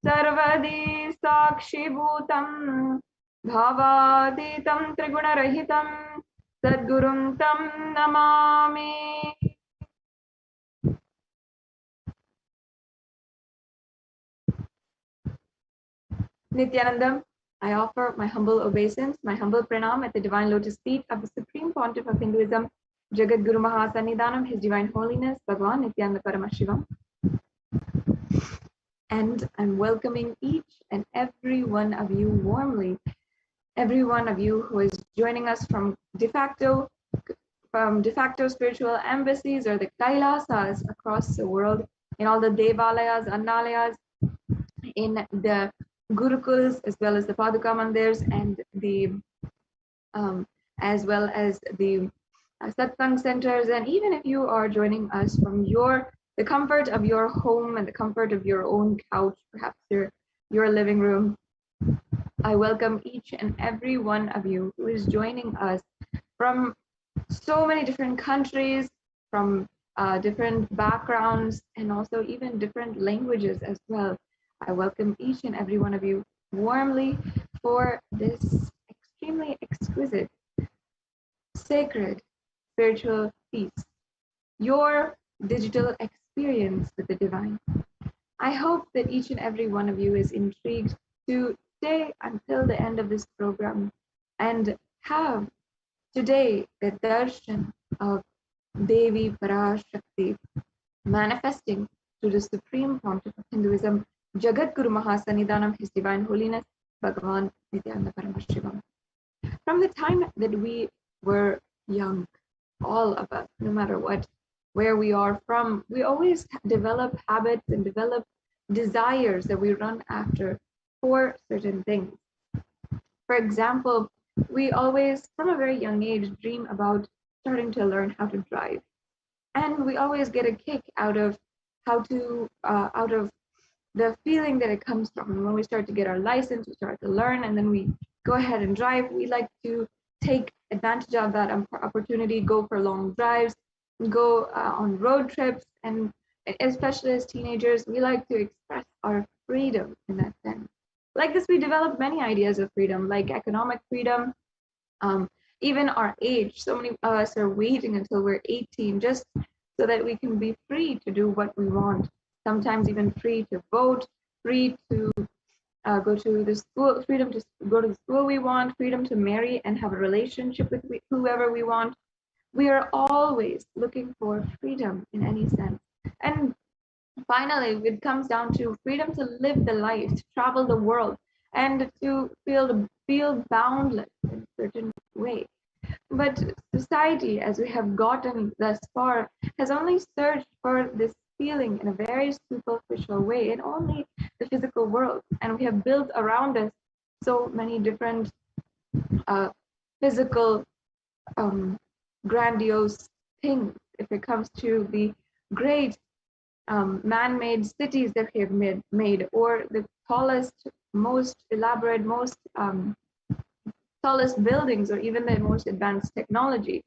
Sarvadi Sakshibhutam Bhavaditam Trigunarahitam Sadgurum Tam Namami. Nithyanandam, I offer my humble obeisance, my humble pranam at the divine lotus feet of the Supreme Pontiff of Hinduism, Jagat Guru Mahasannidhanam, His Divine Holiness, Bhagavan Nithyananda Paramashivam. And I'm welcoming each and every one of you warmly, every one of you who is joining us from de facto spiritual embassies or the Kailasas across the world, in all the Devalayas, Annalayas, in the Gurukuls, as well as the Paduka Mandirs, and the as well as the Satsang centers. And even if you are joining us from the comfort of your home and the comfort of your own couch, perhaps your living room, I welcome each and every one of you who is joining us from so many different countries, from different backgrounds, and also even different languages as well. I welcome each and every one of you warmly for this extremely exquisite, sacred spiritual feast, your digital experience with the divine. I hope that each and every one of you is intrigued to stay until the end of this program and have today the darshan of Devi Parashakti manifesting to the Supreme Pontiff of Hinduism, Jagat Guru Mahasannidhanam, His Divine Holiness, Bhagavan Nithyananda Paramashivam. From the time that we were young, all of us, no matter where we are from, we always develop habits and develop desires that we run after for certain things. For example, we always, from a very young age, dream about starting to learn how to drive. And we always get a kick out of out of the feeling that it comes from. And when we start to get our license, we start to learn, and then we go ahead and drive. We like to take advantage of that opportunity, go for long drives, go on road trips, and especially as teenagers, we like to express our freedom in that sense. Like this, we develop many ideas of freedom, like economic freedom, even our age. So many of us are waiting until we're 18 just so that we can be free to do what we want. Sometimes even free to vote, free to go to the school, freedom to go to the school we want, freedom to marry and have a relationship with whoever we want. We are always looking for freedom in any sense. And finally, it comes down to freedom to live the life, to travel the world, and to feel boundless in a certain way. But society, as we have gotten thus far, has only searched for this feeling in a very superficial way in only the physical world. And we have built around us so many different physical grandiose things. If it comes to the great man-made cities that we have made, or the tallest, most elaborate, most tallest buildings, or even the most advanced technology.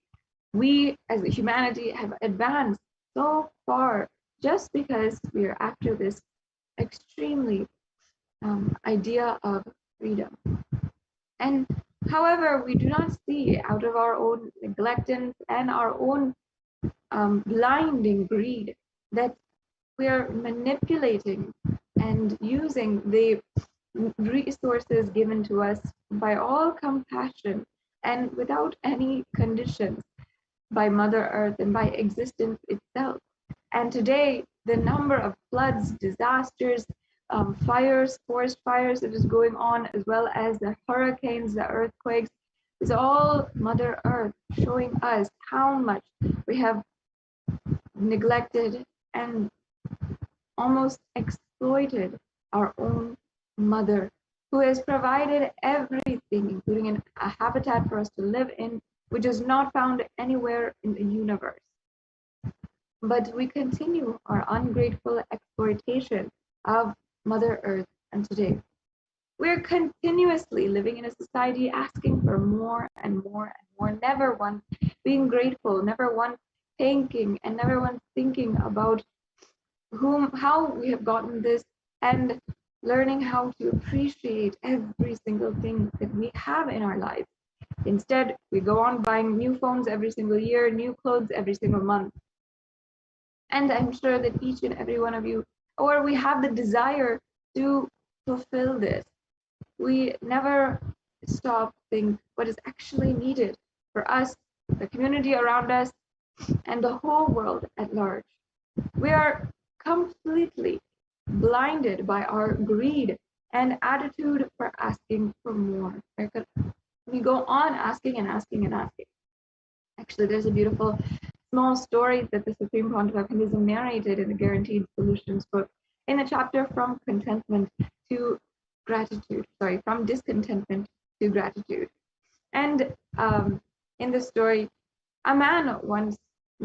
We as a humanity have advanced so far just because we are after this extremely idea of freedom. And however, we do not see, out of our own neglectance and our own blinding greed, that we are manipulating and using the resources given to us by all compassion and without any conditions by Mother Earth and by existence itself. And today, the number of floods, disasters, fires, forest fires that is going on, as well as the hurricanes, the earthquakes, is all Mother Earth showing us how much we have neglected and almost exploited our own mother, who has provided everything, including a habitat for us to live in, which is not found anywhere in the universe. But we continue our ungrateful exploitation of Mother Earth, and today we're continuously living in a society asking for more and more and more, never one being grateful, never one thanking, and never one thinking about how we have gotten this, and learning how to appreciate every single thing that we have in our lives. Instead, we go on buying new phones every single year, new clothes every single month. And I'm sure that each and every one of you, or we have the desire to fulfill this. We never stop to think what is actually needed for us, the community around us, and the whole world at large. We are completely blinded by our greed and attitude for asking for more. We go on asking and asking and asking. Actually, there's a beautiful small story that the Supreme Pontiff of Hinduism narrated in the Guaranteed Solutions book in the chapter from contentment to gratitude, from discontentment to gratitude. And in the story, a man once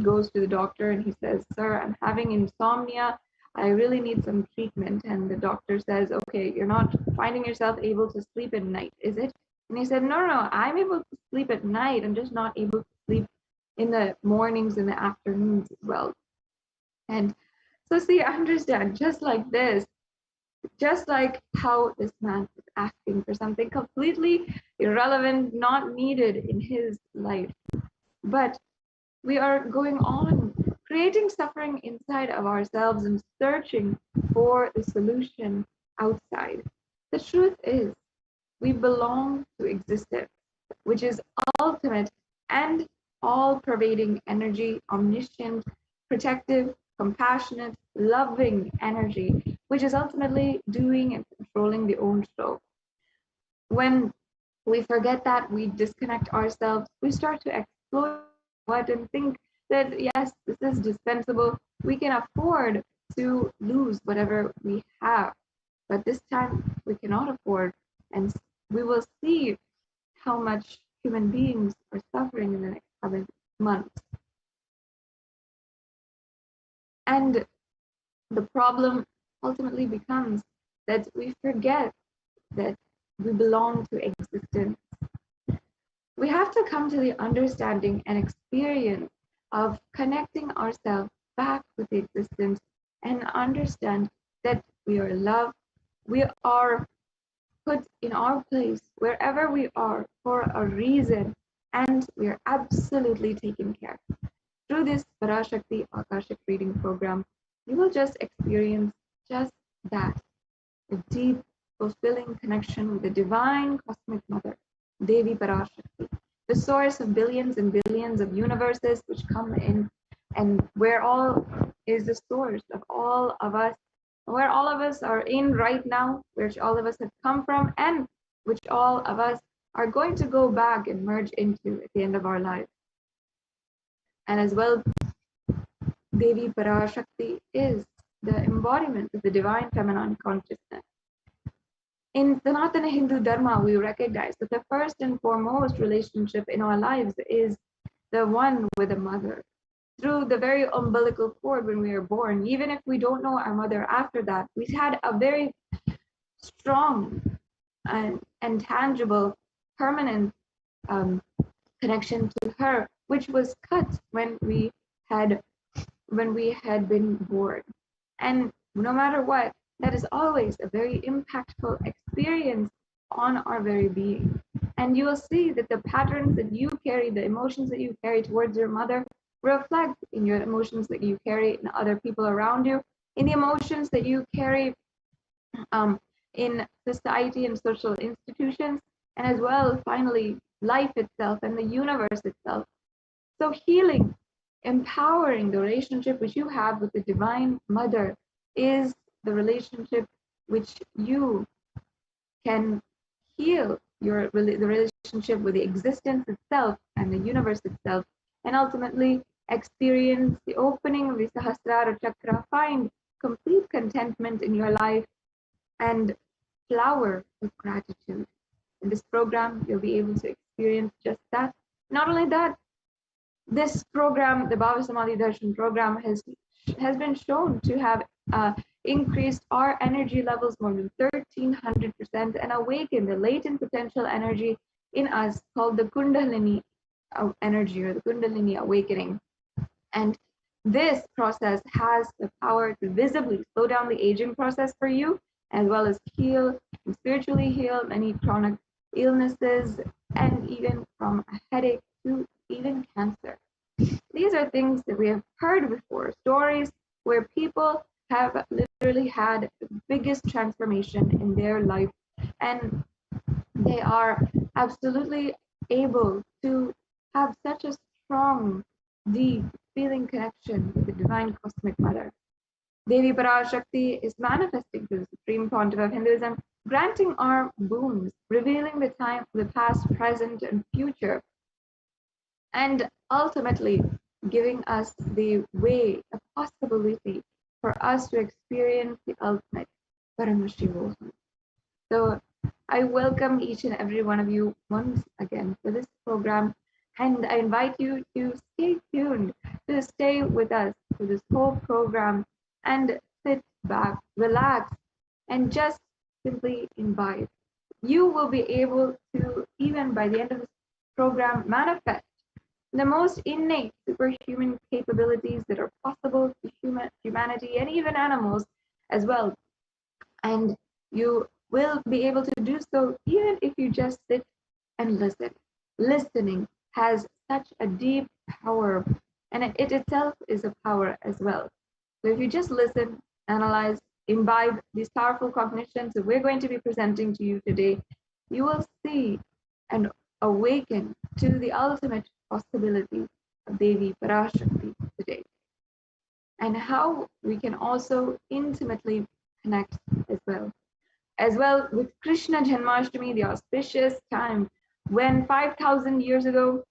goes to the doctor and he says, "Sir, I'm having insomnia. I really need some treatment." And the doctor says, "Okay, you're not finding yourself able to sleep at night, is it?" And he said, No, I'm able to sleep at night. I'm just not able to sleep in the mornings and the afternoons as well." And so see, understand, just like this, just like how this man is asking for something completely irrelevant, not needed in his life. But we are going on creating suffering inside of ourselves and searching for the solution outside. The truth is, we belong to existence, which is ultimate and all-pervading energy, omniscient, protective, compassionate, loving energy, which is ultimately doing and controlling the own show. When we forget that, we disconnect ourselves, we start to explore what and think that yes, this is dispensable. We can afford to lose whatever we have, but this time we cannot afford, and we will see how much human beings are suffering in the next coming months. And the problem ultimately becomes that we forget that we belong to existence. We have to come to the understanding and experience of connecting ourselves back with existence and understand that we are loved, we are put in our place wherever we are for a reason, and we are absolutely taken care of. Through this Parashakti Akashic reading program, you will just experience just that, a deep, fulfilling connection with the divine cosmic mother, Devi Parashakti, the source of billions and billions of universes which come in, and where all is the source of all of us, where all of us are in right now, which all of us have come from, and which all of us are going to go back and merge into at the end of our lives. And as well, Devi Parashakti is the embodiment of the divine feminine consciousness. In Sanatana Hindu Dharma, we recognize that the first and foremost relationship in our lives is the one with the mother. Through the very umbilical cord when we are born, even if we don't know our mother after that, we had a very strong and tangible, permanent connection to her, which was cut when we had been born. And no matter what, that is always a very impactful experience on our very being. And you will see that the patterns that you carry, the emotions that you carry towards your mother, reflect in your emotions that you carry in other people around you, in the emotions that you carry in society and social institutions, and as well, finally, life itself and the universe itself. So healing, empowering the relationship which you have with the Divine Mother is the relationship which you can heal the relationship with the existence itself and the universe itself, and ultimately experience the opening of the Sahasrara Chakra, find complete contentment in your life, and flower with gratitude. In this program, you'll be able to experience just that. Not only that, this program, the Bhava Samadhi Darshan program, has been shown to have increased our energy levels more than 1,300% and awakened the latent potential energy in us called the Kundalini energy, or the Kundalini awakening. And this process has the power to visibly slow down the aging process for you as well as heal and spiritually heal many chronic illnesses, and even from a headache to even cancer. These are things that we have heard before, stories where people have literally had the biggest transformation in their life, and they are absolutely able to have such a strong, deep feeling connection with the divine cosmic mother. Devi Parashakti is manifesting through the Supreme Pontiff of Hinduism, granting our boons, revealing the time, the past, present, and future, and ultimately giving us the way, a possibility for us to experience the ultimate Paramashivoham. So I welcome each and every one of you once again for this program, and I invite you to stay tuned, to stay with us for this whole program and sit back, relax, and just simply imbibe. You will be able to, even by the end of this program, manifest the most innate superhuman capabilities that are possible to humanity and even animals as well. And you will be able to do so even if you just sit and listen. Listening has such a deep power, and it itself is a power as well. So if you just listen, analyze, imbibe these powerful cognitions that we're going to be presenting to you today, you will see and awaken to the ultimate possibility of Devi Parashakti today, and how we can also intimately connect as well with Krishna Janmashtami, the auspicious time when 5,000 years ago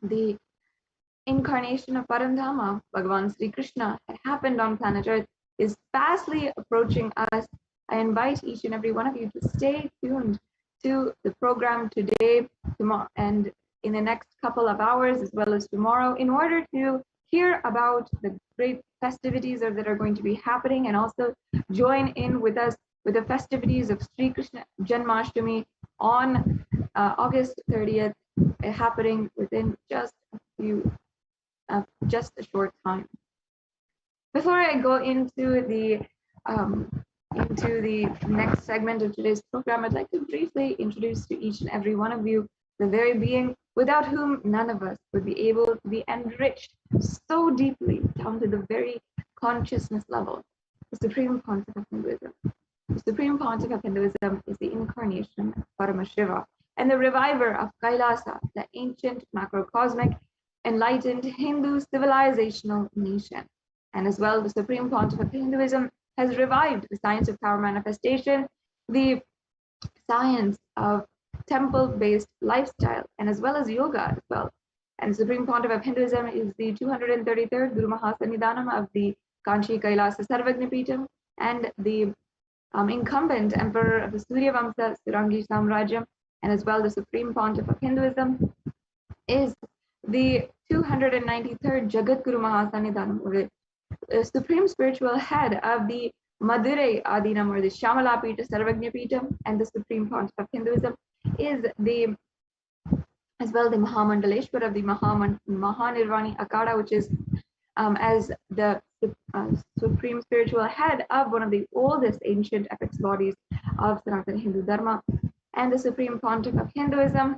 the incarnation of Parandhama, Bhagavan Sri Krishna, had happened on planet Earth, is fastly approaching us. I invite each and every one of you to stay tuned to the program today, tomorrow, and in the next couple of hours, as well as tomorrow, in order to hear about the great festivities that are going to be happening, and also join in with us with the festivities of Sri Krishna Janmashtami on August 30th, happening within just a short time. Before I go into the next segment of today's program, I'd like to briefly introduce to each and every one of you the very being without whom none of us would be able to be enriched so deeply down to the very consciousness level, the Supreme Pontiff of Hinduism. The Supreme Pontiff of Hinduism is the incarnation of Paramashiva and the reviver of Kailasa, the ancient macrocosmic enlightened Hindu civilizational nation. And as well, the Supreme Pontiff of Hinduism has revived the science of power manifestation, the science of temple-based lifestyle, and as well as yoga as well. And the Supreme Pontiff of Hinduism is the 233rd Guru Mahasannidhanam of the Kanchi Kailasa Sarvagnapitam, and the incumbent emperor of the Surya Vamsa Surangi Samrajyam, and as well the Supreme Pontiff of Hinduism is the 293rd Jagat Guru Mahasannidhanam, or the supreme spiritual head of the Madurai Adinam, or the Shamalapita Sarvagnapitam, and the Supreme Pontiff of Hinduism is the Mahamandaleshwar of the Mahanirvani Akada, which is as the supreme spiritual head of one of the oldest ancient epics bodies of Sanatana Hindu Dharma. And the Supreme Pontiff of Hinduism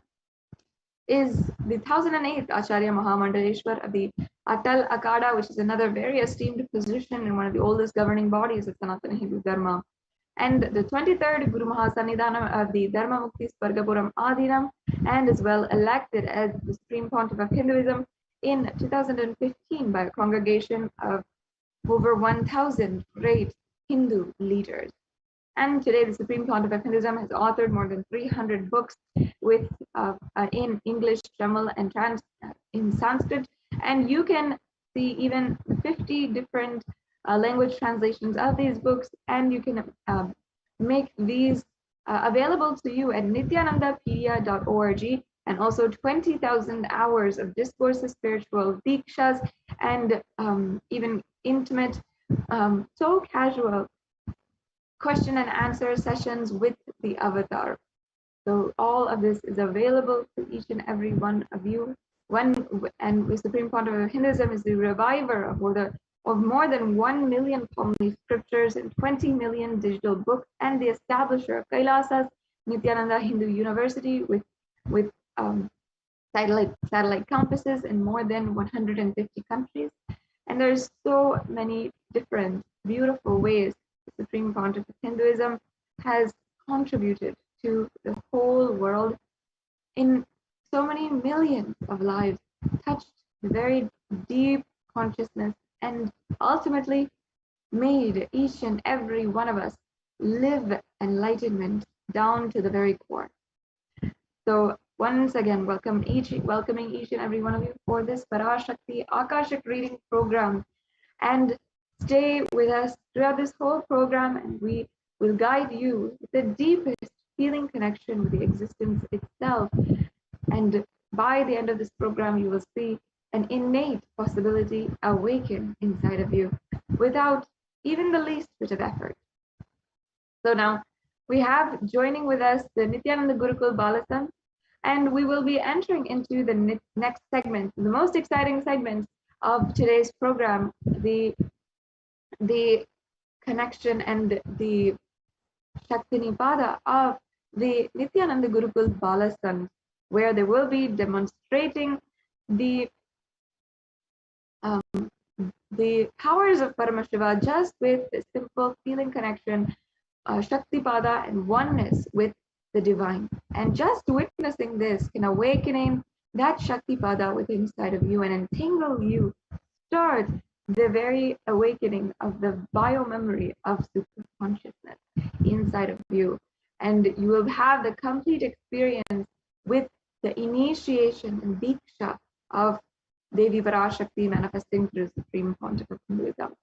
is the 1008th Acharya Mahamandaleshwar of the Atal Akada, which is another very esteemed position in one of the oldest governing bodies of Sanatana Hindu Dharma. And the 23rd Guru Mahasannidhanam of the Dharma Mukti Spargapuram Adinam, and as well elected as the Supreme Pontiff of Hinduism in 2015 by a congregation of over 1,000 great Hindu leaders. And today, the Supreme Pontiff of Hinduism has authored more than 300 books with in English, Tamil, and in Sanskrit. And you can see even 50 different language translations of these books, and you can make these available to you at nithyanandapedia.org, and also 20,000 hours of discourses, spiritual dikshas, and even intimate, so casual question and answer sessions with the avatar. So all of this is available to each and every one of you. And the Supreme Pontiff of Hinduism is the reviver of, or the of more than 1 million Pali scriptures and 20 million digital books, and the establisher of Kailasa's Nithyananda Hindu University with satellite campuses in more than 150 countries. And there's so many different beautiful ways the Supreme Pontiff of Hinduism has contributed to the whole world in so many millions of lives, touched the very deep consciousness, and ultimately made each and every one of us live enlightenment down to the very core. So once again, welcoming each and every one of you for this Parashakti Akashic reading program, and stay with us throughout this whole program, and we will guide you with the deepest healing connection with the existence itself. And by the end of this program, you will see an innate possibility awaken inside of you without even the least bit of effort. So now we have joining with us the Nithyananda Gurukul Balasan, and we will be entering into the next segment, the most exciting segment of today's program, the connection and the Shaktinipada of the Nithyananda Gurukul Balasan, where they will be demonstrating the powers of Paramashiva just with a simple feeling connection, Shaktipada, and oneness with the divine. And just witnessing this can awakening that Shaktipada within inside of you and entangle you, start the very awakening of the biomemory of super consciousness inside of you. And you will have the complete experience with the initiation and diksha of Devi Parashakti manifesting through Supreme Pontiff of Hinduism.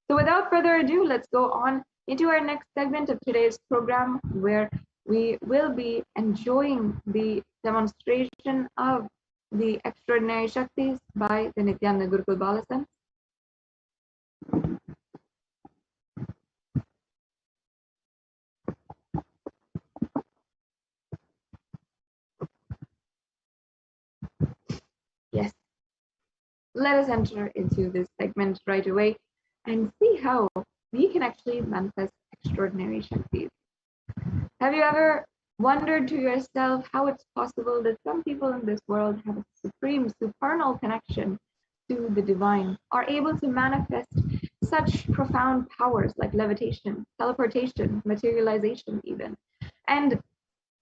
So without further ado, let's go on into our next segment of today's program, where we will be enjoying the demonstration of the extraordinary Shaktis by the Nithyananda Gurukul Balasan. Yes, let us enter into this segment right away and see how we can actually manifest extraordinary Shaktis. Have you ever wondered to yourself how it's possible that some people in this world have a supreme, supernal connection to the divine, are able to manifest such profound powers like levitation, teleportation, materialization even, and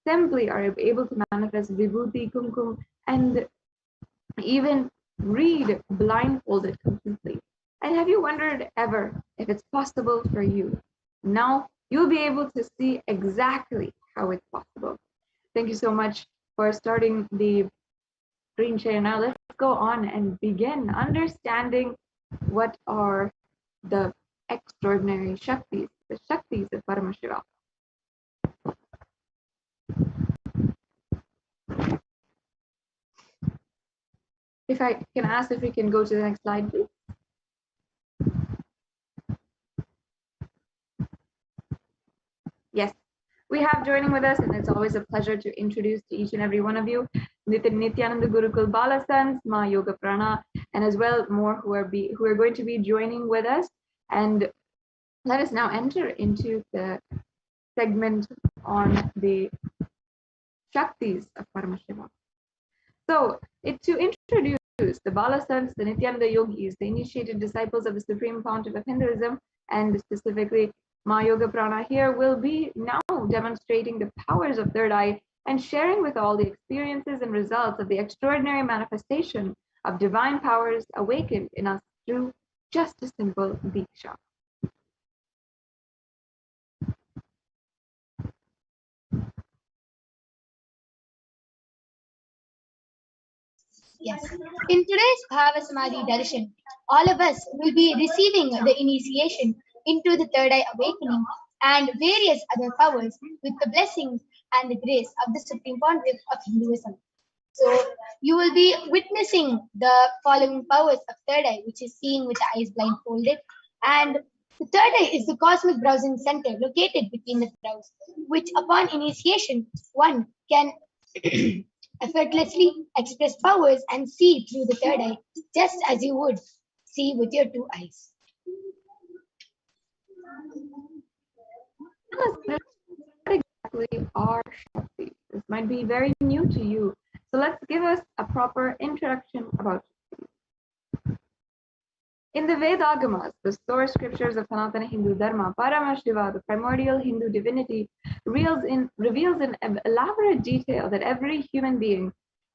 simply are able to manifest vibhuti, kumkum, and even read blindfolded completely? And have you wondered ever if it's possible for you? Now you'll be able to see exactly how it's possible. Thank you so much for starting the screen share. Now let's go on and begin understanding what are the extraordinary Shaktis, the Shaktis of Paramashiva. If I can ask if we can go to the next slide, please. Yes, we have joining with us, and it's always a pleasure to introduce to each and every one of you Nithyananda Gurukul Balasans, Ma Yoga Prana, and as well more who are going to be joining with us. And let us now enter into the segment on the Shaktis of Paramashiva. So, to introduce the Balasans, the Nithyananda Yogis, the initiated disciples of the Supreme Pontiff of Hinduism, and specifically Ma Yoga Prana here, will be now demonstrating the powers of third eye and sharing with all the experiences and results of the extraordinary manifestation of divine powers awakened in us through just a simple diksha. Yes. In today's Bhava Samadhi darshan, all of us will be receiving the initiation into the third eye awakening and various other powers with the blessings and the grace of the Supreme Pontiff of Hinduism. So you will be witnessing the following powers of third eye, which is seeing with the eyes blindfolded. And the third eye is the cosmic browsing center located between the brows, which upon initiation, one can effortlessly express powers and see through the third eye, just as you would see with your two eyes. What exactly are Shaktis? This might be very new to you. So let's give us a proper introduction about Shaktis. In the Vedagamas, the source scriptures of Sanatana Hindu Dharma, Paramashiva, the primordial Hindu divinity, reveals in elaborate detail that every human being,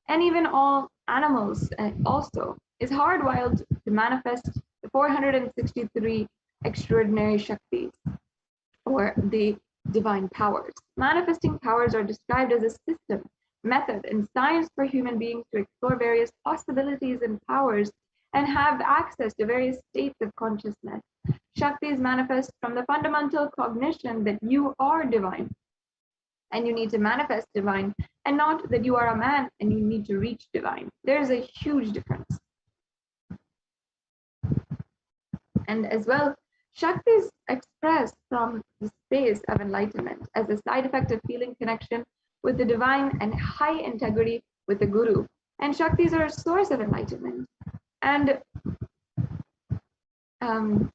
and even all animals also, is hardwired to manifest the 463 extraordinary Shaktis, or the divine powers. Manifesting powers are described as a system, method, and science for human beings to explore various possibilities and powers and have access to various states of consciousness. Shaktis manifest from the fundamental cognition that you are divine and you need to manifest divine, and not that you are a man and you need to reach divine. There's a huge difference. And as well, Shaktis expressed from the space of enlightenment as a side effect of feeling connection with the divine and high integrity with the Guru. And Shaktis are a source of enlightenment. And on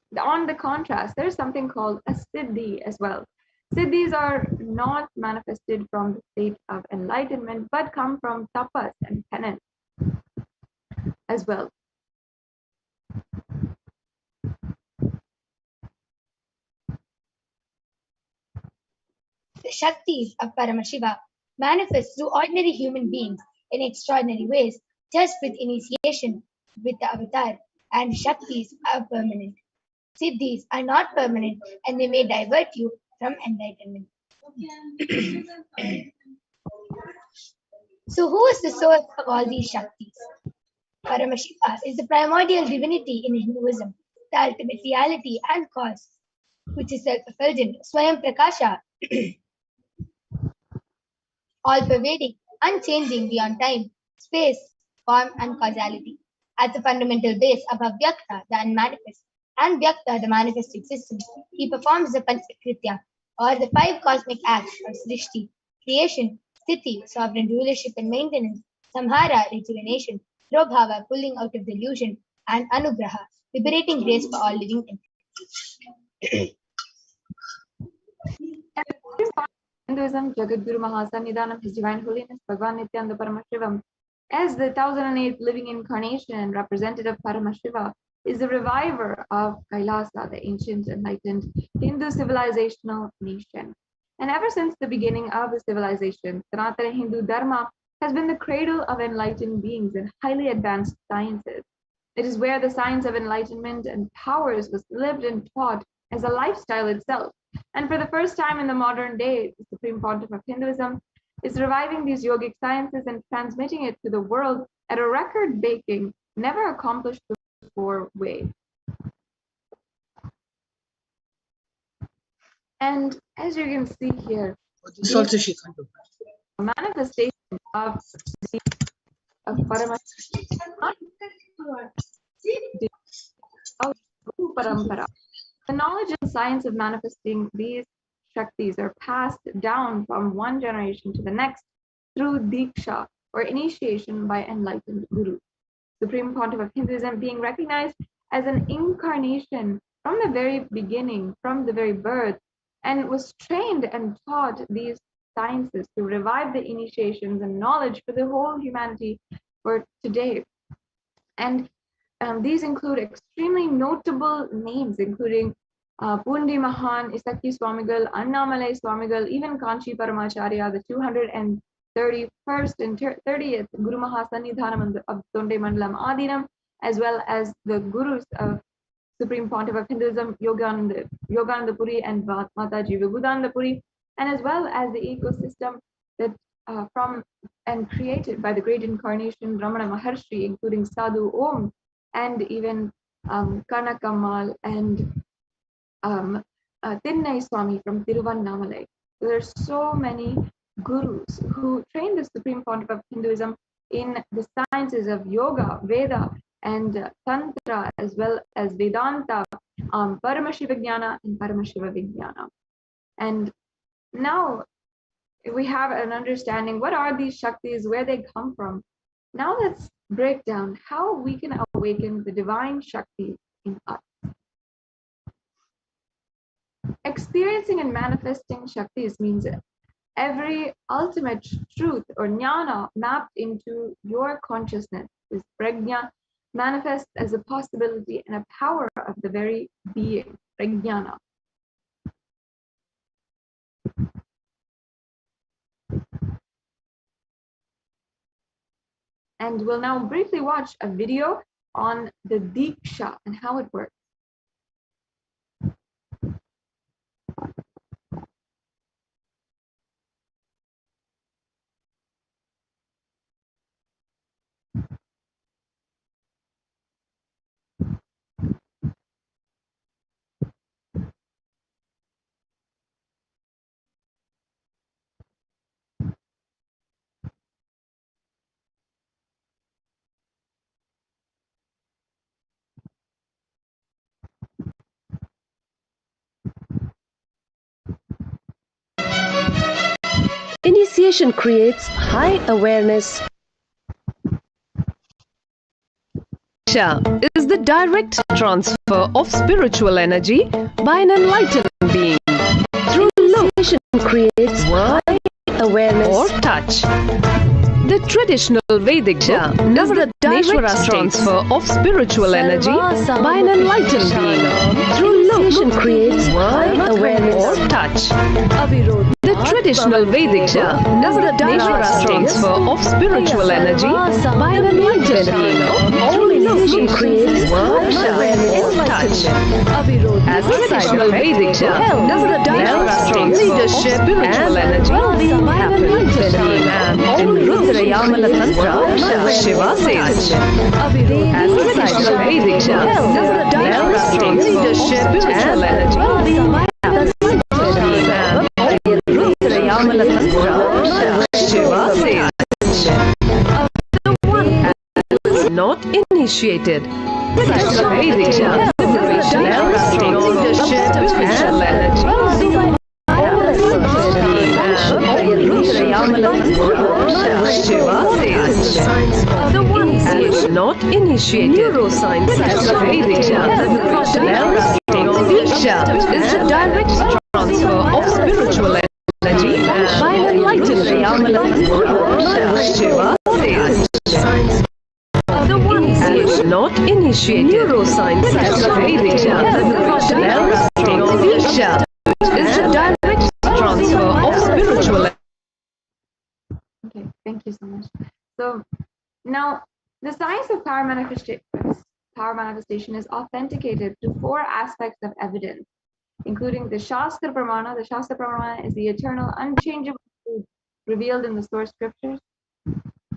the contrast, there's something called a Siddhi as well. Siddhis are not manifested from the state of enlightenment, but come from tapas and penance as well. The Shaktis of Paramashiva manifest through ordinary human beings in extraordinary ways, just with initiation with the avatar, and Shaktis are permanent. Siddhis are not permanent and they may divert you from enlightenment. So, who is the source of all these Shaktis? Paramashiva is the primordial divinity in Hinduism, the ultimate reality and cause, which is self-effulgent, Swayam Prakasha, all-pervading, unchanging beyond time, space, form, and causality. At the fundamental base of Avyakta, the unmanifest, and Vyakta, the manifest existence, he performs the Panchakritya, or the five cosmic acts of Srishti, creation, Sthiti, sovereign rulership and maintenance, Samhara, rejuvenation, Prabhava, pulling out of delusion, and Anugraha, liberating grace for all living entities. Hinduism, Jagadguru Mahasannidhanam, His Divine Holiness, Bhagavan Nithyananda Paramashivam, as the 1008th living incarnation and representative Paramashiva, is the reviver of Kailasa, the ancient enlightened Hindu civilizational nation. And ever since the beginning of the civilization, Sanatana Hindu Dharma has been the cradle of enlightened beings and highly advanced sciences. It is where the science of enlightenment and powers was lived and taught as a lifestyle itself. And for the first time in the modern day, the Supreme Pontiff of Hinduism is reviving these yogic sciences and transmitting it to the world at a record-breaking, never accomplished before way. And as you can see here, the manifestation of Paramashiva, the knowledge and science of manifesting these Shaktis are passed down from one generation to the next through Diksha, or initiation by enlightened Gurus. Supreme Pontiff of Hinduism being recognized as an incarnation from the very beginning, from the very birth, and was trained and taught these sciences to revive the initiations and knowledge for the whole humanity for today. And these include extremely notable names, including Pundi Mahan, Isaki Swamigal, Annamalai Swamigal, even Kanchi Paramacharya, the 231st and 30th Guru Mahasannidhanam of Tonde Mandalam Adinam, as well as the Gurus of Supreme Pontiff of Hinduism, Yogananda Puri and Mataji Vibhudananda Puri, and as well as the ecosystem that from and created by the great incarnation Ramana Maharshi, including Sadhu Om, and even Kanakamal and Tinnai Swami from Tiruvannamalai. So there's so many gurus who trained the Supreme Pontiff of Hinduism in the sciences of yoga, Veda, and Tantra, as well as Vedanta, Paramashivoham and Paramashivoham. And now we have an understanding what are these Shaktis, where they come from. Now let's break down how we can awaken the divine Shaktis in us. Experiencing and manifesting Shaktis means every ultimate truth or jnana mapped into your consciousness is prajna, manifests as a possibility and a power of the very being, prajnana. And we'll now briefly watch a video on the Diksha and how it works. Initiation creates high awareness. Is the direct transfer of spiritual energy by an enlightened being through initiation creates high awareness or touch. The traditional Vedic is the direct transfer of spiritual energy by an enlightened being through initiation creates high awareness or touch. The traditional Vedic is the direct transfer of spiritual energy by an enlightened being through initiation creates high awareness or touch. As the traditional Vedic is the direct transfer of spiritual energy by an enlightened being in Rudra Yamala Tantra, Shiva says, as the traditional Vedic is the direct transfer of spiritual energy by an enlightened being in Rudra Yamala Tantra, Shiva says, the one who is not initiated. The traditional Vedic is the direct transfer of spiritual energy by Shiva says, the one who is not initiated. Neuroscience as a Vedic is the direct transfer of spiritual energy by an enlightened Shiva says, the one who is not initiated. Neuroscience as a Vedic is the direct transfer of spiritual energy. Okay, thank you so much. So now the science of power manifestation is authenticated through 4 aspects of evidence, including the Shastra Pramana. The Shastra Pramana is the eternal, unchangeable truth revealed in the source scriptures,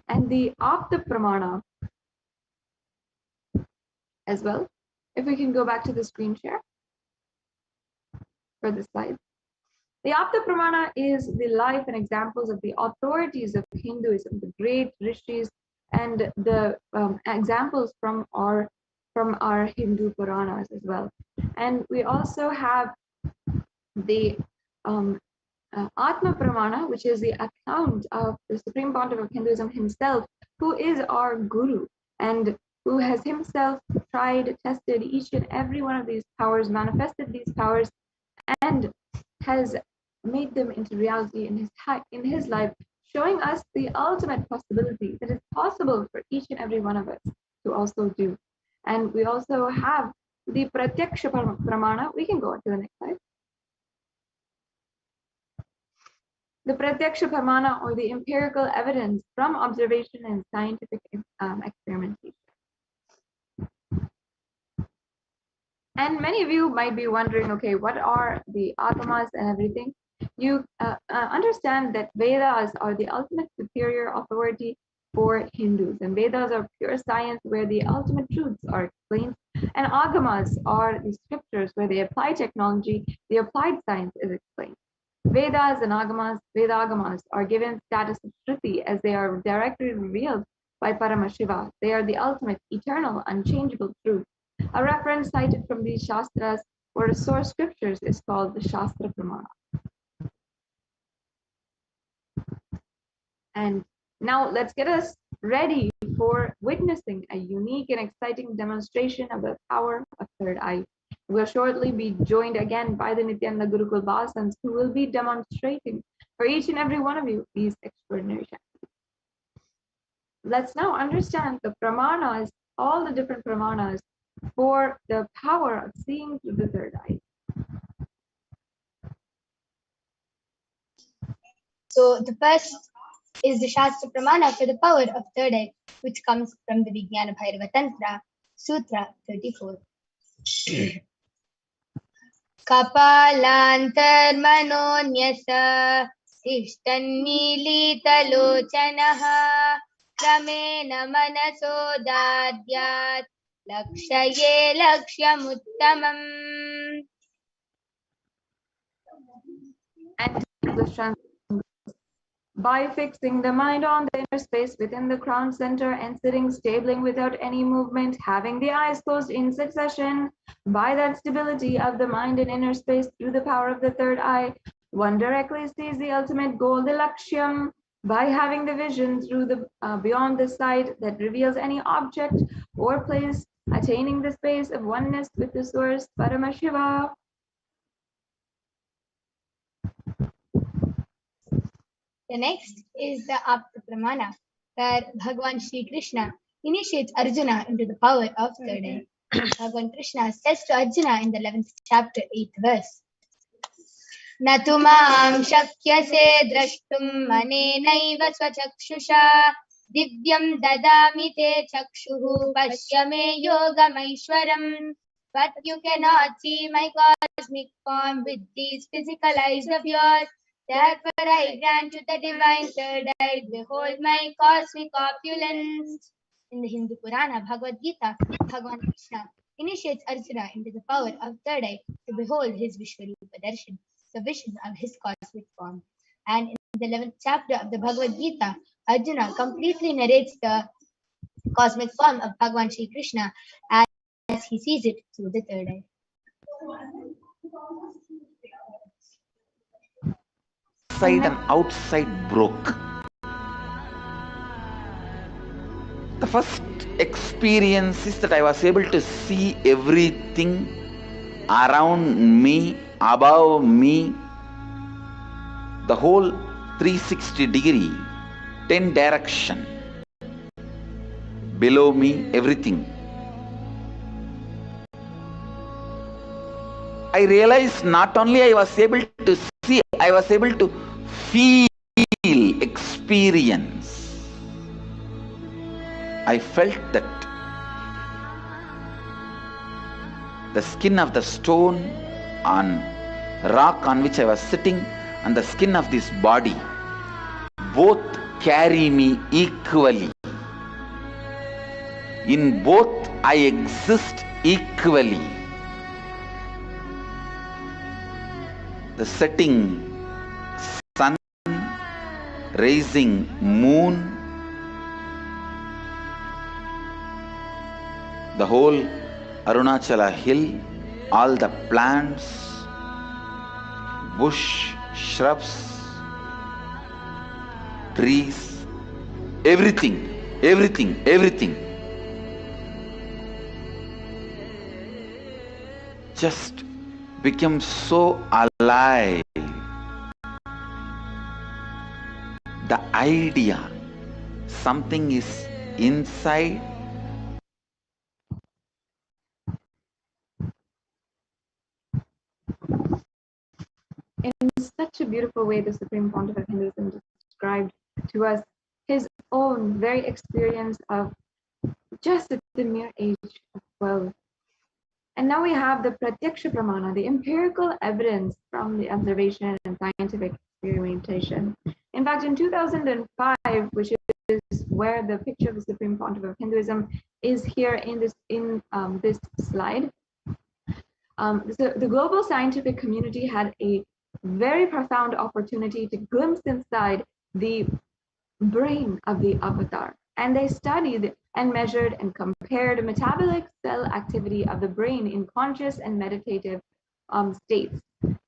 and the Apta Pramana as well. If we can go back to the screen share for the slide. The Apta Pramana is the life and examples of the authorities of Hinduism, the great rishis, and the examples from our Hindu Puranas as well. And we also have the Atma Pramana, which is the account of the Supreme Pontiff of Hinduism himself, who is our Guru and who has himself tried, tested each and every one of these powers, manifested these powers, and has made them into reality in his life, showing us the ultimate possibility that it's possible for each and every one of us to also do. And we also have the Pratyaksha Pramana. We can go on to the next slide. The Pratyaksha Pramana, or the empirical evidence from observation and scientific experimentation. And many of you might be wondering, okay, what are the Atmas and everything? You understand that Vedas are the ultimate superior authority for Hindus, and Vedas are pure science where the ultimate truths are explained, and Agamas are the scriptures where the applied technology, the applied science is explained. Vedas and Vedagamas are given status of Shruti as they are directly revealed by Paramashiva. They are the ultimate, eternal, unchangeable truth. A reference cited from these Shastras or the source scriptures is called the Shastra Pramana. And now let's get us ready for witnessing a unique and exciting demonstration of the power of third eye. will shortly be joined again by the Nityananda Gurukul Basans, who will be demonstrating for each and every one of you these extraordinary Shaktis. Let's now understand the pramanas, all the different pramanas for the power of seeing through the third eye. So the first is the Shastra Pramana for the power of third eye, which comes from the Vijnana Bhairava Tantra, Sutra 34. Kapalantarmanonyasa tishtannilitalochanaha kramena manaso dadyat lakshaye lakshyamuttamam. And the translation, by fixing the mind on the inner space within the crown center and sitting stabling without any movement, having the eyes closed in succession, by that stability of the mind in inner space through the power of the third eye, one directly sees the ultimate goal, the lakshyam, by having the vision through the beyond the sight that reveals any object or place, attaining the space of oneness with the source, Paramashiva. The next is the Apta Pramana, where Bhagavan Shri Krishna initiates Arjuna into the power of third eye. Bhagavan Krishna says to Arjuna in the 11th chapter, 8th verse, Natu maam shakyase drashtum manenaiva swachakshusha divyam dadami te chakshuhu pashyame yogamaishwaram. But you cannot see my cosmic form with these physical eyes of yours. Therefore I grant you the divine third eye. Behold my cosmic opulence. In the Hindu Purana Bhagavad Gita, Bhagavan Krishna initiates Arjuna into the power of third eye to behold his Vishwarupa Darshan, the vision of his cosmic form. And in the 11th chapter of the Bhagavad Gita, Arjuna completely narrates the cosmic form of Bhagavan Shri Krishna as he sees it through the third eye. Inside and outside broke. The first experience is that I was able to see everything around me, above me, the whole 360 degree, 10 direction, below me, everything. I realized not only I was able to see, I was able to feel, experience. I felt that the skin of the stone on rock on which I was sitting and the skin of this body both carry me equally. In both I exist equally. The setting sun, rising moon, the whole Arunachala hill, all the plants, bush, shrubs, trees, everything, everything, everything. Just became so alive. The idea, something is inside. In such a beautiful way, the Supreme Pontiff of Hinduism described to us his own very experience of just at the mere age of 12. And now we have the Pratyaksha Pramana, the empirical evidence from the observation and scientific experimentation. In fact, in 2005, which is where the picture of the Supreme Pontiff of Hinduism is here in this slide, the global scientific community had a very profound opportunity to glimpse inside the brain of the avatar. And they studied and measured and compared metabolic cell activity of the brain in conscious and meditative states.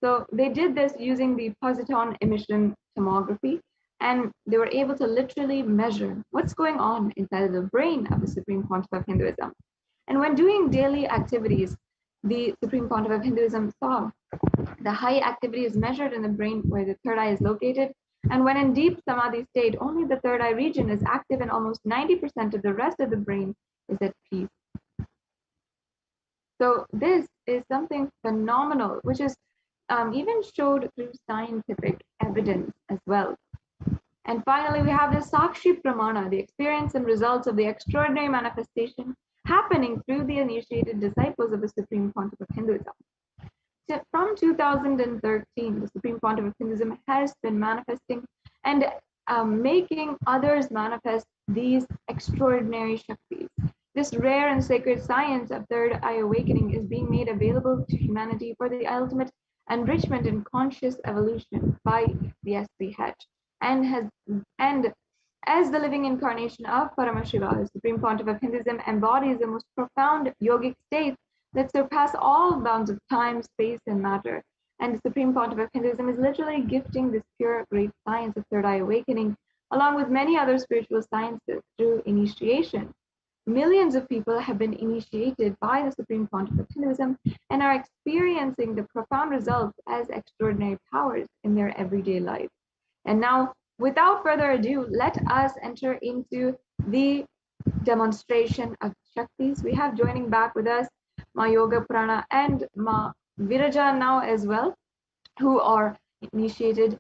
So they did this using the positron emission tomography, and they were able to literally measure what's going on inside of the brain of the Supreme Pontiff of Hinduism. And when doing daily activities, the Supreme Pontiff of Hinduism saw. The high activity is measured in the brain where the third eye is located, and when in deep samadhi state, only the third eye region is active and almost 90% of the rest of the brain is at peace. So this is something phenomenal, which is even showed through scientific evidence as well. And finally, we have the Sakshi Pramana, the experience and results of the extraordinary manifestation happening through the initiated disciples of the Supreme Pontiff of Hinduism. So from 2013, the Supreme Pontiff of Hinduism has been manifesting and making others manifest these extraordinary Shaktis. This rare and sacred science of third eye awakening is being made available to humanity for the ultimate enrichment in conscious evolution by the SPH, and as the living incarnation of Paramashiva, the Supreme Pontiff of Hinduism embodies the most profound yogic state that surpass all bounds of time, space, and matter. And the Supreme Pontiff of Hinduism is literally gifting this pure, great science of third eye awakening, along with many other spiritual sciences, through initiation. Millions of people have been initiated by the Supreme Pontiff of Hinduism and are experiencing the profound results as extraordinary powers in their everyday life. And now, without further ado, let us enter into the demonstration of Shaktis. We have joining back with us Ma Yoga Prana and Ma Viraja now as well, who are initiated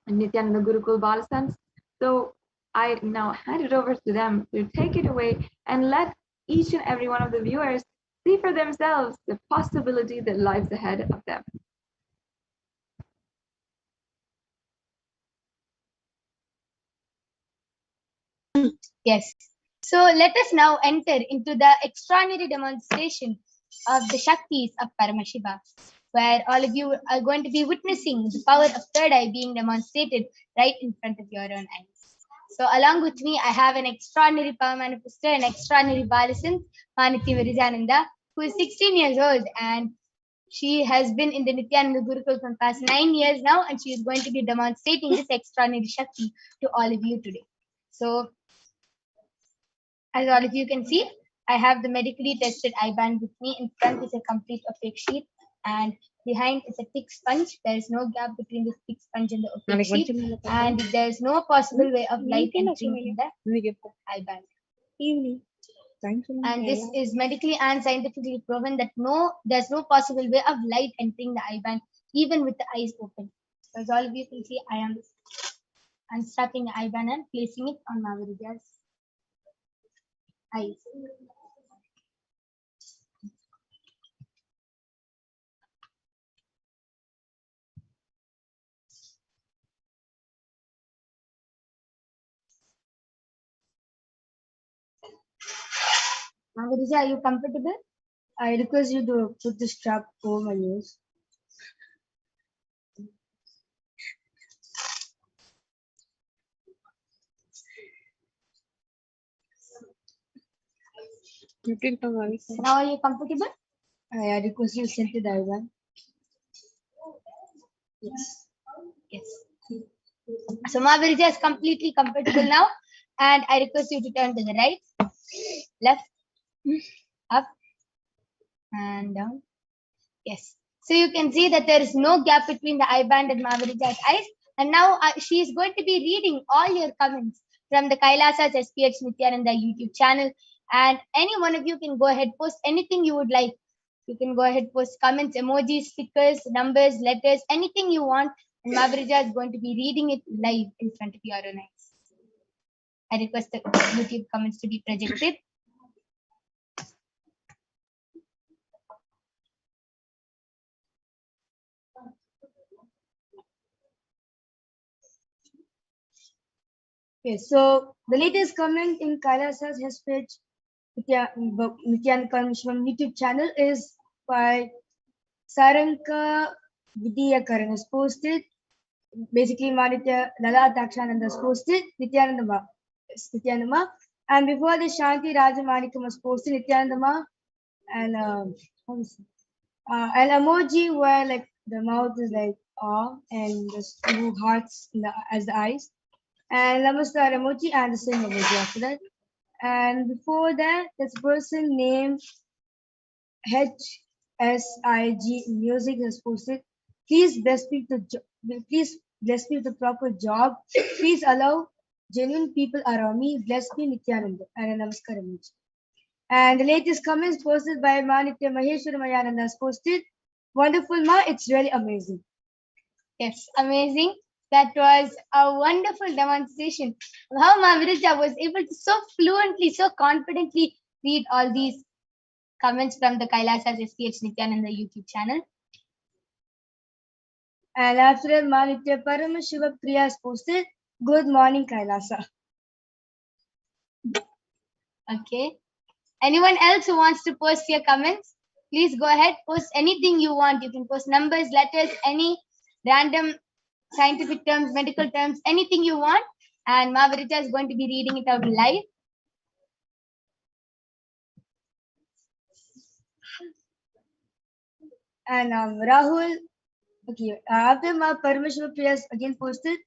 in Nithyananda Gurukul Balasans. So I now hand it over to them to take it away and let each and every one of the viewers see for themselves the possibility that lies ahead of them. Yes. So let us now enter into the extraordinary demonstration of the Shaktis of Paramashiva, where all of you are going to be witnessing the power of third eye being demonstrated right in front of your own eyes. So along with me, I have an extraordinary power manifester, an extraordinary Balasant, Maniti Virijananda, who is 16 years old, and she has been in the Nithyananda Gurukul for the past 9 years now, and she is going to be demonstrating this extraordinary Shakti to all of you today. So as all of you can see, I have the medically tested eye band with me. In front is a complete opaque sheet, and behind is a thick sponge. There is no gap between the thick sponge and the opaque sheet, and there is no possible way of light entering in the eye band. And this is medically and scientifically proven that there's no possible way of light entering the eye band, even with the eyes open. So as all of you can see, I am unstrapping the eye band and placing it on Mavirija's eyes. Mavirija, are you comfortable? I request you to put the strap over my ears. Now are you comfortable? I request you to center the eye band. Yes. Yes. So Mavirija is completely comfortable now, and I request you to turn to the right, left, up, and down. Yes. So you can see that there is no gap between the eye band and Mavirija's eyes. And now she is going to be reading all your comments from the Kailasa's HDH Nithyananda YouTube channel. And any one of you can go ahead, post anything you would like. You can go ahead, post comments, emojis, stickers, numbers, letters, anything you want. And Mavirija is going to be reading it live in front of your own eyes. I request the YouTube comments to be projected. Okay, so the latest comment in Kailasa's HDH Nithyananda Paramashivam YouTube channel is by Saranka Vidiyakaran has posted. Basically, Manitya Lala Dakshananda has posted Nithyanandama. And before the Shanti Rajamanikam was posted Nithyanandama, and an emoji where like the mouth is like awe and there's two hearts as the eyes. And Namaskar emoji and the same emoji after that. And before that, there's a person named HDH SIG Music has posted, please bless me please bless me with a proper job. Please allow genuine people around me. Bless me, Nithyananda. And a namaskar emoji. And the latest comments posted by Manitya Maheshwaramayananda has posted, wonderful Ma, it's really amazing. Yes, amazing. That was a wonderful demonstration of how Ma Virija was able to so fluently, so confidently read all these comments from the Kailasa's HDH Nithyananda YouTube channel. And after that, Manitya Paramashivam Priya has posted, good morning, Kailasa. Okay. Anyone else who wants to post your comments, please go ahead, post anything you want. You can post numbers, letters, any random scientific terms, medical terms, anything you want. And Ma Virija is going to be reading it out live. And Rahul, okay, after Ma Paramashivam Priya has again posted,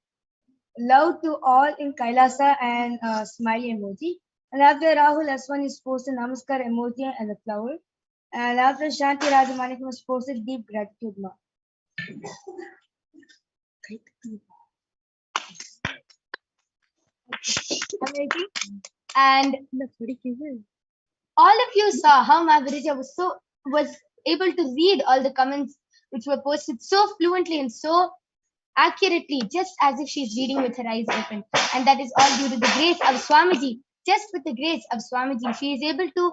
love to all in Kailasa and smiley emoji. And after Rahul S1 is posted Namaskar emoji and a flower. And after Shanti Rajamanik was posted deep gratitude Ma. Amazing. And all of you saw how Ma Virija was able to read all the comments which were posted so fluently and so accurately, just as if she's reading with her eyes open. And that is all due to the grace of Swamiji. Just with the grace of Swamiji, she is able to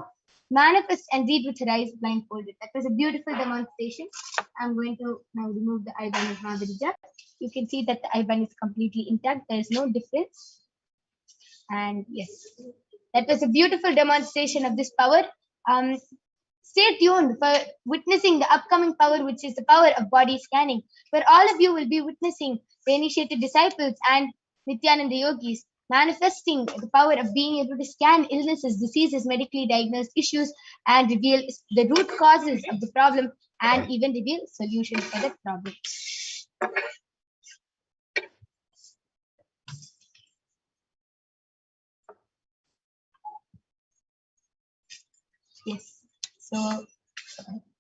manifest and read with her eyes blindfolded. That was a beautiful demonstration. I'm going to now remove the eye-band of Ma Virija. You can see that the eye-band is completely intact. There is no difference. And yes, that was a beautiful demonstration of this power. Stay tuned for witnessing the upcoming power, which is the power of body scanning, where all of you will be witnessing the initiated disciples and Nithyananda yogis manifesting the power of being able to scan illnesses, diseases, medically diagnosed issues, and reveal the root causes of the problem and even reveal solutions for that problem. Yes. So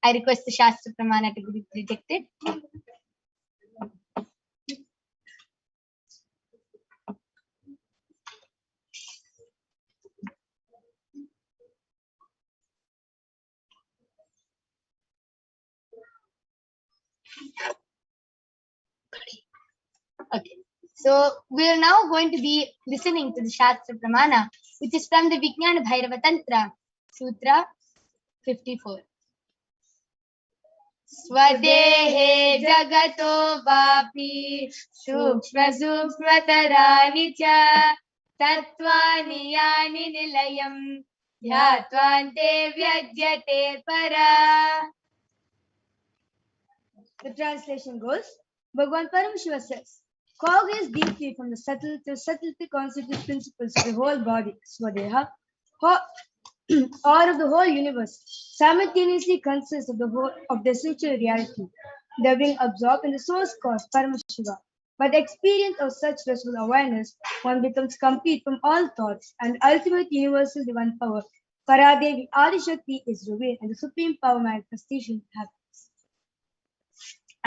I request the Shastra Pramana to be projected. Okay. So we are now going to be listening to the Shastra Pramana, which is from the Vijnana Bhairava Tantra, Sutra 54. Swadehe jagato vapi sukshma sukshmatarani cha tattvani yani nilayam dhyattvante vyajyate para. The translation goes, Bhagavan Paramashiva says, cognizance deeply from the subtle to subtlety constitute principles of the whole body, Swadeha, or of the whole universe, simultaneously consists of the whole of the essential reality. They are being absorbed in the source cause, Paramashiva. By the experience of such restful awareness, one becomes complete from all thoughts, and the ultimate universal divine power, Paradevi Adishakti, is revealed, and the supreme power manifestation happens.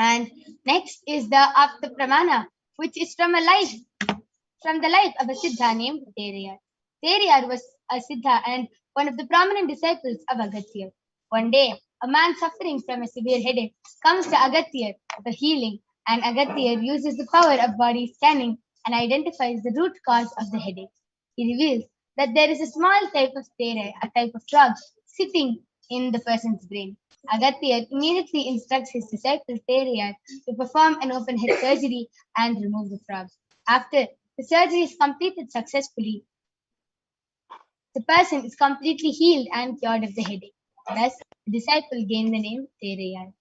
And next is the Apta Pramana, which is from the life of a Siddha named Teriyar. Teriyar was a Siddha and one of the prominent disciples of Agastya. One day, a man suffering from a severe headache comes to Agastya for healing, and Agastya uses the power of body scanning and identifies the root cause of the headache. He reveals that there is a small type of Teriyar, a type of frog, sitting in the person's brain. Agastya immediately instructs his disciple Teriyar to perform an open head surgery and remove the frog. After the surgery is completed successfully, the person is completely healed and cured of the headache. Thus, the disciple gained the name Teriyar.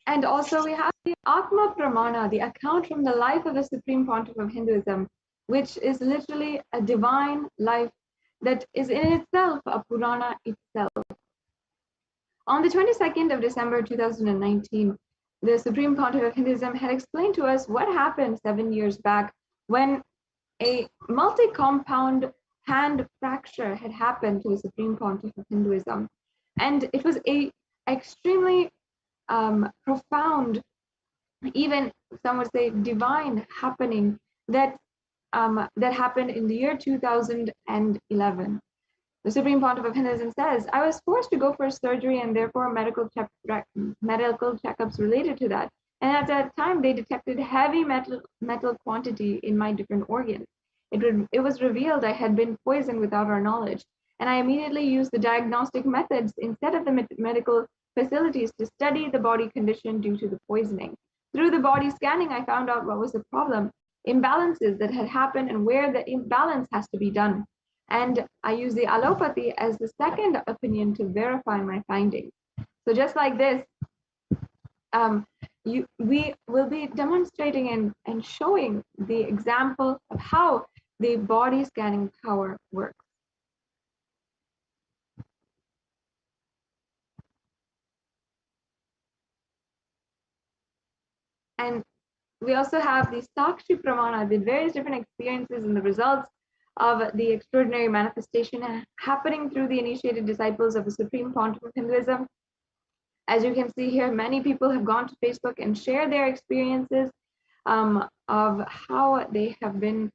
And also we have the Atma Pramana, the account from the life of the Supreme Pontiff of Hinduism, which is literally a divine life that is in itself a Purana itself. On the 22nd of December 2019, the Supreme Pontiff of Hinduism had explained to us what happened 7 years back when a multi-compound hand fracture had happened to the Supreme Pontiff of Hinduism. And it was a extremely profound, even some would say divine happening that that happened in the year 2011. The Supreme Pontiff of Hinduism says, I was forced to go for surgery and therefore medical checkups related to that. And at that time, they detected heavy metal quantity in my different organs. It was revealed I had been poisoned without our knowledge. And I immediately used the diagnostic methods instead of the medical facilities to study the body condition due to the poisoning. Through the body scanning, I found out what was the problem, imbalances that had happened and where the imbalance has to be done. And I use the allopathy as the second opinion to verify my findings. So just like this, we will be demonstrating and showing the example of how the body scanning power works. And we also have the Sakshi Pramana, the various different experiences and the results of the extraordinary manifestation happening through the initiated disciples of the Supreme Pontiff of Hinduism. As you can see here, many people have gone to Facebook and shared their experiences of how they have been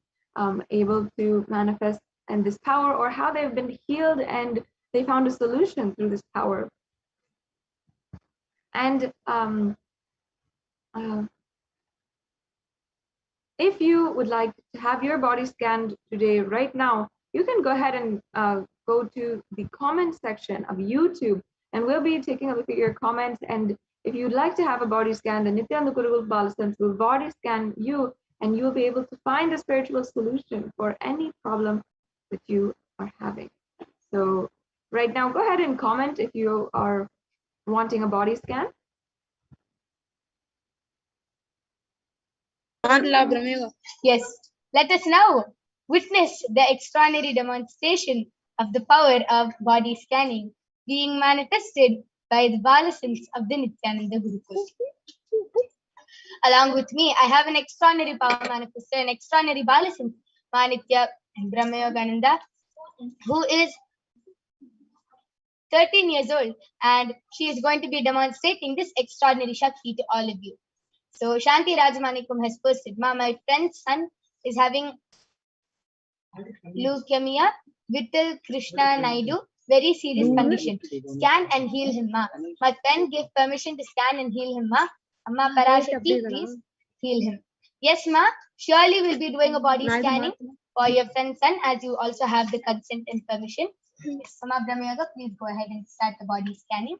able to manifest and this power, or how they've been healed and they found a solution through this power. And if you would like to have your body scanned today, right now, you can go ahead and go to the comment section of YouTube, and we'll be taking a look at your comments. And if you'd like to have a body scan, the Nithyananda Gurugul Balasants will body scan you, and you'll be able to find a spiritual solution for any problem that you are having. So right now, go ahead and comment if you are wanting a body scan. Yes, let us now witness the extraordinary demonstration of the power of body scanning being manifested by the Balasins of the Nithyananda Gurukul. Along with me, I have an extraordinary power manifester, an extraordinary Balasin, Manitya Brahmayogananda, who is 13 years old, and she is going to be demonstrating this extraordinary Shakti to all of you. So Shanti Rajamanikum has posted, Ma, my friend's son is having leukemia with Krishna Naidu, very serious condition. Scan and heal him, Ma. My friend gave permission to scan and heal him, Ma. Amma Parashakti, please heal him. Yes, Ma. Surely we'll be doing a body scanning for your friend's son, as you also have the consent and permission. Yes, Amma Brahmayoga, please go ahead and start the body scanning.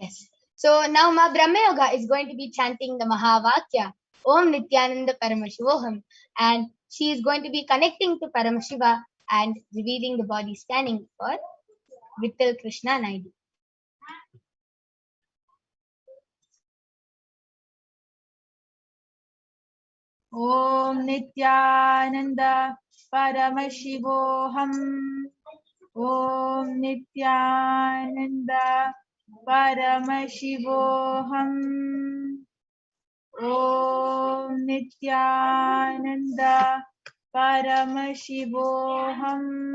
Yes. So now Ma Brahma Yoga is going to be chanting the Mahavakya, Om Nithyananda Paramashivoham, and she is going to be connecting to Paramashiva and revealing the body scanning for Vittal Krishna Naidu. Om Nithyananda Paramashivoham. Om Nithyananda Paramashivoham. Om Nithyananda Paramashivoham.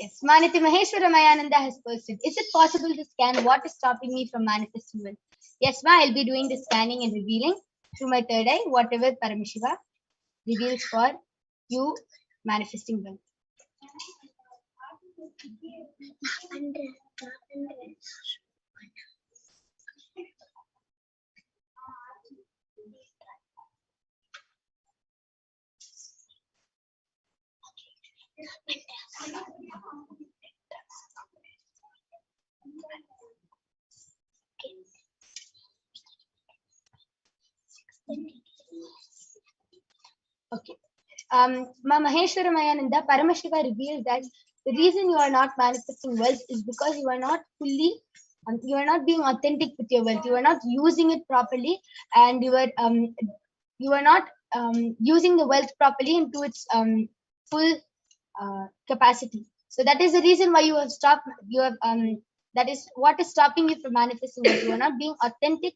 Yes, Maniti Maheshwara Mayananda has posted. Is it possible to scan what is stopping me from manifesting wealth? Yes, ma, I'll be doing the scanning and revealing through my third eye, whatever Paramashiva reveals for you manifesting wealth. Okay. Maheshwara Mayananda, Paramashiva reveals that the reason you are not manifesting wealth is because you are not fully, you are not being authentic with your wealth. You are not using it properly, and you are not using the wealth properly into its full capacity. So that is the reason why you have stopped. You have that is what is stopping you from manifesting wealth. You are not being authentic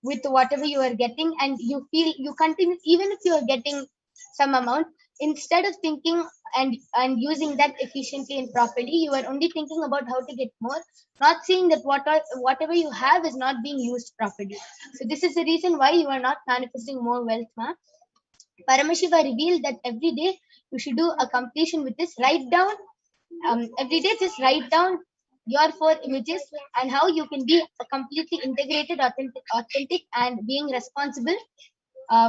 with whatever you are getting, and you feel you continue even if you are getting some amount, instead of thinking and using that efficiently and properly, you are only thinking about how to get more, not seeing that whatever you have is not being used properly. So this is the reason why you are not manifesting more wealth, ma. Paramashiva revealed that every day you should do a completion with this. Write down every day, just write down your 4 images and how you can be a completely integrated, authentic, and being responsible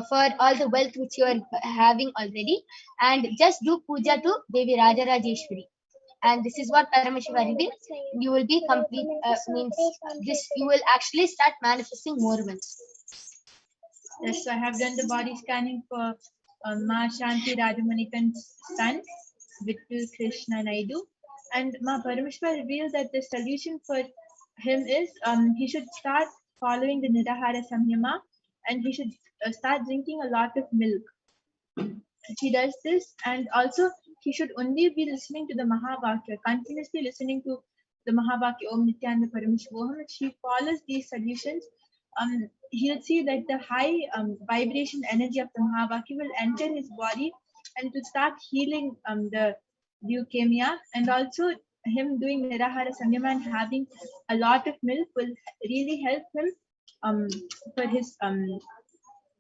for all the wealth which you are having already. And just do puja to Devi Rajarajeshwari. And this is what Paramashiva reveals. You will be complete, means this, you will actually start manifesting more wealth. Yes, so I have done the body scanning for Ma Shanti Rajamanikan's son, Vittal Krishna Naidu. And Ma Parameshwar revealed that the solution for him is he should start following the Nirahara Samyama, and he should start drinking a lot of milk. He does this, and also he should only be listening to the Mahavakya, continuously listening to the Mahavakya Om Nithyananda Paramashivoham. If he follows these solutions, he'll see that the high vibration energy of the Mahavakya will enter his body and to start healing the leukemia. And also him doing Nirahara Samyama and having a lot of milk will really help him for his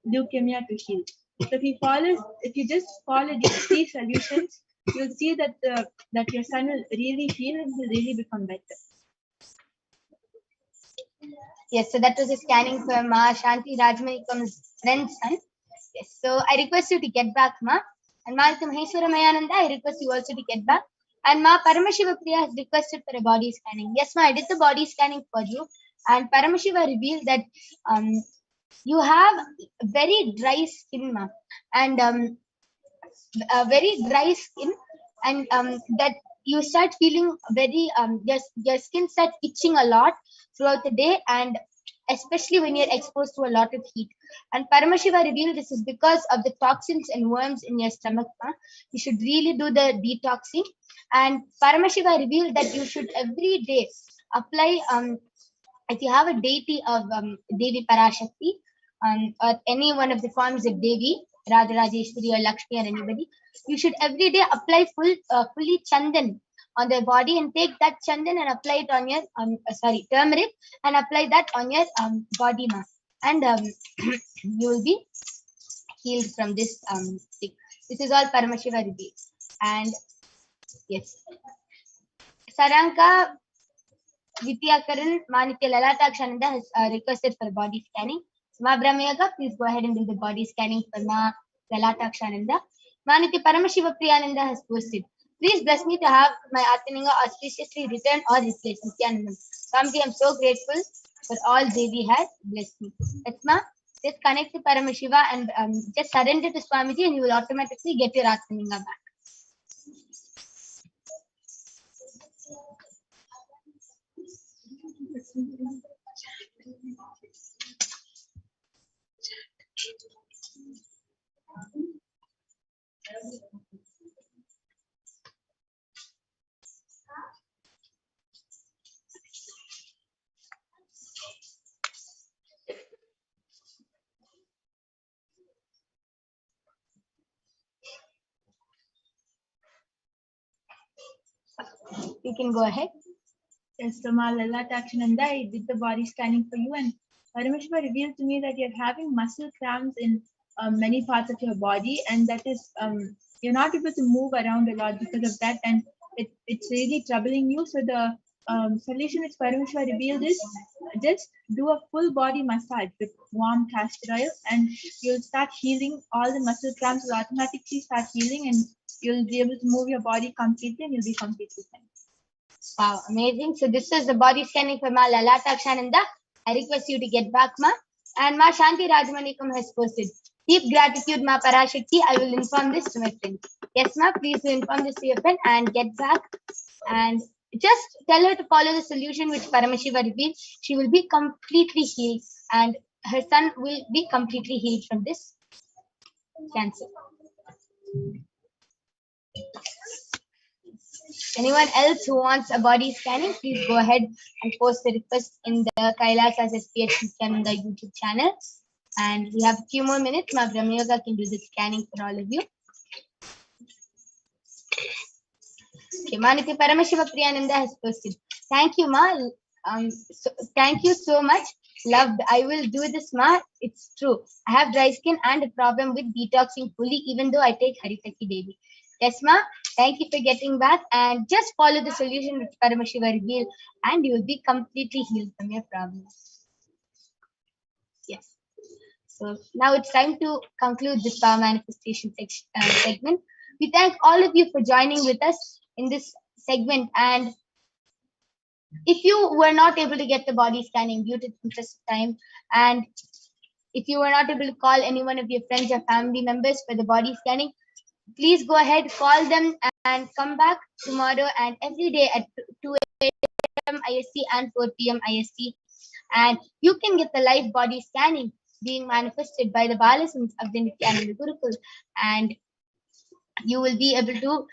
leukemia to heal. So if you just follow these 3 solutions, you'll see that that your son will really heal and will really become better. Yes, so that was a scanning for Ma Shanti Rajmanikam's friend's son. Yes, so I request you to get back, Ma. And Ma Maheshwara Mayananda, I request you also to get back. And Ma Paramashiva Priya has requested for a body scanning. Yes, Ma, I did the body scanning for you. And Paramashiva revealed that you have very dry skin, Ma. And a very dry skin, and that you start feeling very your skin starts itching a lot throughout the day, and especially when you're exposed to a lot of heat. And Paramashiva revealed this is because of the toxins and worms in your stomach. You should really do the detoxing. And Paramashiva revealed that you should every day apply if you have a deity of Devi Parashakti, or any one of the forms of Devi, Rajarajeshwari or Lakshmi or anybody, you should every day apply fully chandan on their body, and take that chandan and apply it on your turmeric, and apply that on your body, ma. And you will be healed from this thing. This is all Paramashiva reveals. And yes, Saranka Vidyakaran Manitya Lalatakshananda has requested for body scanning. So, Ma Brahmayaga, please go ahead and do the body scanning for Ma Lalatakshananda. Manitya Paramashiva Priyananda has posted. Please bless me to have my Athaninga auspiciously return or replace Nithyanandam. Swamiji, I'm so grateful for all Devi has blessed me. Atma, just connect to Paramashiva and just surrender to Swamiji, and you will automatically get your Athaninga back. You can go ahead. Yes, so Ma Lalatakshananda, I did the body scanning for you, and Parameshwar revealed to me that you're having muscle cramps in many parts of your body, and that is you're not able to move around a lot because of that, and it's really troubling you. So the solution which Parameshwar revealed is just do a full body massage with warm castor oil, and you'll start healing. All the muscle cramps will automatically start healing, and you'll be able to move your body completely, and you'll be completely fine. Wow, amazing. So this is the body scanning for Ma Lalatakshananda. I request you to get back, Ma. And Ma Shanti Rajamanikam has posted. Deep gratitude, Ma Parashakti. I will inform this to my friend. Yes, Ma, please do inform this to your friend and get back. And just tell her to follow the solution which Paramashiva revealed. She will be completely healed and her son will be completely healed from this cancer. Anyone else who wants a body scanning, please go ahead and post the request in the Kailasa HDH Nithyananda YouTube channel. And we have a few more minutes. Ma Brahmayoga can do the scanning for all of you. Okay, Maniti Paramashiva Priyananda has posted. Thank you, Ma. Thank you so much. Loved. I will do this, Ma. It's true. I have dry skin and a problem with detoxing fully, even though I take Haritaki daily. Yes, Ma. Thank you for getting back. And just follow the solution which Paramashiva revealed, and you will be completely healed from your problems. Yes. So now it's time to conclude this power manifestation segment. We thank all of you for joining with us in this segment. And if you were not able to get the body scanning due to interest time, and if you were not able to call any one of your friends or family members for the body scanning, please go ahead, call them and come back tomorrow and every day at 2 a.m. IST and 4 p.m. IST. And you can get the live body scanning being manifested by the Balasons of the Nithyananda Gurukul. And you will be able to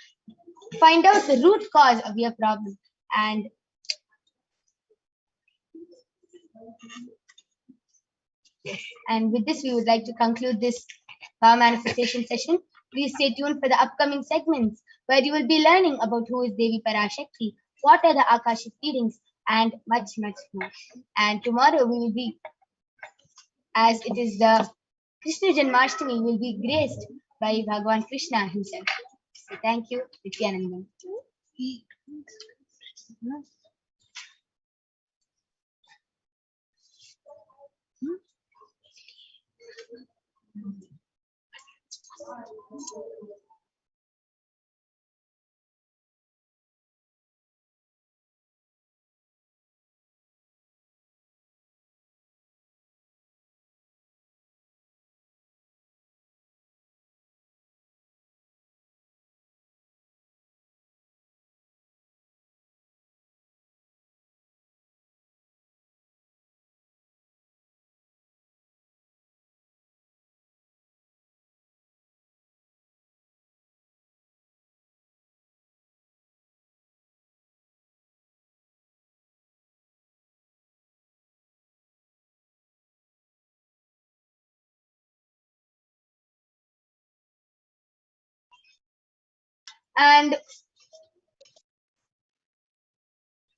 find out the root cause of your problem. And with this, we would like to conclude this power manifestation session. Please stay tuned for the upcoming segments where you will be learning about who is Devi Parashakti, what are the Akashic readings, and much, much more. And tomorrow we will be, as it is the Krishna Janmashtami, will be graced by Bhagavan Krishna himself. So thank you, Nithyananda. And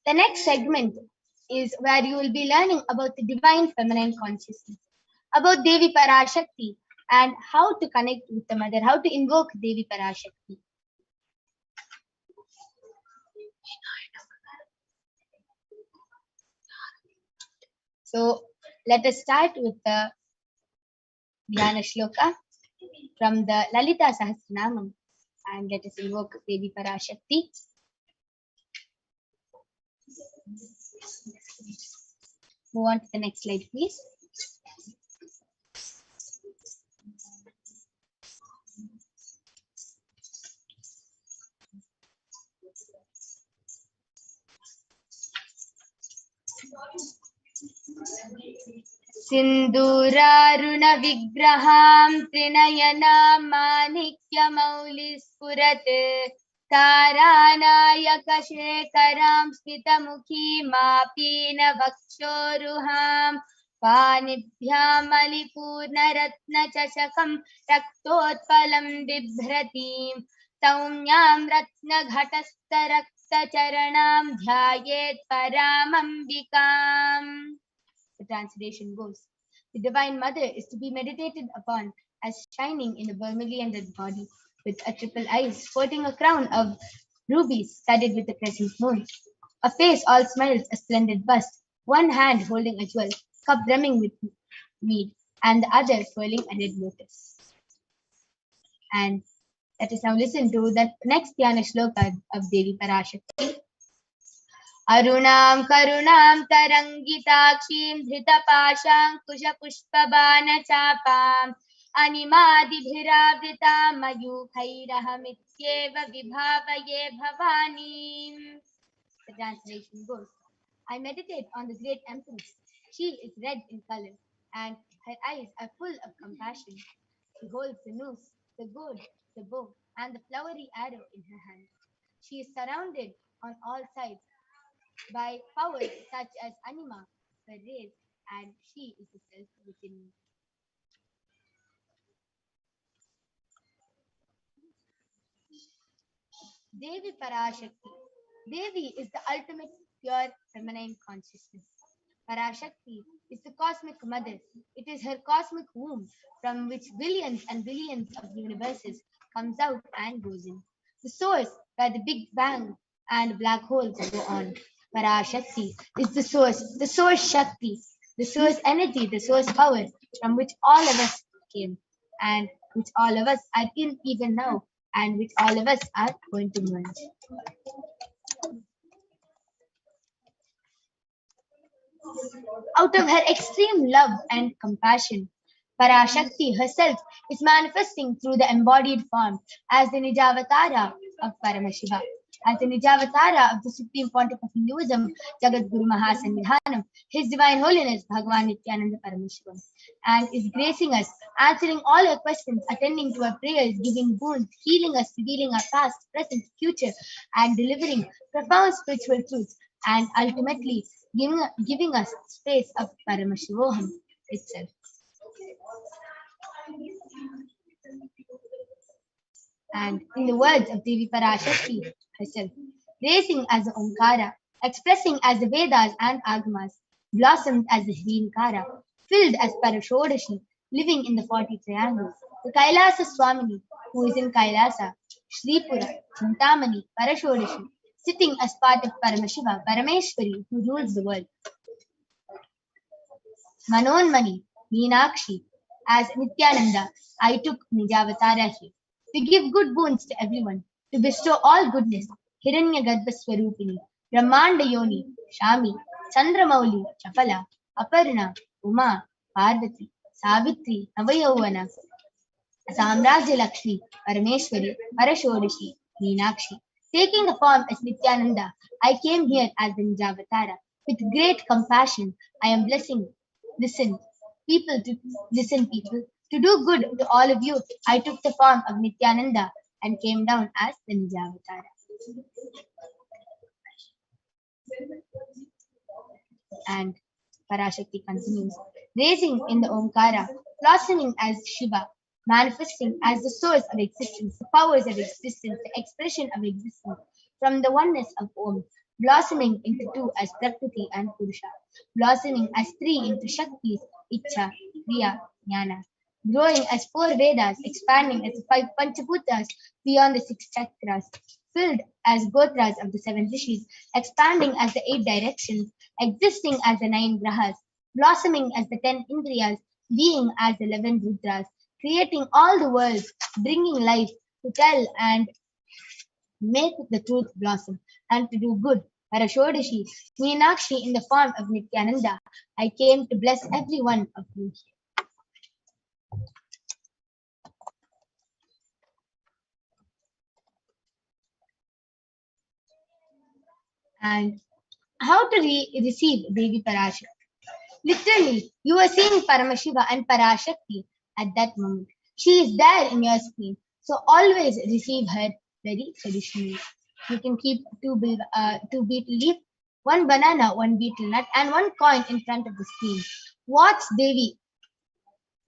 the next segment is where you will be learning about the divine feminine consciousness, about Devi Parashakti and how to connect with the mother, how to invoke Devi Parashakti. So let us start with the Dhyana Shloka from the Lalita Sahasranamam, and let us invoke Devi Parashakti. Move on to the next slide, please. Sinduraruna vigraham trinayana manikya maulispurat taranayaka shekaram smitamukhī mapina vakshoruham panibhyam malipurna ratna chashakam raktotpalam bibhratim saumyam ratna ghatastha Sacharanam dhyayet paramambikam. The translation goes, the Divine Mother is to be meditated upon as shining in a vermilion-red body with a triple eyes, sporting a crown of rubies studded with a crescent moon. A face all smiles, a splendid bust, one hand holding a jewel, cup brimming with mead, and the other twirling a red lotus. And let us now listen to the next Dhyana shloka of Devi Parashakti. Arunam karunam tarangitakshim dhritapashankushpushpabanachapam animadibhiravrita mayukhairahamityeva vibhavaye bhavanim. The translation goes, I meditate on the great empress. She is red in color, and her eyes are full of compassion. She holds the noose, the gourd, the bow, and the flowery arrow in her hand. She is surrounded on all sides by powers such as anima, her rays, and she is the self within me. Devi Parashakti. Devi is the ultimate pure feminine consciousness. Parashakti is the cosmic mother. It is her cosmic womb from which billions and billions of universes comes out and goes in. The source where the Big Bang and black holes go on. Parashakti is the source Shakti, the source energy, the source power from which all of us came and which all of us are in even now and which all of us are going to merge. Out of her extreme love and compassion, Parashakti herself is manifesting through the embodied form as the Nijavatara of Paramashiva, as the Nijavatara of the Supreme Pontiff of Hinduism, Jagat Guru Mahasannidhanam, His Divine Holiness Bhagavan Nithyananda Paramashivam, and is gracing us, answering all our questions, attending to our prayers, giving boons, healing us, revealing our past, present, future, and delivering profound spiritual truths, and ultimately giving us space of Paramashivoham itself. And in the words of Devi Parashakti herself, raising as the Omkara, expressing as the Vedas and Agamas, blossomed as the Hrinkara, filled as Parashodashi, living in the 40 triangles, the Kailasa Swamini, who is in Kailasa, Shripura, Chintamani, Parashodashi, sitting as part of Paramashiva, Parameshwari, who rules the world. Manonmani, Meenakshi, as Nithyananda, I took Nijavatara here, to give good boons to everyone, to bestow all goodness, Hiranyagarbha Swarupini, Brahmanda Yoni, Shami, Chandramauli, Chapala, Aparna, Uma, Parvati, Savitri, Navayovana, Samrajya Lakshmi, Parameshwari, Parashodashi, Meenakshi. Taking the form as Nithyananda, I came here as the Nijavatara. With great compassion, I am blessing. Listen, people, to do good to all of you. I took the form of Nithyananda and came down as the Nijavatara. And Parashakti continues, raising in the Omkara, blossoming as Shiva, manifesting as the source of existence, the powers of existence, the expression of existence, from the oneness of Om, blossoming into two as Prakriti and Purusha, blossoming as three into Shaktis, Icha, Kriya, Jnana, growing as four Vedas, expanding as the five Panchabhutas beyond the six chakras, filled as Gotras of the seven Rishis, expanding as the 8 directions, existing as the 9 Grahas, blossoming as the 10 Indriyas, being as the 11 Rudras, creating all the worlds, bringing life to tell and make the truth blossom, and to do good. Parashodashi, Meenakshi in the form of Nithyananda, I came to bless every one of you. And how to receive Devi Parashakti? Literally, you are seeing Paramashiva and Parashakti at that moment. She is there in your screen. So always receive her very traditionally. You can keep two beetle leaf, one banana, one beetle nut, and one coin in front of the screen. Watch Devi.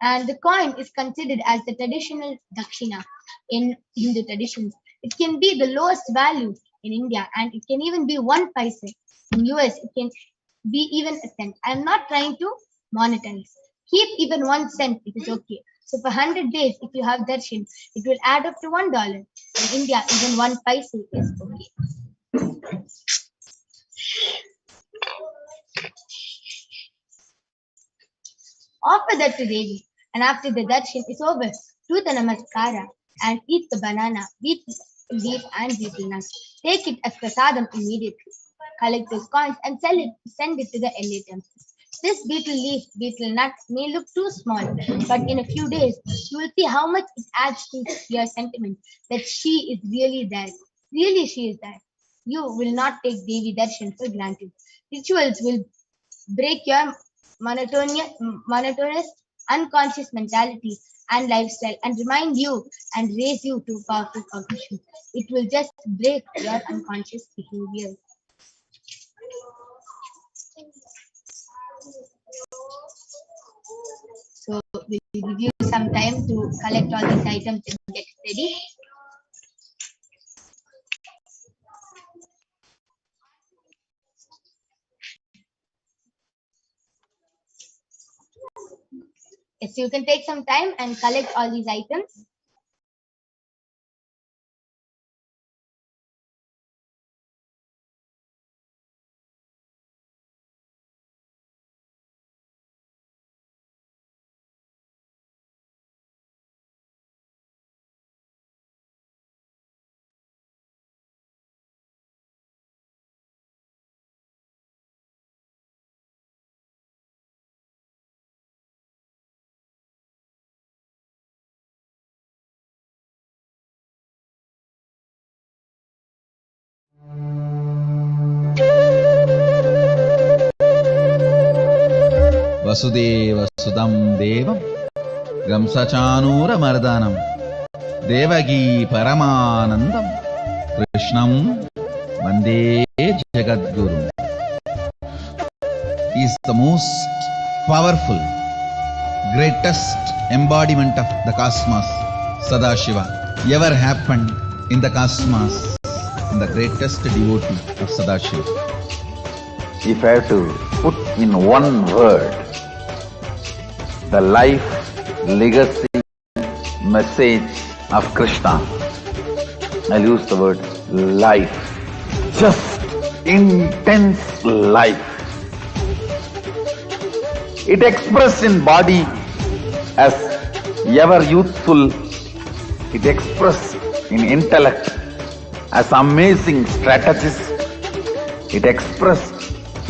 And the coin is considered as the traditional dakshina in Hindu traditions. It can be the lowest value in India, and it can even be 1 paise. In US, it can be even a cent. I am not trying to monetize. Keep even 1 cent, it is okay. So for 100 days, if you have darshan, it will add up to $1. In India, even 1 paise is okay. Offer that to Devi, and after the darshan is over, do the namaskara and eat the banana, wheat leaf and betel nuts. Take it as prasadam immediately. Collect those coins and send it to the LA temple. This betel leaf, betel nut may look too small, but in a few days, you will see how much it adds to your sentiment that she is really there. Really, she is there. You will not take Devi Darshan for granted. Rituals will break your monotonous, unconscious mentality and lifestyle and remind you and raise you to powerful cognition. It will just break your unconscious behavior. So we'll give you some time to collect all these items and get ready. Yes, you can take some time and collect all these items. Vasudeva Sudam Devam Gamsachanura Mardanam Devagi Paramanandam Krishnam Vande Jagadguru. He is the most powerful, greatest embodiment of the cosmos, Sadashiva, ever happened in the cosmos, and the greatest devotee of Sadashiva. If I have to put in one word the life, legacy, message of Krishna, I'll use the word life. Just intense life. It expressed in body as ever youthful. It expressed in intellect as amazing strategist. It expressed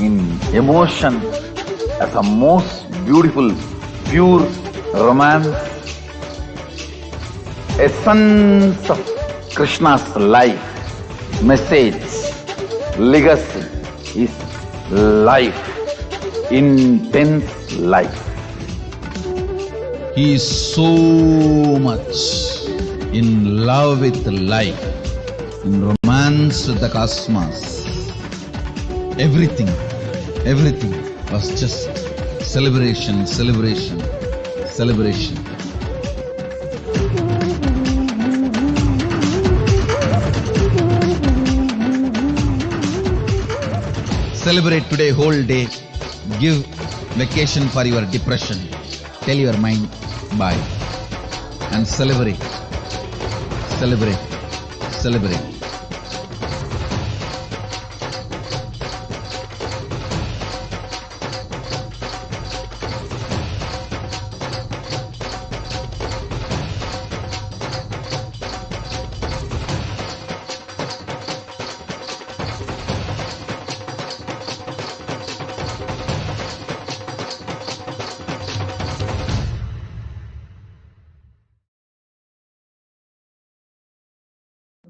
in emotion as a most beautiful, pure romance. Essence of Krishna's life, message, legacy is life, intense life. He is so much in love with life, in romance with the cosmos. Everything was just celebration, celebration, celebration. Celebrate today whole day. Give vacation for your depression. Tell your mind bye. And celebrate, celebrate, celebrate.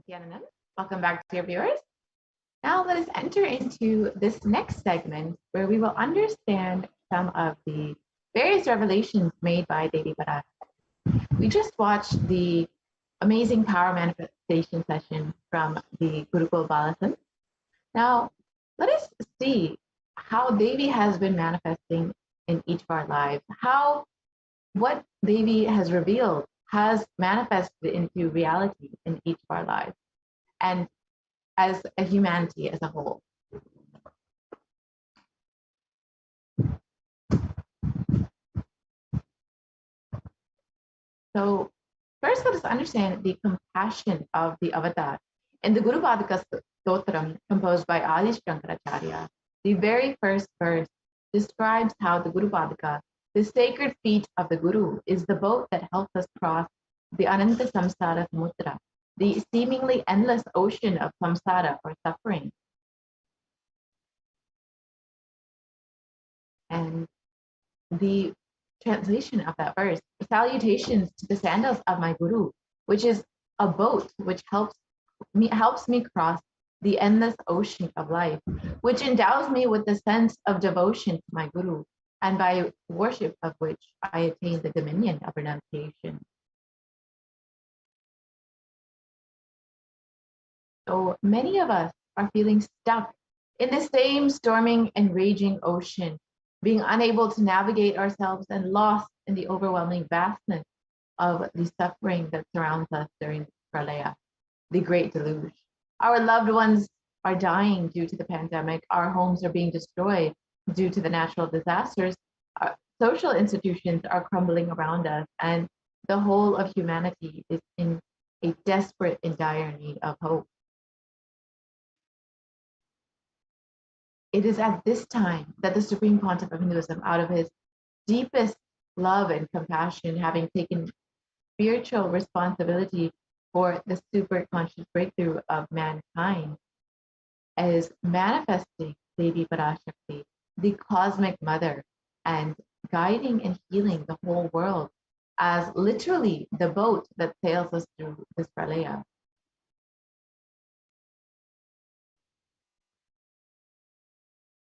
Nithyananda. Welcome back, dear viewers. Now let us enter into this next segment where we will understand some of the various revelations made by Devi Parashakti. We just watched the amazing power manifestation session from the Gurukul Balasam. Now let us see how Devi has been manifesting in each of our lives, how what Devi has revealed has manifested into reality in each of our lives. And as a humanity as a whole. So first, let us understand the compassion of the avatar. In the Guru Padaka Stotram, composed by Adi Shankaracharya, the very first verse describes how the Guru Padaka, the sacred feet of the Guru, is the boat that helps us cross the Ananta Samsara Samudra, the seemingly endless ocean of samsara or suffering. And the translation of that verse, salutations to the sandals of my Guru, which is a boat which helps me cross the endless ocean of life, which endows me with the sense of devotion to my Guru, and by worship of which I attain the dominion of renunciation. So many of us are feeling stuck in the same storming and raging ocean, being unable to navigate ourselves and lost in the overwhelming vastness of the suffering that surrounds us during Pralaya, the great deluge. Our loved ones are dying due to the pandemic. Our homes are being destroyed due to the natural disasters. Our social institutions are crumbling around us, and the whole of humanity is in a desperate and dire need of hope. It is at this time that the Supreme Pontiff of Hinduism, out of his deepest love and compassion, having taken spiritual responsibility for the super conscious breakthrough of mankind, is manifesting Devi Parashakti, the cosmic mother, and guiding and healing the whole world as literally the boat that sails us through this pralaya.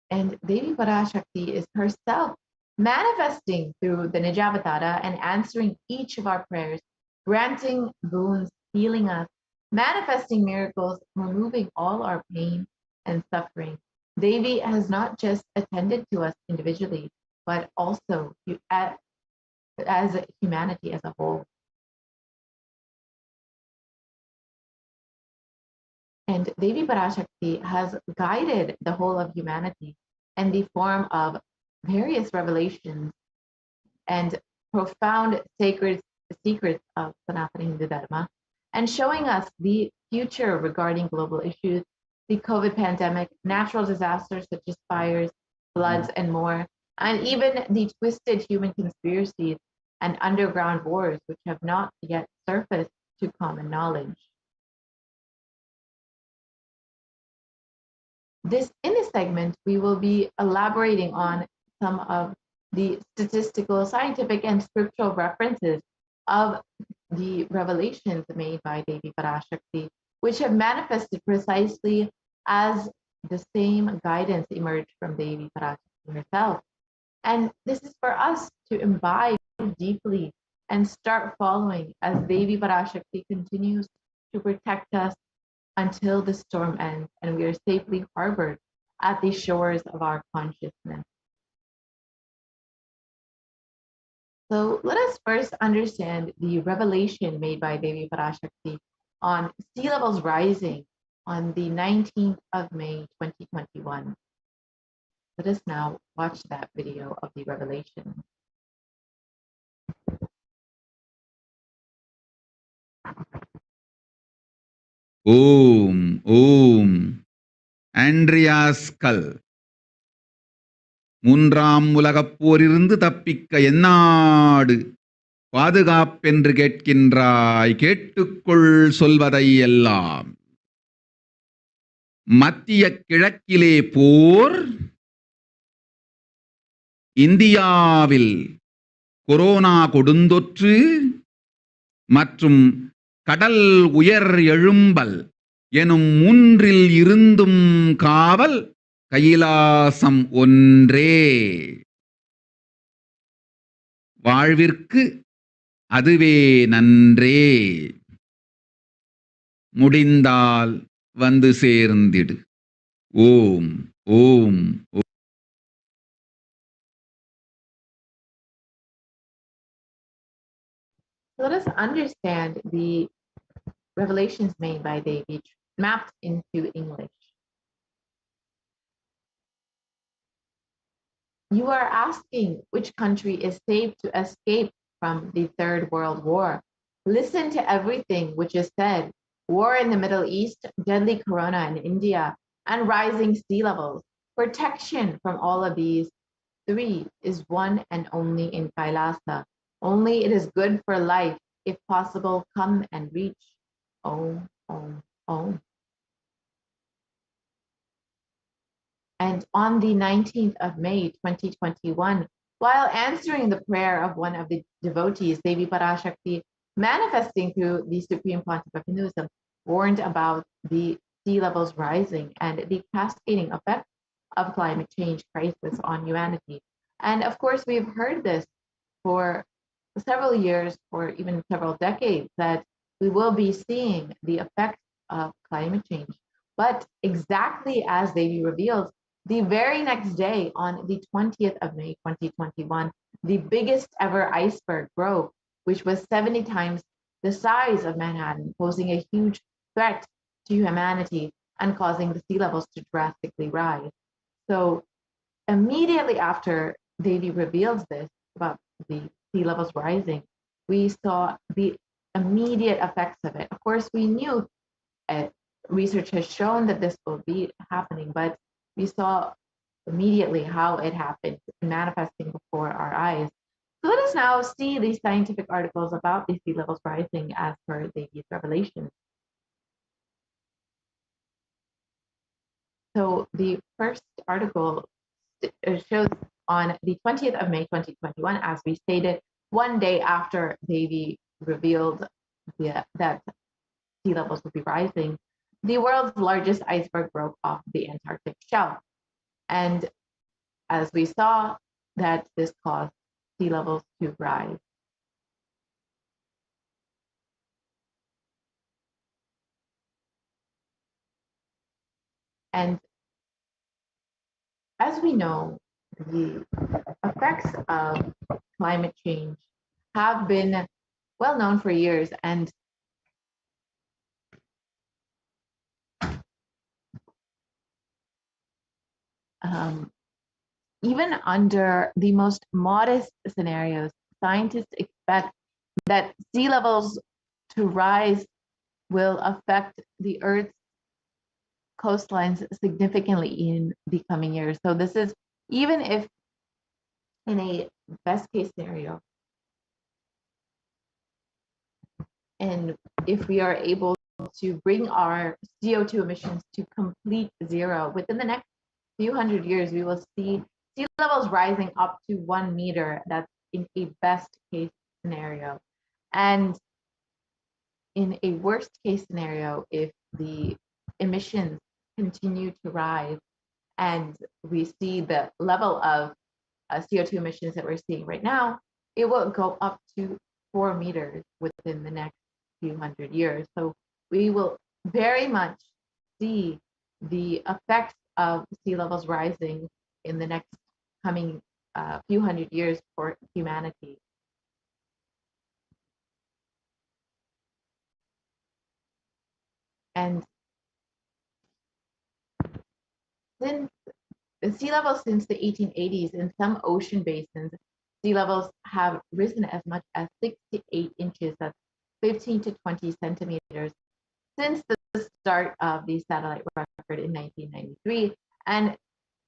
And Devi Parashakti is herself manifesting through the Nijavatara and answering each of our prayers, granting boons, healing us, manifesting miracles, removing all our pain and suffering. Devi has not just attended to us individually, but also as humanity as a whole. And Devi Parashakti has guided the whole of humanity in the form of various revelations and profound sacred secrets of Sanatana Hindu Dharma, and showing us the future regarding global issues, the COVID pandemic, natural disasters such as fires, floods, and more, and even the twisted human conspiracies and underground wars which have not yet surfaced to common knowledge. In this segment, we will be elaborating on some of the statistical, scientific, and scriptural references of the revelations made by Devi Parashakti, which have manifested precisely as the same guidance emerged from Devi Parashakti herself. And this is for us to imbibe deeply and start following as Devi Parashakti continues to protect us until the storm ends and we are safely harbored at the shores of our consciousness. So let us first understand the revelation made by Devi Parashakti on sea levels rising on the 19th of May, 2021. Let us now watch that video of the revelation. ஓம் Andreas கல் மூன்றாம் உலகப் போரிலிருந்து தப்பிக்க எந்நாடு பாதுகாப்பென்று கேட்கின்றாய், கேட்டுக்கொள் சொல்வதை எல்லாம். மத்திய கிழக்கிலே போர், இந்தியாவில் கொரோனா கொடுந்தொற்று மற்றும் கடல் உயர் எழும்பல் எனும் மூன்றில் இருந்தும் காவல் கைலாசம் ஒன்றே. வாழ்விற்கு அதுவே நன்றே. முடிந்தால் வந்து சேர்ந்திடு. ஓம் ஓம். Let us understand the revelations made by Devi mapped into English. You are asking which country is safe to escape from the Third World War. Listen to everything which is said. War in the Middle East, deadly corona in India, and rising sea levels. Protection from all of these three is one and only in Kailasa. Only it is good for life. If possible, come and reach. Om, Om, Om. And on the 19th of May, 2021, while answering the prayer of one of the devotees, Devi Parashakti, manifesting through the Supreme Pontiff of Hinduism, warned about the sea levels rising and the cascading effect of climate change crisis on humanity. And of course, we've heard this for several years or even several decades, that we will be seeing the effects of climate change. But exactly as Devi revealed, the very next day, on the 20th of May, 2021, the biggest ever iceberg broke, which was 70 times the size of Manhattan, posing a huge threat to humanity and causing the sea levels to drastically rise. So immediately after Devi reveals this about the sea levels rising, we saw the immediate effects of it. Of course, we knew research has shown that this will be happening, but we saw immediately how it happened, manifesting before our eyes. So let us now see these scientific articles about the sea levels rising as per Devi's revelations. So the first article shows on the 20th of May, 2021, as we stated, one day after Devi revealed that sea levels would be rising, the world's largest iceberg broke off the Antarctic shelf. And as we saw, that this caused sea levels to rise. And as we know, the effects of climate change have been well known for years, and even under the most modest scenarios, scientists expect that sea levels to rise will affect the Earth's coastlines significantly in the coming years. So this is even if in a best case scenario, and if we are able to bring our CO2 emissions to complete zero within the next few hundred years, we will see sea levels rising up to 1 meter. That's in a best case scenario. And in a worst case scenario, if the emissions continue to rise and we see the level of CO2 emissions that we're seeing right now, it will go up to 4 meters within the next few hundred years. So we will very much see the effects of sea levels rising in the next coming few hundred years for humanity. And since the sea levels since the 1880s in some ocean basins, sea levels have risen as much as 6 to 8 inches, that's 15 to 20 centimeters, since the start of the satellite record in 1993. And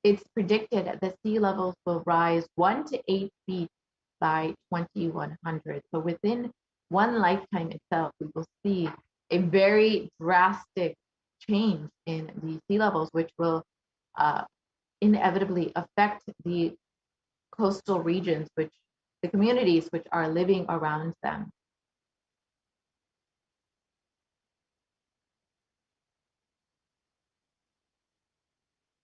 it's predicted that sea levels will rise 1 to 8 feet by 2100. So within one lifetime itself, we will see a very drastic change in the sea levels, which will inevitably affect the coastal regions, which the communities which are living around them.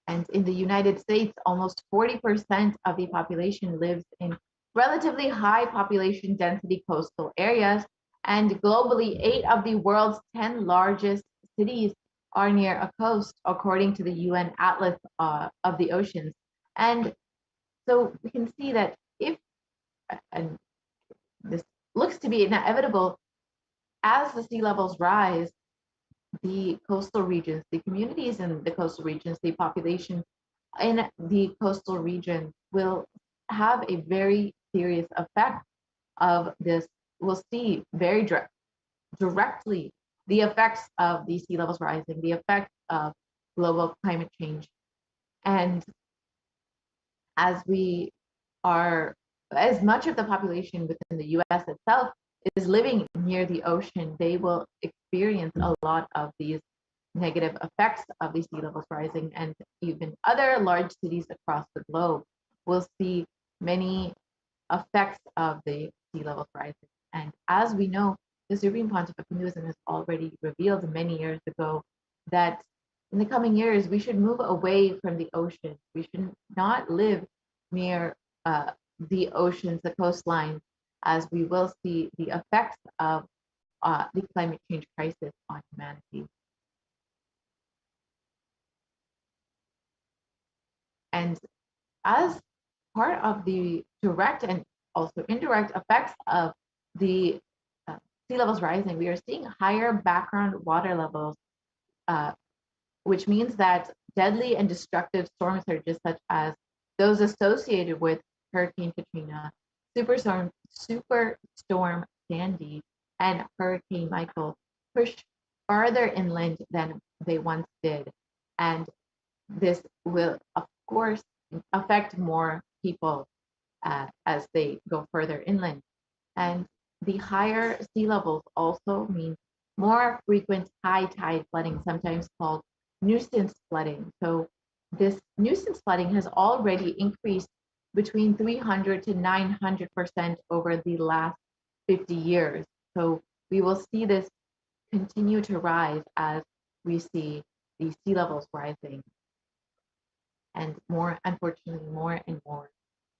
And in the United States, almost 40% of the population lives in relatively high population density coastal areas. And globally, 8 of the world's 10 largest cities are near a coast, according to the UN Atlas of the Oceans. And so we can see that if, and this looks to be inevitable, as the sea levels rise, the coastal regions, the communities in the coastal regions, the population in the coastal region will have a very serious effect of this. We'll see very directly the effects of the sea levels rising, the effects of global climate change. And as much of the population within the US itself is living near the ocean, they will experience a lot of these negative effects of the sea levels rising, and even other large cities across the globe will see many effects of the sea levels rising. And as we know, the Supreme Pontiff of Hinduism has already revealed many years ago that in the coming years, we should move away from the ocean. We should not live near the oceans, the coastlines, as we will see the effects of the climate change crisis on humanity. And as part of the direct and also indirect effects of the sea levels rising, we are seeing higher background water levels, which means that deadly and destructive storm surges such as those associated with Hurricane Katrina, Superstorm Sandy, and Hurricane Michael push farther inland than they once did. And this will, of course, affect more people as they go further inland. And the higher sea levels also mean more frequent high tide flooding, sometimes called nuisance flooding. So this nuisance flooding has already increased between 300 to 900% over the last 50 years. So we will see this continue to rise as we see the sea levels rising. And more, unfortunately, more and more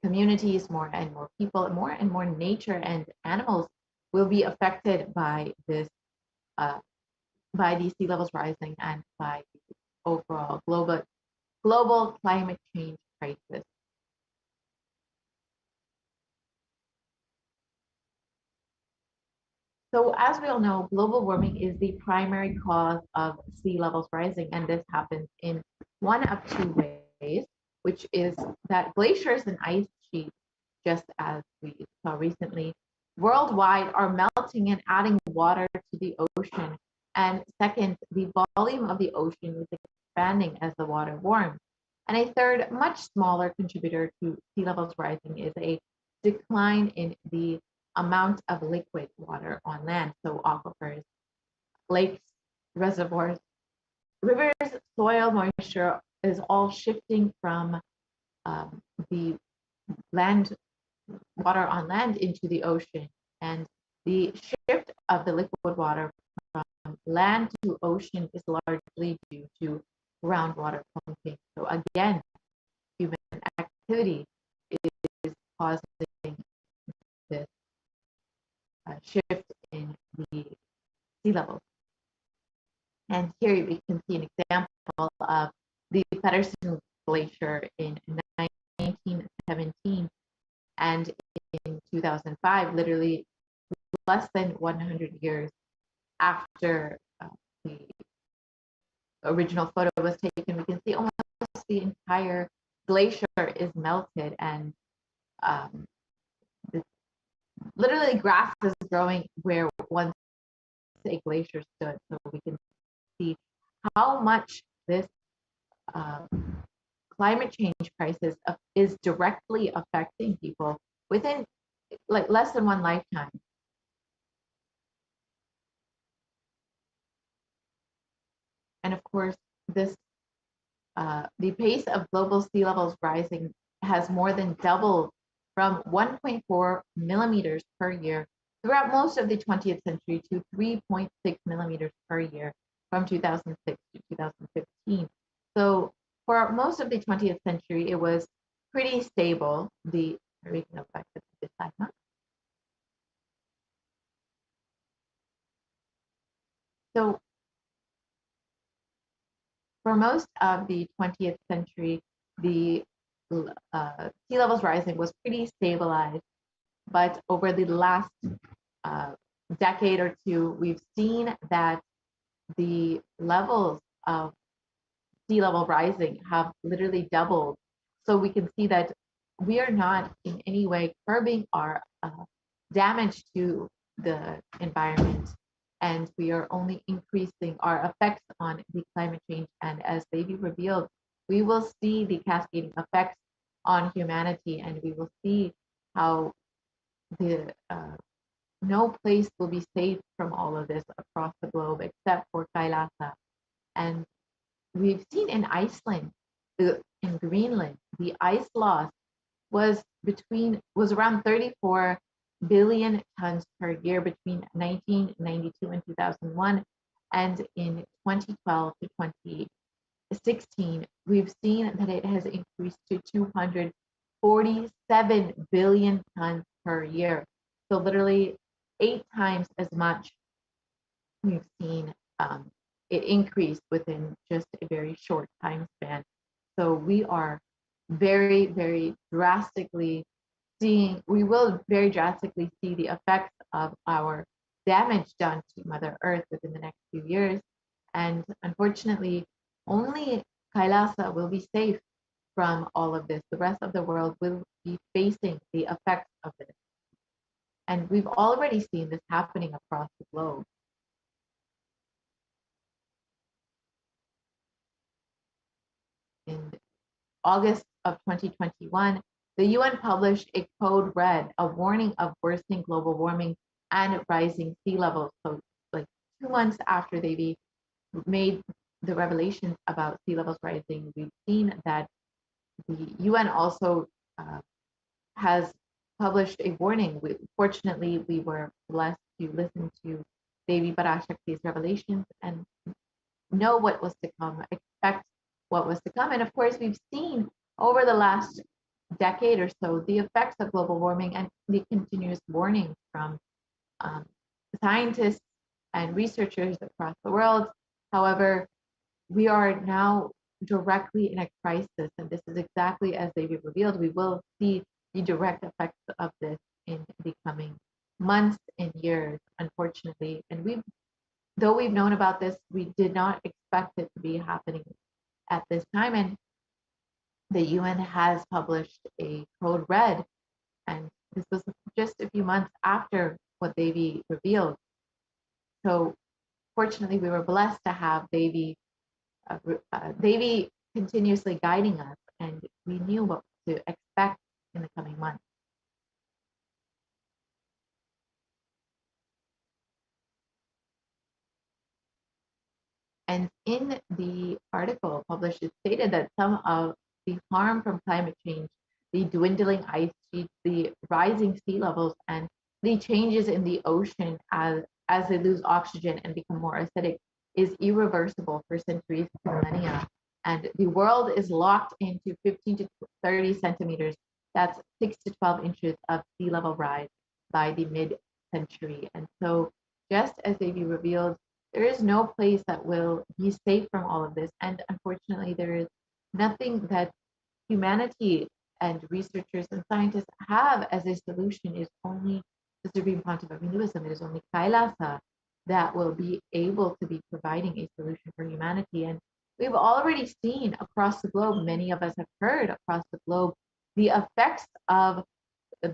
communities, more and more people, more and more nature and animals will be affected by this, by the sea levels rising and by the overall global climate change crisis. So as we all know, global warming is the primary cause of sea levels rising, and this happens in one of two ways, which is that glaciers and ice sheets, just as we saw recently, worldwide are melting and adding water to the ocean. And second, the volume of the ocean is expanding as the water warms. And a third, much smaller contributor to sea levels rising is a decline in the amount of liquid water on land, so aquifers, lakes, reservoirs, rivers, soil moisture is all shifting from the land, water on land into the ocean. And the shift of the liquid water from land to ocean is largely due to groundwater pumping. So again, human activity is causing this shift in the sea levels. And here we can see an example of the Patterson Glacier in 1917, and in 2005, literally less than 100 years after the original photo was taken, we can see almost the entire glacier is melted, and literally grass is growing where once a glacier stood. So we can see how much this climate change crisis is directly affecting people within like less than one lifetime. And of course, this the pace of global sea levels rising has more than doubled from 1.4 millimeters per year throughout most of the 20th century to 3.6 millimeters per year from 2006 to 2015. So for most of the 20th century, it was pretty stable. We can go back to this slide now. So for most of the 20th century, the sea levels rising was pretty stabilized, but over the last decade or two, we've seen that the levels of sea level rising have literally doubled. So we can see that we are not in any way curbing our damage to the environment, and we are only increasing our effects on the climate change. And as Devi revealed, we will see the cascading effects on humanity, and we will see how the no place will be safe from all of this across the globe except for Kailasa. And we've seen in Iceland, in Greenland, the ice loss was around 34 billion tons per year between 1992 and 2001, and in 2012 to 2016, we've seen that it has increased to 247 billion tons per year. So literally 8 times as much we've seen it increase within just a very short time span. So we are very, very drastically we will very drastically see the effects of our damage done to Mother Earth within the next few years. And unfortunately, only Kailasa will be safe from all of this. The rest of the world will be facing the effects of this. And we've already seen this happening across the globe. In August of 2021, the UN published a code red, a warning of worsening global warming and rising sea levels. So like 2 months after they made the revelations about sea levels rising, we've seen that the UN also has published a warning. Fortunately, we were blessed to listen to Devi Parashakti's revelations and know what was to come, expect what was to come. And of course, we've seen over the last decade or so the effects of global warming and the continuous warnings from scientists and researchers across the world. However, we are now directly in a crisis, and this is exactly as they revealed. We will see the direct effects of this in the coming months and years, unfortunately. And though we've known about this, we did not expect it to be happening at this time. And the UN has published a code red, and this was just a few months after what Devi revealed. So fortunately, we were blessed to have Devi continuously guiding us, and we knew what to expect in the coming months. And in the article published, it stated that some of the harm from climate change, the dwindling ice sheets, the rising sea levels, and the changes in the ocean as they lose oxygen and become more acidic is irreversible for centuries to millennia. And the world is locked into 15 to 30 centimeters, that's 6 to 12 inches of sea level rise by the mid-century. And so just as Devi revealed, there is no place that will be safe from all of this. And unfortunately, there is nothing that humanity and researchers and scientists have as a solution. Is only the Supreme Pontiff of Hinduism. It is only Kailasa that will be able to be providing a solution for humanity. And we've already seen across the globe, many of us have heard across the globe, the effects of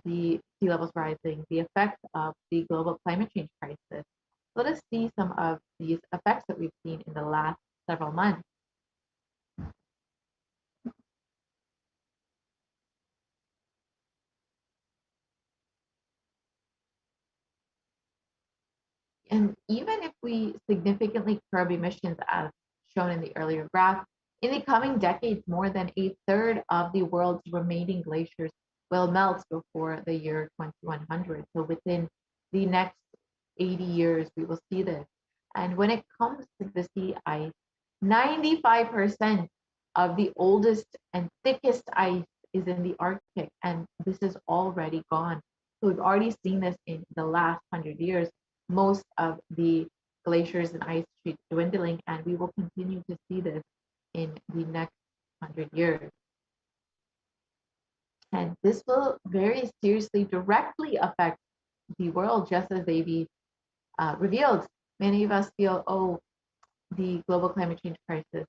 the sea levels rising, the effects of the global climate change crisis. Let us see some of these effects that we've seen in the last several months. And even if we significantly curb emissions as shown in the earlier graph, in the coming decades, more than a third of the world's remaining glaciers will melt before the year 2100. So within the next 80 years, we will see this. And when it comes to the sea ice, 95% of the oldest and thickest ice is in the Arctic, and this is already gone. So we've already seen this in the last 100 years. Most of the glaciers and ice sheets dwindling, and we will continue to see this in the next 100 years. And this will very seriously, directly affect the world, just as Devi revealed. Many of us feel, oh, the global climate change crisis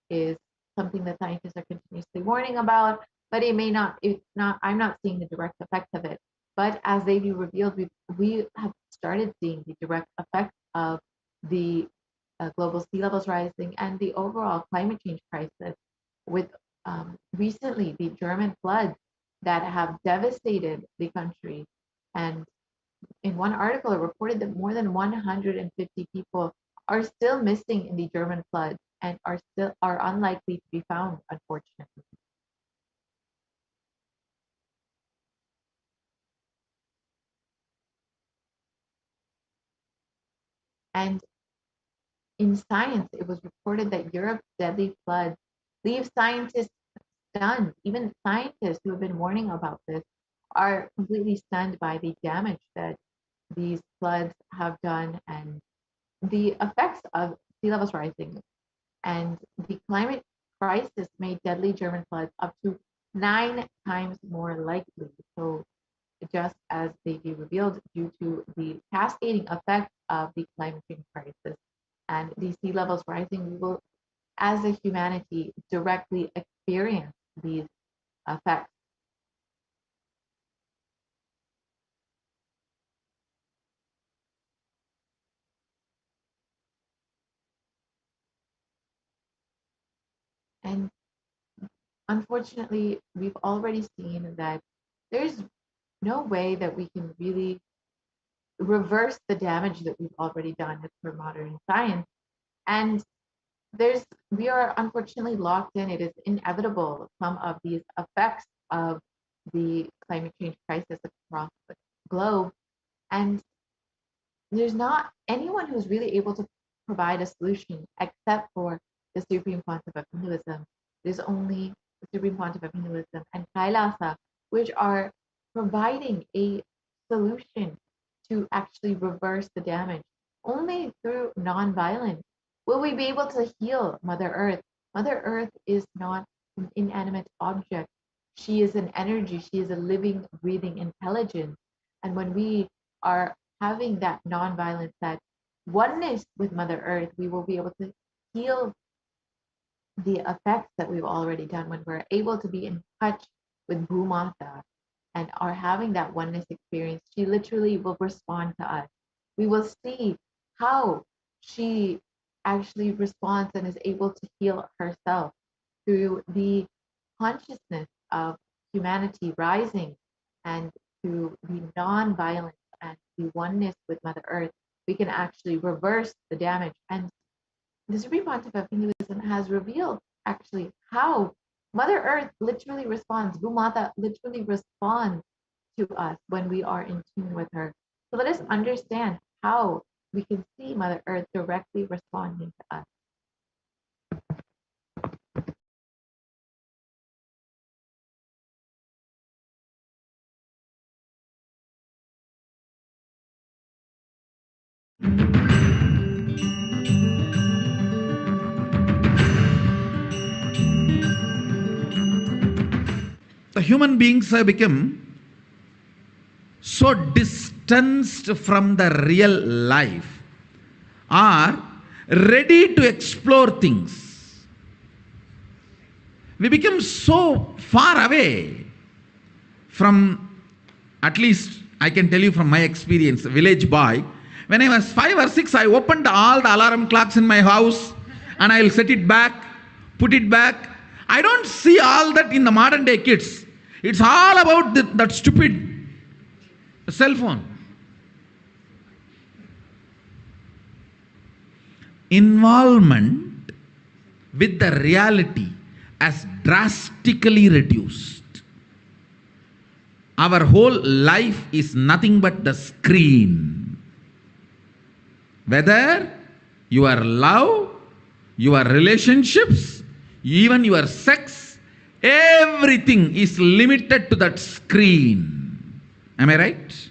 is something that scientists are continuously warning about, but I'm not seeing the direct effects of it. But as they be revealed, we have started seeing the direct effects of the global sea levels rising and the overall climate change crisis, with recently the German floods that have devastated the country. And in one article, it reported that more than 150 people are still missing in the German floods and are unlikely to be found, unfortunately. And in Science, it was reported that Europe's deadly floods leave scientists stunned. Even scientists who have been warning about this are completely stunned by the damage that these floods have done and the effects of sea levels rising. And the climate crisis made deadly German floods up to 9 times more likely. So just as they be revealed, due to the cascading effects of the climate change crisis and the sea levels rising, we will, as a humanity, directly experience these effects. And unfortunately, we've already seen that there's no way that we can really reverse the damage that we've already done with modern science. And we are unfortunately locked in. It is inevitable, some of these effects of the climate change crisis across the globe. And there's not anyone who's really able to provide a solution except for the Supreme Pontiff of Hinduism. There's only the Supreme Pontiff of Hinduism and Kailasa, which are providing a solution to actually reverse the damage. Only through non-violence will we be able to heal Mother Earth. Mother Earth is not an inanimate object. She is an energy. She is a living, breathing intelligence. And when we are having that non-violence, that oneness with Mother Earth, we will be able to heal the effects that we've already done. When we're able to be in touch with Bhumata and are having that oneness experience, she literally will respond to us. We will see how she actually responds and is able to heal herself through the consciousness of humanity rising, and through the non-violence and the oneness with Mother Earth, we can actually reverse the damage. And the Supreme Pontiff of Hinduism has revealed actually how Mother Earth literally responds, Bhumata literally responds to us when we are in tune with her. So let us understand how we can see Mother Earth directly responding to us. The human beings have become so distanced from the real life, are ready to explore things. We become so far away from, at least I can tell you from my experience, village boy. When I was 5 or 6, I opened all the alarm clocks in my house and I'll set it back, put it back. I don't see all that in the modern day kids. It's all about that stupid cell phone. Involvement with the reality has drastically reduced. Our whole life is nothing but the screen. Whether your love, your relationships, even your sex, everything is limited to that screen. Am I right?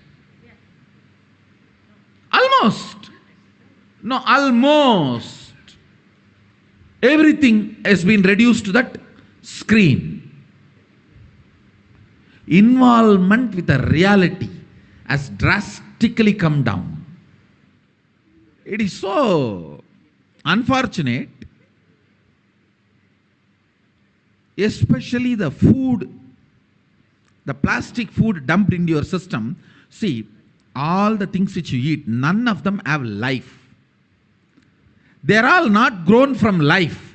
Almost. No, almost. Everything has been reduced to that screen. Involvement with the reality has drastically come down. It is so unfortunate, especially the food, the plastic food dumped into your system. See, all the things which you eat, none of them have life. They are all not grown from life.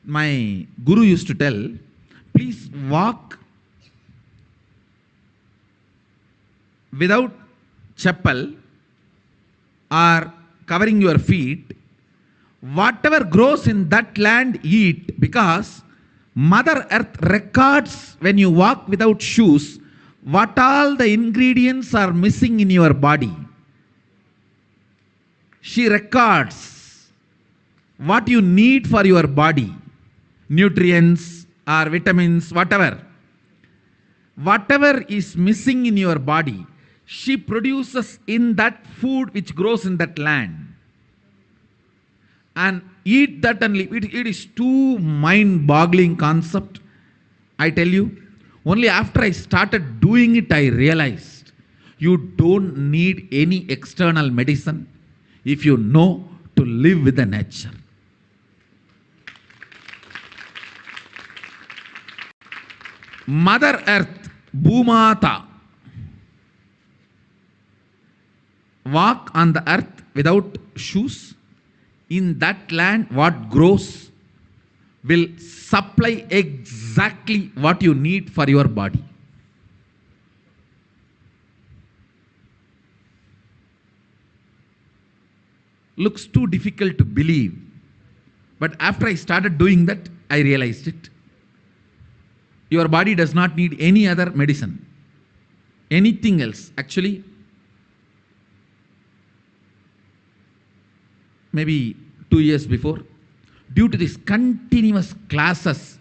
My guru used to tell, please walk without chappal or covering your feet. Whatever grows in that land, eat, because Mother Earth records when you walk without shoes what all the ingredients are missing in your body. She records what you need for your body, nutrients or vitamins, whatever. Whatever is missing in your body, she produces in that food which grows in that land. And eat that and live. It is too mind-boggling concept. I tell you, only after I started doing it, I realized you don't need any external medicine if you know to live with the nature. Mother Earth, Bhumata, walk on the earth without shoes. In that land, what grows will supply exactly what you need for your body. Looks too difficult to believe, but after I started doing that, I realized it. Your body does not need any other medicine, anything else. Actually, maybe 2 years before, due to these continuous classes,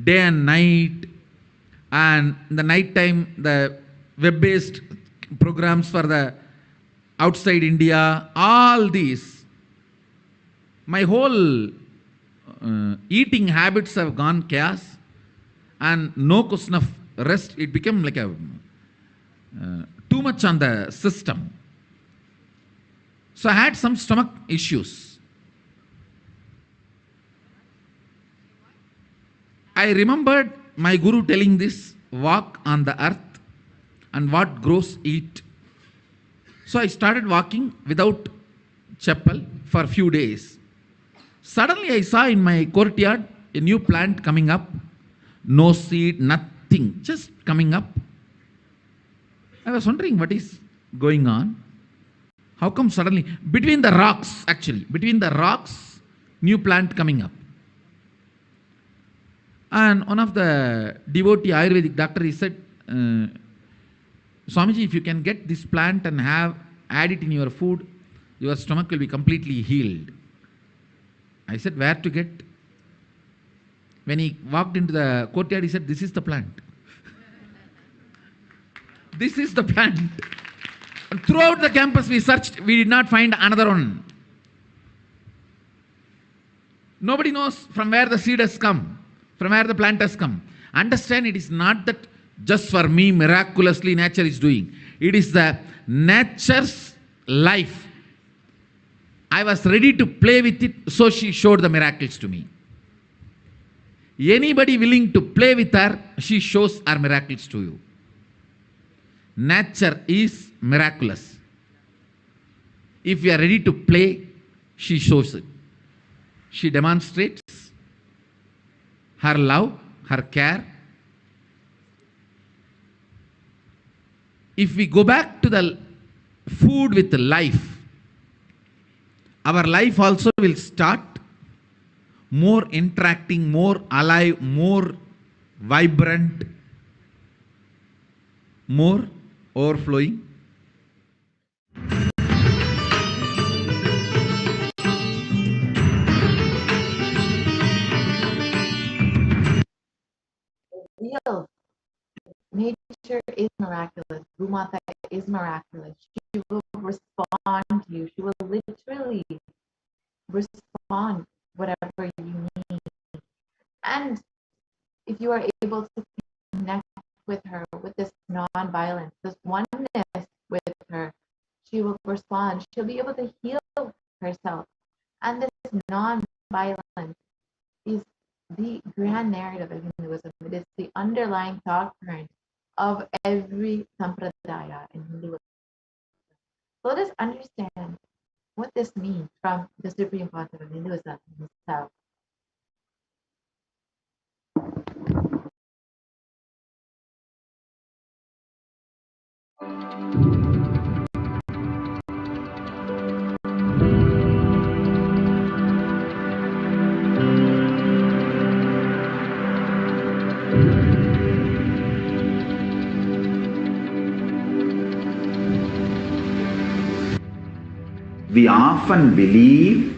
day and night, and in the night time, the web-based programs for the outside India, all these, my whole eating habits have gone chaos, and no question of rest. It became like a too much on the system. So I had some stomach issues. I remembered my guru telling this, walk on the earth and what grows, eat. So I started walking without chappal for a few days. Suddenly I saw in my courtyard a new plant coming up. No seed, nothing, just coming up. I was wondering what is going on. How come suddenly, between the rocks, actually, between the rocks, new plant coming up. And one of the devotee Ayurvedic doctor, he said, Swamiji, if you can get this plant and add it in your food, your stomach will be completely healed. I said, where to get? When he walked into the courtyard, he said, this is the plant. This is the plant. And throughout the campus we searched, we did not find another one. Nobody knows from where the seed has come, from where the plant has come. Understand, it is not that just for me miraculously nature is doing. It is the nature's life. I was ready to play with it, so she showed the miracles to me. Anybody willing to play with her, she shows her miracles to you. Nature is miraculous. If we are ready to play, she shows it. She demonstrates her love, her care. If we go back to the food with life, our life also will start more interacting, more alive, more vibrant, more overflowing. Real. Nature is miraculous. Bhumata is miraculous. She will respond to you. She will literally respond whatever you need. And if you are able to connect with her with this non-violence, this oneness with her, she will respond. She'll be able to heal herself. yourself. And this non-violence is the grand narrative of Hinduism. It is the underlying thought current of every sampradaya in Hinduism. So let us understand what this means from the supreme concept of Hinduism himself. We often believe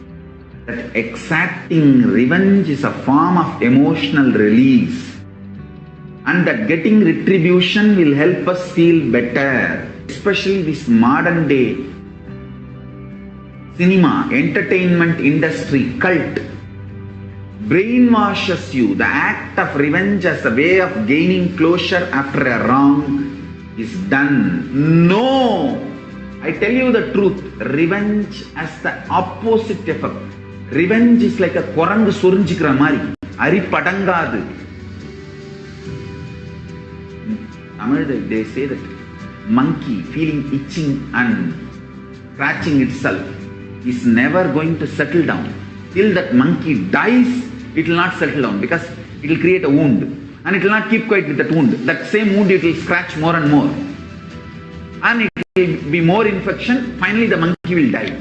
that exacting revenge is a form of emotional release and that getting retribution will help us feel better. Especially this modern day cinema, entertainment industry, cult brainwashes you. The act of revenge as a way of gaining closure after a wrong is done. No! I tell you the truth, revenge has the opposite effect. Revenge is like a korangu sorinjikra mari, ari padangadu. Tamil, they say that monkey feeling itching and scratching itself is never going to settle down. Till that monkey dies, it will not settle down because it will create a wound and it will not keep quiet with that wound. That same wound it will scratch more and more. And it will be more infection, finally the monkey will die.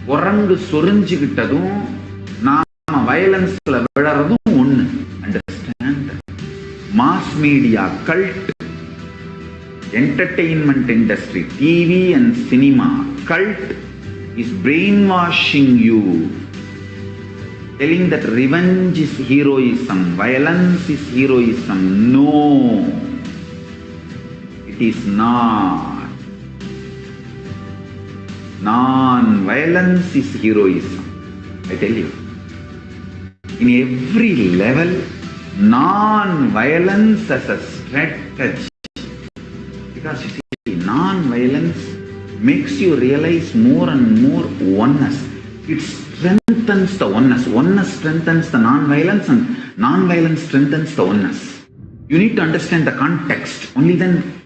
Korangu sorinjikittadum nama violence la vidaradum onnu. Understand? Mass media, cult, entertainment industry, TV and cinema, cult is brainwashing you, telling that revenge is heroism, violence is heroism. No, it is not. Non-violence is heroism. I tell you, in every level, non-violence as a strategy. Because you see, non-violence makes you realize more and more oneness. It strengthens the oneness. Oneness strengthens the non-violence and non-violence strengthens the oneness. You need to understand the context. Only then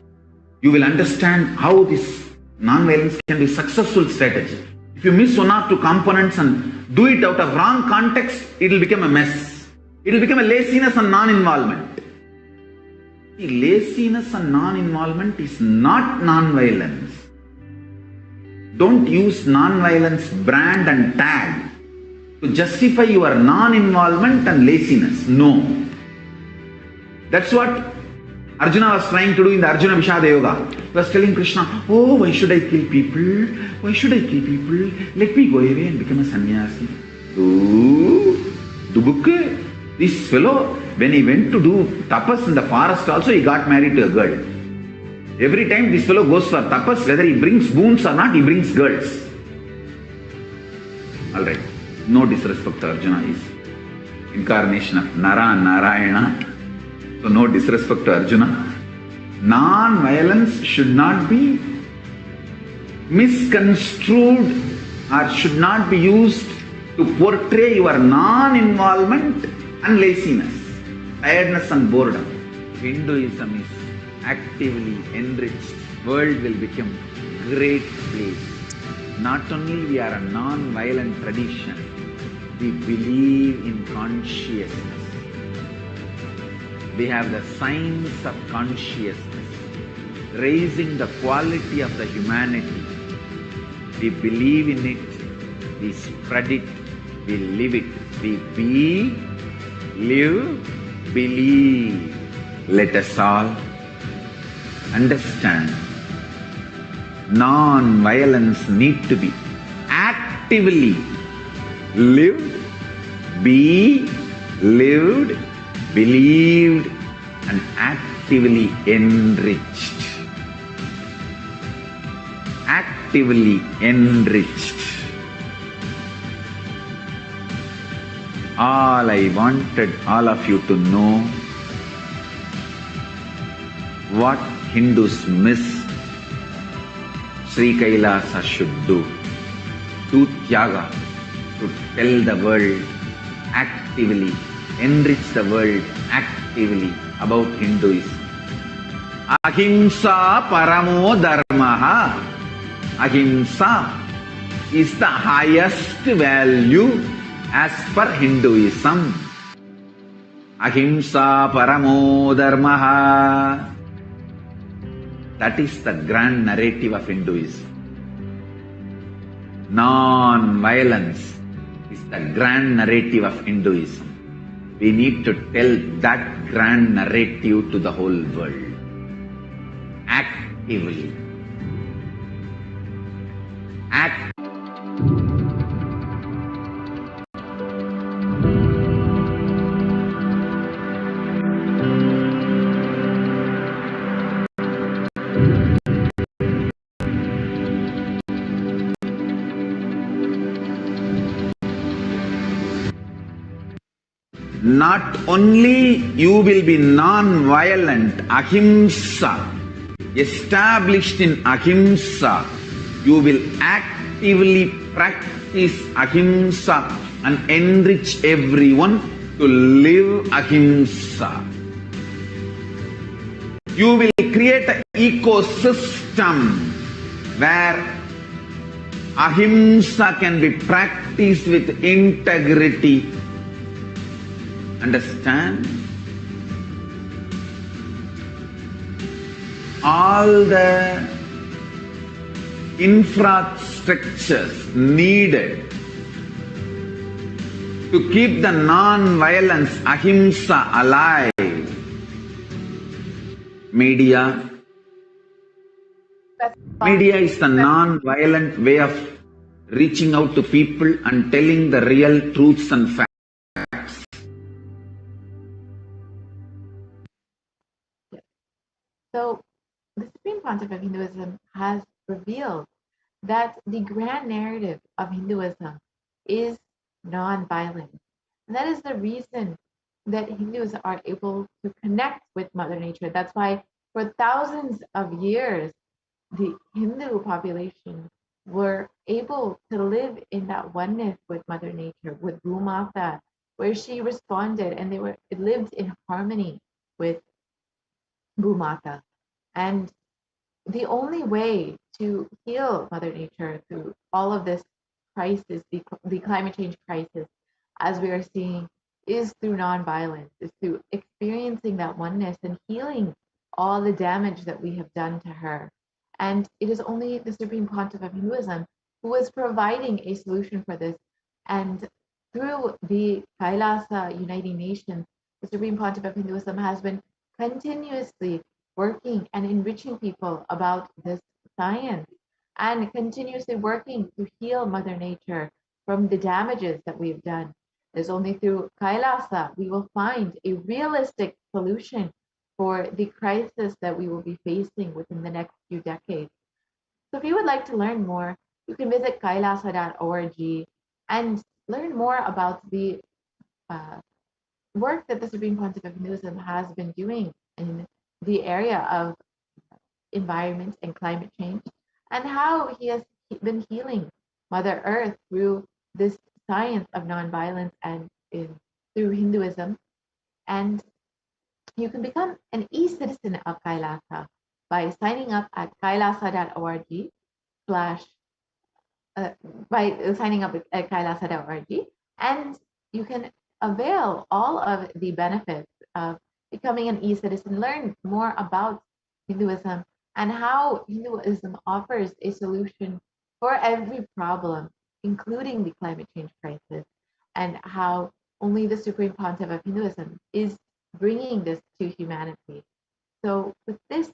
you will understand how this non-violence can be a successful strategy. If you miss one or two components and do it out of wrong context, it will become a mess. It will become a laziness and non-involvement. Laziness and non-involvement is not non-violence. Don't use non-violence brand and tag to justify your non-involvement and laziness. No. That's what Arjuna was trying to do in the Arjuna Vishada Yoga. He was telling Krishna, oh, why should I kill people? Why should I kill people? Let me go away and become a sannyasi. Oh, Dubukku. This fellow, when he went to do tapas in the forest also, he got married to a girl. Every time this fellow goes for tapas, whether he brings boons or not, he brings girls. Alright, no disrespect to Arjuna, he is incarnation of Nara Narayana. So no disrespect to Arjuna. Non-violence should not be misconstrued or should not be used to portray your non-involvement and laziness, tiredness and boredom. Hinduism is actively enriched. World will become great place. Not only we are a non-violent tradition, we believe in consciousness. We have the science of consciousness, raising the quality of the humanity. We believe in it, we spread it, we live it. We be, live, believe. Let us all understand non-violence need to be actively lived, be lived, believed and actively enriched. Actively enriched. All I wanted all of you to know what Hindus miss Sri Kailasa should do. do Tyaga, to tell the world actively, enrich the world actively about Hinduism. Ahimsa paramo dharmaha. Ahimsa is the highest value as per Hinduism. Ahimsa paramo dharmaha. That is the grand narrative of Hinduism. Non-violence is the grand narrative of Hinduism. We need to tell that grand narrative to the whole world. Actively. Not only you will be non-violent, ahimsa, established in ahimsa, you will actively practice ahimsa and enrich everyone to live ahimsa. You will create an ecosystem where ahimsa can be practiced with integrity. Understand? All the infrastructures needed to keep the non-violence ahimsa alive. Media. Media is the non-violent way of reaching out to people and telling the real truths and facts. So, the Supreme Pontiff of Hinduism has revealed that the grand narrative of Hinduism is non-violent. And that is the reason that Hindus are able to connect with Mother Nature. That's why for thousands of years, the Hindu population were able to live in that oneness with Mother Nature, with Bhumata, where she responded, and it lived in harmony with Bhumata. And the only way to heal Mother Nature through all of this crisis, the climate change crisis, as we are seeing, is through non-violence, is through experiencing that oneness and healing all the damage that we have done to her. And it is only the Supreme Pontiff of Hinduism who is providing a solution for this. And through the Kailasa Uniting Nations, the Supreme Pontiff of Hinduism has been continuously working and enriching people about this science and continuously working to heal Mother Nature from the damages that we've done. It's only through Kailasa we will find a realistic solution for the crisis that we will be facing within the next few decades. So if you would like to learn more, you can visit kailasa.org and learn more about the work that the Supreme Pontiff of Hinduism has been doing in the area of environment and climate change, and how he has been healing Mother Earth through this science of nonviolence and through Hinduism. And you can become an e-citizen of Kailasa by signing up at kailasa.org at kailasa.org, and you can avail all of the benefits of becoming an e-citizen, learn more about Hinduism and how Hinduism offers a solution for every problem, including the climate change crisis, and how only the Supreme Pontiff of Hinduism is bringing this to humanity. So with this,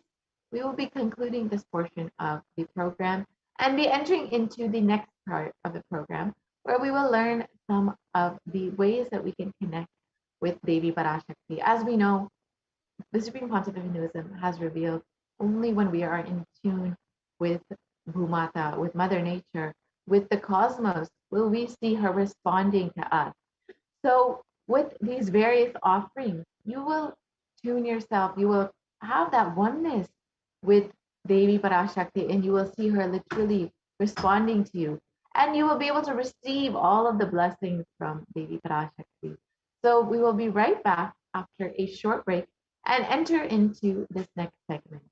we will be concluding this portion of the program and be entering into the next part of the program, where we will learn some of the ways that we can connect with Devi Parashakti. As we know, the Supreme Pontiff of Hinduism has revealed only when we are in tune with Bhumata, with Mother Nature, with the cosmos, will we see her responding to us. So with these various offerings, you will tune yourself, you will have that oneness with Devi Parashakti, and you will see her literally responding to you. and you will be able to receive all of the blessings from Devi Parashakti. So we will be right back after a short break and enter into this next segment.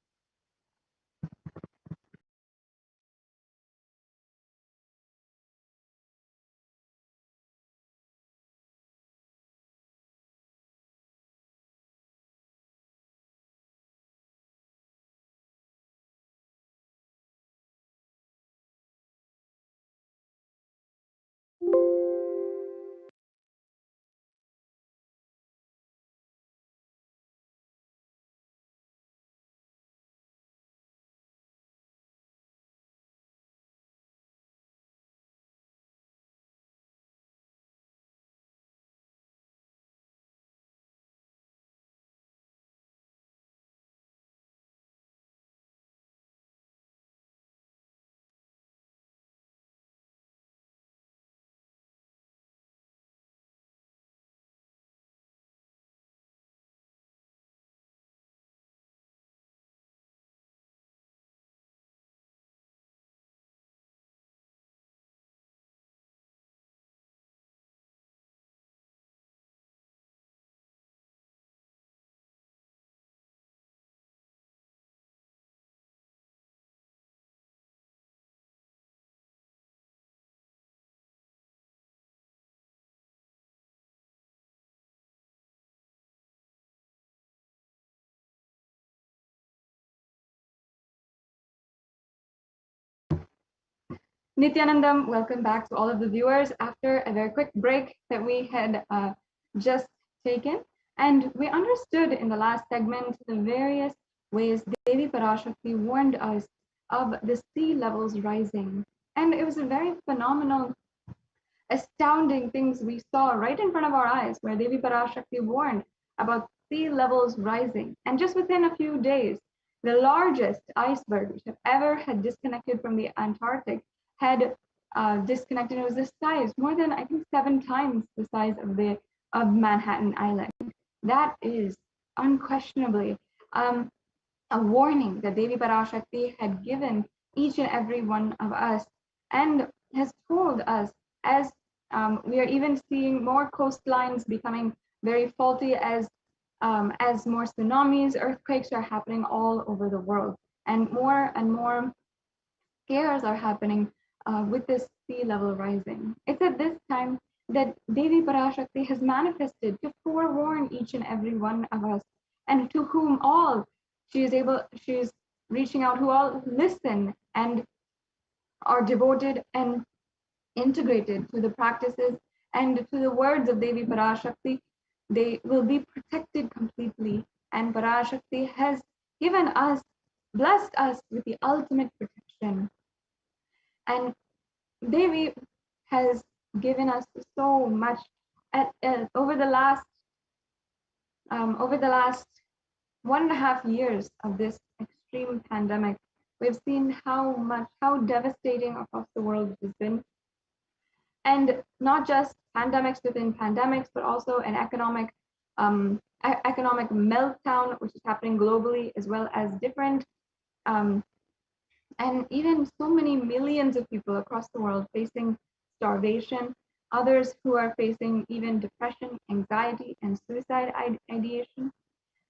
Nithyanandam, welcome back to all of the viewers after a very quick break that we had just taken. And we understood in the last segment the various ways Devi Parashakti warned us of the sea levels rising. And it was a very phenomenal, astounding things we saw right in front of our eyes, where Devi Parashakti warned about sea levels rising. And just within a few days, the largest iceberg which ever had disconnected from the Antarctic had disconnected. It was the size, more than I think 7 times the size of Manhattan Island. That is unquestionably a warning that Devi Parashakti had given each and every one of us, and has told us, as we are even seeing more coastlines becoming very faulty as more tsunamis, earthquakes are happening all over the world, and more scares are happening with this sea level rising. It's at this time that Devi Parashakti has manifested to forewarn each and every one of us, and to whom all she is reaching out, who all listen and are devoted and integrated to the practices and to the words of Devi Parashakti. They will be protected completely, and Parashakti has given us, blessed us with the ultimate protection. And Devi has given us so much over the last 1.5 years of this extreme pandemic. We've seen how devastating across the world it has been, and not just pandemics within pandemics, but also an economic meltdown which is happening globally, as well as different and even so many millions of people across the world facing starvation, others who are facing even depression, anxiety, and suicide ideation.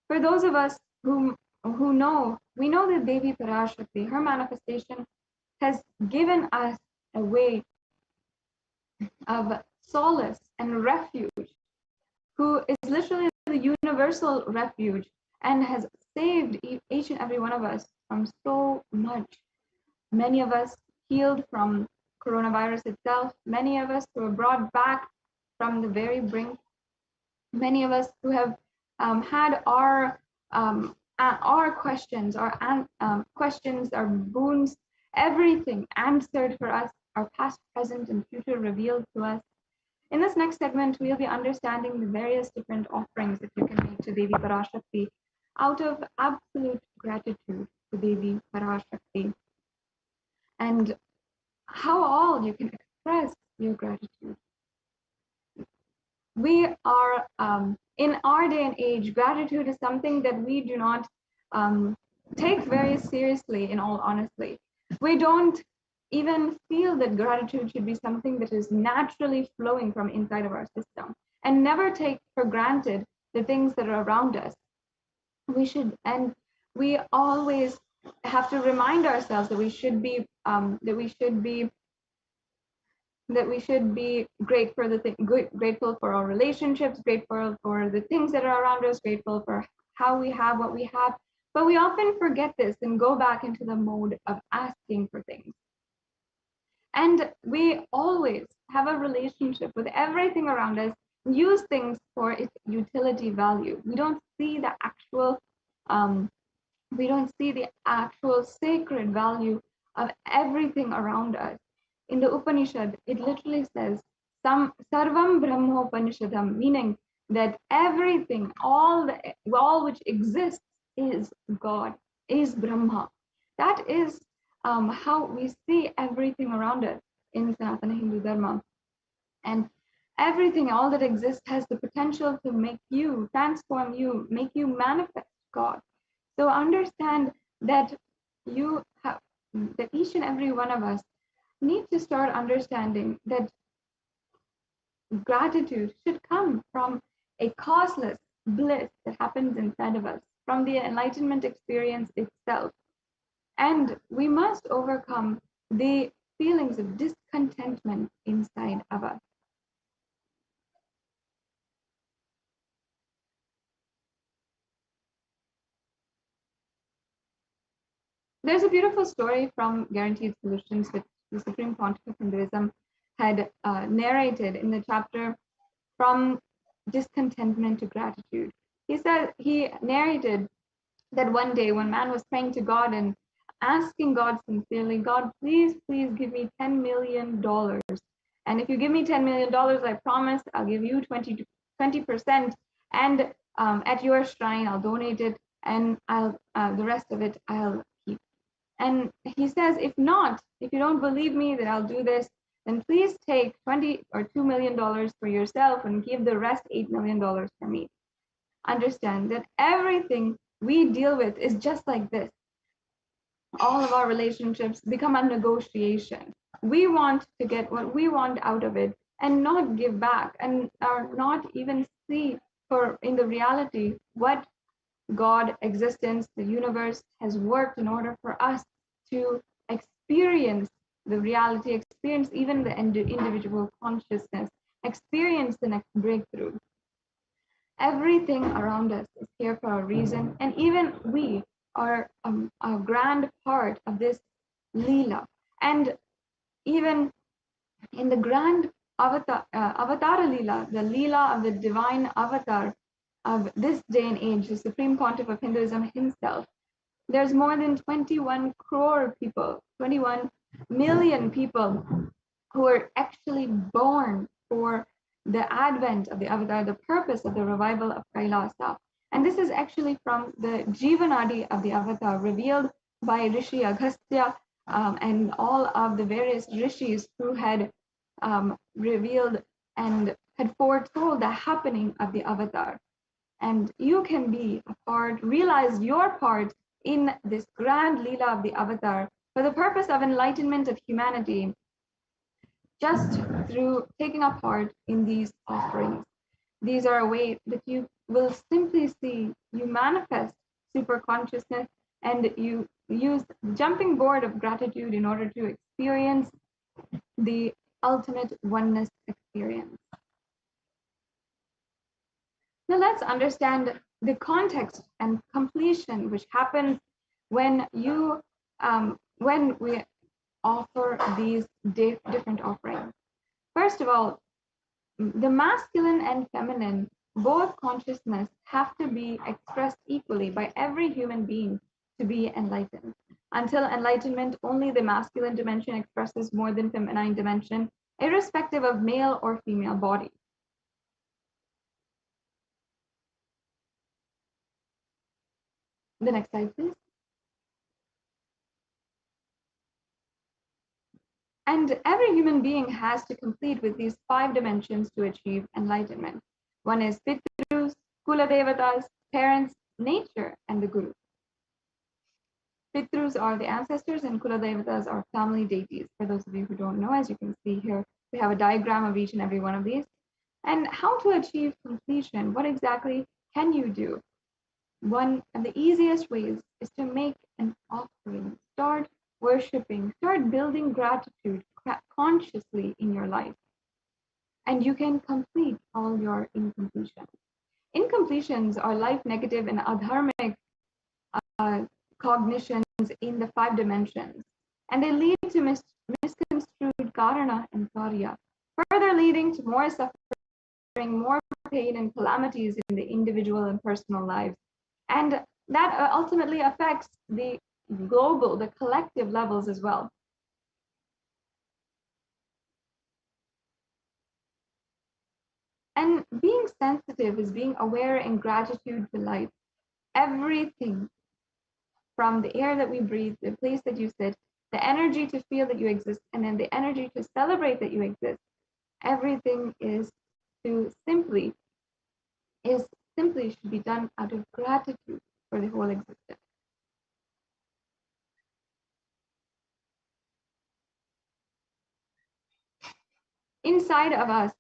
For those of us who know, we know that Devi Parashakti, her manifestation, has given us a way of solace and refuge, who is literally the universal refuge, and has saved each and every one of us from so much. Many of us healed from coronavirus itself, many of us who were brought back from the very brink, many of us who have had our questions, our boons, everything answered for us, our past, present, and future revealed to us. In this next segment, we'll be understanding the various different offerings that you can make to Devi Parashakti out of absolute gratitude to Devi Parashakti, and how all you can express your gratitude. We are, in our day and age, gratitude is something that we do not take very seriously, in all honesty. We don't even feel that gratitude should be something that is naturally flowing from inside of our system, and never take for granted the things that are around us. We always have to remind ourselves that we should be grateful for our relationships, grateful for the things that are around us, grateful for how we have what we have. But we often forget this and go back into the mode of asking for things. And we always have a relationship with everything around us, use things for its utility value. We don't see the actual sacred value of everything around us. In the Upanishad, it literally says, Sarvam Brahmopanishadam, meaning that everything, all which exists is God, is Brahma. That is how we see everything around us in Sanatana Hindu Dharma. And everything, all that exists, has the potential to make you, transform you, make you manifest God. So understand that that each and every one of us need to start understanding that gratitude should come from a causeless bliss that happens inside of us, from the enlightenment experience itself. And we must overcome the feelings of discontentment inside of us. There's a beautiful story from Guaranteed Solutions, which the Supreme Pontiff of Hinduism had narrated in the chapter From Discontentment to Gratitude. He narrated that one day when man was praying to God and asking God sincerely, God, please give me $10 million. And if you give me $10 million, I promise I'll give you 20%. And at your shrine, I'll donate it, and the rest of it I'll keep. And he says, if you don't believe me that I'll do this, then please take $2 million for yourself and give the rest $8 million for me. Understand that everything we deal with is just like this. All of our relationships become a negotiation. We want to get what we want out of it and not give back, and not even see in the reality what God, existence, the universe has worked in order for us to experience the reality, experience even the individual consciousness, experience the next breakthrough. Everything around us is here for a reason, and even we are a grand part of this Leela. And even in the grand Avatara Leela, the Leela of the divine avatar of this day and age, the Supreme Pontiff of Hinduism himself, there's more than 21 crore people, 21 million people who are actually born for the advent of the avatar, the purpose of the revival of Kailasa. And this is actually from the Jivanadi of the avatar, revealed by Rishi Agastya and all of the various rishis who had revealed and had foretold the happening of the avatar. And you can be a part, realize your part in this grand Leela of the avatar for the purpose of enlightenment of humanity, just through taking a part in these offerings. These are a way that you will simply see you manifest super consciousness, and you use the jumping board of gratitude in order to experience the ultimate oneness experience. Now let's understand the context and completion which happens when we offer these different offerings. First of all, the masculine and feminine, both consciousness, have to be expressed equally by every human being to be enlightened. Until enlightenment, only the masculine dimension expresses more than feminine dimension, irrespective of male or female body. The next slide, please. And every human being has to complete with these 5 dimensions to achieve enlightenment. One is Pitrus, Kula Devatas, parents, nature, and the Guru. Pitrus are the ancestors and Kuladevatas are family deities. For those of you who don't know, as you can see here, we have a diagram of each and every one of these. And how to achieve completion? What exactly can you do? One of the easiest ways is to make an offering. Start worshiping, start building gratitude consciously in your life. And you can complete all your incompletions. Incompletions are life negative and adharmic cognitions in the 5 dimensions, and they lead to misconstrued karana and karya, further leading to more suffering, more pain and calamities in the individual and personal lives. And that ultimately affects the global, the collective levels as well. And being sensitive is being aware and gratitude to life. Everything from the air that we breathe, the place that you sit, the energy to feel that you exist, and then the energy to celebrate that you exist. Everything simply should be done out of gratitude for the whole existence. Inside of us,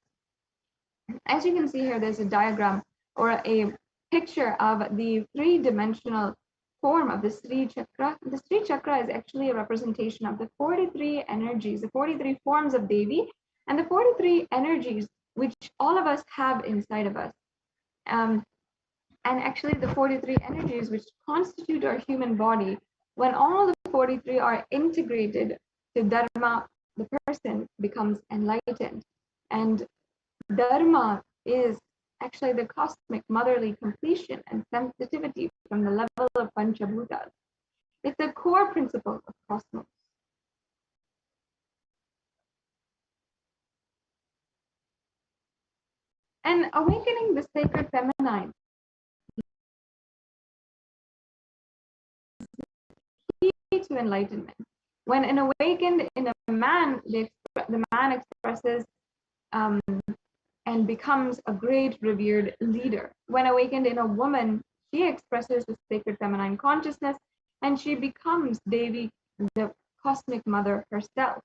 as you can see here, there's a diagram or a picture of the 3-dimensional form of the Sri Chakra. The Sri Chakra is actually a representation of the 43 energies, the 43 forms of Devi, and the 43 energies which all of us have inside of us. And actually the 43 energies which constitute our human body, when all the 43 are integrated to Dharma, the person becomes enlightened. And Dharma is actually the cosmic motherly completion and sensitivity from the level of Panchabhutas. It's a core principle of cosmos. And awakening the sacred feminine is key to enlightenment. When an awakened in a man, the man expresses and becomes a great revered leader. When awakened in a woman, she expresses the sacred feminine consciousness and she becomes Devi, the cosmic mother herself.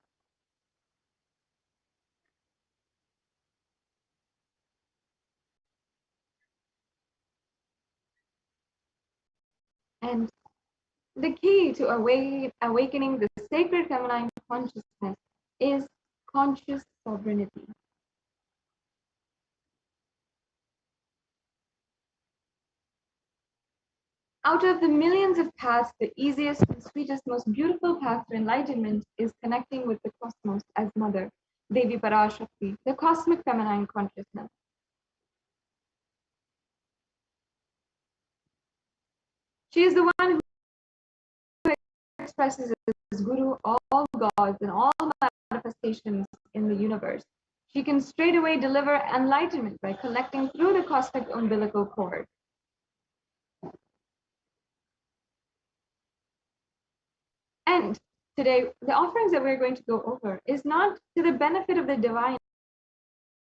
And the key to awakening the sacred feminine consciousness is conscious sovereignty. Out of the millions of paths, the easiest and sweetest, most beautiful path to enlightenment is connecting with the cosmos as mother, Devi Parashakti, the cosmic feminine consciousness. She is the one who expresses as Guru all gods and all manifestations in the universe. She can straightaway deliver enlightenment by connecting through the cosmic umbilical cord. And today, the offerings that we're going to go over is not to the benefit of the divine,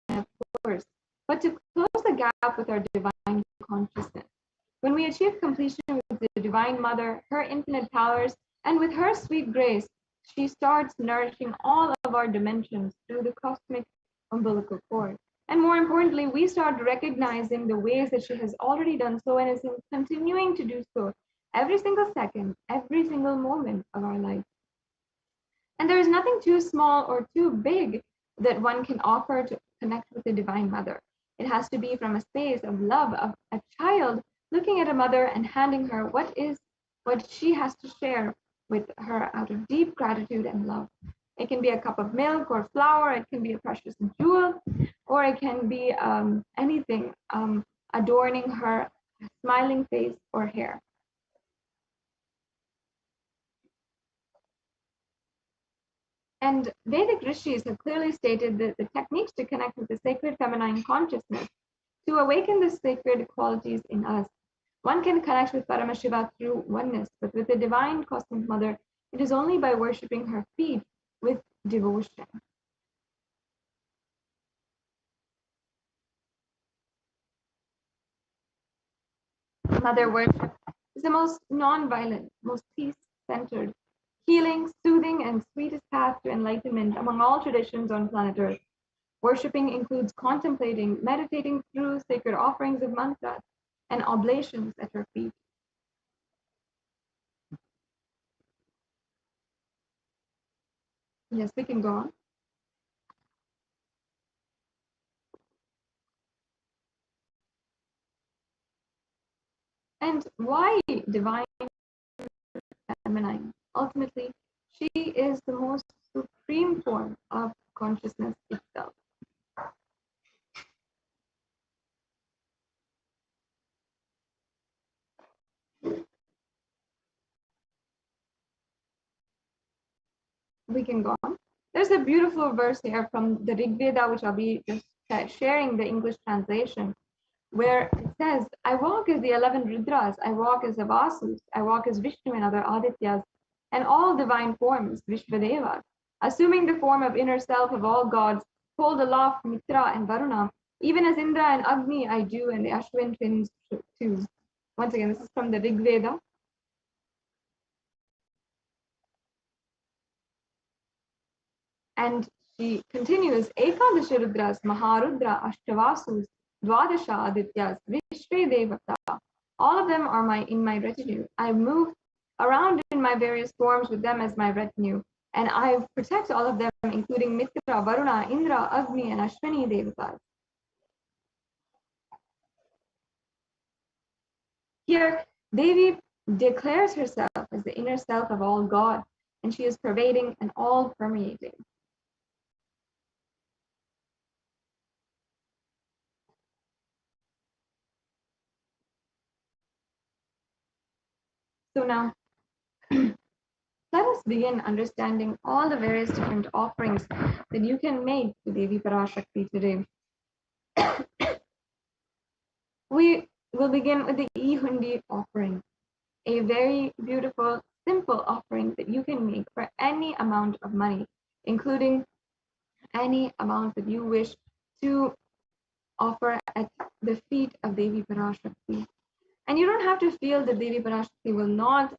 of course, but to close the gap with our divine consciousness. When we achieve completion with the Divine Mother, her infinite powers, and with her sweet grace, she starts nourishing all of our dimensions through the cosmic umbilical cord. And more importantly, we start recognizing the ways that she has already done so and is continuing to do so every single second, every single moment of our life. And there is nothing too small or too big that one can offer to connect with the Divine Mother. It has to be from a space of love, of a child looking at a mother and handing her what she has to share with her out of deep gratitude and love. It can be a cup of milk or flour, it can be a precious jewel, or it can be anything adorning her smiling face or hair. And Vedic rishis have clearly stated that the techniques to connect with the sacred feminine consciousness, to awaken the sacred qualities in us. One can connect with Paramashiva through oneness, but with the divine cosmic mother, it is only by worshipping her feet with devotion. Mother worship is the most non-violent, most peaceful, centered, healing, soothing, and sweetest path to enlightenment among all traditions on planet Earth. Worshipping includes contemplating, meditating through sacred offerings of mantras and oblations at her feet. Yes, we can go on. And why divine feminine? Ultimately, she is the most supreme form of consciousness itself. We can go on. There's a beautiful verse here from the Rig Veda, which I'll be just sharing the English translation, where it says, I walk as the 11 Rudras, I walk as the Vasus, I walk as Vishnu and other Adityas, and all divine forms, Vishvadevas, assuming the form of inner self of all gods, hold aloft Mitra and Varuna, even as Indra and Agni I do, and the Ashwin twins too. Once again, this is from the Rig Veda. And she continues, Ekadasha Rudras, Maharudra, Ashtavasus, Dwadasha Adityas, Vishve Devata. All of them are in my retinue. I move around in my various forms with them as my retinue. And I protect all of them, including Mitra, Varuna, Indra, Agni, and Ashwini Devatas. Here, Devi declares herself as the inner self of all God, and she is pervading and all permeating. So now, let us begin understanding all the various different offerings that you can make to Devi Parashakti today. We will begin with the E-Hundi offering, a very beautiful, simple offering that you can make for any amount of money, including any amount that you wish to offer at the feet of Devi Parashakti. And you don't have to feel that Devi Parashakti will not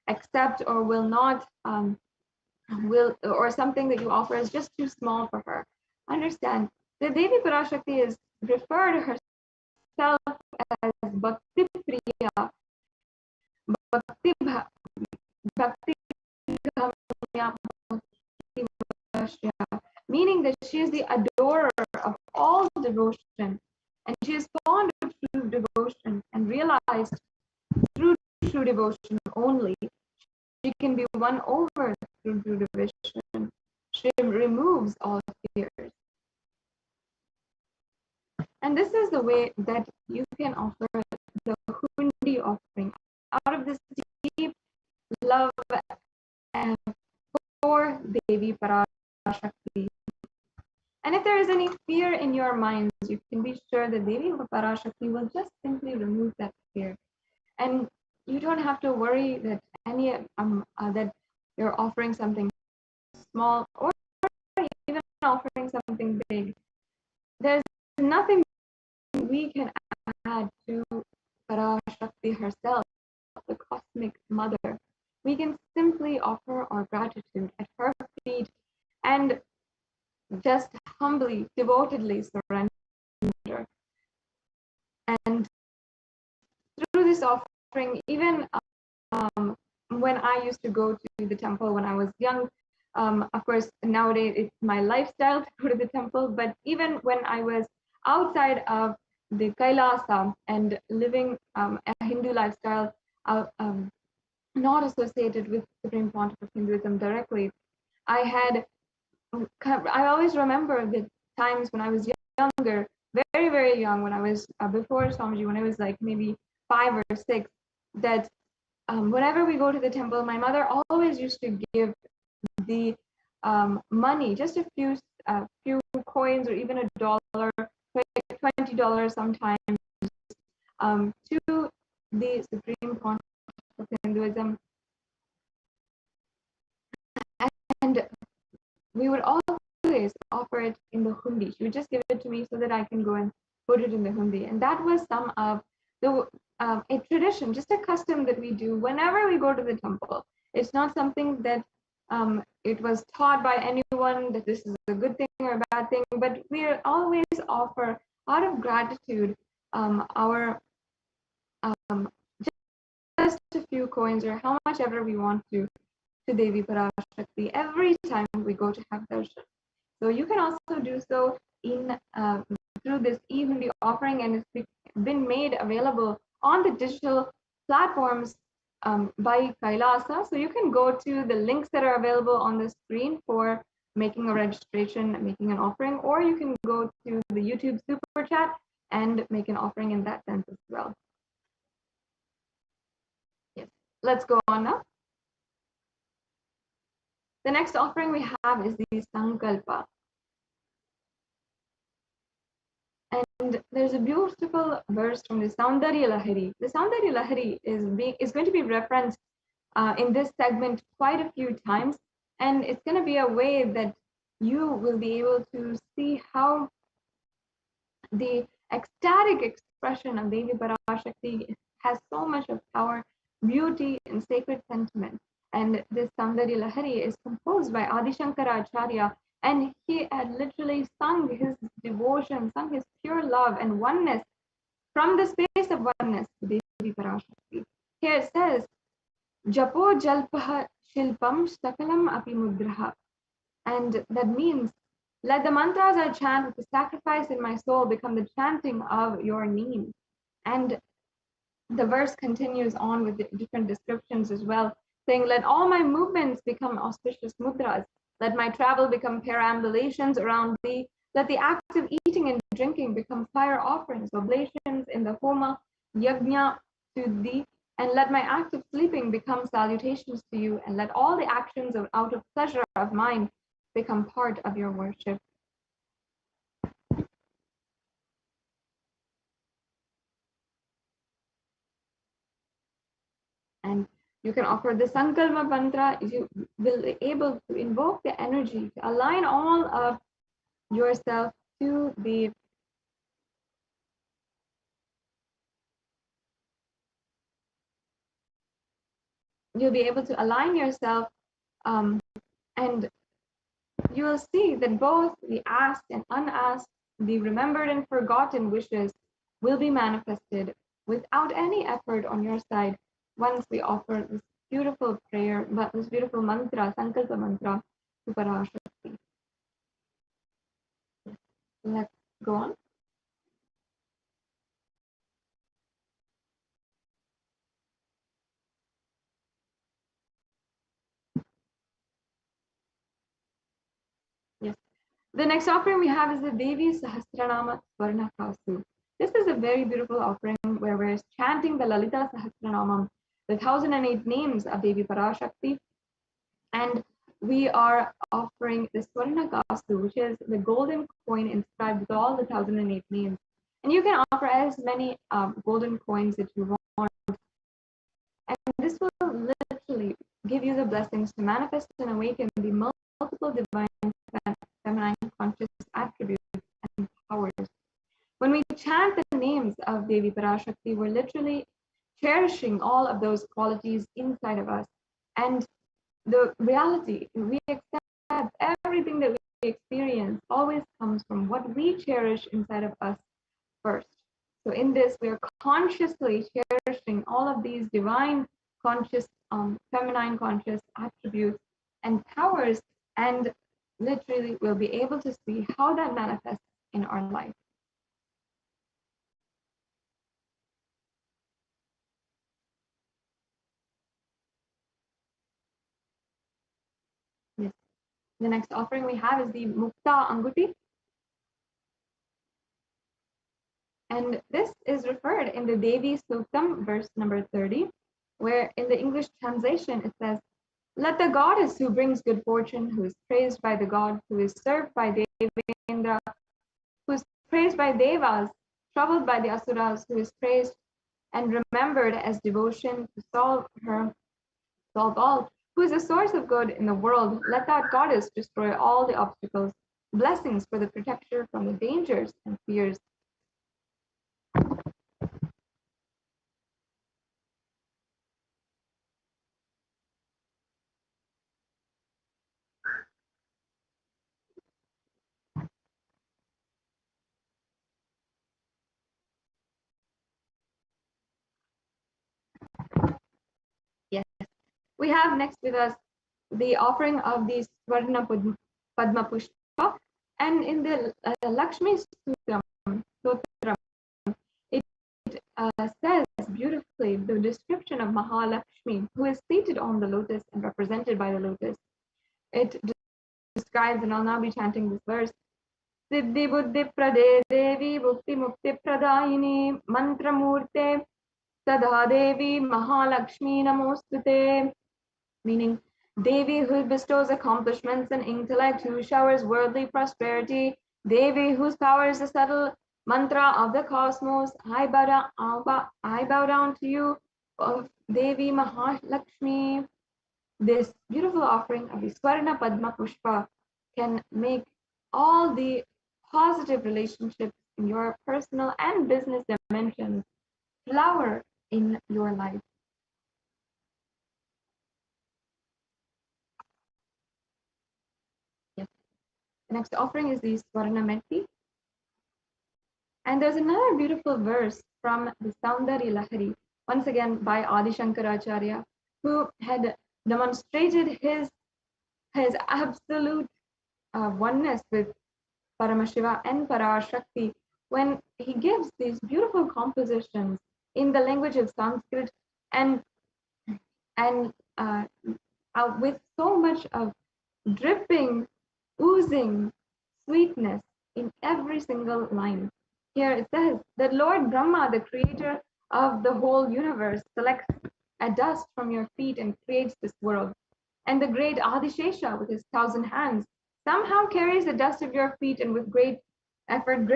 accept or will not or something that you offer is just too small for her. Understand that Devi Parashakti is referred to herself as Bhakti Priya, Bhakti meaning that she is the adorer of all devotion, and she is fond of true devotion and realized through true devotion only. She can be won over through true devotion. She removes all fears. And this is the way that you can offer the Hundi offering out of this deep love for Devi Parashakti. And if there is any fear in your minds, you can be sure that Devi Parashakti will just simply remove that fear. And you don't have to worry that that you're offering something small or even offering something big. There's nothing we can add to Parashakti herself, the cosmic mother. We can simply offer our gratitude at her feet and just humbly, devotedly surrender. And through this offering, even when I used to go to the temple when I was young, of course, nowadays it's my lifestyle to go to the temple, but even when I was outside of the Kailasa and living a Hindu lifestyle, not associated with Supreme Pontiff of Hinduism directly, I always remember the times when I was younger, very, very young, when I was before Swamiji, when I was like maybe 5 or 6, that whenever we go to the temple, my mother always used to give the money, just a few coins or even $1, $20 sometimes, to the Supreme Pontiff of Hinduism. And we would always offer it in the hundi. She would just give it to me so that I can go and put it in the hundi. And that was some of the a tradition, just a custom that we do whenever we go to the temple. It's not something that it was taught by anyone that this is a good thing or a bad thing, but we always offer out of gratitude our just a few coins or how much ever we want to Devi Parashakti every time we go to have darshan. So you can also do so in through this evenly offering, and it's been made available on the digital platforms by Kailasa. So you can go to the links that are available on the screen for making a registration, making an offering, or you can go to the YouTube super chat and make an offering in that sense as well. Yes, let's go on now. The next offering we have is the Sankalpa. And there's a beautiful verse from the Saundarya Lahari. The Saundarya Lahari is going to be referenced in this segment quite a few times. And it's going to be a way that you will be able to see how the ecstatic expression of Devi Parashakti has so much of power, beauty, and sacred sentiment. And this Saundarya Lahari is composed by Adi Shankara Acharya, and he had literally sung his devotion, sung his pure love and oneness from the space of oneness to Devi Parashakti. Here it says, Japo Jalpaha Shilpam Sakalam Api Mudraha. And that means, let the mantras I chant with the sacrifice in my soul become the chanting of your name. And the verse continues on with different descriptions as well, saying, let all my movements become auspicious mudras. Let my travel become perambulations around thee. Let the act of eating and drinking become fire offerings, oblations in the homa, yajna to thee. And let my act of sleeping become salutations to you. And let all the actions out of pleasure of mine become part of your worship. And you can offer the Sankalpa mantra. You will be able to invoke the energy to align all of yourself to the you'll be able to align yourself and you will see that both the asked and unasked, the remembered and forgotten wishes will be manifested without any effort on your side once we offer this beautiful prayer, this beautiful mantra, Sankalpa mantra to Parashakti. Let's go on. Yes. The next offering we have is the Devi Sahasranama Swarna Kasu. This is a very beautiful offering where we're chanting the Lalita Sahasranamam, the 1008 names of Devi Parashakti. And we are offering the Swarna Kasu, which is the golden coin inscribed with all the 1008 names. And you can offer as many golden coins that you want. And this will literally give you the blessings to manifest and awaken the multiple divine feminine conscious attributes and powers. When we chant the names of Devi Parashakti, we're literally cherishing all of those qualities inside of us. And the reality, we accept everything that we experience always comes from what we cherish inside of us first. So in this, we are consciously cherishing all of these divine conscious, feminine conscious attributes and powers, and literally we'll be able to see how that manifests in our life. Yes. The next offering we have is the Mukta Anguti. And this is referred in the Devi Suktam, verse number 30, where in the English translation it says, let the goddess who brings good fortune, who is praised by the god, who is served by Devendra, who is praised by Devas, troubled by the Asuras, who is praised and remembered as devotion to solve all, who is a source of good in the world, let that goddess destroy all the obstacles, blessings for the protector from the dangers and fears. We have next with us the offering of the Swarna Padma Pushpa, and in the Lakshmi Stotram, it says beautifully the description of Mahalakshmi, who is seated on the lotus and represented by the lotus. It describes, and I'll now be chanting this verse, Siddhi Buddhi Prade Devi Bhukti Mukti Pradayini Mantramurte Sadha Devi Mahalakshmi Namostute, meaning Devi who bestows accomplishments and intellect, who showers worldly prosperity, Devi whose power is the subtle mantra of the cosmos, I bow down to you, of Devi Mahalakshmi. This beautiful offering of the Swarna Padma Pushpa can make all the positive relationships in your personal and business dimensions flower in your life. Yes. The next offering is the Swarna Metti. And there's another beautiful verse from the Saundari Lahari, once again by Adi Shankaracharya, who had demonstrated his absolute oneness with Paramashiva and Parashakti when he gives these beautiful compositions in the language of Sanskrit and with so much of dripping, oozing sweetness in every single line. Here it says that Lord Brahma, the creator of the whole universe, selects a dust from your feet and creates this world. And the great Adishesha, with his 1,000 hands, somehow carries the dust of your feet, and with great effort,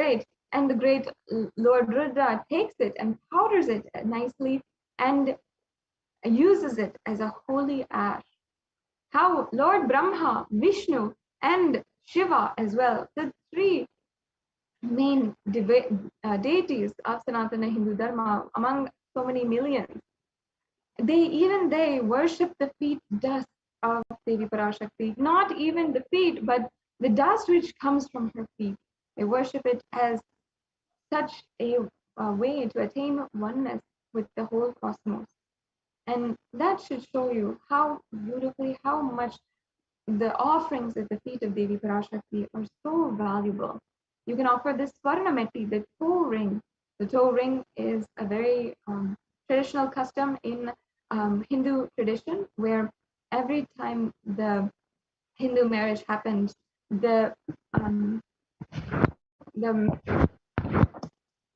and the great Lord Rudra takes it and powders it nicely and uses it as a holy ash. How Lord Brahma, Vishnu, and Shiva as well, the three main deities of Sanatana Hindu Dharma, among so many millions, they worship the feet dust of Devi Parashakti, not even the feet, but the dust which comes from her feet. They worship it as such a way to attain oneness with the whole cosmos. And that should show you how beautifully, how much the offerings at the feet of Devi Parashakti are so valuable. You can offer this Swarnameti, the toe ring. The toe ring is a very traditional custom in Hindu tradition, where every time the Hindu marriage happened, the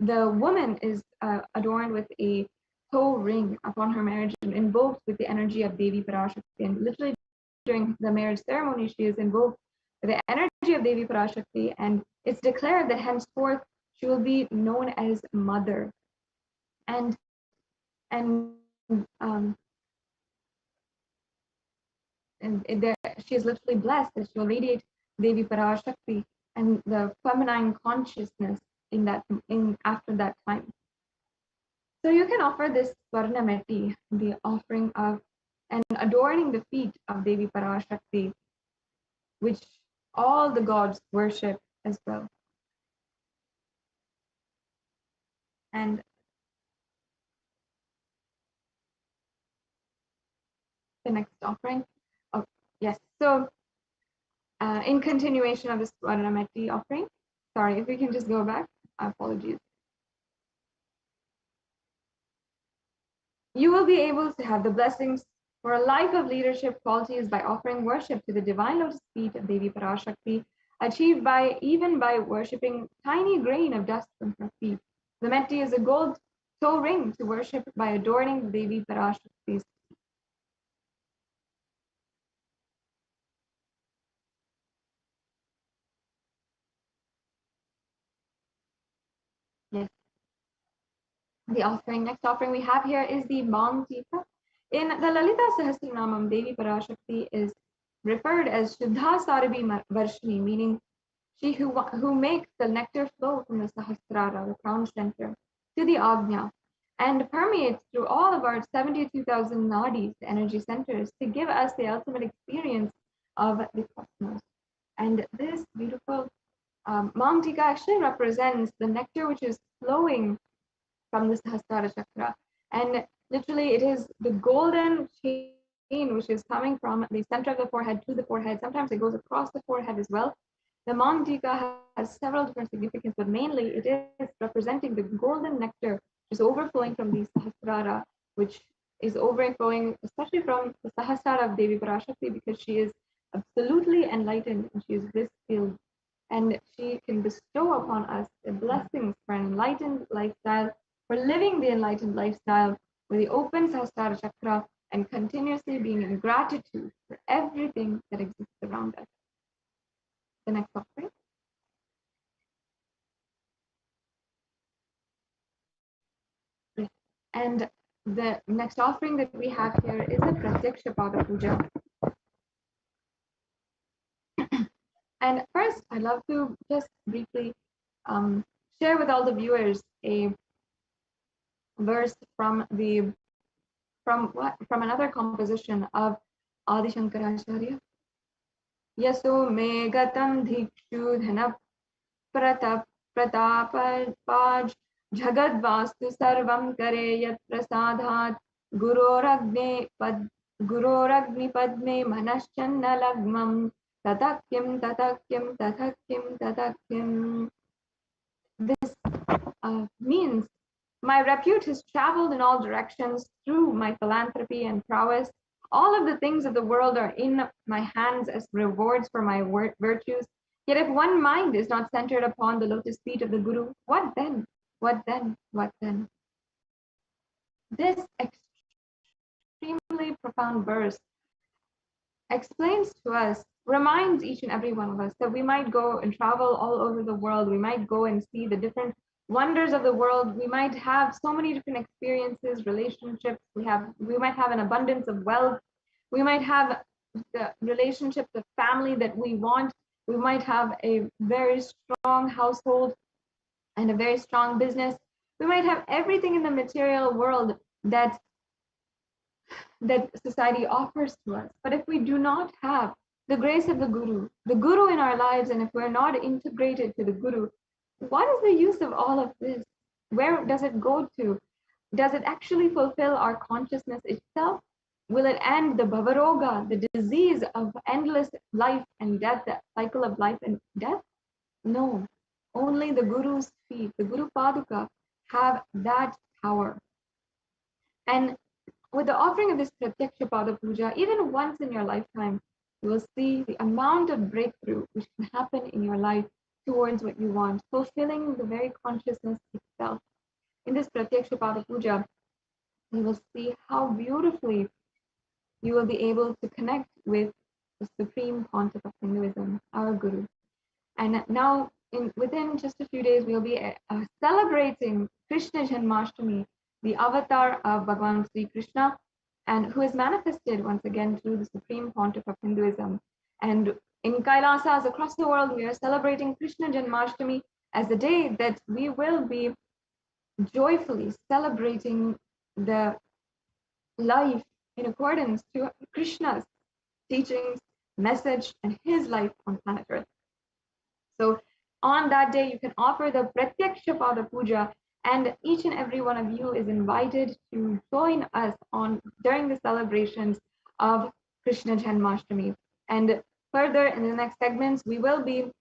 woman is adorned with a toe ring upon her marriage and invoked with the energy of Devi Parashakti. And literally during the marriage ceremony, she is invoked with the energy of Devi Parashakti, and it's declared that henceforth she will be known as Mother. And she is literally blessed that she will radiate Devi Parashakti and the feminine consciousness after that time. So you can offer this Swarnameti, the offering of and adorning the feet of Devi Parashakti, which all the gods worship as well. And the next offering, oh yes, so in continuation of the Swarnameti offering, sorry, if we can just go back, apologies. You will be able to have the blessings for a life of leadership qualities by offering worship to the divine lotus feet of Devi Parashakti, achieved even by worshipping tiny grain of dust from her feet. The Meti is a gold toe ring to worship by adorning Devi Parashakti's. Yes. The offering, next offering we have here is the Mam Tika. In the Lalita Sahasranamam, Devi Parashakti is referred as Shuddha Sarabi Varshini, meaning she who makes the nectar flow from the Sahasrara, the crown center, to the Agnya, and permeates through all of our 72,000 nadis, the energy centers, to give us the ultimate experience of the cosmos. And this beautiful Mam Tika actually represents the nectar which is flowing from the Sahasrara chakra, and literally it is the golden chain which is coming from the center of the forehead to the forehead. Sometimes it goes across the forehead as well. The Mantika has several different significance, but mainly it is representing the golden nectar which is overflowing from the Sahasrara, which is overflowing especially from the Sahasrara of Devi Parashakti, because she is absolutely enlightened and she is bliss-filled. And she can bestow upon us the blessings for an enlightened lifestyle, for living the enlightened lifestyle with the open Sahasrara chakra and continuously being in gratitude for everything that exists around us. The next offering. And the next offering that we have here is the Pratyaksha Pada Puja. And first, I'd love to just briefly share with all the viewers a verse from another composition of Adi Shankaracharya. Yaso me gatam dhikshu dhana pratapaj jagad vastu sarvam kare yat prasadhat guroragni padme manaschanna lagmam tatakyam tatakyam tatakyam tatakyam. This means my repute has traveled in all directions through my philanthropy and prowess. All of the things of the world are in my hands as rewards for my virtues. Yet if one mind is not centered upon the lotus feet of the Guru, what then? What then? What then? This extremely profound verse explains to us, reminds each and every one of us that we might go and travel all over the world. We might go and see the different wonders of the world. We might have so many different experiences, relationships. We might have an abundance of wealth. We might have the relationship, the family that we want. We might have a very strong household and a very strong business. We might have everything in the material world that society offers to us. But if we do not have the grace of the Guru in our lives, and if we're not integrated to the Guru, what is the use of all of this? Where does it go to? Does it actually fulfill our consciousness itself? Will it end the bhavaroga, the disease of endless life and death, the cycle of life and death? No, only the Guru's feet, the Guru Paduka, have that power. And with the offering of this Pratyaksha Pada Puja, even once in your lifetime, you will see the amount of breakthrough which can happen in your life towards what you want, fulfilling the very consciousness itself. In this Pratyaksha Pada Puja, you will see how beautifully you will be able to connect with the Supreme Pontiff of Hinduism, our Guru. And now, within just a few days, we'll be celebrating Krishna Janmashtami, the avatar of Bhagavan Sri Krishna, and who is manifested once again through the Supreme Pontiff of Hinduism. And in Kailasas across the world, we are celebrating Krishna Janmashtami as the day that we will be joyfully celebrating the life in accordance to Krishna's teachings, message, and his life on planet Earth. So on that day, you can offer the Pratyaksha Pada Puja, and each and every one of you is invited to join us during the celebrations of Krishna Janmashtami. And further in the next segments, we will be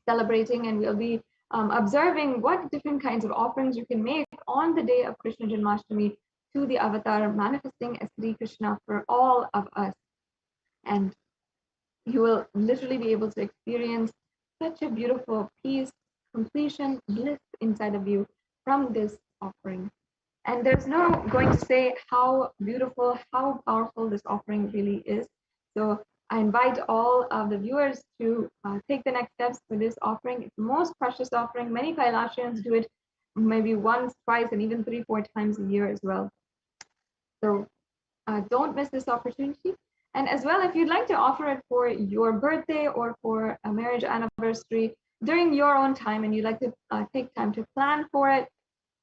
celebrating and we'll be observing what different kinds of offerings you can make on the day of Krishna Janmashtami to the avatar manifesting as Sri Krishna for all of us. And you will literally be able to experience such a beautiful peace, completion, bliss inside of you from this offering. And there's no going to say how beautiful, how powerful this offering really is. So I invite all of the viewers to take the next steps for this offering. It's the most precious offering. Many Kailasians do it maybe once, twice, and even 3-4 times a year as well. So don't miss this opportunity. And as well, if you'd like to offer it for your birthday or for a marriage anniversary during your own time, and you'd like to take time to plan for it,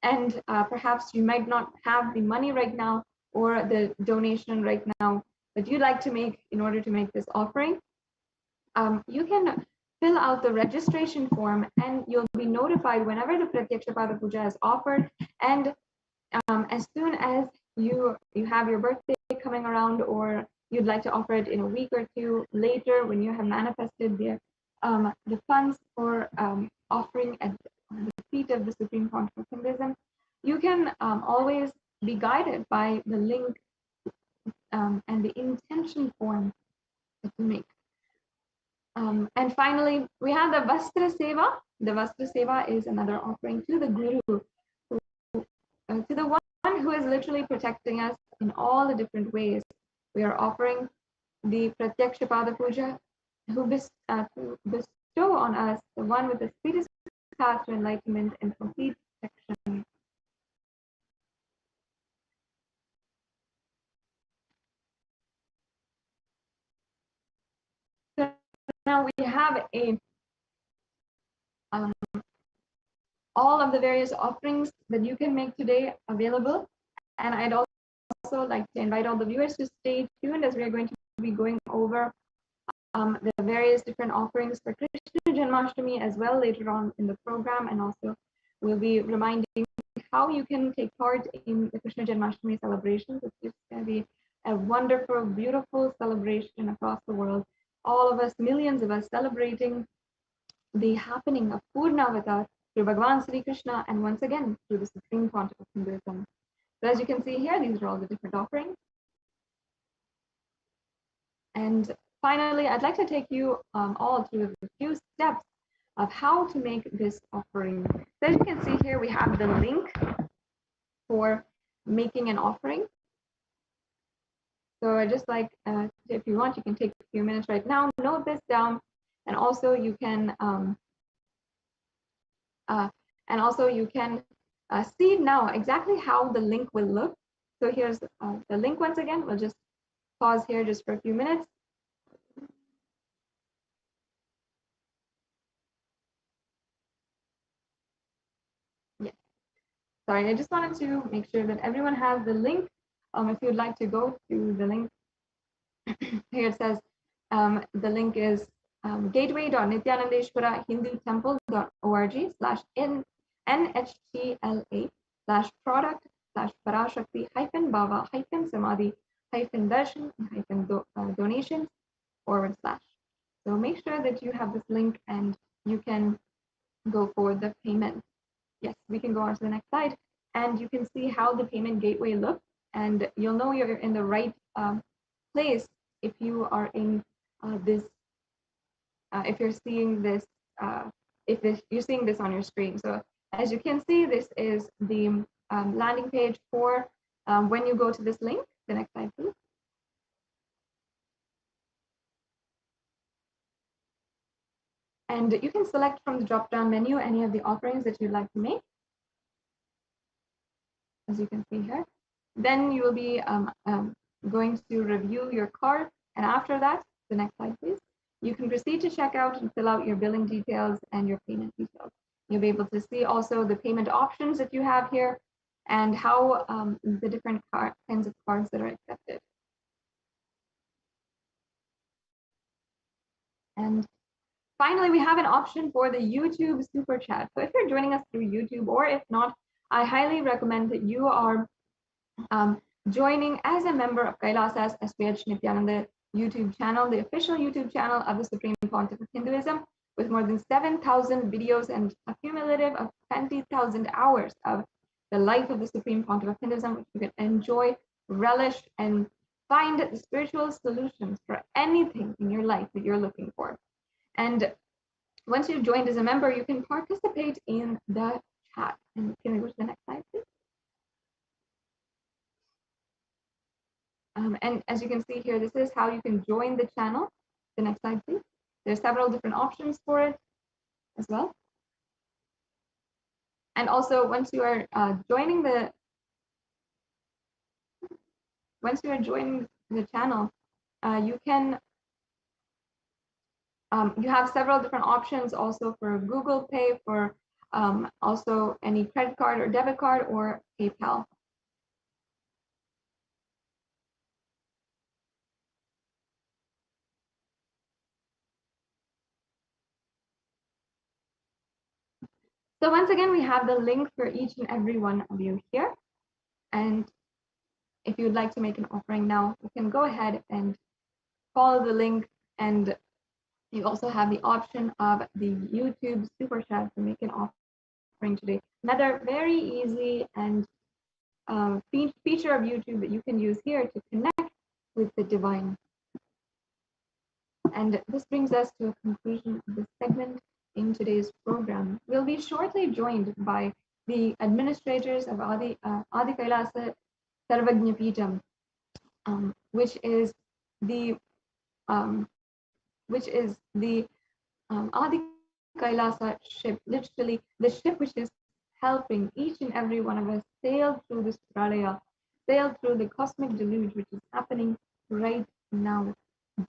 and perhaps you might not have the money right now or the donation right now that you'd like to make in order to make this offering, you can fill out the registration form and you'll be notified whenever the Pratyaksha Pada Puja is offered. And as soon as you have your birthday coming around, or you'd like to offer it in a week or two later when you have manifested the funds for offering at the feet of the Supreme Pontiff of Hinduism, you can always be guided by the link and the intention form that you make. And finally, we have the Vastra Seva. The Vastra Seva is another offering to the Guru, to the one who is literally protecting us in all the different ways. We are offering the Pratyaksha Pada Puja, who bestow on us the one with the sweetest path to enlightenment and complete protection. So now we have all of the various offerings that you can make today available, and I'd also like to invite all the viewers to stay tuned as we are going to be going over the various different offerings for Krishna Janmashtami as well later on in the program, and also we'll be reminding how you can take part in the Krishna Janmashtami celebrations. It's just going to be a wonderful, beautiful celebration across the world. All of us, millions of us, celebrating the happening of Purnavatar through Bhagavan Sri Krishna, and once again through the Supreme Pontiff of Hinduism. So as you can see here, these are all the different offerings. And finally, I'd like to take you all through a few steps of how to make this offering. So as you can see here, we have the link for making an offering. So I just like, if you want, you can take a few minutes right now, note this down, and also you can see now exactly how the link will look. So here's the link once again. We'll just pause here just for a few minutes. Yeah. Sorry, I just wanted to make sure that everyone has the link. If you'd like to go to the link, here it says the link is gateway.nithyanandeshwara-hindu-temple.org/NHTLA/product/Parashakti-bhava-semadhi-donations/. So make sure that you have this link and you can go for the payment. Yes, we can go on to the next slide, and you can see how the payment gateway looks, and you'll know you're in the right place if you are in this. If you're seeing this, you're seeing this on your screen. So as you can see, this is the landing page for when you go to this link. The next slide, please. And you can select from the drop-down menu any of the offerings that you'd like to make, as you can see here. Then you will be going to review your card, and after that, the next slide, please. You can proceed to check out and fill out your billing details and your payment details. You'll be able to see also the payment options that you have here and how the different kinds of cards that are accepted. And finally, we have an option for the YouTube Super Chat. So if you're joining us through YouTube, or if not, I highly recommend that you are joining as a member of Kailasa's HDH Nithyananda YouTube channel, the official YouTube channel of the Supreme Pontiff of Hinduism, with more than 7,000 videos and a cumulative of 20,000 hours of the life of the Supreme Pontiff of Hinduism, which you can enjoy, relish, and find the spiritual solutions for anything in your life that you're looking for. And once you've joined as a member, you can participate in the chat. And can we go to the next slide, please? And as you can see here, this is how you can join the channel. The next slide, please. There's several different options for it as well. And also, once you are joining the channel, you can you have several different options also for Google Pay, for also any credit card or debit card or PayPal. So once again, we have the link for each and every one of you here. And if you'd like to make an offering now, you can go ahead and follow the link, and you also have the option of the YouTube super chat to make an offering today. Another very easy and feature of YouTube that you can use here to connect with the divine. And this brings us to a conclusion of this segment in today's program. We'll be shortly joined by the administrators of Adi Kailasa Sarvagnya Peetham, which is the Adi Kailasa ship, literally the ship which is helping each and every one of us sail through this pralaya, sail through the cosmic deluge which is happening right now,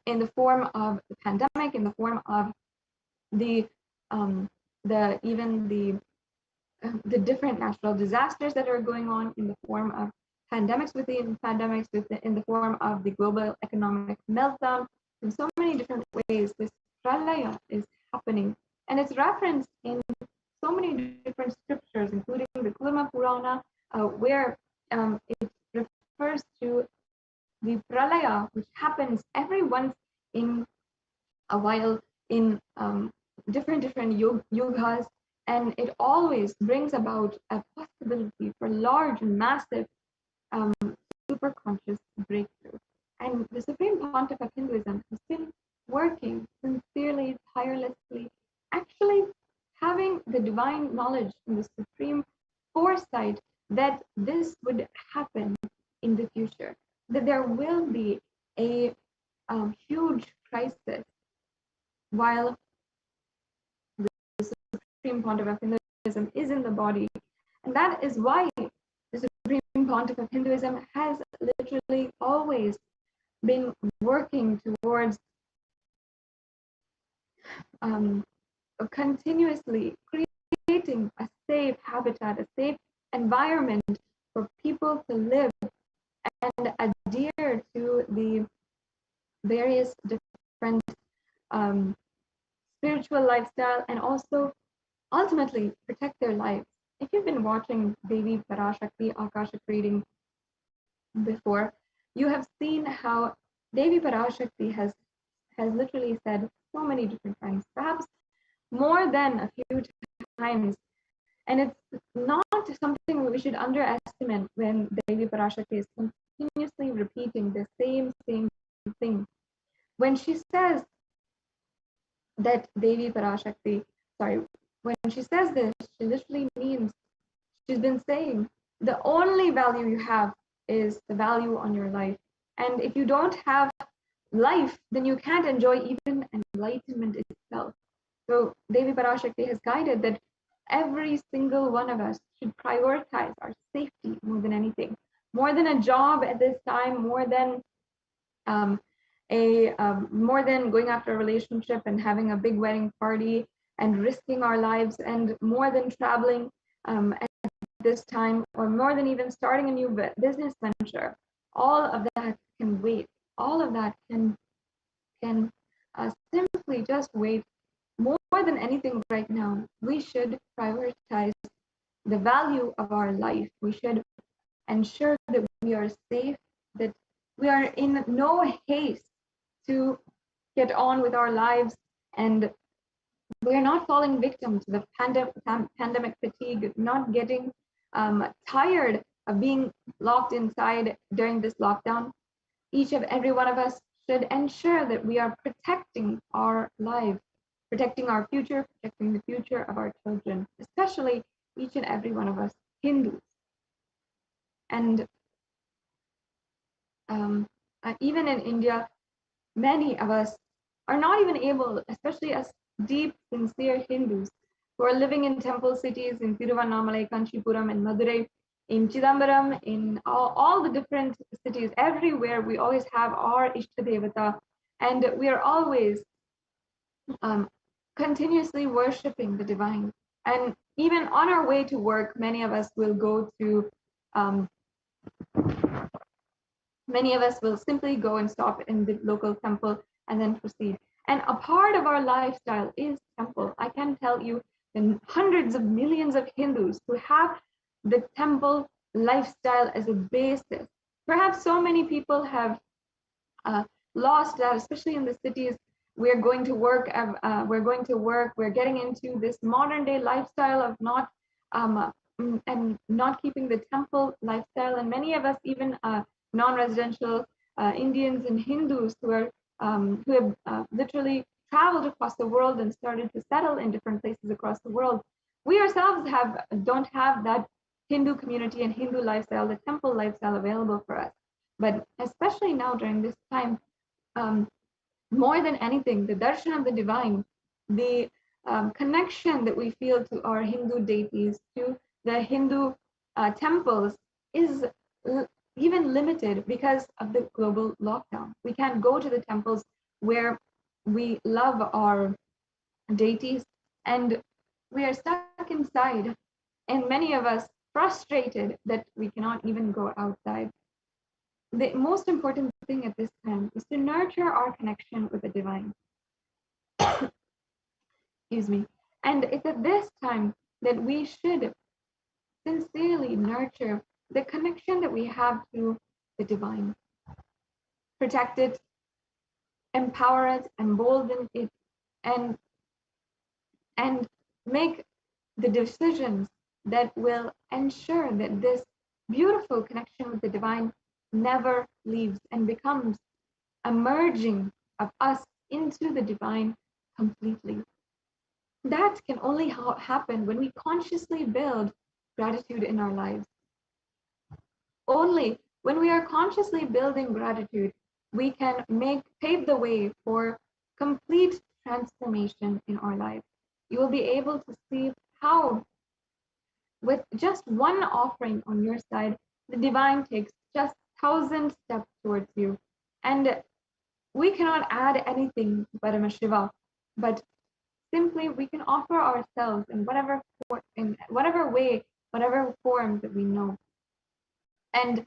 in the form of the pandemic, in the form of the different natural disasters that are going on, in the form of pandemics within pandemics, in the form of the global economic meltdown. In so many different ways, this pralaya is happening, and it's referenced in so many different scriptures, including the Kurma Purana, where it refers to the pralaya, which happens every once in a while in different yugas, and it always brings about a possibility for large and massive super conscious breakthrough. And the Supreme Pontiff of Hinduism has been working sincerely, tirelessly, actually having the divine knowledge and the supreme foresight that this would happen in the future, that there will be a huge crisis while the Supreme Pontiff of Hinduism is in the body. And that is why the Supreme Pontiff of Hinduism has literally always been working towards continuously creating a safe habitat, a safe environment for people to live and adhere to the various different spiritual lifestyle, and also ultimately protect their lives. If you've been watching Devi Parashakti Akashic reading before, you have seen how Devi Parashakti has literally said so many different times, perhaps more than a few times, and it's not something we should underestimate when Devi Parashakti is continuously repeating the same thing. When she says that when she says this, she literally means, she's been saying, the only value you have is the value on your life. And if you don't have life, then you can't enjoy even enlightenment itself. So Devi Parashakti has guided that every single one of us should prioritize our safety more than anything, more than a job at this time, more than more than going after a relationship and having a big wedding party and risking our lives, and more than traveling at this time, or more than even starting a new business venture. All of that can wait. All of that can simply just wait. More than anything right now, we should prioritize the value of our life. We should ensure that we are safe, that we are in no haste to get on with our lives, and we're not falling victim to the pandemic fatigue, not getting tired of being locked inside during this lockdown. Each of every one of us should ensure that we are protecting our lives, protecting our future, protecting the future of our children, especially each and every one of us Hindus. And even in India, many of us are not even able, especially as deep, sincere Hindus who are living in temple cities in Tiruvannamalai, Kanchipuram, and Madurai, in Chidambaram, in all the different cities, everywhere we always have our Ishtadevata, and we are always continuously worshipping the divine. And even on our way to work, many of us will go to many of us will simply go and stop in the local temple and then proceed. And a part of our lifestyle is temple. I can tell you the hundreds of millions of Hindus who have the temple lifestyle as a basis. Perhaps so many people have lost that, especially in the cities. We're going to work, we're getting into this modern day lifestyle of not and not keeping the temple lifestyle. And many of us, even non-residential Indians and Hindus who have literally traveled across the world and started to settle in different places across the world. We ourselves don't have that Hindu community and Hindu lifestyle, the temple lifestyle available for us. But especially now during this time, more than anything, the darshan of the divine, the connection that we feel to our Hindu deities, to the Hindu temples, is even limited because of the global lockdown. We can't go to the temples where we love our deities, and we are stuck inside, and many of us frustrated that we cannot even go outside. The most important thing at this time is to nurture our connection with the divine. Excuse me. And it's at this time that we should sincerely nurture the connection that we have to the divine. Protect it, empower it, embolden it, and make the decisions that will ensure that this beautiful connection with the divine never leaves and becomes a merging of us into the divine completely. That can only happen when we consciously build gratitude in our lives. Only when we are consciously building gratitude, we can pave the way for complete transformation in our life. You will be able to see how, with just one offering on your side, the divine takes just 1,000 steps towards you. And we cannot add anything to Paramashiva, but simply we can offer ourselves in whatever way, whatever form that we know. And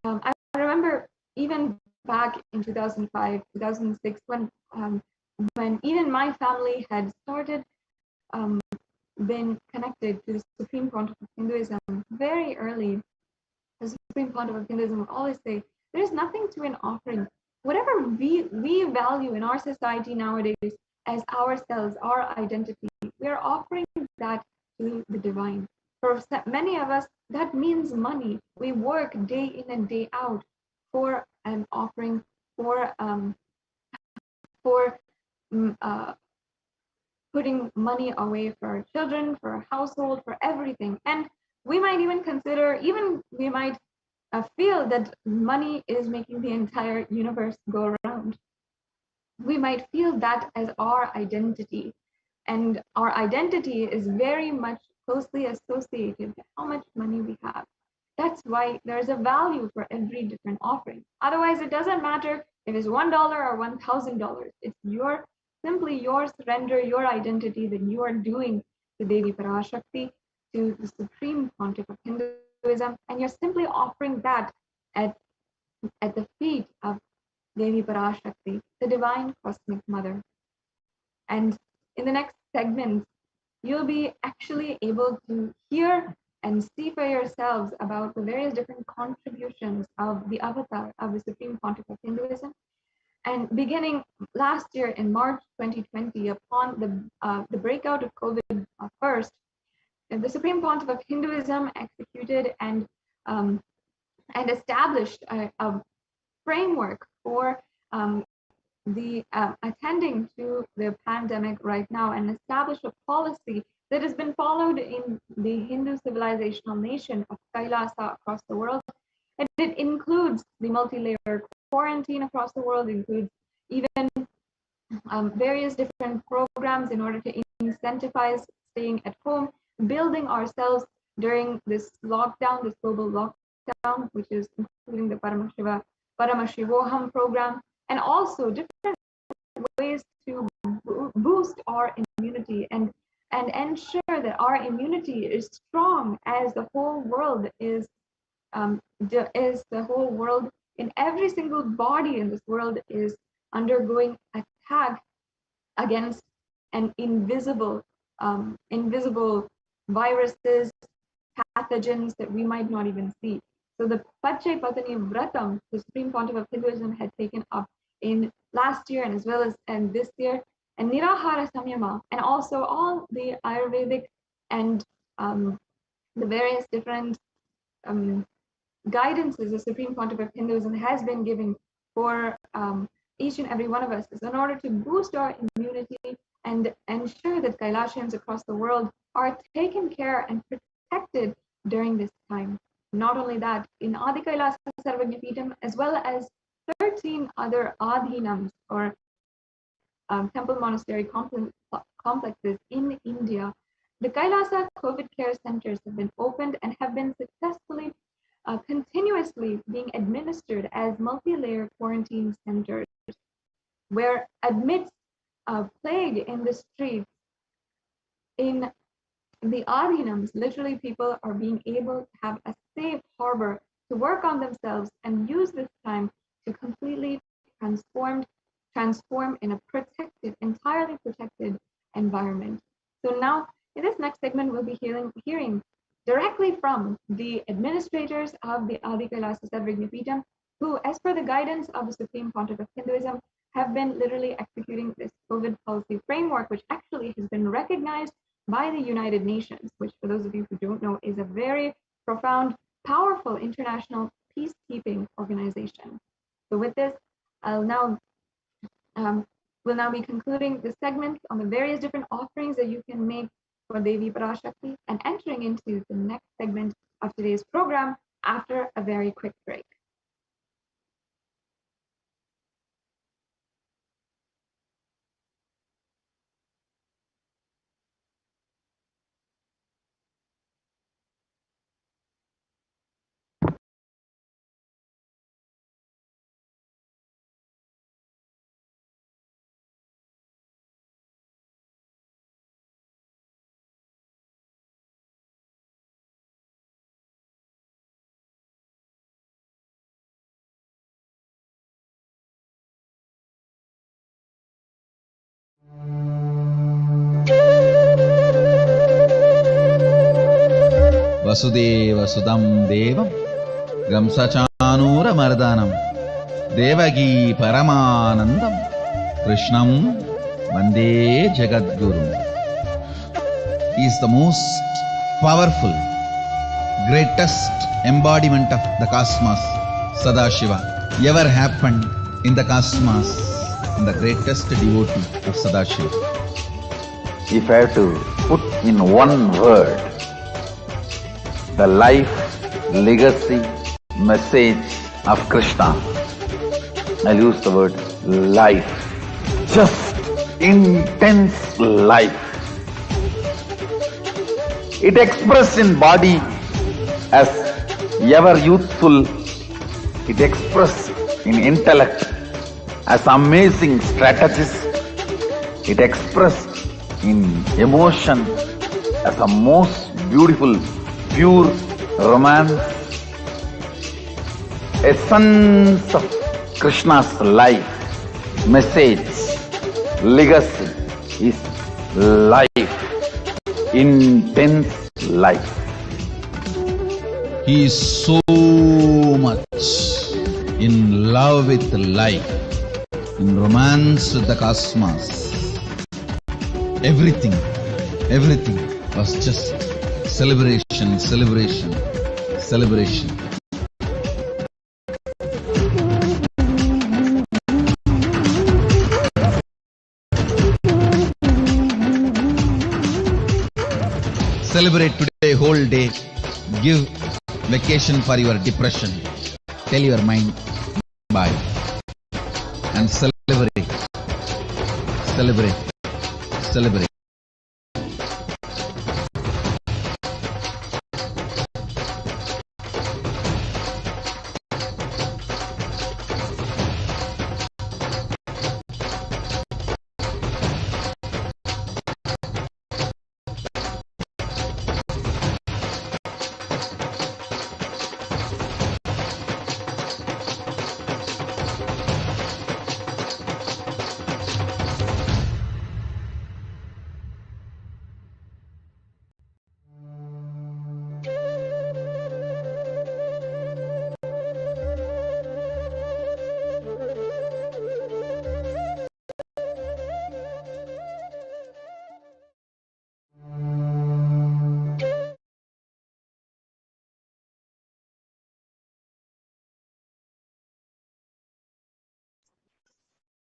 I remember even back in 2005, 2006, when even my family had started been connected to the Supreme Pontiff of Hinduism very early. The Supreme Pontiff of Hinduism would always say, there is nothing to an offering. Whatever we value in our society nowadays as ourselves, our identity, we are offering that to the divine. For many of us, that means money. We work day in and day out for an offering, for putting money away for our children, for our household, for everything. And we might even consider, we might feel that money is making the entire universe go around. We might feel that as our identity. And our identity is very much closely associated with how much money we have. That's why there's a value for every different offering. Otherwise, it doesn't matter if it's $1 or $1,000. It's simply your surrender, your identity that you are doing to Devi Parashakti, to the Supreme Pontiff of Hinduism, and you're simply offering that at the feet of Devi Parashakti, the divine cosmic mother. And in the next segment, you'll be actually able to hear and see for yourselves about the various different contributions of the avatar of the Supreme Pontiff of Hinduism. And beginning last year in March 2020, upon the breakout of COVID first, the Supreme Pontiff of Hinduism executed and established a framework for the attending to the pandemic right now, and established a policy that has been followed in the Hindu civilizational nation of Kailasa across the world. And it includes the multi-layer quarantine across the world, includes even various different programs in order to incentivize staying at home, building ourselves during this lockdown, this global lockdown, which is including the Paramashivoham program, and also different ways to boost our immunity and ensure that our immunity is strong as the whole world is the whole world in every single body in this world is undergoing attack against an invisible viruses, pathogens that we might not even see. So the Pachai Patani Vratam, the Supreme Pontiff of Hinduism, had taken up in last year and as well as this year, and Nirahara Samyama, and also all the Ayurvedic and the various different guidances the Supreme Pontiff of Hinduism has been giving for each and every one of us is in order to boost our immunity and ensure that Kailasians across the world are taken care and protected during this time. Not only that, in Adi Kailasa Sarvagyapeetham, as well as 13 other Adhinams or temple monastery complexes in India, the Kailasa COVID care centers have been opened and have been successfully continuously being administered as multi-layer quarantine centers, where amidst plague in the streets, in the Adhinams, literally people are being able to have a safe harbor to work on themselves and use this time to completely transform in a protected, entirely protected environment. So now, in this next segment, we'll be hearing directly from the administrators of the Adi Kailasa Sarvagyapeetham, who, as per the guidance of the Supreme Pontiff of Hinduism, have been literally executing this COVID policy framework, which actually has been recognized by the United Nations, which, for those of you who don't know, is a very profound, powerful international peacekeeping organization. So with this, we'll now be concluding the segment on the various different offerings that you can make for Devi Parashakti and entering into the next segment of today's program after a very quick break. Vasudeva Sudam Devam Gamsachanura Mardanam Devagi Paramanandam Krishnam Vande Jagadguru. He is the most powerful, greatest embodiment of the cosmos, Sadashiva, ever happened in the cosmos, and the greatest devotee of Sadashiva. If I have to put in one word the life, legacy, message of Krishna, I'll use the word life. Just intense life. It expressed in body as ever youthful. It expressed in intellect as amazing strategist. It expressed in emotion as a most beautiful, pure romance. Essence of Krishna's life, message, legacy is life, intense life. He is so much in love with life, in romance with the cosmos. Everything was just celebration, celebration, celebration. Celebrate today whole day. Give vacation for your depression. Tell your mind bye. And celebrate. Celebrate. Celebrate.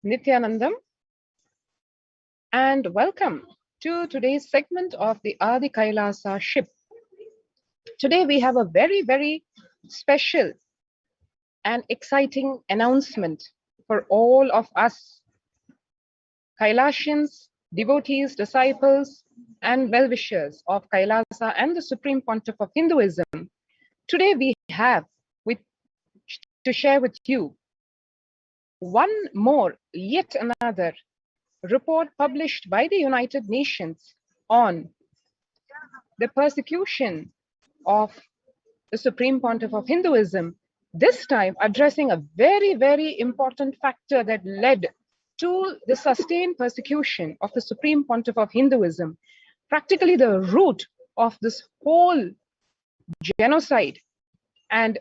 Nithyanandam, and welcome to today's segment of the Adi Kailasa ship. Today we have a very, very special and exciting announcement for all of us Kailasians, devotees, disciples, and well-wishers of Kailasa and the Supreme Pontiff of Hinduism. Today we have to share with you yet another report published by the United Nations on the persecution of the Supreme Pontiff of Hinduism, this time addressing a very, very important factor that led to the sustained persecution of the Supreme Pontiff of Hinduism, practically the root of this whole genocide and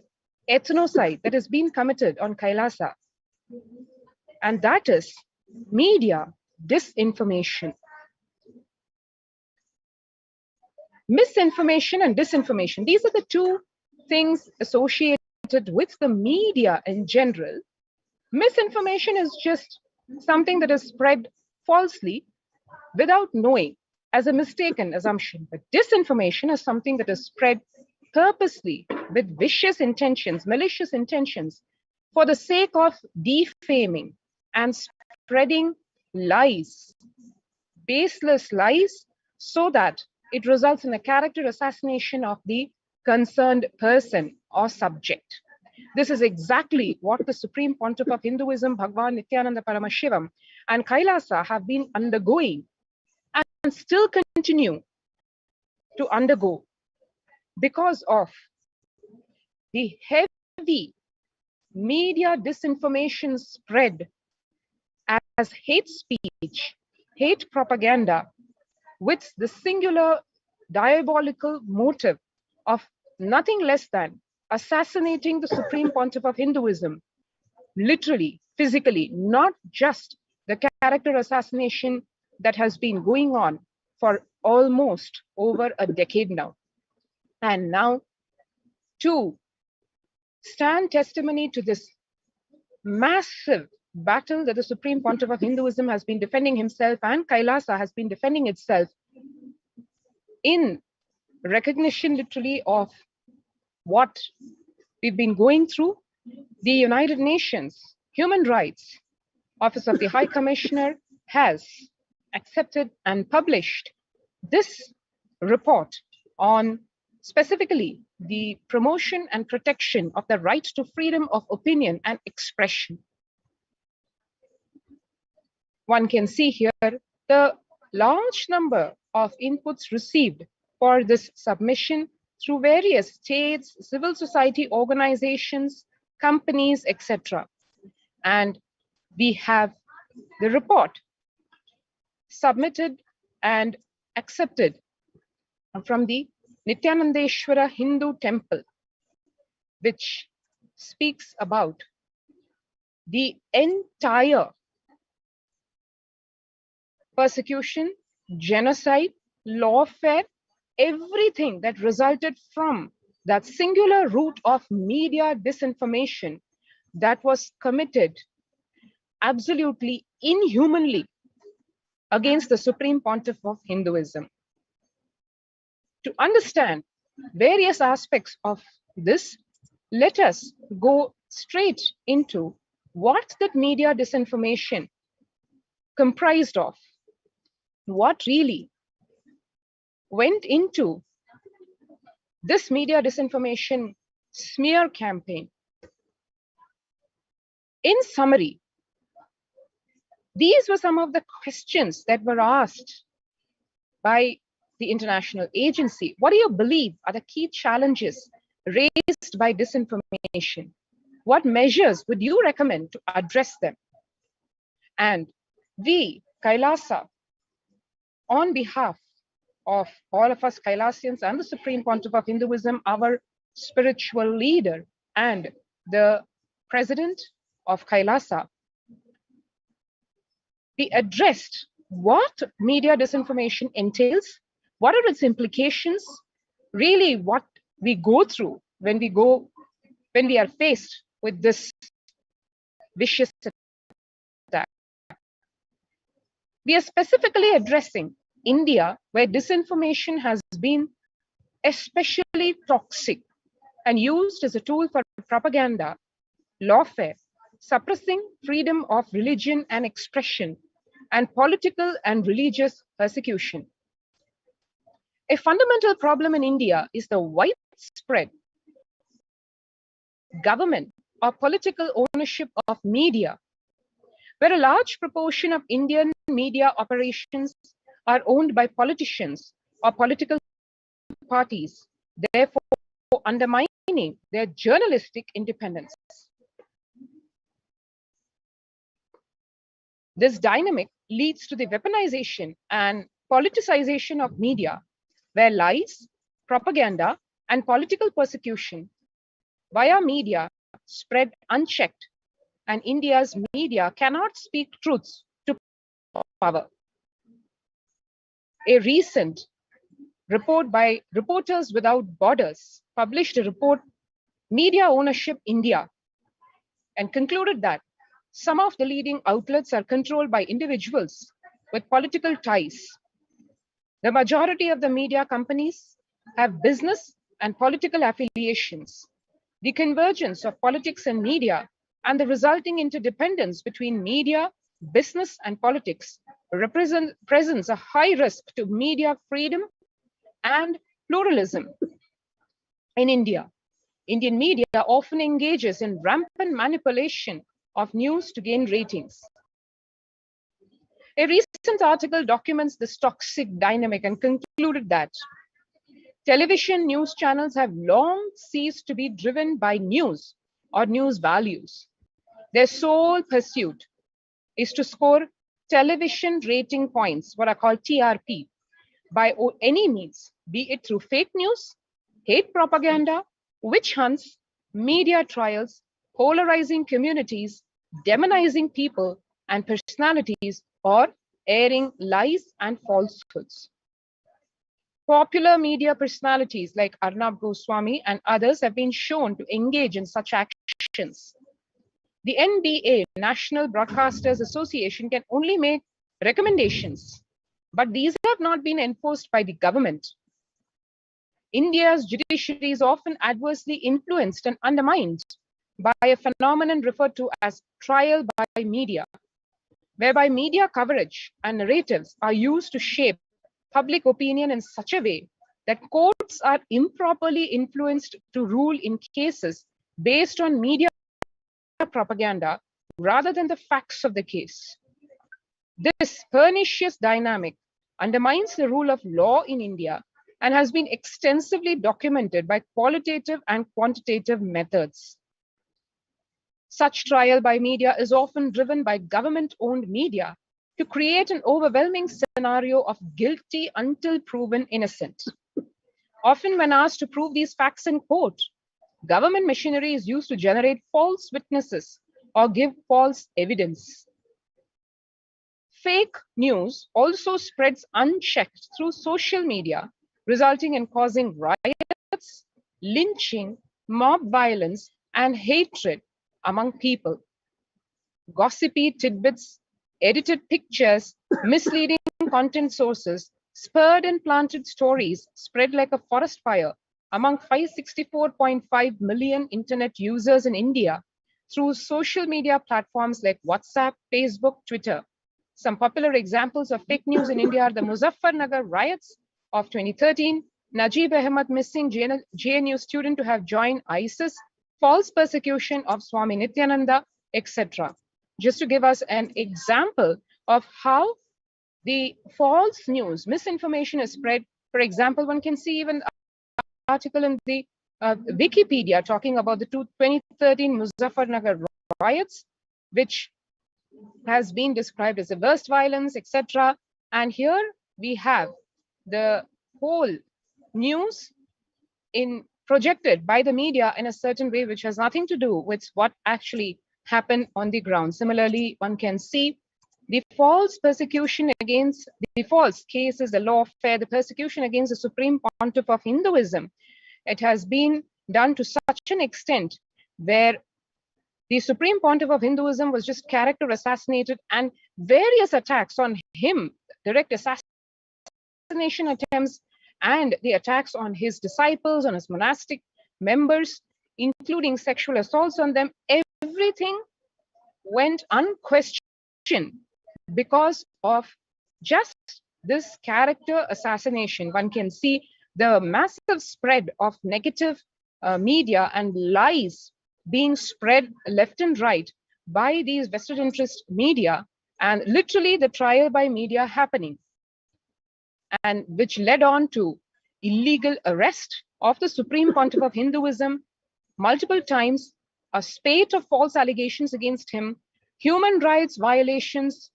ethnocide that has been committed on Kailasa. And that is media disinformation. Misinformation and disinformation. These are the two things associated with the media in general. Misinformation is just something that is spread falsely without knowing as a mistaken assumption. But disinformation is something that is spread purposely with vicious intentions, malicious intentions, for the sake of defaming and spreading lies, baseless lies, so that it results in a character assassination of the concerned person or subject. This is exactly what the Supreme Pontiff of Hinduism, Bhagwan Nithyananda Paramashivam, and Kailasa have been undergoing and still continue to undergo because of the heavy media disinformation spread as hate speech, hate propaganda, with the singular diabolical motive of nothing less than assassinating the Supreme Pontiff of Hinduism, literally, physically, not just the character assassination that has been going on for almost over a decade now. And now, to stand testimony to this massive battle that the Supreme Pontiff of Hinduism has been defending himself and Kailasa has been defending itself in recognition literally of what we've been going through, the United Nations Human Rights Office of the High Commissioner has accepted and published this report on specifically the promotion and protection of the right to freedom of opinion and expression. One can see here the large number of inputs received for this submission through various states, civil society organizations, companies, etc. And we have the report submitted and accepted from the Nityanandeshwara Hindu Temple, which speaks about the entire persecution, genocide, lawfare, everything that resulted from that singular root of media disinformation that was committed absolutely inhumanly against the Supreme Pontiff of Hinduism. To understand various aspects of this, let us go straight into what that media disinformation comprised of, what really went into this media disinformation smear campaign. In summary, these were some of the questions that were asked by the international agency. What do you believe are the key challenges raised by disinformation? What measures would you recommend to address them? And we, Kailasa, on behalf of all of us Kailasians and the Supreme Pontiff of Hinduism, our spiritual leader and the president of Kailasa, we addressed what media disinformation entails, what are its implications, really what we go through when we are faced with this vicious attack. We are specifically addressing India, where disinformation has been especially toxic and used as a tool for propaganda, lawfare, suppressing freedom of religion and expression, and political and religious persecution. A fundamental problem in India is the widespread government or political ownership of media, where a large proportion of Indian media operations are owned by politicians or political parties, therefore undermining their journalistic independence. This dynamic leads to the weaponization and politicization of media, where lies, propaganda, and political persecution via media spread unchecked, and India's media cannot speak truths to power. A recent report by Reporters Without Borders published a report, Media Ownership India, and concluded that some of the leading outlets are controlled by individuals with political ties. The majority of the media companies have business and political affiliations. The convergence of politics and media and the resulting interdependence between media, business, and politics presents a high risk to media freedom and pluralism in India. Indian media often engages in rampant manipulation of news to gain ratings. A recent article documents this toxic dynamic and concluded that television news channels have long ceased to be driven by news or news values. Their sole pursuit is to score television rating points, what are called TRP, by any means, be it through fake news, hate propaganda, witch hunts, media trials, polarizing communities, demonizing people and personalities, or airing lies and falsehoods. Popular media personalities like Arnab Goswami and others have been shown to engage in such actions. The NBA, National Broadcasters Association, can only make recommendations, but these have not been enforced by the government. India's judiciary is often adversely influenced and undermined by a phenomenon referred to as trial by media, whereby media coverage and narratives are used to shape public opinion in such a way that courts are improperly influenced to rule in cases based on media propaganda rather than the facts of the case. This pernicious dynamic undermines the rule of law in India and has been extensively documented by qualitative and quantitative methods. Such trial by media is often driven by government-owned media to create an overwhelming scenario of guilty until proven innocent. Often when asked to prove these facts in court, government machinery is used to generate false witnesses or give false evidence. Fake news also spreads unchecked through social media, resulting in causing riots, lynching, mob violence, and hatred among people. Gossipy tidbits, edited pictures, misleading content sources, spurred and planted stories spread like a forest fire among 564.5 million internet users in India through social media platforms like WhatsApp, Facebook, Twitter. Some popular examples of fake news in India are the Muzaffarnagar riots of 2013, Najib Ahmed missing JNU student to have joined ISIS, false persecution of Swami Nithyananda, etc. Just to give us an example of how the false news, misinformation is spread. For example, one can see even an article in the Wikipedia talking about the 2013 Muzaffarnagar riots, which has been described as the worst violence, etc. And here we have the whole news projected by the media in a certain way, which has nothing to do with what actually happened on the ground. Similarly, one can see the false persecution against the false case is the lawfare, the persecution against the Supreme Pontiff of Hinduism. It has been done to such an extent where the Supreme Pontiff of Hinduism was just character assassinated and various attacks on him, direct assassination attempts, and the attacks on his disciples, on his monastic members, including sexual assaults on them, everything went unquestioned because of just this character assassination. One can see the massive spread of negative media and lies being spread left and right by these vested interest media, and literally the trial by media happening, and which led on to illegal arrest of the Supreme Pontiff of Hinduism multiple times, a spate of false allegations against him, human rights violations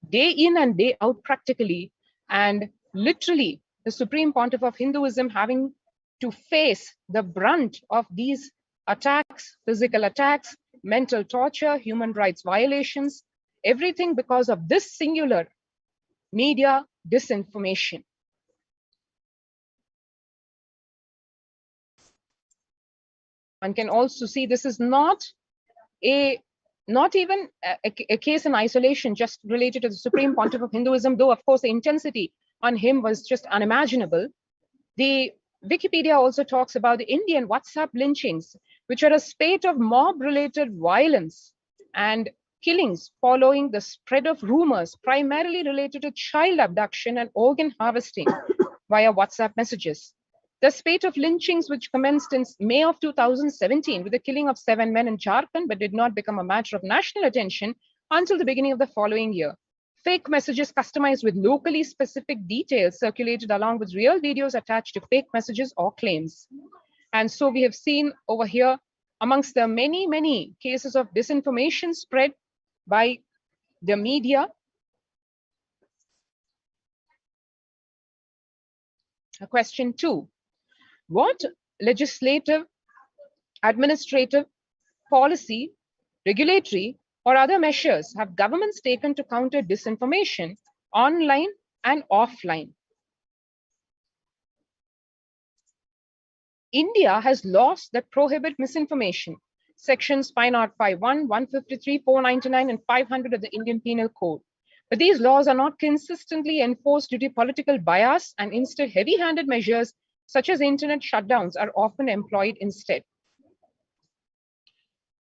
day in and day out practically, and literally the Supreme Pontiff of Hinduism having to face the brunt of these attacks, physical attacks, mental torture, human rights violations, everything because of this singular media disinformation. One can also see this is not even a case in isolation just related to the Supreme Pontiff of Hinduism, though of course the intensity on him was just unimaginable. The Wikipedia also talks about the Indian WhatsApp lynchings, which are a spate of mob-related violence and killings following the spread of rumors primarily related to child abduction and organ harvesting via WhatsApp messages. The spate of lynchings, which commenced in May of 2017 with the killing of 7 men in Jharkhand, but did not become a matter of national attention until the beginning of the following year. Fake messages customized with locally specific details circulated along with real videos attached to fake messages or claims. And so we have seen over here, amongst the many, many cases of disinformation spread by the media. Question 2. What legislative, administrative, policy, regulatory, or other measures have governments taken to counter disinformation online and offline? India has laws that prohibit misinformation. Sections 5051, 153, 499, and 500 of the Indian Penal Code. But these laws are not consistently enforced due to political bias, and instead heavy-handed measures such as internet shutdowns are often employed instead.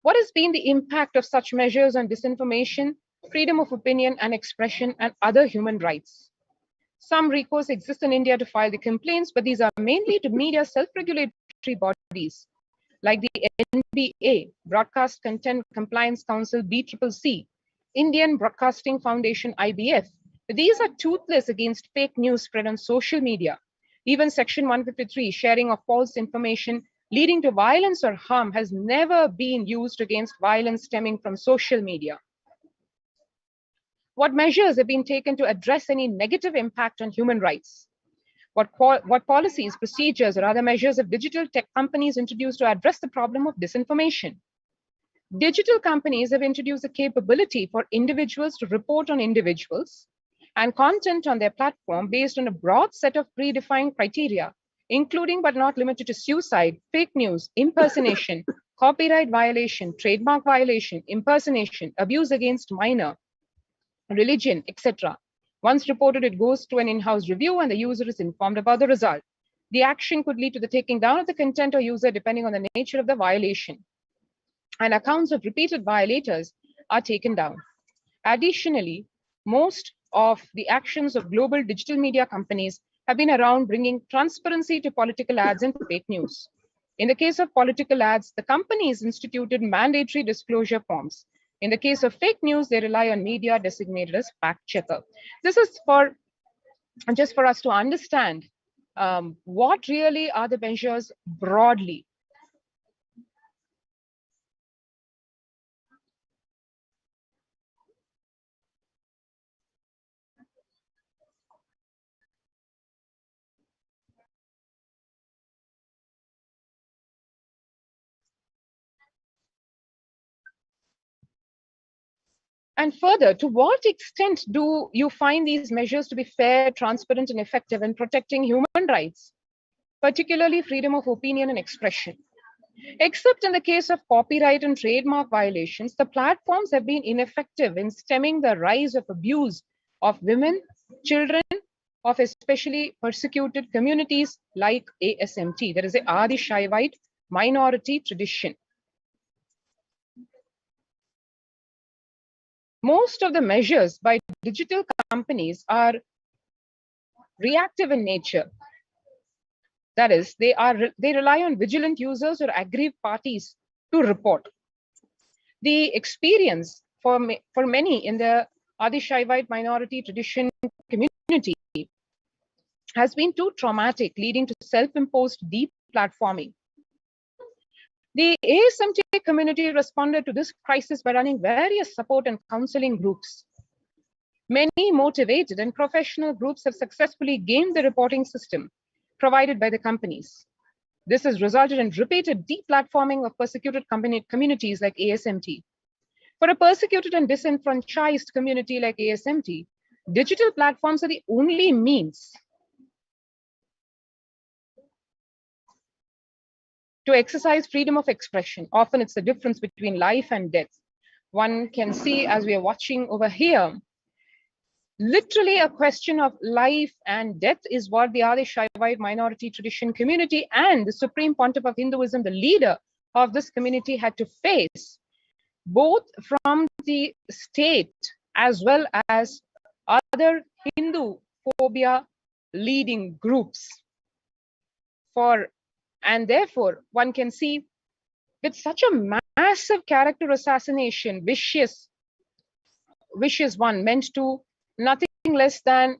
What has been the impact of such measures on disinformation, freedom of opinion and expression, and other human rights? Some recourse exists in India to file the complaints, but these are mainly to media self-regulatory bodies like the NBA, Broadcast Content Compliance Council, BCCC, Indian Broadcasting Foundation, IBF. But these are toothless against fake news spread on social media. Even Section 153, sharing of false information leading to violence or harm, has never been used against violence stemming from social media. What measures have been taken to address any negative impact on human rights? What policies, procedures, or other measures have digital tech companies introduced to address the problem of disinformation? Digital companies have introduced a capability for individuals to report on individuals and content on their platform based on a broad set of predefined criteria, including but not limited to suicide, fake news, impersonation, copyright violation, trademark violation, impersonation, abuse against minor, religion, etc. Once reported, it goes to an in-house review and the user is informed about the result. The action could lead to the taking down of the content or user depending on the nature of the violation. And accounts of repeated violators are taken down. Additionally, most of the actions of global digital media companies have been around bringing transparency to political ads and fake news. In the case of political ads, the companies instituted mandatory disclosure forms. In the case of fake news, they rely on media designated as fact checker. This is just for us to understand what really are the measures broadly. And further, to what extent do you find these measures to be fair, transparent, and effective in protecting human rights, particularly freedom of opinion and expression? Except in the case of copyright and trademark violations, the platforms have been ineffective in stemming the rise of abuse of women, children, of especially persecuted communities like ASMT, that is the Adi Shaivite minority tradition. Most of the measures by digital companies are reactive in nature. That is, they rely on vigilant users or aggrieved parties to report. The experience for many in the Adi Shaivite minority tradition community has been too traumatic, leading to self-imposed deplatforming. The ASMT community responded to this crisis by running various support and counseling groups. Many motivated and professional groups have successfully gamed the reporting system provided by the companies. This has resulted in repeated deplatforming of persecuted communities like ASMT. For a persecuted and disenfranchised community like ASMT, digital platforms are the only means to exercise freedom of expression. Often it's the difference between life and death. One can see, as we are watching over here, literally a question of life and death is what the Adi Shaivite minority tradition community and the Supreme Pontiff of Hinduism, the leader of this community, had to face, both from the state as well as other Hindu phobia leading groups. And therefore, one can see with such a massive character assassination, vicious one, meant to nothing less than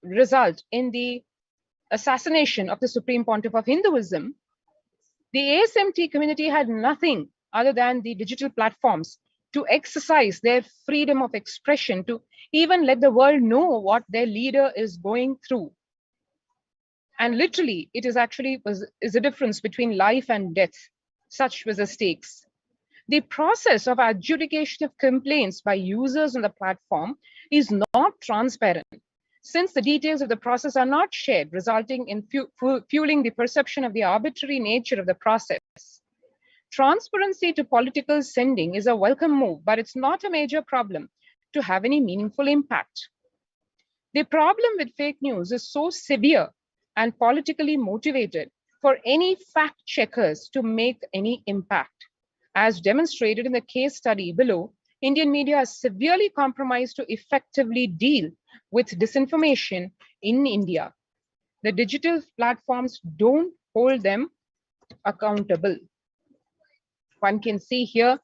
result in the assassination of the Supreme Pontiff of Hinduism, the ASMT community had nothing other than the digital platforms to exercise their freedom of expression, to even let the world know what their leader is going through. And literally, it is actually is a difference between life and death. Such was the stakes. The process of adjudication of complaints by users on the platform is not transparent, since the details of the process are not shared, resulting in fueling the perception of the arbitrary nature of the process. Transparency to political sending is a welcome move, but it's not a major problem to have any meaningful impact. The problem with fake news is so severe and politically motivated for any fact checkers to make any impact. As demonstrated in the case study below, Indian media is severely compromised to effectively deal with disinformation in India. The digital platforms don't hold them accountable. One can see here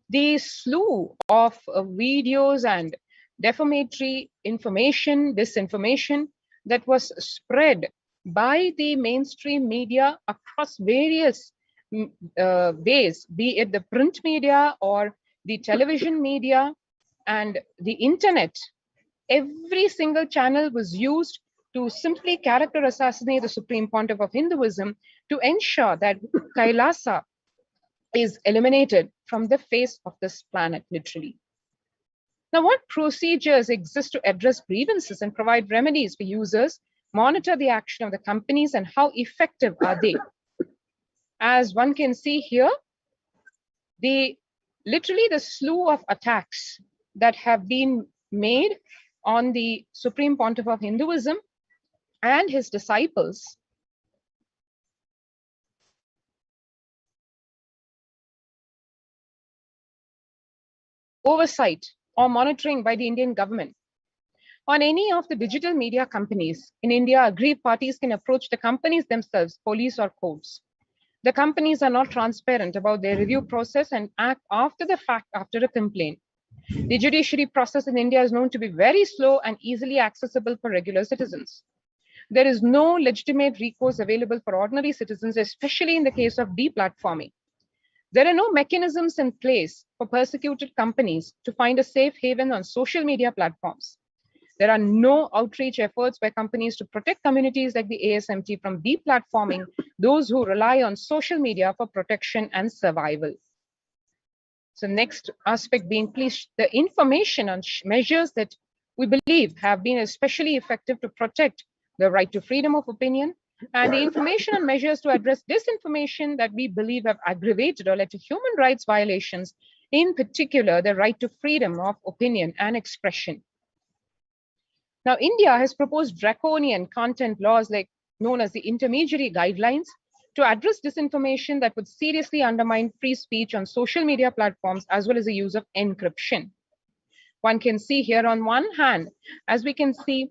the slew of videos and defamatory information, disinformation that was spread by the mainstream media across various ways, be it the print media or the television media and the internet. Every single channel was used to simply character assassinate the Supreme Pontiff of Hinduism to ensure that Kailasa is eliminated from the face of this planet, literally. Now, what procedures exist to address grievances and provide remedies for users, monitor the action of the companies, and how effective are they? As one can see here, literally the slew of attacks that have been made on the Supreme Pontiff of Hinduism and his disciples oversight or monitoring by the Indian government. On any of the digital media companies in India, aggrieved parties can approach the companies themselves, police or courts. The companies are not transparent about their review process and act after the fact after a complaint. The judiciary process in India is known to be very slow and easily accessible for regular citizens. There is no legitimate recourse available for ordinary citizens, especially in the case of deplatforming. There are no mechanisms in place for persecuted companies to find a safe haven on social media platforms. There are no outreach efforts by companies to protect communities like the ASMT from deplatforming those who rely on social media for protection and survival. So next aspect being, please, the information on measures that we believe have been especially effective to protect the right to freedom of opinion and the information and measures to address disinformation that we believe have aggravated or led to human rights violations, in particular, the right to freedom of opinion and expression. Now, India has proposed draconian content laws known as the intermediary guidelines to address disinformation that would seriously undermine free speech on social media platforms, as well as the use of encryption. One can see here on one hand, as we can see,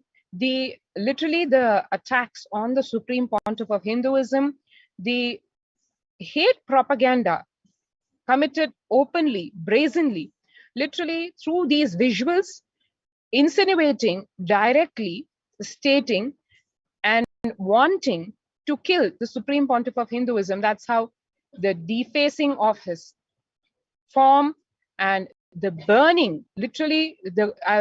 literally the attacks on the Supreme Pontiff of Hinduism, the hate propaganda committed openly, brazenly, literally through these visuals, insinuating, directly stating, and wanting to kill the Supreme Pontiff of Hinduism. That's how the defacing of his form and the burning, literally,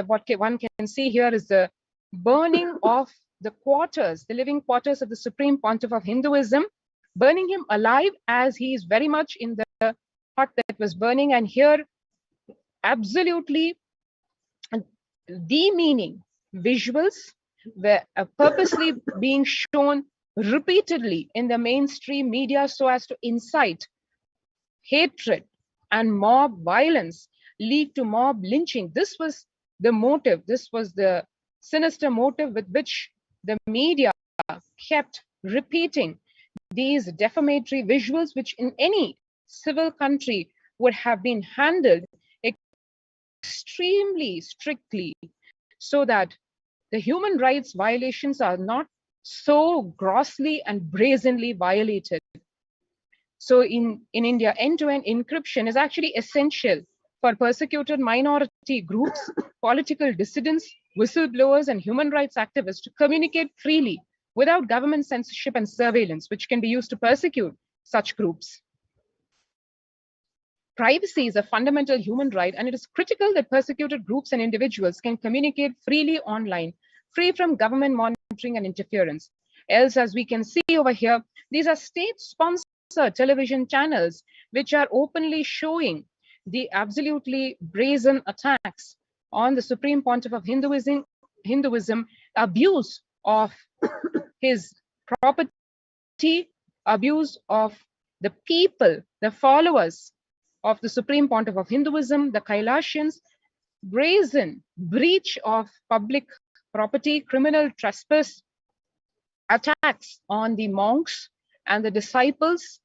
what one can see here is the burning of the quarters, the living quarters of the Supreme Pontiff of Hinduism, burning him alive as he is very much in the hut that was burning. And here, absolutely demeaning visuals were purposely being shown repeatedly in the mainstream media so as to incite hatred and mob violence, lead to mob lynching. This was the motive. This was the sinister motive with which the media kept repeating these defamatory visuals, which in any civil country would have been handled extremely strictly, so that the human rights violations are not so grossly and brazenly violated. So in India, end-to-end encryption is actually essential for persecuted minority groups, political dissidents, whistleblowers, and human rights activists to communicate freely without government censorship and surveillance, which can be used to persecute such groups. Privacy is a fundamental human right, and it is critical that persecuted groups and individuals can communicate freely online, free from government monitoring and interference. Else, as we can see over here, these are state-sponsored television channels which are openly showing the absolutely brazen attacks on the Supreme Pontiff of Hinduism, abuse of his property, abuse of the people, the followers of the Supreme Pontiff of Hinduism, the Kailasians, brazen breach of public property, criminal trespass, attacks on the monks and the disciples,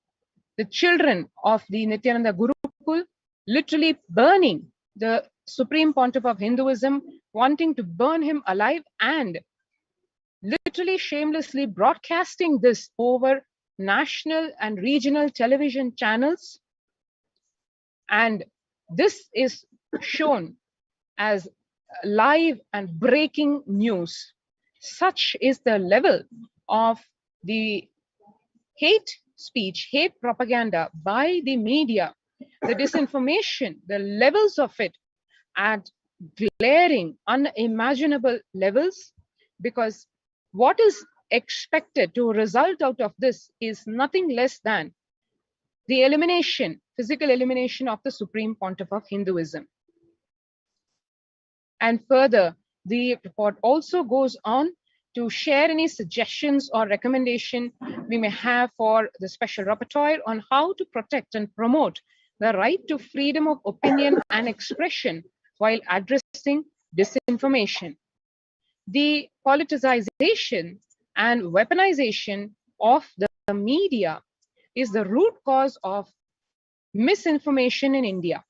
the children of the Nithyananda Gurukul, literally burning the Supreme Pontiff of Hinduism, wanting to burn him alive, and literally shamelessly broadcasting this over national and regional television channels. And this is shown as live and breaking news. Such is the level of the hate speech, hate propaganda by the media, the disinformation, the levels of it at glaring, unimaginable levels, because what is expected to result out of this is nothing less than the elimination, physical elimination of the Supreme Pontiff of Hinduism. And further, the report also goes on to share any suggestions or recommendation we may have for the special rapporteur on how to protect and promote the right to freedom of opinion and expression while addressing disinformation. The politicization and weaponization of the media is the root cause of misinformation in India.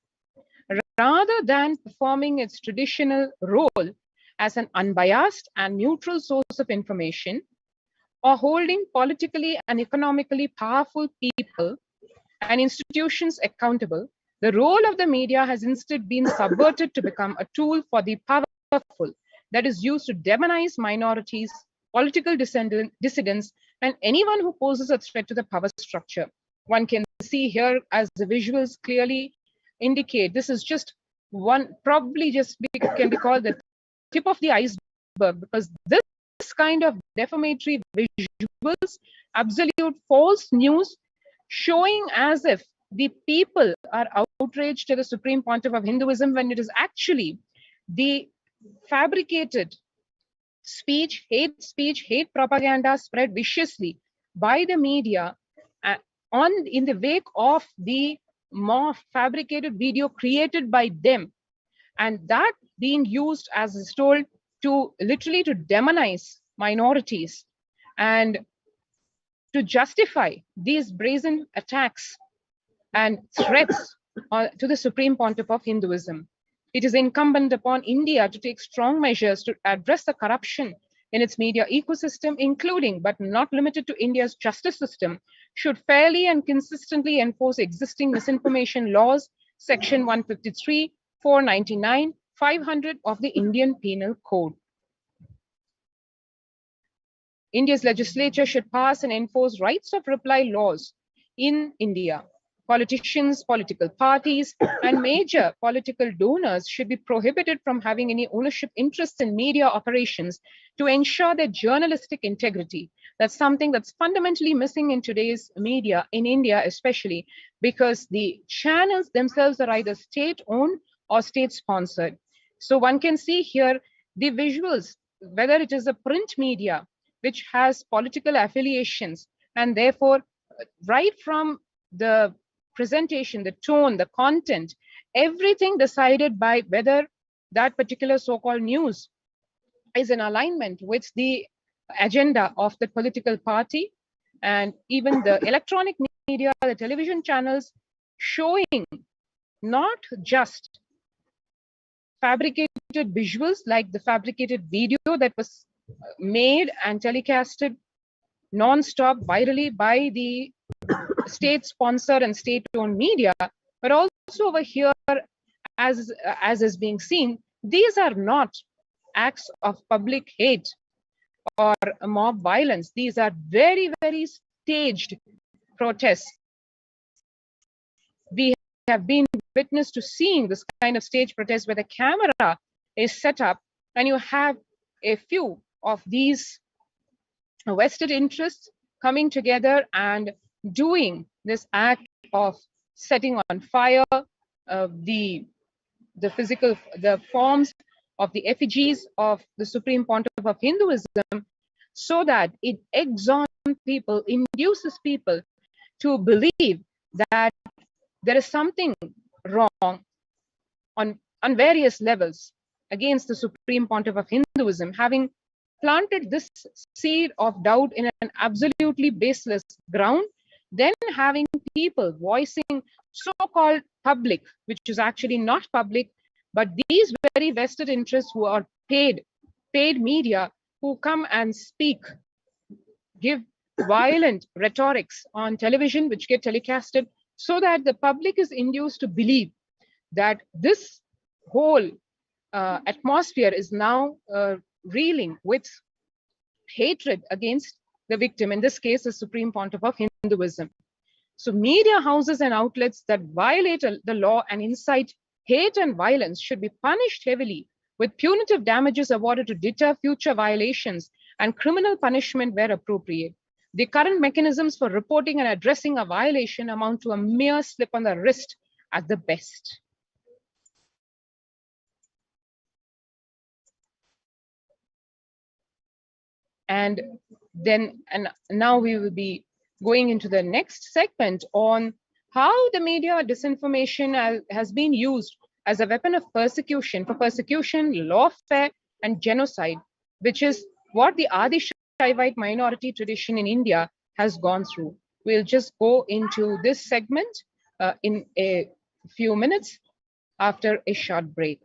Rather than performing its traditional role as an unbiased and neutral source of information, or holding politically and economically powerful people and institutions accountable, the role of the media has instead been subverted to become a tool for the powerful that is used to demonize minorities, political dissidents, and anyone who poses a threat to the power structure. One can see here, as the visuals clearly indicate, this is just one, probably just can be called the tip of the iceberg, because this kind of defamatory visuals, absolute false news, showing as if the people are outraged to the Supreme Pontiff of Hinduism, when it is actually the fabricated speech, hate propaganda spread viciously by the media in the wake of the more fabricated video created by them, and that being used, as is told, to literally to demonize minorities and to justify these brazen attacks and threats to the Supreme Pontiff of Hinduism. It is incumbent upon India to take strong measures to address the corruption in its media ecosystem, including but not limited to India's justice system, should fairly and consistently enforce existing misinformation laws, Section 153, 499, 500 of the Indian Penal Code. India's legislature should pass and enforce rights of reply laws in India. Politicians, political parties, and major political donors should be prohibited from having any ownership interests in media operations to ensure their journalistic integrity. That's something that's fundamentally missing in today's media, in India especially, because the channels themselves are either state-owned or state-sponsored. So one can see here the visuals, whether it is a print media, which has political affiliations, and therefore, right from the presentation, the tone, the content, everything decided by whether that particular so-called news is in alignment with the agenda of the political party, and even the electronic media, the television channels, showing not just fabricated visuals like the fabricated video that was made and telecasted non-stop virally by the state-sponsored and state-owned media, but also over here, as is being seen, these are not acts of public hate or mob violence. These are very, very staged protests. We have been witness to seeing this kind of stage protest where the camera is set up and you have a few of these vested interests coming together and doing this act of setting on fire the forms of the effigies of the Supreme Pontiff of Hinduism, so that it exhorts people, induces people to believe that there is something wrong on various levels against the Supreme Pontiff of Hinduism, having planted this seed of doubt in an absolutely baseless ground, then having people voicing so-called public, which is actually not public, but these very vested interests who are paid media, who come and speak, give violent rhetorics on television, which get telecasted, so that the public is induced to believe that this whole atmosphere is now reeling with hatred against the victim, in this case, the Supreme Pontiff of Hinduism. So media houses and outlets that violate the law and incite hate and violence should be punished heavily, with punitive damages awarded to deter future violations and criminal punishment where appropriate. The current mechanisms for reporting and addressing a violation amount to a mere slip on the wrist at the best. And now we will be going into the next segment on how the media disinformation has been used as a weapon of persecution, lawfare, and genocide, which is what the Adi Shaivite minority tradition in India has gone through. We'll just go into this segment in a few minutes after a short break.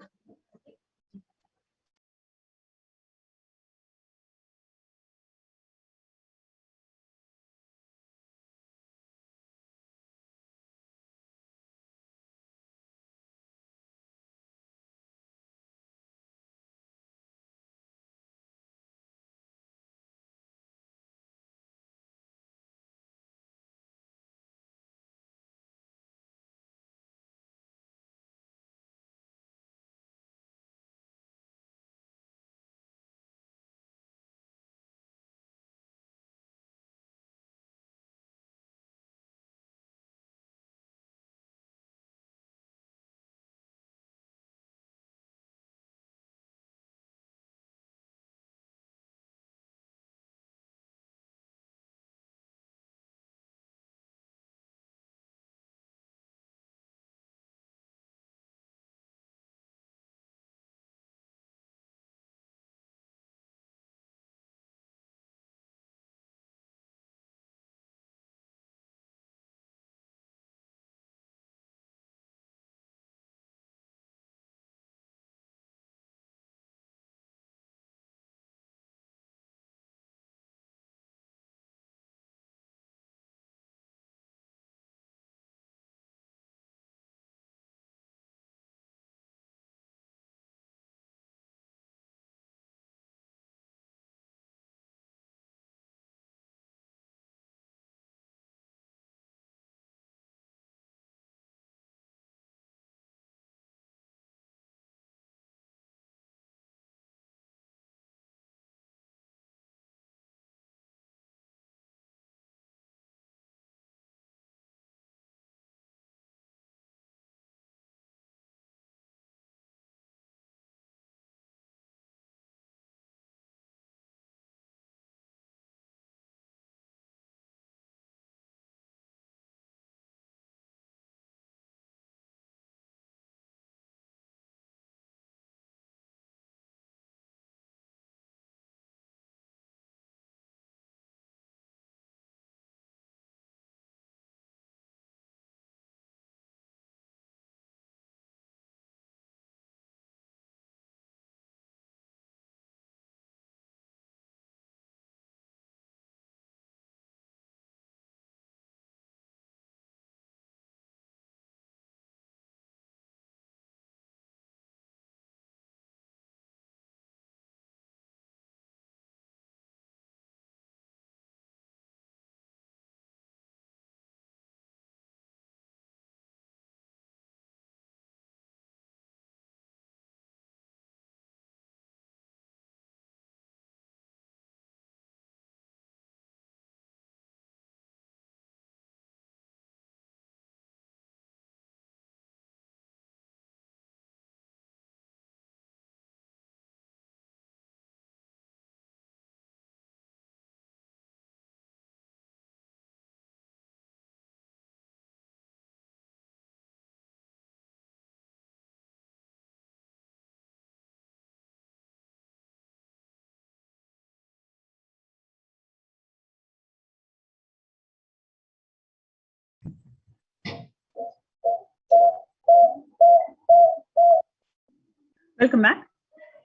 Welcome back.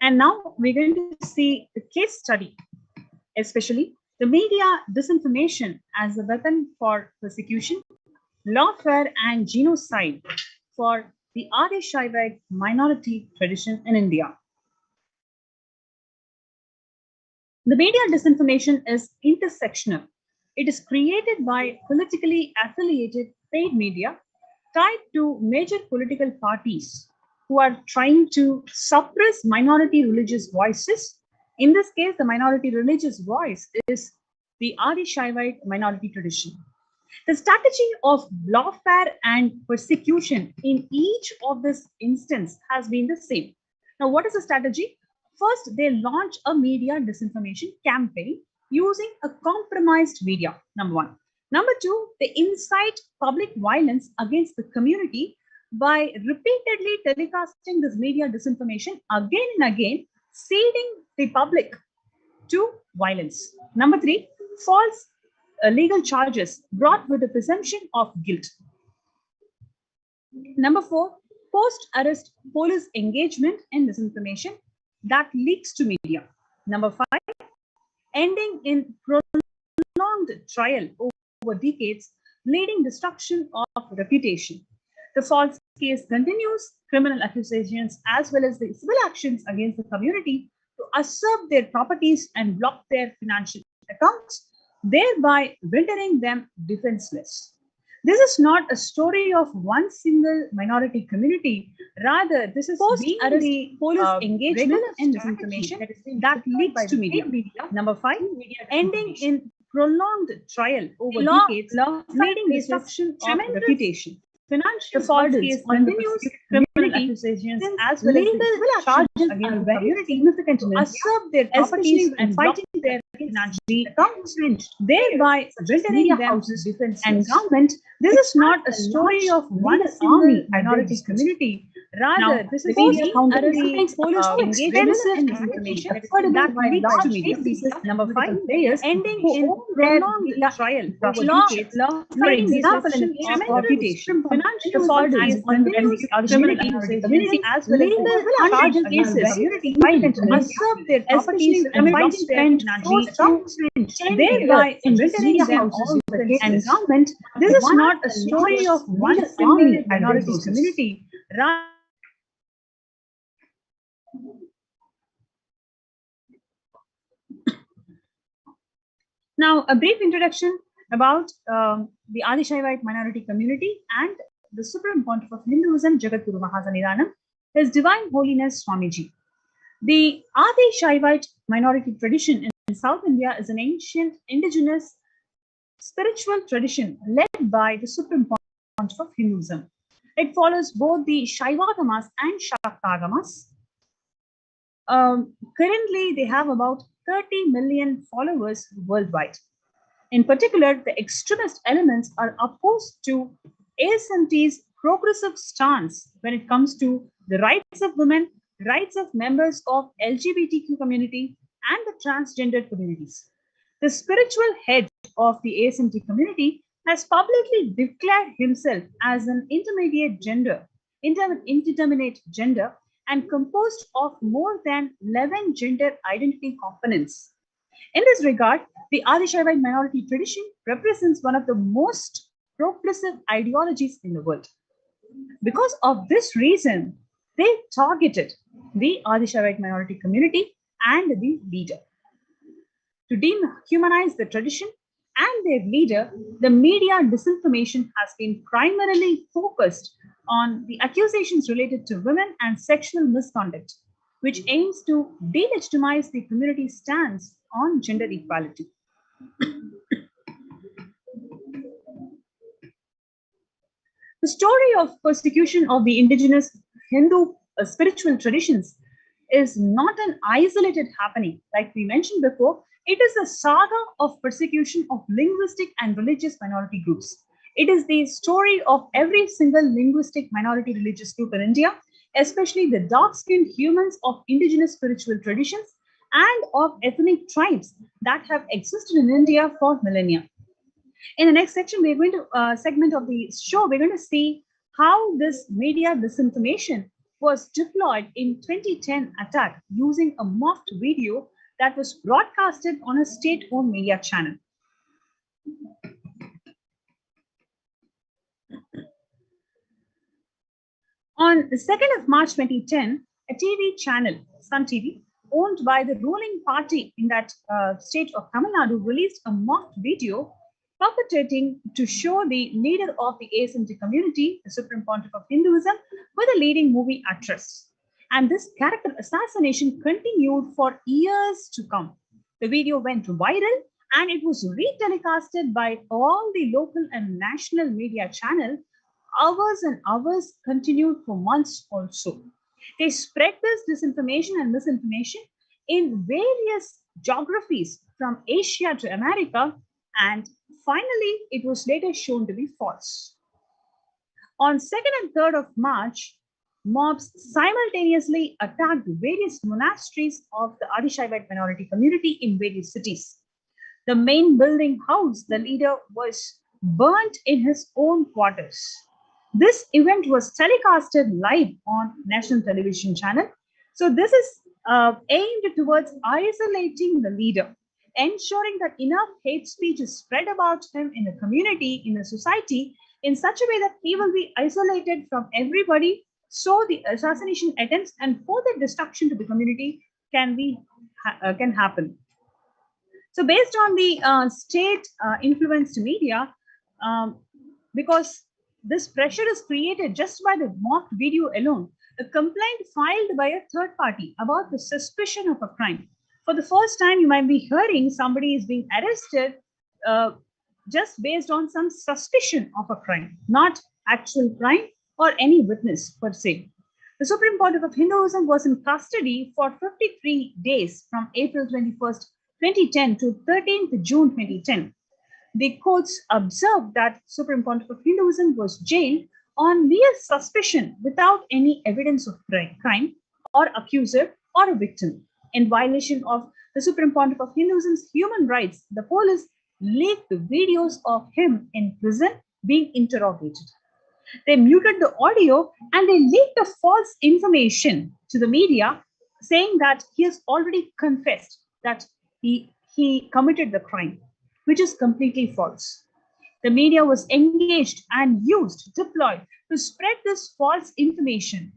And now we're going to see the case study, especially the media disinformation as a weapon for persecution, lawfare, and genocide for the Adi Shaivite minority tradition in India. The media disinformation is intersectional. It is created by politically affiliated paid media tied to major political parties who are trying to suppress minority religious voices. In this case, the minority religious voice is the Adi Shaivite minority tradition. The strategy of lawfare and persecution in each of this instance has been the same. Now, what is the strategy? First, they launch a media disinformation campaign using a compromised media, number one. Number two, they incite public violence against the community by repeatedly telecasting this media disinformation again and again, seeding the public to violence. Number three, false legal charges brought with the presumption of guilt. Number four, post-arrest police engagement in disinformation that leaks to media. Number five, ending in prolonged trial over decades, leading destruction of reputation. The false case continues, criminal accusations as well as the civil actions against the community to usurp their properties and block their financial accounts, thereby rendering them defenseless. This is not a story of one single minority community. Rather, this is post-arrest police engagement in disinformation that leads to media. Number five, ending in prolonged trial over decades, leading destruction of reputation. Financial false case continues, criminal accusations as well as legal charges against the community significant to usurp their properties and fighting their financial accounts, thereby rendering them defenseless. And government, this is not a story of one single minority community. Rather, this is post-arrest police engagement in disinformation that leads to media. Number five, ending in prolonged trial over decades, leading destruction of reputation. Financial false case continues, criminal accusations as well as legal charges against the community usurp their properties and fighting their financial accounts, thereby rendering them defenseless. And government, this is not a story of one single minority community. Now, a brief introduction about the Adi Shaivite minority community and the Supreme Pontiff of Hinduism, Jagadguru Mahasanidanam, His Divine Holiness Swamiji. The Adi Shaivite minority tradition in South India is an ancient indigenous spiritual tradition led by the Supreme Pontiff of Hinduism. It follows both the Shaivagamas and Shaktagamas. Currently, they have about 30 million followers worldwide. In particular, the extremist elements are opposed to ASMT's progressive stance when it comes to the rights of women, rights of members of LGBTQ community, and the transgender communities. The spiritual head of the ASMT community has publicly declared himself as an indeterminate gender, and composed of more than 11 gender identity components. In this regard, the Adi Shaivite minority tradition represents one of the most progressive ideologies in the world. Because of this reason, they targeted the Adi Shaivite minority community and the leader. To dehumanize the tradition and their leader, the media disinformation has been primarily focused on the accusations related to women and sexual misconduct, which aims to delegitimize the community's stance on gender equality. The story of persecution of the indigenous Hindu spiritual traditions is not an isolated happening. Like we mentioned before, it is a saga of persecution of linguistic and religious minority groups. It is the story of every single linguistic minority religious group in India, especially the dark-skinned humans of indigenous spiritual traditions and of ethnic tribes that have existed in India for millennia. In the next section, segment of the show, we're going to see how this media disinformation was deployed in 2010 attack using a morphed video that was broadcasted on a state-owned media channel. On the 2nd of March 2010, a TV channel, Sun TV, owned by the ruling party in that state of Tamil Nadu, released a mock video perpetrating to show the leader of the ascetic community, the Supreme Pontiff of Hinduism, with a leading movie actress. And this character assassination continued for years to come. The video went viral and it was retelecasted by all the local and national media channels. Hours and hours continued for months also. They spread this disinformation and misinformation in various geographies from Asia to America, and finally it was later shown to be false. On 2nd and 3rd of March, mobs simultaneously attacked various monasteries of the Adishaivite minority community in various cities. The main building house, the leader was burnt in his own quarters. This event was telecasted live on national television channel. So this is aimed towards isolating the leader, ensuring that enough hate speech is spread about him in the community, in the society, in such a way that he will be isolated from everybody. So the assassination attempts and further destruction to the community can happen. So based on the state influenced media, because this pressure is created just by the mock video alone, a complaint filed by a third party about the suspicion of a crime. For the first time, you might be hearing somebody is being arrested just based on some suspicion of a crime, not actual crime or any witness per se. The Supreme Pontiff of Hinduism was in custody for 53 days from April 21st, 2010 to 13th June 2010. The courts observed that Supreme Pontiff of Hinduism was jailed on mere suspicion without any evidence of crime or accuser or a victim. In violation of the Supreme Pontiff of Hinduism's human rights, the police leaked the videos of him in prison being interrogated. They muted the audio and they leaked the false information to the media saying that he has already confessed that he committed the crime, which is completely false. The media was engaged and deployed to spread this false information.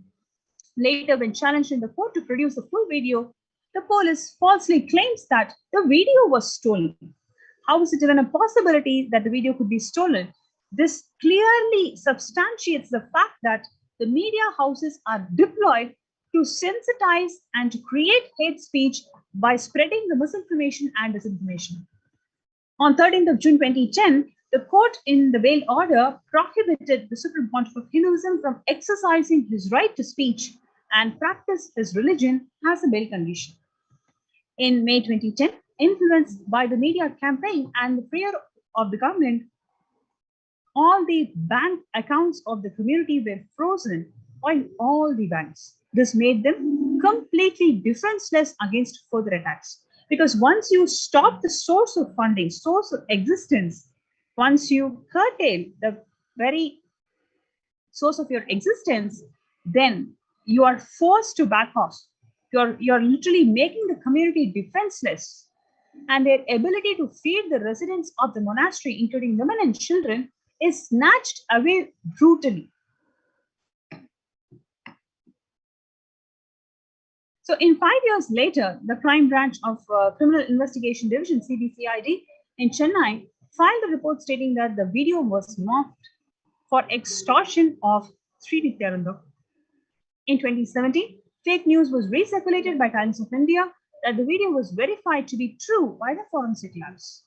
Later, when challenged in the court to produce the full video, the police falsely claims that the video was stolen. How is it even a possibility that the video could be stolen? This clearly substantiates the fact that the media houses are deployed to sensitize and to create hate speech by spreading the misinformation and disinformation. On 13th of June 2010, the court in the bail order prohibited the Supreme Pontiff of Hinduism from exercising his right to speech and practice his religion as a bail condition. In May 2010, influenced by the media campaign and the fear of the government, all the bank accounts of the community were frozen by all the banks. This made them completely defenseless against further attacks. Because once you stop the source of funding, source of existence, once you curtail the very source of your existence, then you are forced to back off. You're literally making the community defenseless, and their ability to feed the residents of the monastery, including women and children, is snatched away brutally. So in 5 years later, the crime branch of Criminal Investigation Division, CBCID, in Chennai, filed a report stating that the video was morphed for extortion of Sri Nithyananda. In 2017, fake news was recirculated by Times of India that the video was verified to be true by the forensic labs.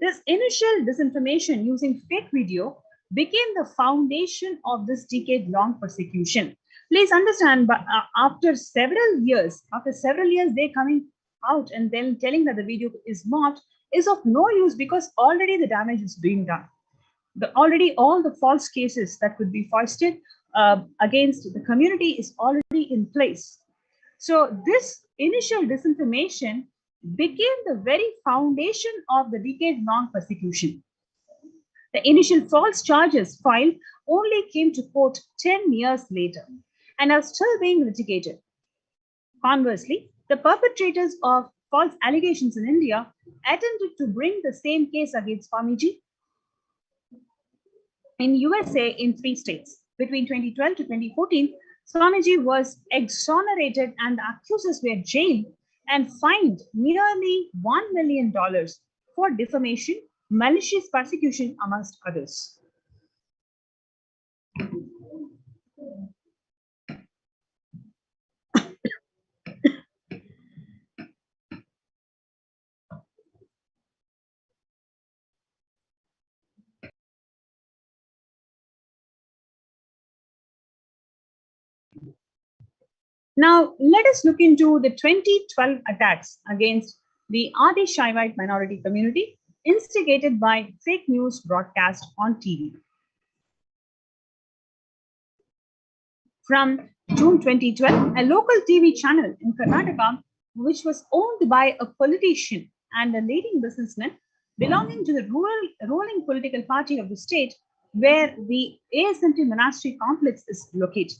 This initial disinformation using fake video became the foundation of this decade-long persecution. Please understand, but after several years, they're coming out and then telling that the video is morphed is of no use, because already the damage is being done. Already all the false cases that could be foisted against the community is already in place. So this initial disinformation became the very foundation of the decade-long persecution. The initial false charges filed only came to court 10 years later. and are still being litigated. Conversely, the perpetrators of false allegations in India attempted to bring the same case against Swamiji in USA in 3 states. Between 2012 to 2014, Swamiji was exonerated and the accusers were jailed and fined nearly $1 million for defamation, malicious persecution, amongst others. Now, let us look into the 2012 attacks against the Adi Shaivite minority community instigated by fake news broadcast on TV. From June 2012, a local TV channel in Karnataka, which was owned by a politician and a leading businessman belonging to the ruling political party of the state, where the ASMT monastery complex is located.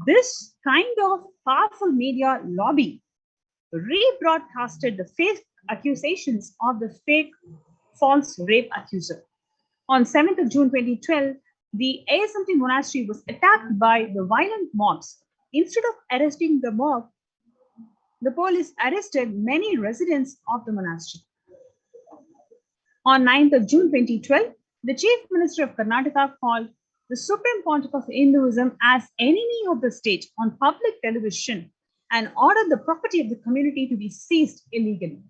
This kind of powerful media lobby rebroadcasted the fake accusations of the fake false rape accuser. On 7th of June 2012, the ASMT monastery was attacked by the violent mobs. Instead of arresting the mob, the police arrested many residents of the monastery. On 9th of June 2012, the Chief Minister of Karnataka called the Supreme Pontiff of Hinduism as enemy of the state on public television and ordered the property of the community to be seized illegally.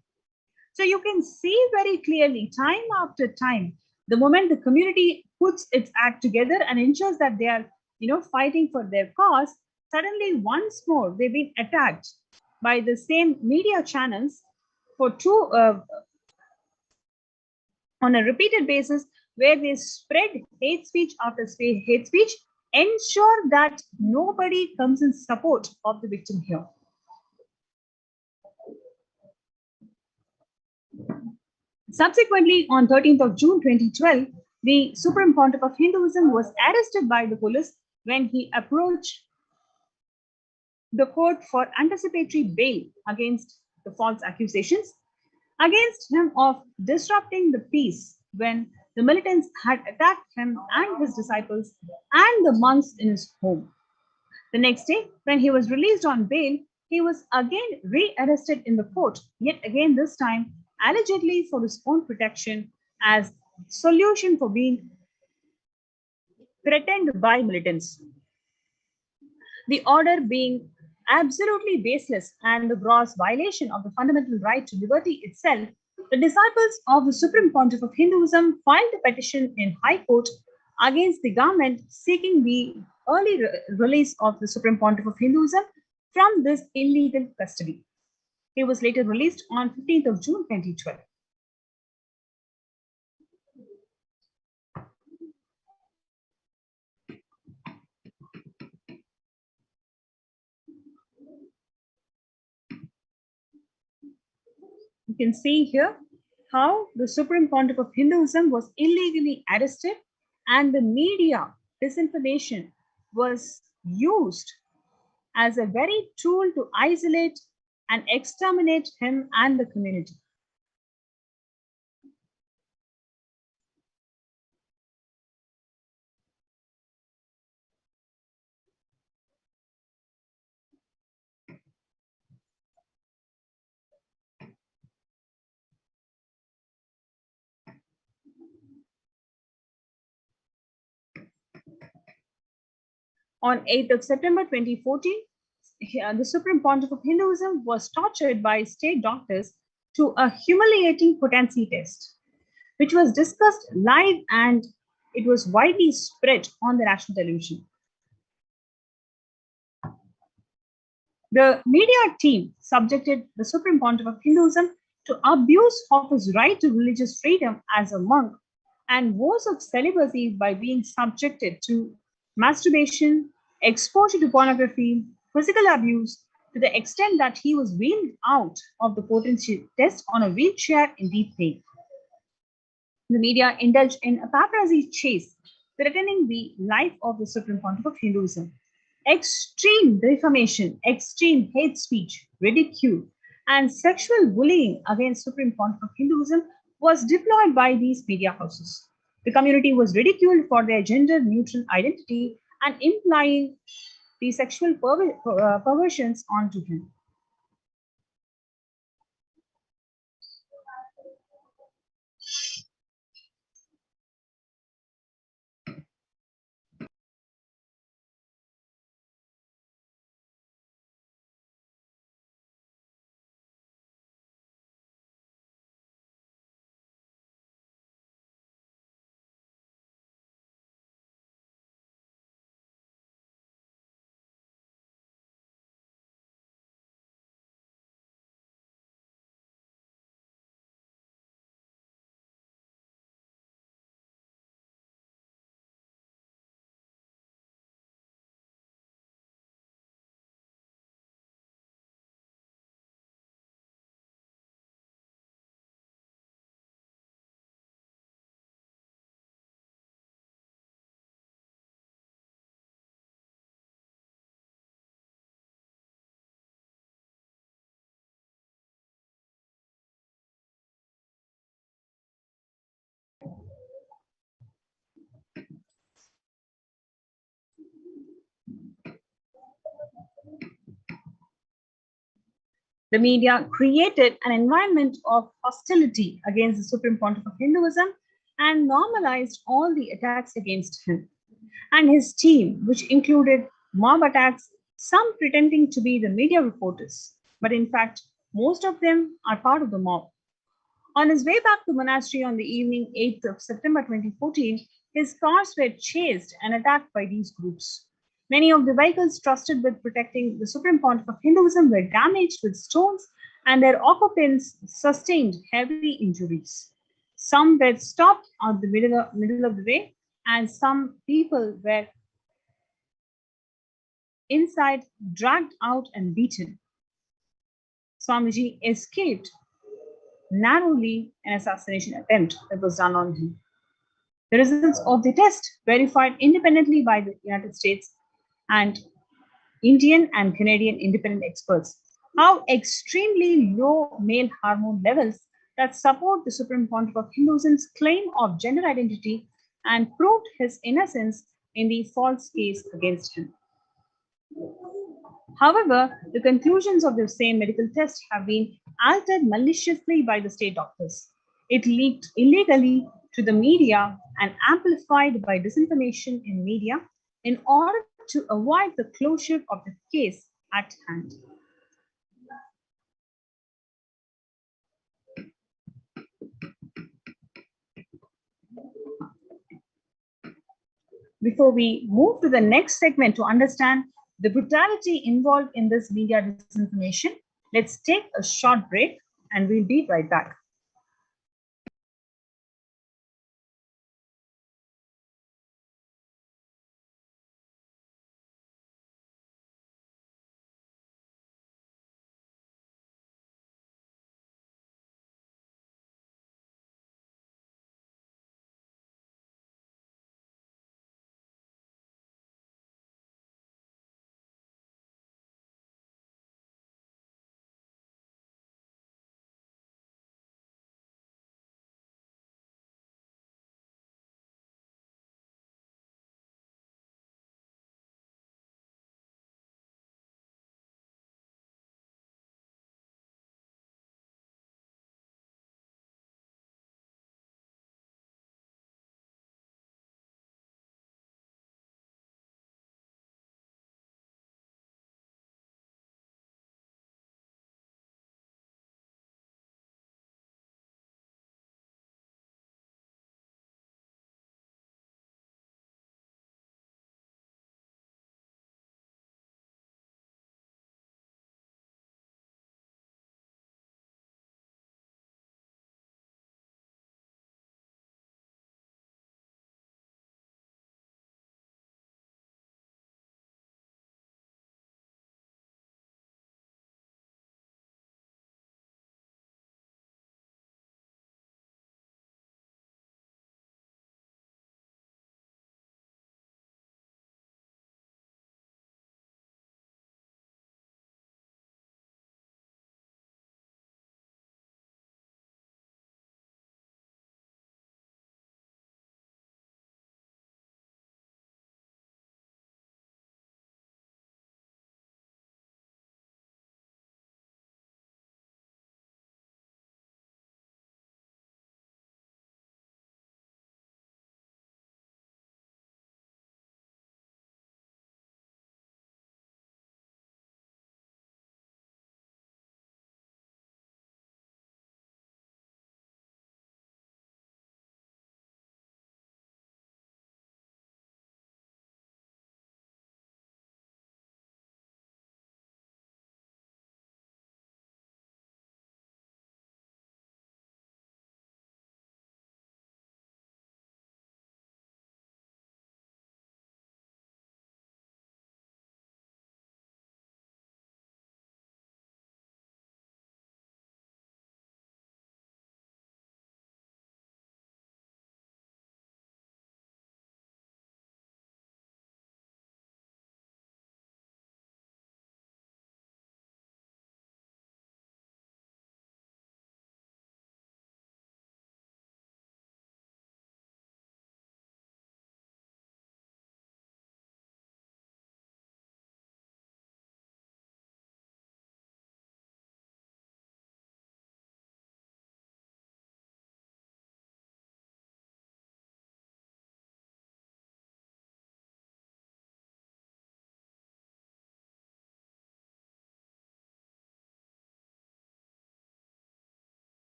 So you can see very clearly, time after time, the moment the community puts its act together and ensures that they are, fighting for their cause, suddenly once more they've been attacked by the same media channels for on a repeated basis, where they spread hate speech after hate speech, ensure that nobody comes in support of the victim here. Subsequently, on 13th of June 2012, the Supreme Pontiff of Hinduism was arrested by the police when he approached the court for anticipatory bail against the false accusations against him of disrupting the peace when the militants had attacked him and his disciples and the monks in his home. The next day, when he was released on bail, he was again re-arrested in the court, yet again this time allegedly for his own protection as solution for being threatened by militants. The order being absolutely baseless and the gross violation of the fundamental right to liberty itself, the disciples of the Supreme Pontiff of Hinduism filed a petition in High Court against the government seeking the early release of the Supreme Pontiff of Hinduism from this illegal custody. He was later released on 15th of June 2012. You can see here how the Supreme Pontiff of Hinduism was illegally arrested and the media disinformation was used as a very tool to isolate and exterminate him and the community. On 8th of September 2014, the Supreme Pontiff of Hinduism was tortured by state doctors to a humiliating potency test, which was discussed live and it was widely spread on the national television. The media team subjected the Supreme Pontiff of Hinduism to abuse of his right to religious freedom as a monk and vows of celibacy by being subjected to masturbation, exposure to pornography, physical abuse, to the extent that he was wheeled out of the potency test on a wheelchair in deep pain. The media indulged in a paparazzi chase, threatening the life of the Supreme Pontiff of Hinduism. Extreme defamation, extreme hate speech, ridicule, and sexual bullying against Supreme Court of Hinduism was deployed by these media houses. The community was ridiculed for their gender neutral identity and implying the sexual perversions onto him. The media created an environment of hostility against the Supreme Pontiff of Hinduism and normalized all the attacks against him and his team, which included mob attacks, some pretending to be the media reporters, but in fact, most of them are part of the mob. On his way back to monastery on the evening 8th of September 2014, his cars were chased and attacked by these groups. Many of the vehicles trusted with protecting the Supreme Pontiff of Hinduism were damaged with stones, and their occupants sustained heavy injuries. Some were stopped at the middle of the way, and some people were inside, dragged out, and beaten. Swamiji escaped narrowly an assassination attempt that was done on him. The results of the test, verified independently by the United States and Indian and Canadian independent experts, how extremely low male hormone levels that support the Supreme Pontiff of Hinduism's claim of gender identity and proved his innocence in the false case against him. However, the conclusions of the same medical test have been altered maliciously by the state doctors. It leaked illegally to the media and amplified by disinformation in media in order to avoid the closure of the case at hand. Before we move to the next segment to understand the brutality involved in this media disinformation, let's take a short break and we'll be right back.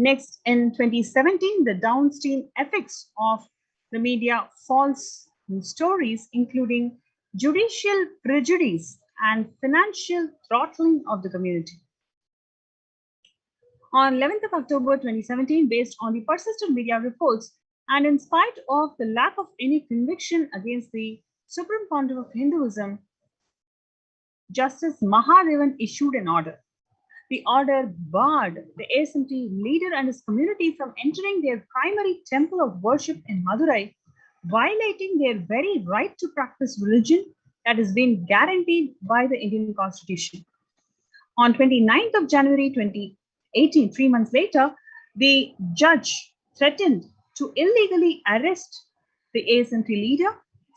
Next, in 2017, the downstream effects of the media false stories, including judicial prejudice and financial throttling of the community. On 11th of October 2017, based on the persistent media reports, and in spite of the lack of any conviction against the Supreme Pontiff of Hinduism, Justice Mahadevan issued an order. The order barred the ASMT leader and his community from entering their primary temple of worship in Madurai, violating their very right to practice religion that has been guaranteed by the Indian Constitution. On 29th of January 2018, 3 months later, the judge threatened to illegally arrest the ASMT leader,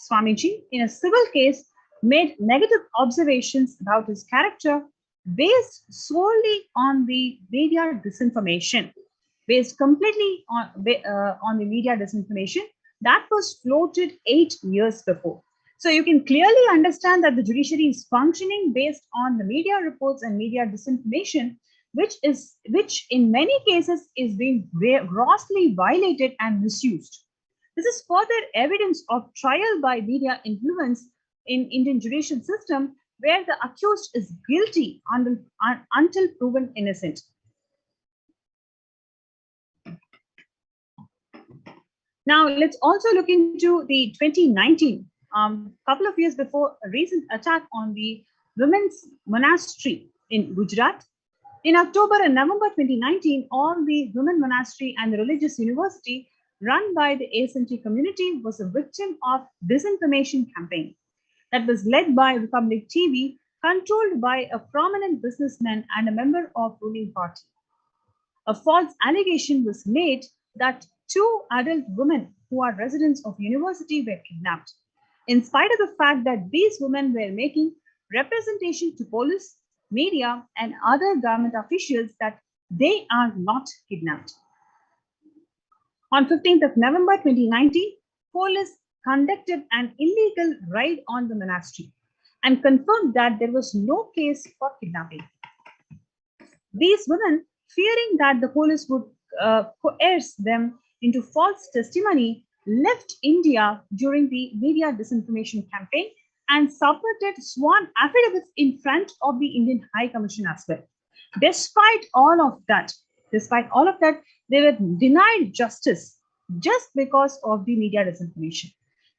Swamiji, in a civil case, made negative observations about his character based solely on the media disinformation, based completely on the media disinformation that was floated 8 years before. So you can clearly understand that the judiciary is functioning based on the media reports and media disinformation, which in many cases is being grossly violated and misused. This is further evidence of trial by media influence in Indian judicial system, where the accused is guilty until proven innocent. Now, let's also look into the 2019, couple of years before a recent attack on the women's monastery in Gujarat. In October and November 2019, all the women monastery and the religious university run by the ASMT community was a victim of disinformation campaign that was led by Republic TV, controlled by a prominent businessman and a member of ruling party. A false allegation was made that 2 adult women who are residents of university were kidnapped, in spite of the fact that these women were making representation to police, media, and other government officials that they are not kidnapped. On 15th of November 2019, police conducted an illegal raid on the monastery and confirmed that there was no case for kidnapping. These women, fearing that the police would coerce them into false testimony, left India during the media disinformation campaign and submitted sworn affidavits in front of the Indian High Commission as well. Despite all of that, they were denied justice just because of the media disinformation.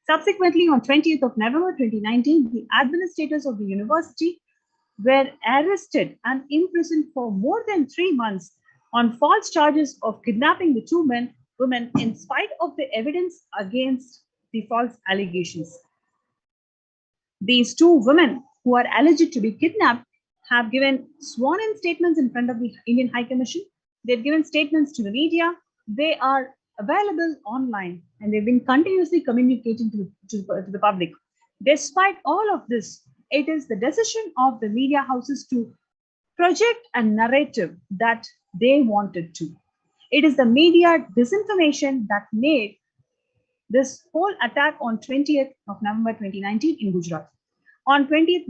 Subsequently, on 20th of November 2019, the administrators of the university were arrested and imprisoned for more than 3 months on false charges of kidnapping the 2 women in spite of the evidence against the false allegations. These 2 women who are alleged to be kidnapped have given sworn-in statements in front of the Indian High Commission. They've given statements to the media. They are available online and they've been continuously communicating to the public. Despite all of this, it is the decision of the media houses to project a narrative that they wanted to. It is the media disinformation that made this whole attack on 20th of November 2019 in Gujarat. On 20th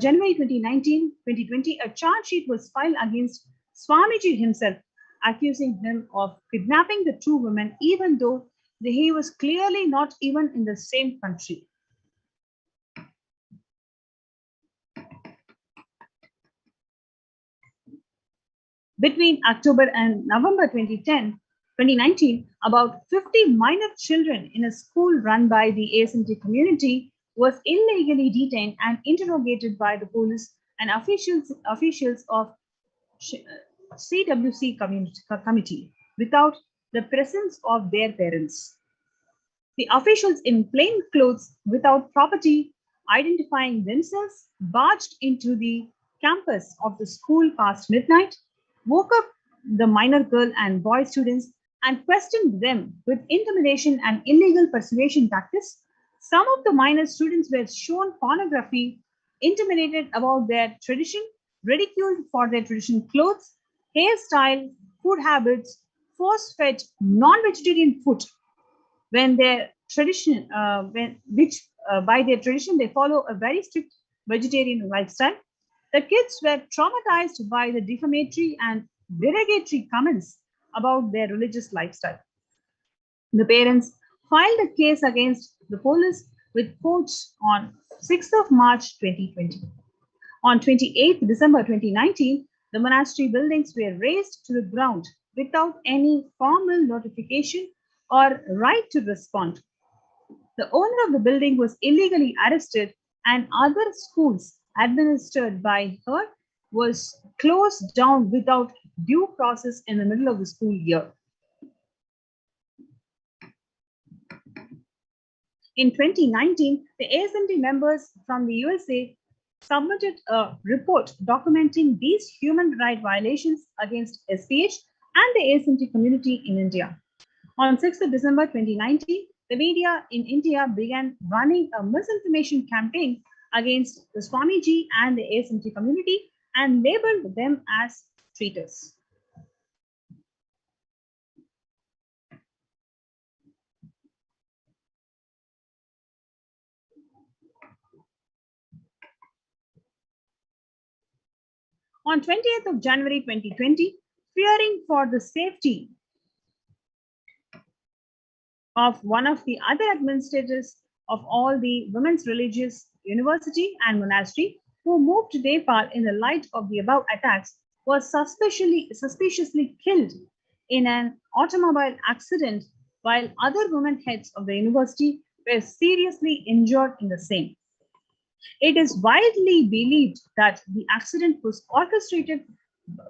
January 2020, a charge sheet was filed against Swamiji himself, accusing him of kidnapping the 2 women, even though he was clearly not even in the same country. Between October and November 2019, about 50 minor children in a school run by the ASMT community was illegally detained and interrogated by the police and officials of CWC committee without the presence of their parents. The officials in plain clothes without property identifying themselves barged into the campus of the school past midnight, woke up the minor girl and boy students and questioned them with intimidation and illegal persuasion tactics. Some of the minor students were shown pornography, intimidated about their tradition, ridiculed for their traditional clothes, hairstyle, food habits, force-fed non-vegetarian food, when their tradition, by their tradition they follow a very strict vegetarian lifestyle. The kids were traumatized by the defamatory and derogatory comments about their religious lifestyle. The parents filed a case against the police with courts on 6th of March 2020. On 28th December 2019, the monastery buildings were razed to the ground without any formal notification or right to respond. The owner of the building was illegally arrested, and other schools administered by her was closed down without due process in the middle of the school year. In 2019, the ASMT members from the USA submitted a report documenting these human rights violations against HDH and the ASMT community in India. On 6th of December 2019, the media in India began running a misinformation campaign against the Swamiji and the ASMT community and labeled them as traitors. On 20th of January 2020, fearing for the safety of one of the other administrators of all the women's religious university and monastery who moved to Nepal in the light of the above attacks, was suspiciously killed in an automobile accident, while other women heads of the university were seriously injured in the same. It is widely believed that the accident was orchestrated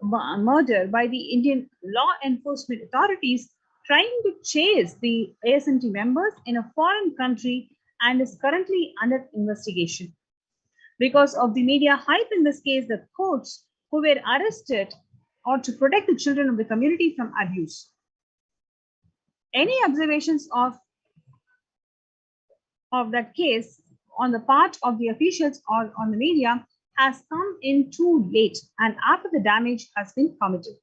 murder by the Indian law enforcement authorities trying to chase the ASMT members in a foreign country and is currently under investigation. Because of the media hype in this case, the courts who were arrested or to protect the children of the community from abuse. Any observations of that case on the part of the officials or on the media has come in too late and after the damage has been committed.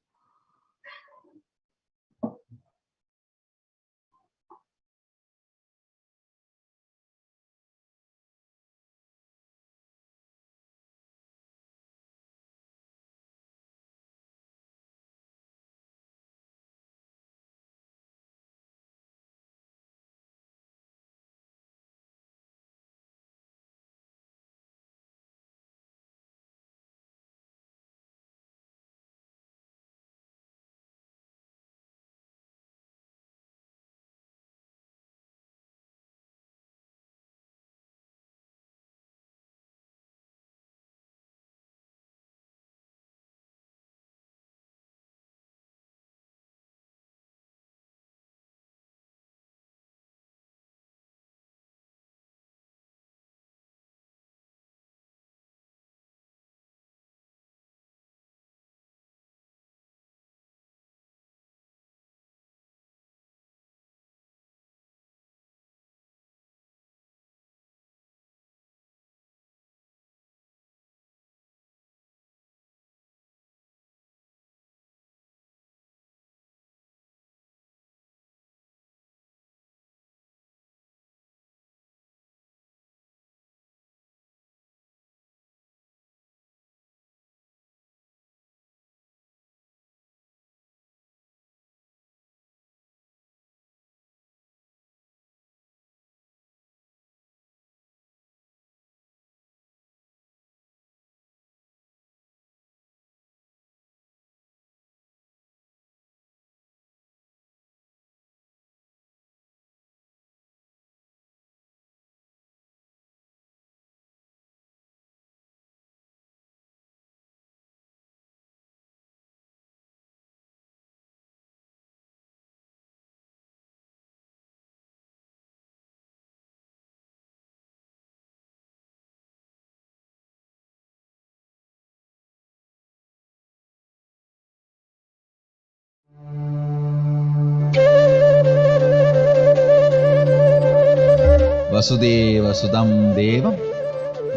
Vasudeva Sudam Devam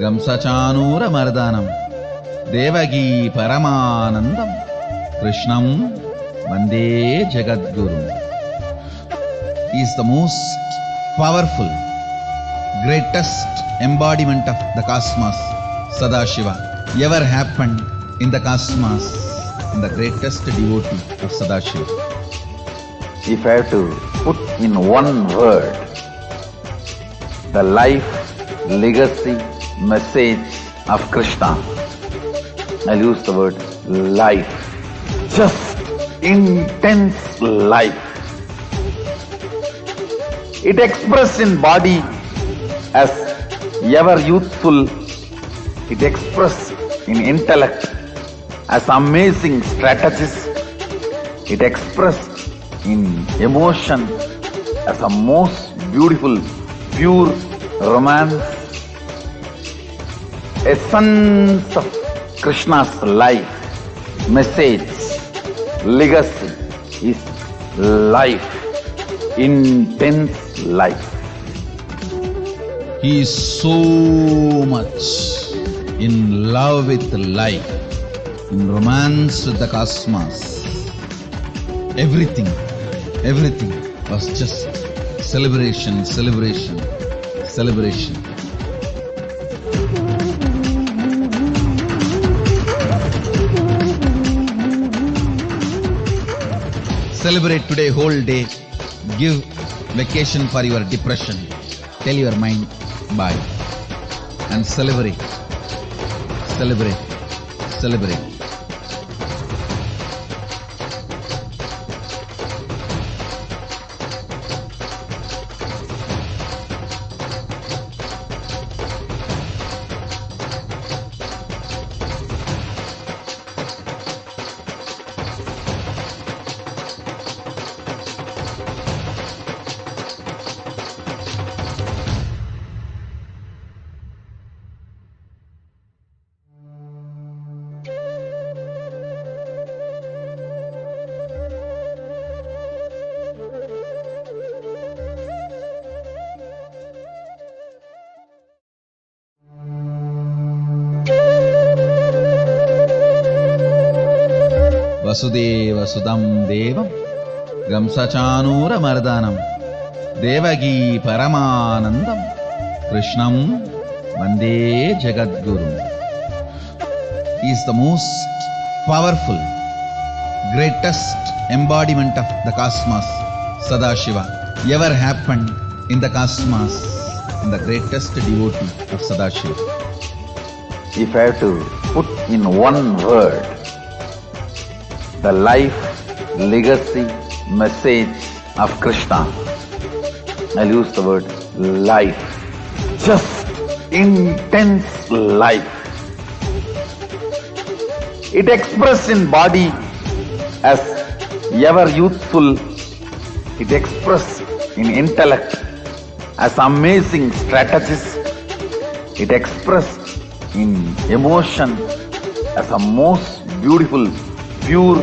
Gamsachanura Mardanam Devagi Paramanandam Krishnam Vande Jagadguru. He is the most powerful, greatest embodiment of the cosmos, Sadashiva, ever happened in the cosmos, and the greatest devotee of Sadashiva. If I have to put in one word the life, legacy, message of Krishna, I'll use the word life. Just intense life. It expressed in body as ever youthful. It expressed in intellect as amazing strategist. It expressed in emotion as a most beautiful, pure romance. Essence of Krishna's life, message, legacy is life, intense life. He is so much in love with life, in romance with the cosmos. Everything was just celebration, celebration, celebration. Celebrate today whole day. Give vacation for your depression. Tell your mind bye. And celebrate. Celebrate. Celebrate. Vasudeva Sudam Devam Gamsachanura Mardanam Devagi Paramanandam Krishnam Vande Jagadguru. He is the most powerful, greatest embodiment of the cosmos, Sadashiva, ever happened in the cosmos, in the greatest devotee of Sadashiva. If I have to put in one word the life, legacy, message of Krishna, I'll use the word life. Just intense life. It expressed in body as ever youthful. It expressed in intellect as amazing strategist. It expressed in emotion as a most beautiful, pure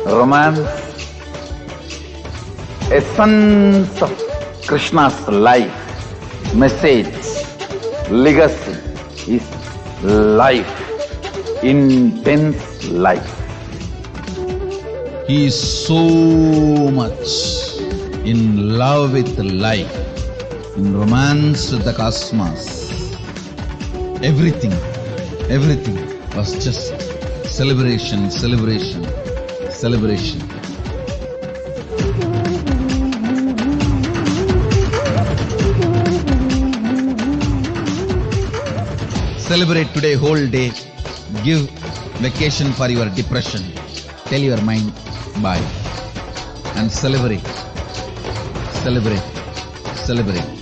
romance. Essence of Krishna's life, message, legacy is life, intense life. He is so much in love with life, in romance with the cosmos. Everything was just celebration, celebration, celebration. Celebrate today whole day. Give vacation for your depression. Tell your mind bye. And celebrate. Celebrate. Celebrate.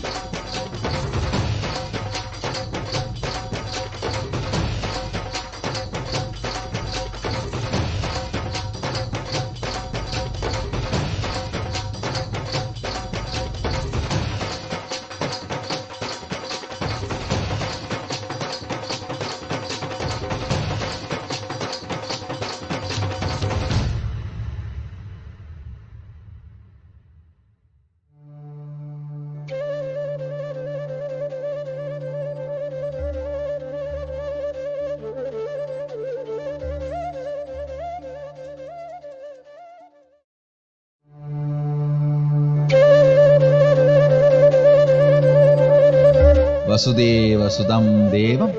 Vasudeva Sudam Devam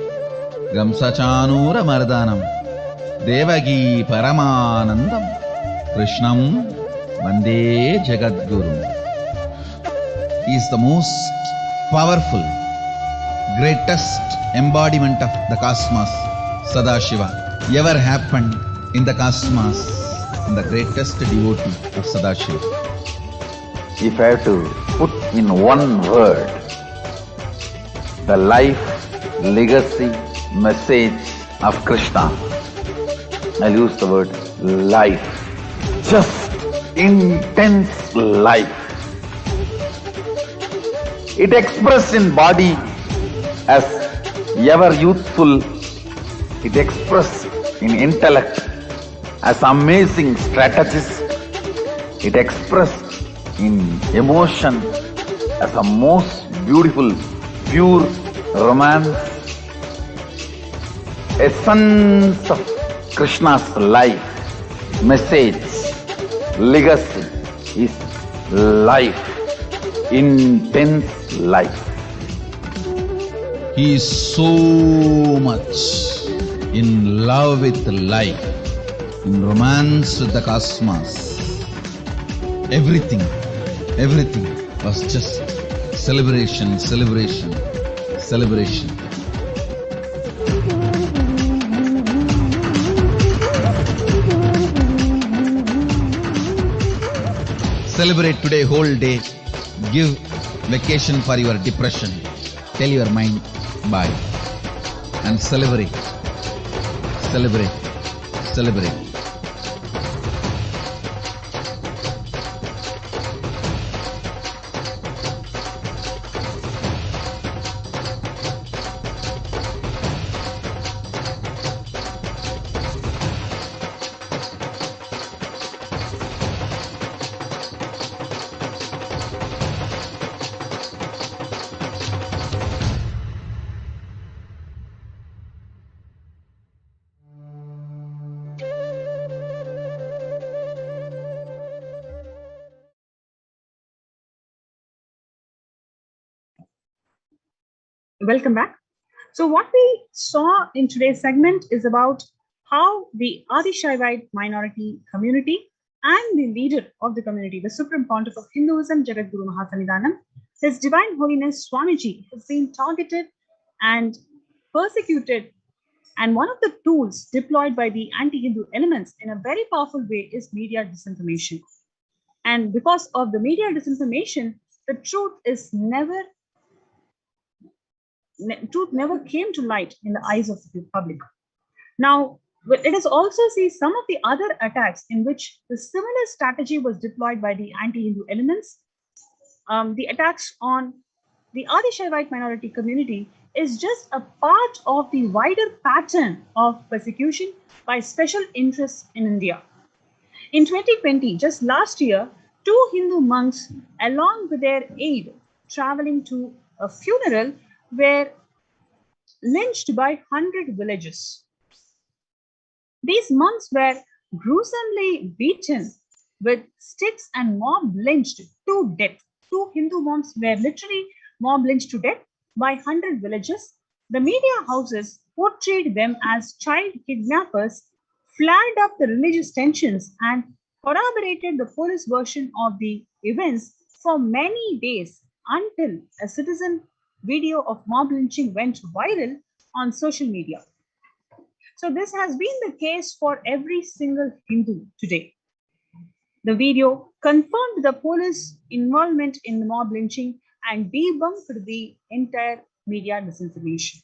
Gamsachanura Mardanam Devagi Paramanandam Krishnam Vande Jagadguru. He is the most powerful, greatest embodiment of the cosmos, Sadashiva, ever happened in the cosmos, and the greatest devotee of Sadashiva. If I have to put in one word the life, legacy, message of Krishna, I'll use the word life. Just intense life. It expressed in body as ever youthful. It expressed in intellect as amazing strategist. It expressed in emotion as a most beautiful, pure romance. Essence of Krishna's life, message, legacy is life, intense life. He is so much in love with life, in romance with the cosmos. Everything was just celebration. Celebrate today whole day. Give vacation for your depression. Tell your mind bye. And celebrate. Welcome back. So what we saw in today's segment is about how the Adishaivite minority community and the leader of the community, the Supreme Pontiff of Hinduism, Jagadguru Mahasannidhanam, His Divine Holiness Swamiji, has been targeted and persecuted. And one of the tools deployed by the anti-Hindu elements in a very powerful way is media disinformation. And because of the media disinformation, the truth never came to light in the eyes of the public. Now, let us also see some of the other attacks in which the similar strategy was deployed by the anti-Hindu elements. The attacks on the Adishaivite minority community is just a part of the wider pattern of persecution by special interests in India. In 2020, just last year, 2 Hindu monks, along with their aide, traveling to a funeral, were lynched by 100 villagers. These monks were gruesomely beaten with sticks and mob lynched to death. 2 Hindu monks were literally mob lynched to death by 100 villagers. The media houses portrayed them as child kidnappers, flared up the religious tensions, and corroborated the police version of the events for many days until a citizen video of mob lynching went viral on social media. So this has been the case for every single Hindu today. The video confirmed the police involvement in the mob lynching and debunked the entire media disinformation.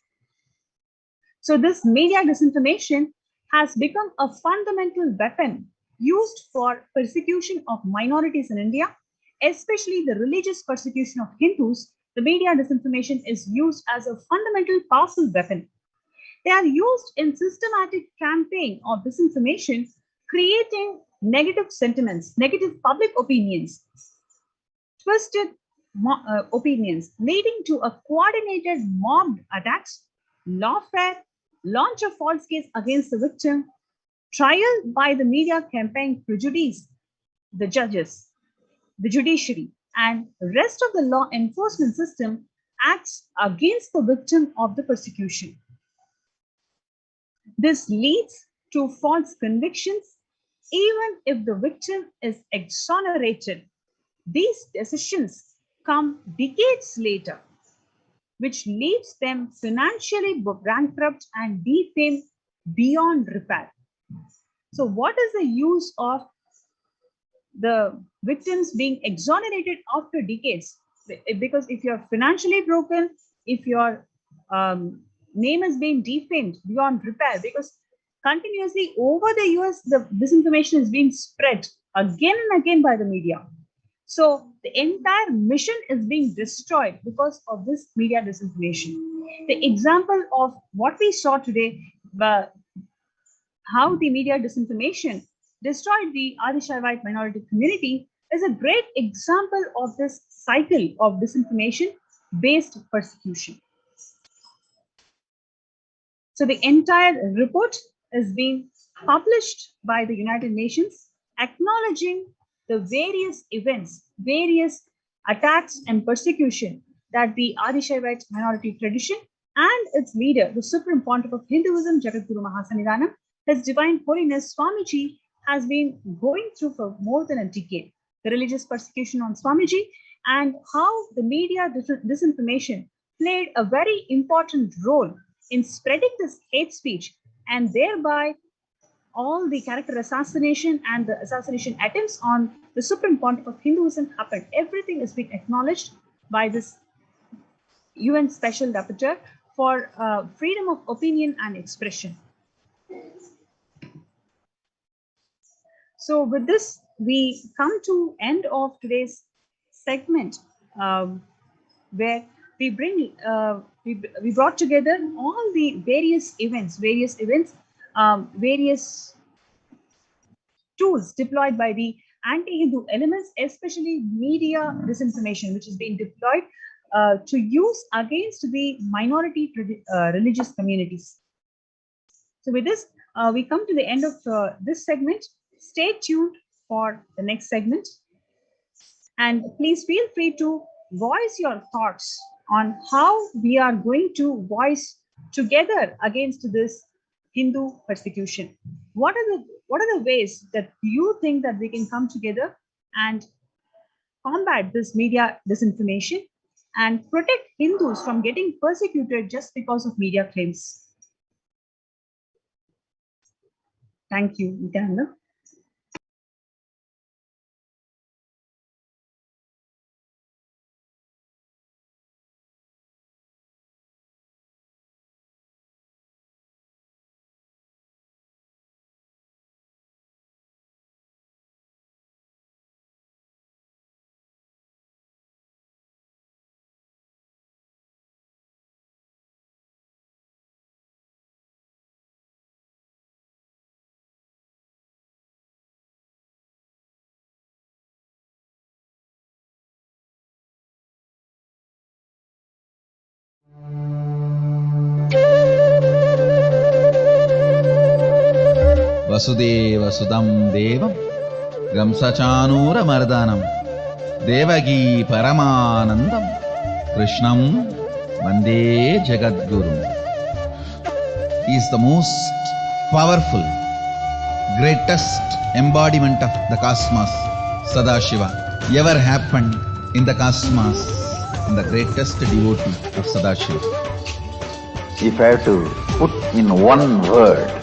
So this media disinformation has become a fundamental weapon used for persecution of minorities in India, especially the religious persecution of Hindus. The media disinformation is used as a fundamental powerful weapon. They are used in systematic campaign of disinformation, creating negative sentiments, negative public opinions, twisted opinions, leading to a coordinated mob attacks, lawfare, launch of false case against the victim, trial by the media campaign prejudice the judges, the judiciary, and rest of the law enforcement system acts against the victim of the persecution. This leads to false convictions, Even if the victim is exonerated, these decisions come decades later, which leaves them financially bankrupt and defamed beyond repair. So, what is the use of the victims being exonerated after decades? Because if you're financially broken, if your name has been defamed beyond repair, because continuously over the years, the disinformation is being spread again and again by the media. So the entire mission is being destroyed because of this media disinformation. The example of what we saw today, how the media disinformation destroyed the Adishaivite minority community, is a great example of this cycle of disinformation-based persecution. So the entire report is being published by the United Nations, acknowledging the various events, various attacks and persecution that the Adishaivite minority tradition and its leader, the Supreme Pontiff of Hinduism, Jagadguru Mahasannidhanam, His Divine Holiness Swamiji, has been going through for more than a decade. The religious persecution on Swamiji and how the media disinformation played a very important role in spreading this hate speech, and thereby all the character assassination and the assassination attempts on the Supreme Pontiff of Hinduism happened. Everything is being acknowledged by this UN Special Rapporteur for freedom of opinion and expression. So with this, we come to end of today's segment, where we bring we brought together all the various events, various tools deployed by the anti-Hindu elements, especially media disinformation, which is being deployed to use against the minority religious communities. So with this, we come to the end of this segment. Stay tuned for the next segment. And please feel free to voice your thoughts on how we are going to voice together against this Hindu persecution. What are the ways that you think that we can come together and combat this media disinformation and protect Hindus from getting persecuted just because of media claims? Thank you, Nithyananda. Vasudeva Sudam Devam Gamsachanura Mardanam Devagi Paramanandam Krishnam Vande Jagadguru. He is the most powerful, greatest embodiment of the cosmos, Sadashiva, ever happened in the cosmos, and the greatest devotee of Sadashiva. If I have to put in one word,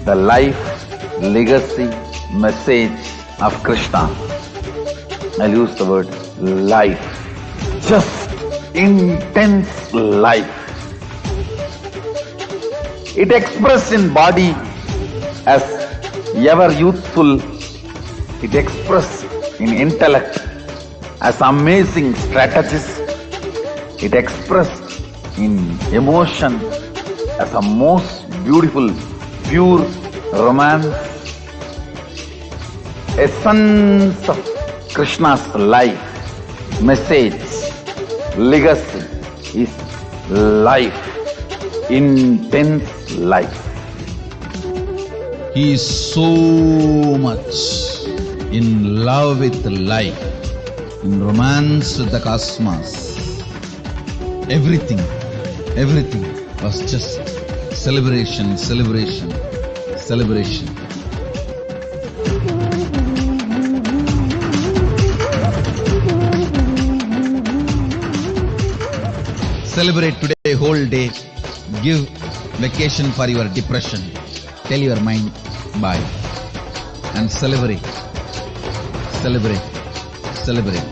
the life, legacy, message of Krishna, I'll use the word life. Just intense life. It expressed in body as ever youthful. It expressed in intellect as amazing strategist. It expressed in emotion as a most beautiful, pure romance. Essence of Krishna's life, message, legacy is life, intense life. He is so much in love with life, in romance with the cosmos. Everything was just celebration, celebration, celebration. Celebrate today whole day. Give vacation for your depression. Tell your mind bye. And celebrate. Celebrate. Celebrate.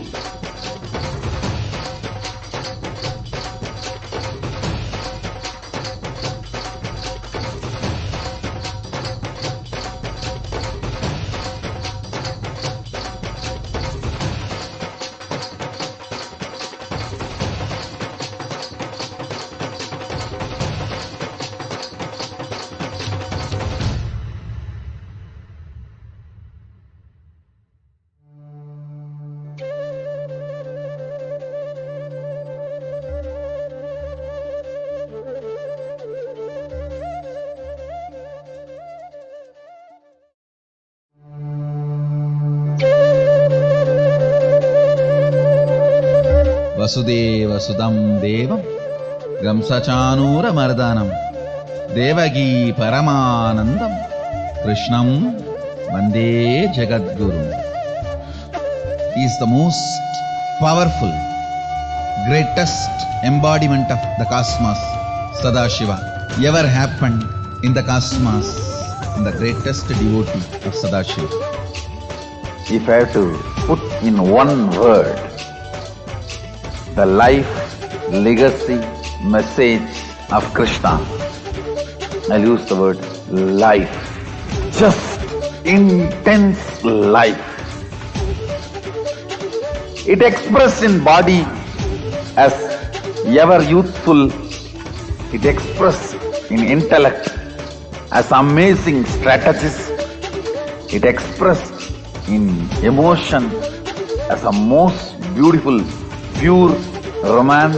Vasudeva Sudam Devam Gamsachanura Mardanam Devagi Paramanandam Krishnam Vande Jagadguru. He is the most powerful, greatest embodiment of the cosmos, Sadashiva, ever happened in the cosmos, and the greatest devotee of Sadashiva. If I have to put in one word the life, legacy, message of Krishna, I'll use the word life. Just intense life. It expressed in body as ever youthful. It expressed in intellect as amazing strategist. It expressed in emotion as a most beautiful, pure romance.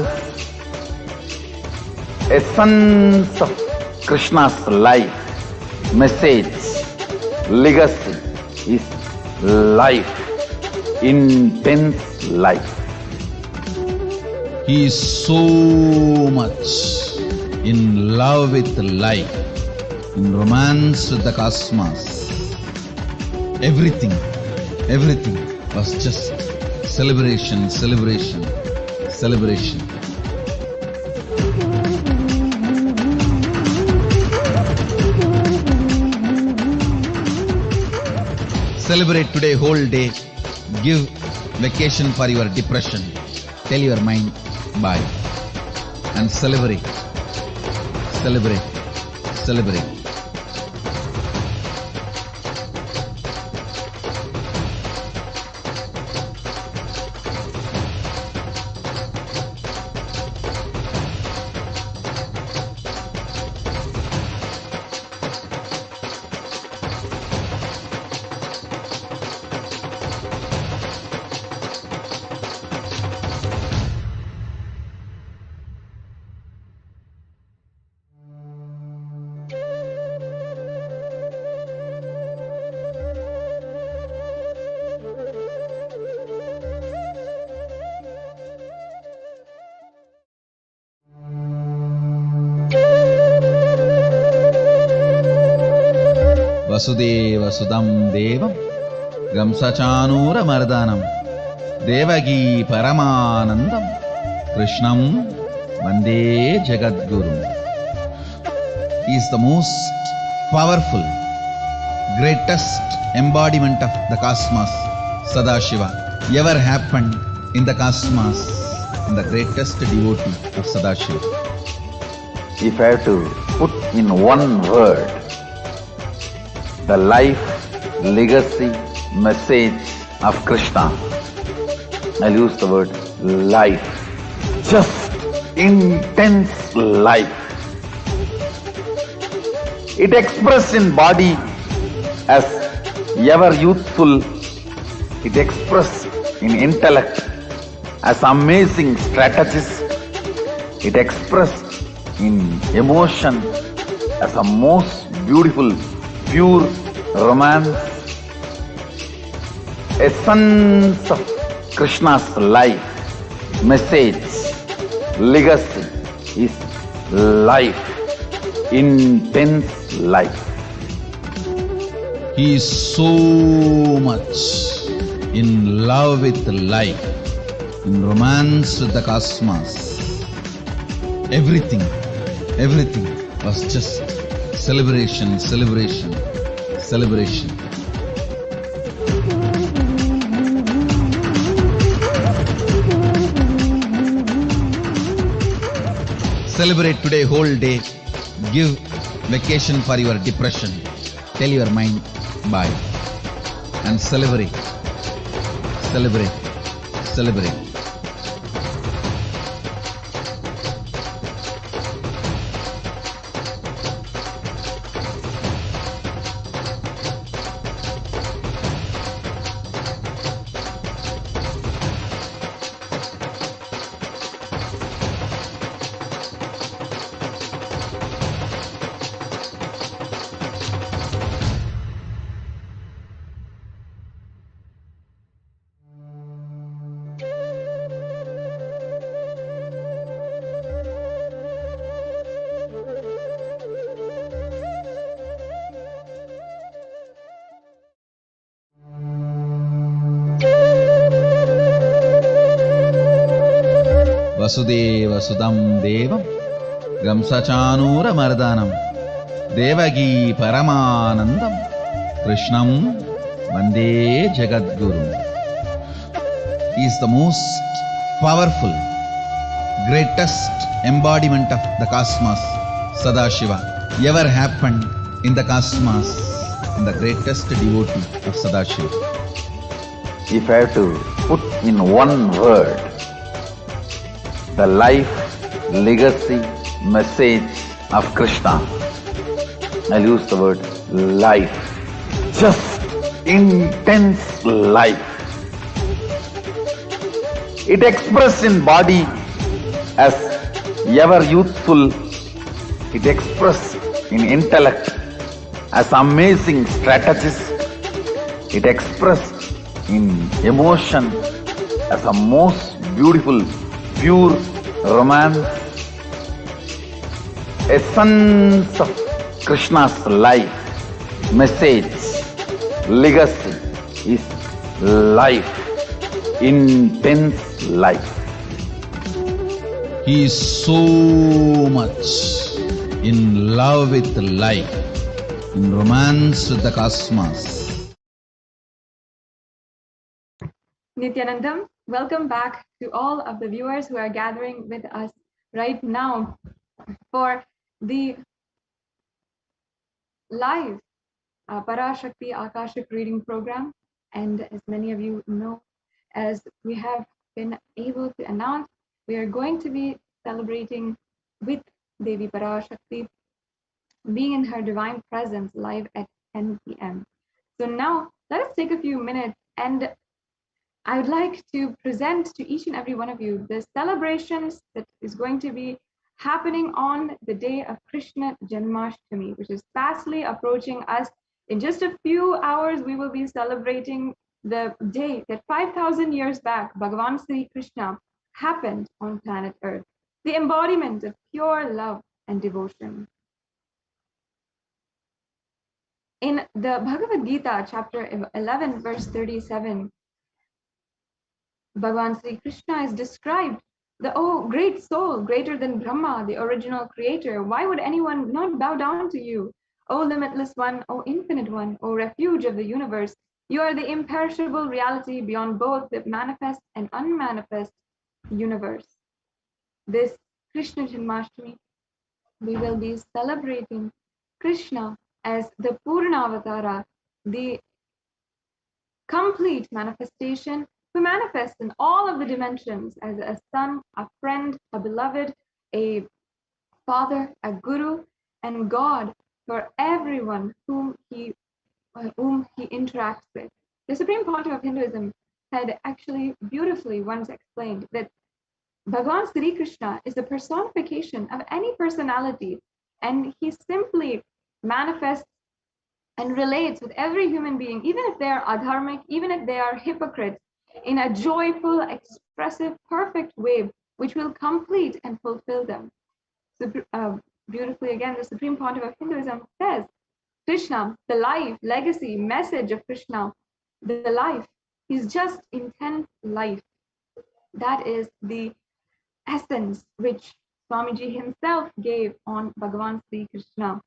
Essence of Krishna's life, message, legacy is life, intense life. He is so much in love with life, in romance with the cosmos. Everything was just celebration, celebration, celebration. Celebrate today whole day. Give vacation for your depression. Tell your mind bye. And celebrate. Celebrate. Celebrate. Vasudeva Sudam Devam Gamsachanura Mardanam Devagi Paramanandam Krishnam Vande Jagadguru. He is the most powerful, greatest embodiment of the cosmos, Sadashiva, ever happened in the cosmos, and the greatest devotee of Sadashiva. If I have to put in one word the life, legacy, message of Krishna, I'll use the word life. Just intense life. It expressed in body as ever youthful. It expressed in intellect as amazing strategist. It expressed in emotion as a most beautiful, pure romance. Essence of Krishna's life, message, legacy is life, intense life. He is so much in love with life, in romance with the cosmos. Everything was just celebration, celebration, celebration. Celebrate today whole day. Give vacation for your depression. Tell your mind bye. And celebrate, celebrate, celebrate. Vasudeva Sudam Devam Gamsachanura Mardanam Devagi Paramanandam Krishnam Vande Jagadguru. He is the most powerful, greatest embodiment of the cosmos, Sadashiva, ever happened in the cosmos, and the greatest devotee of Sadashiva. If I have to put in one word the life, legacy, message of Krishna, I'll use the word life. Just intense life. It expressed in body as ever youthful. It expressed in intellect as amazing strategist. It expressed in emotion as a most beautiful, pure romance. Essence of Krishna's life, message, legacy is life, intense life. He is so much in love with life, in romance with the cosmos. Nithyanandam, welcome back to all of the viewers who are gathering with us right now for the live Parashakti Akashic reading program. And as many of you know, as we have been able to announce, we are going to be celebrating with Devi Parashakti being in her divine presence live at 10 p.m. So now let us take a few minutes, and I would like to present to each and every one of you the celebrations that is going to be happening on the day of Krishna Janmashtami, which is fastly approaching us. In just a few hours, we will be celebrating the day that 5,000 years back, Bhagavan Sri Krishna happened on planet Earth, the embodiment of pure love and devotion. In the Bhagavad Gita, chapter 11, verse 37, Bhagavan Sri Krishna is described, oh great soul, greater than Brahma, the original creator. Why would anyone not bow down to you? O limitless one, O infinite one, O refuge of the universe. You are the imperishable reality beyond both the manifest and unmanifest universe. This Krishna Janmashtami, we will be celebrating Krishna as the Purnavatara, the complete manifestation, who manifests in all of the dimensions as a son, a friend, a beloved, a father, a guru, and God for everyone whom he interacts with. The Supreme Pontiff of Hinduism had actually beautifully once explained that Bhagavan Sri Krishna is the personification of any personality, and he simply manifests and relates with every human being, even if they are adharmic, even if they are hypocrites, in a joyful, expressive, perfect way, which will complete and fulfill them. So, beautifully again, the Supreme Pontiff of Hinduism says, Krishna, the life, legacy, message of Krishna, the life, is just intense life. That is the essence which Swamiji himself gave on Bhagavan Sri Krishna.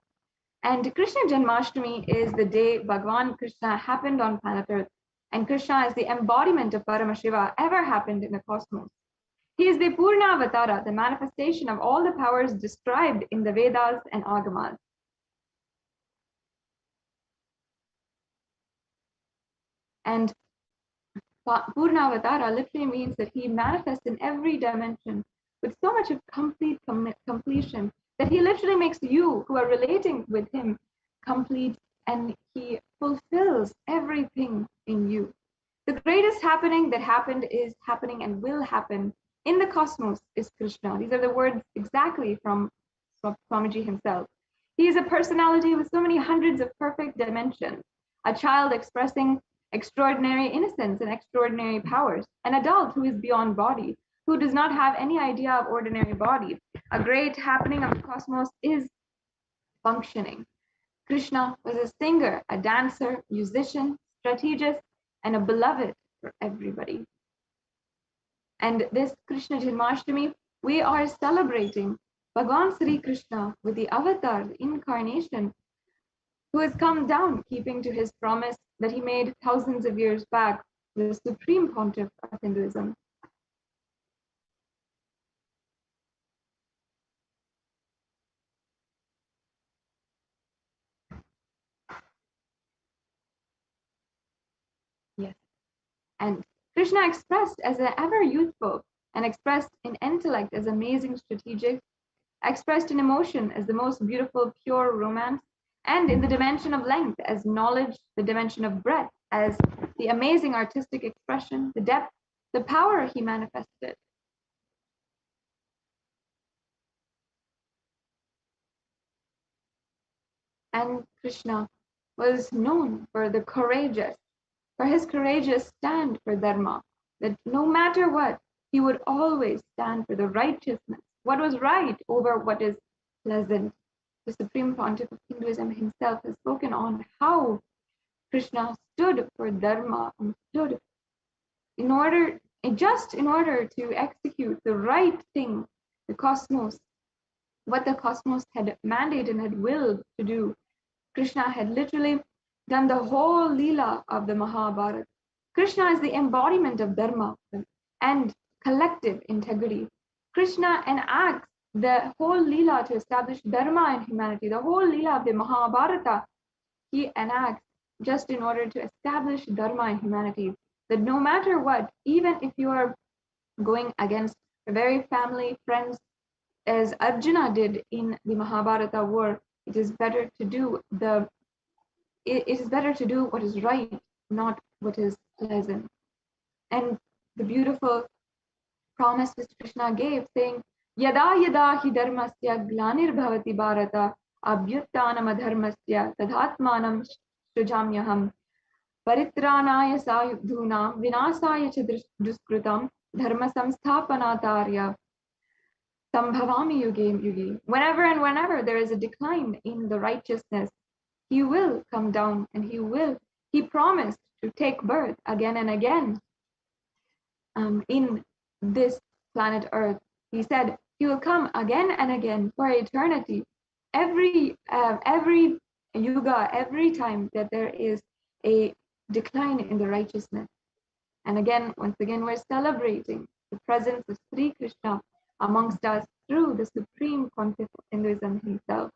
And Krishna Janmashtami is the day Bhagavan Krishna happened on planet Earth. And Krishna is the embodiment of Paramashiva ever happened in the cosmos. He is the Purna Avatara, the manifestation of all the powers described in the Vedas and Agamas. And Purna Avatara literally means that he manifests in every dimension with so much of complete completion that he literally makes you who are relating with him complete, and he fulfills everything in you. The greatest happening that happened, is happening, and will happen in the cosmos is Krishna. These are the words exactly from Swamiji himself. He is a personality with so many hundreds of perfect dimensions, a child expressing extraordinary innocence and extraordinary powers, an adult who is beyond body, who does not have any idea of ordinary body. A great happening of the cosmos is functioning. Krishna was a singer, a dancer, musician, strategist, and a beloved for everybody. And this Krishna Janmashtami, we are celebrating Bhagavan Sri Krishna with the avatar, the incarnation, who has come down, keeping to his promise that he made thousands of years back, the supreme pontiff of Hinduism. Yes. And Krishna expressed as ever youthful, and expressed in intellect as amazing strategic, expressed in emotion as the most beautiful pure romance, and in the dimension of length as knowledge, the dimension of breadth as the amazing artistic expression, the depth, the power he manifested. And Krishna was known for the courageous, for his courageous stand for dharma, that no matter what, he would always stand for the righteousness, what was right over what is pleasant. The Supreme Pontiff of Hinduism himself has spoken on how Krishna stood for dharma and stood in order to execute the right thing, the cosmos, what the cosmos had mandated and had willed to do. Krishna had literally done the whole Leela of the Mahabharata. Krishna is the embodiment of dharma and collective integrity. Krishna enacts the whole Leela to establish dharma in humanity. The whole Leela of the Mahabharata, he enacts just in order to establish dharma in humanity. That no matter what, even if you are going against your very family, friends, as Arjuna did in the Mahabharata war, it is better to do what is right, not what is pleasant. And the beautiful promise which Krishna gave, saying, Yada yada hi dharmasya glanir bhavati bharata abhyuttanam adharmasya tadhatmanam shrujamyaham paritranaya sayudhunam vinasaya cha duskrutam dharma samsthapanatārya sambhavami yuge yuge. Whenever there is a decline in the righteousness, he will come down, and he promised to take birth again and again in this planet Earth. He said he will come again and again for eternity. Every yuga, every time that there is a decline in the righteousness. And again, once again, we're celebrating the presence of Sri Krishna amongst us through the Supreme Pontiff of Hinduism himself.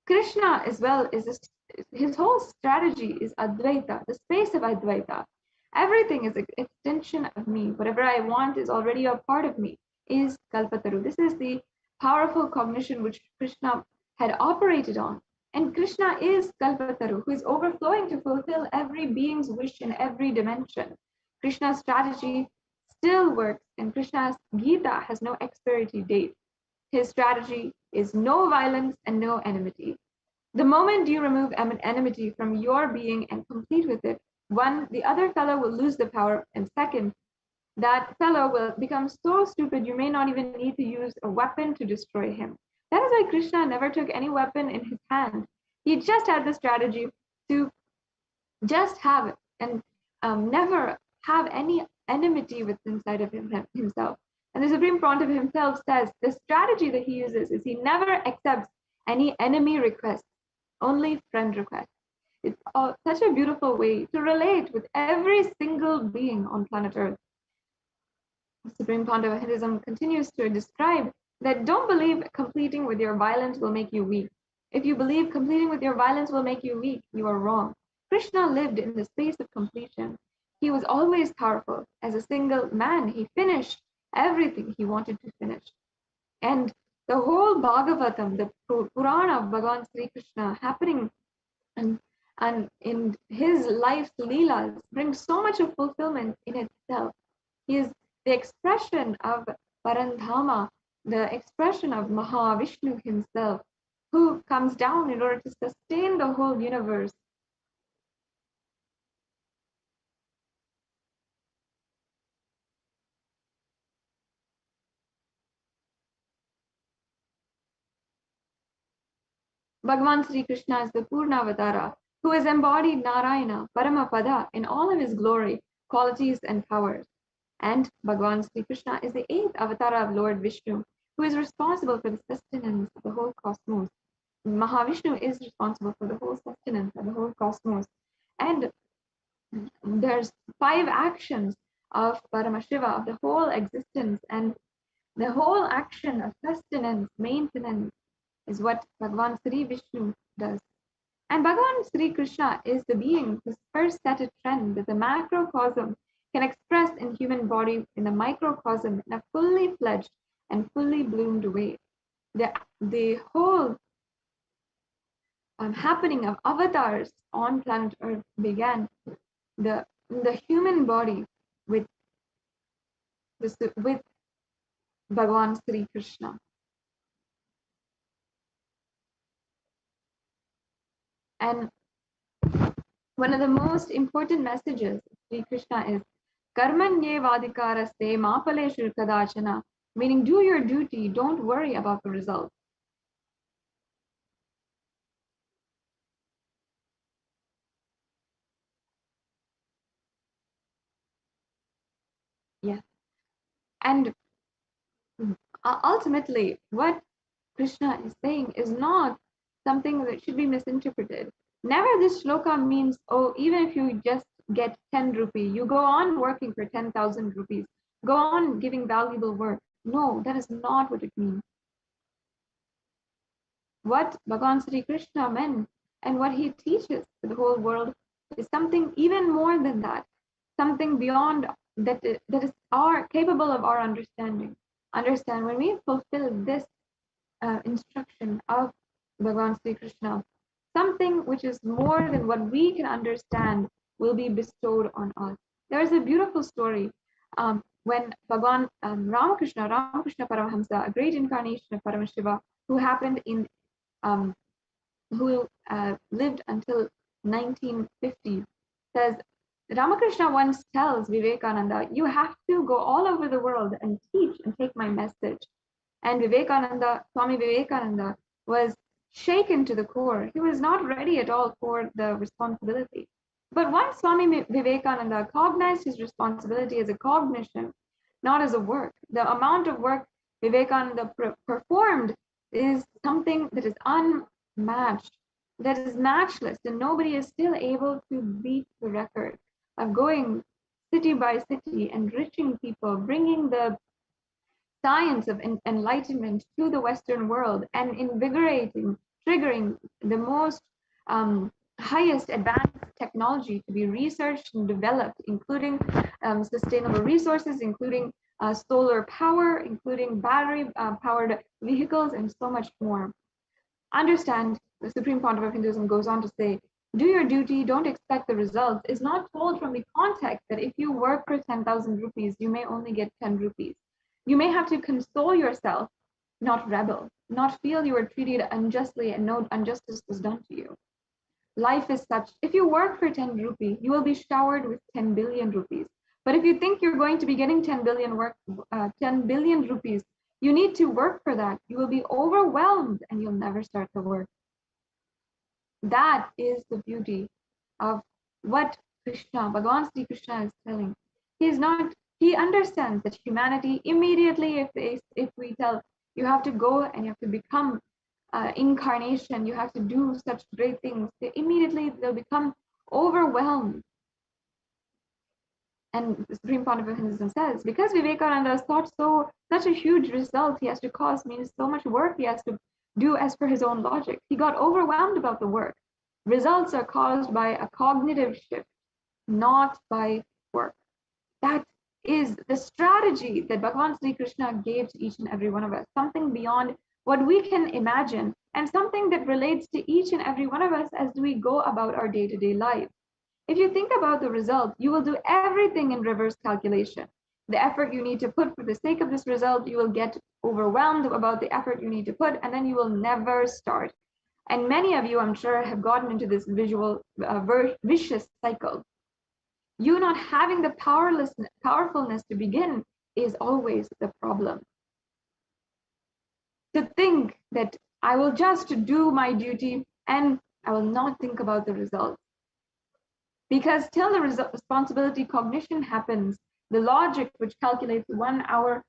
Krishna as well his whole strategy is Advaita, the space of Advaita. Everything is an extension of me. Whatever I want is already a part of me, is Kalpataru. This is the powerful cognition which Krishna had operated on. And Krishna is Kalpataru, who is overflowing to fulfill every being's wish in every dimension. Krishna's strategy still works, and Krishna's Gita has no expiry date. His strategy is no violence and no enmity. The moment you remove enmity from your being and complete with it, one, the other fellow will lose the power, and second, that fellow will become so stupid you may not even need to use a weapon to destroy him. That is why Krishna never took any weapon in his hand. He just had the strategy to just have it and never have any enmity with inside of himself. And the Supreme Pontiff himself says the strategy that he uses is he never accepts any enemy requests, only friend requests. It's such a beautiful way to relate with every single being on planet Earth. The Supreme Pontiff of Hinduism continues to describe that don't believe completing with your violence will make you weak. If you believe completing with your violence will make you weak, you are wrong. Krishna lived in the space of completion. He was always powerful. As a single man, he finished everything he wanted to finish. And the whole Bhagavatam, the Purana of Bhagavan Sri Krishna happening and in his life's leelas brings so much of fulfillment in itself. He is the expression of Parandhama, the expression of Mahavishnu himself, who comes down in order to sustain the whole universe. Bhagavan Sri Krishna is the Purnavatara, who has embodied Narayana, Paramapada, in all of his glory, qualities, and powers. And Bhagavan Sri Krishna is the 8th avatar of Lord Vishnu, who is responsible for the sustenance of the whole cosmos. Mahavishnu is responsible for the whole sustenance of the whole cosmos. And there's 5 actions of Paramashiva, of the whole existence, and the whole action of sustenance, maintenance, is what Bhagavan Sri Vishnu does. And Bhagavan Sri Krishna is the being whose first set a trend that the macrocosm can express in human body in the microcosm in a fully fledged and fully bloomed way. The whole happening of avatars on planet Earth began the human body with Bhagavan Sri Krishna. And one of the most important messages of Sri Krishna is Karmanyevadikaraste mapaleshu kadachana, meaning do your duty, don't worry about the result. Yeah. And ultimately, what Krishna is saying is not something that should be misinterpreted. Never this shloka means, oh, even if you just get 10 rupee, you go on working for 10,000 rupees, go on giving valuable work. No, that is not what it means. What Bhagavan Sri Krishna meant and what he teaches to the whole world is something even more than that, something beyond that is capable of our understanding. Understand, when we fulfill this instruction of Bhagavan Sri Krishna, something which is more than what we can understand will be bestowed on us. There is a beautiful story when Bhagavan Ramakrishna Paramahamsa, a great incarnation of Paramashiva, who happened in who lived until 1950, says Ramakrishna once tells Vivekananda, you have to go all over the world and teach and take my message. And Swami Vivekananda was shaken to the core. He was not ready at all for the responsibility. But once Swami Vivekananda cognized his responsibility as a cognition, not as a work, the amount of work Vivekananda performed is something that is unmatched, that is matchless, and nobody is still able to beat the record of going city by city, enriching people, bringing the science of enlightenment to the Western world, and invigorating, triggering the most highest advanced technology to be researched and developed, including sustainable resources, including solar power, including battery powered vehicles, and so much more. Understand, the Supreme Pontiff of Hinduism goes on to say, do your duty, don't expect the results, is not told from the context that if you work for 10,000 rupees, you may only get 10 rupees. You may have to console yourself, not rebel, not feel you were treated unjustly and no injustice was done to you. Life is such, if you work for 10 rupees, you will be showered with 10 billion rupees. But if you think you're going to be getting 10 billion rupees, you need to work for that. You will be overwhelmed and you'll never start the work. That is the beauty of what Krishna, Bhagavan Sri Krishna is telling. He is not He understands that humanity immediately, if we tell you have to go and you have to become incarnation, you have to do such great things, immediately they'll become overwhelmed. And the Supreme Pontiff of Hinduism says, because Vivekananda has thought such a huge result he has to cause, means so much work he has to do as per his own logic. He got overwhelmed about the work. Results are caused by a cognitive shift, not by work. That is the strategy that Bhagavan Sri Krishna gave to each and every one of us, something beyond what we can imagine, and something that relates to each and every one of us as we go about our day-to-day life. If you think about the result, you will do everything in reverse calculation. The effort you need to put for the sake of this result, you will get overwhelmed about the effort you need to put, and then you will never start. And many of you, I'm sure, have gotten into this vicious cycle. You not having the powerfulness to begin is always the problem. To think that I will just do my duty and I will not think about the results. Because till the responsibility cognition happens, the logic which calculates 1 hour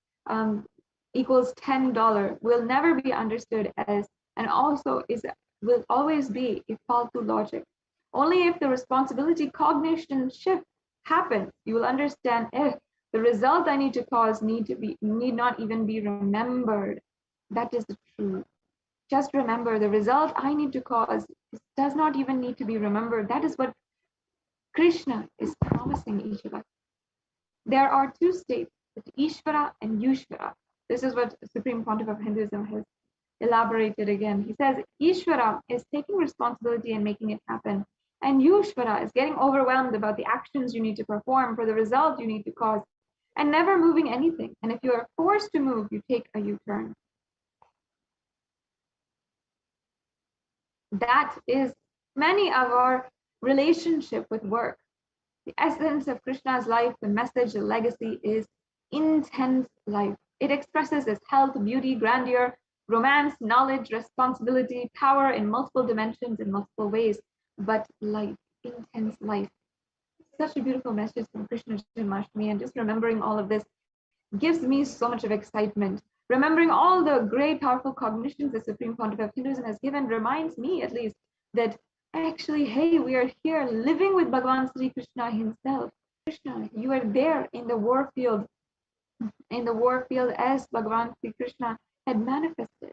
equals $10 will never be understood as, and also will always be a faltu logic. Only if the responsibility cognition shift happens, you will understand if the result I need to cause need not even be remembered. That is the truth. Just remember, the result I need to cause does not even need to be remembered. That is what Krishna is promising each of us. There are two states, Ishvara and Yushvara. This is what the Supreme Pontiff of Hinduism has elaborated again. He says Ishvara is taking responsibility and making it happen. And Yushvara is getting overwhelmed about the actions you need to perform for the result you need to cause and never moving anything. And if you are forced to move, you take a U-turn. That is many of our relationship with work. The essence of Krishna's life, the message, the legacy is intense life. It expresses as health, beauty, grandeur, romance, knowledge, responsibility, power in multiple dimensions, in multiple ways, but life, intense life. Such a beautiful message from Krishna Janmashtami, and just remembering all of this gives me so much of excitement. Remembering all the great, powerful cognitions the Supreme Pontiff of Hinduism has given reminds me, at least, that actually, hey, we are here living with Bhagavan Sri Krishna himself. Krishna, you are there in the war field as Bhagavan Sri Krishna had manifested.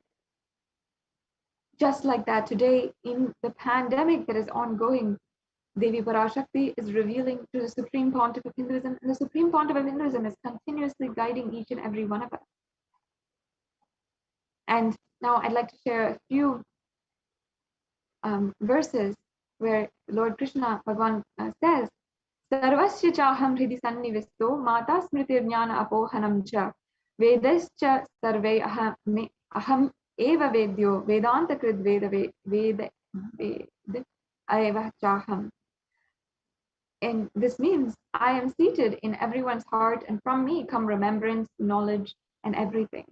Just like that, today in the pandemic that is ongoing, Devi Parashakti is revealing to the Supreme Pontiff of Hinduism, and the Supreme Pontiff of Hinduism is continuously guiding each and every one of us. And now I'd like to share a few verses where Lord Krishna Bhagavan says, Sarvasya chaham hridi sannivisto mata smritirjnana apohanam cha vedascha sarve aham eva vedyo vedanta krid veda eva chaham. And this means I am seated in everyone's heart, and from me come remembrance, knowledge, and everything.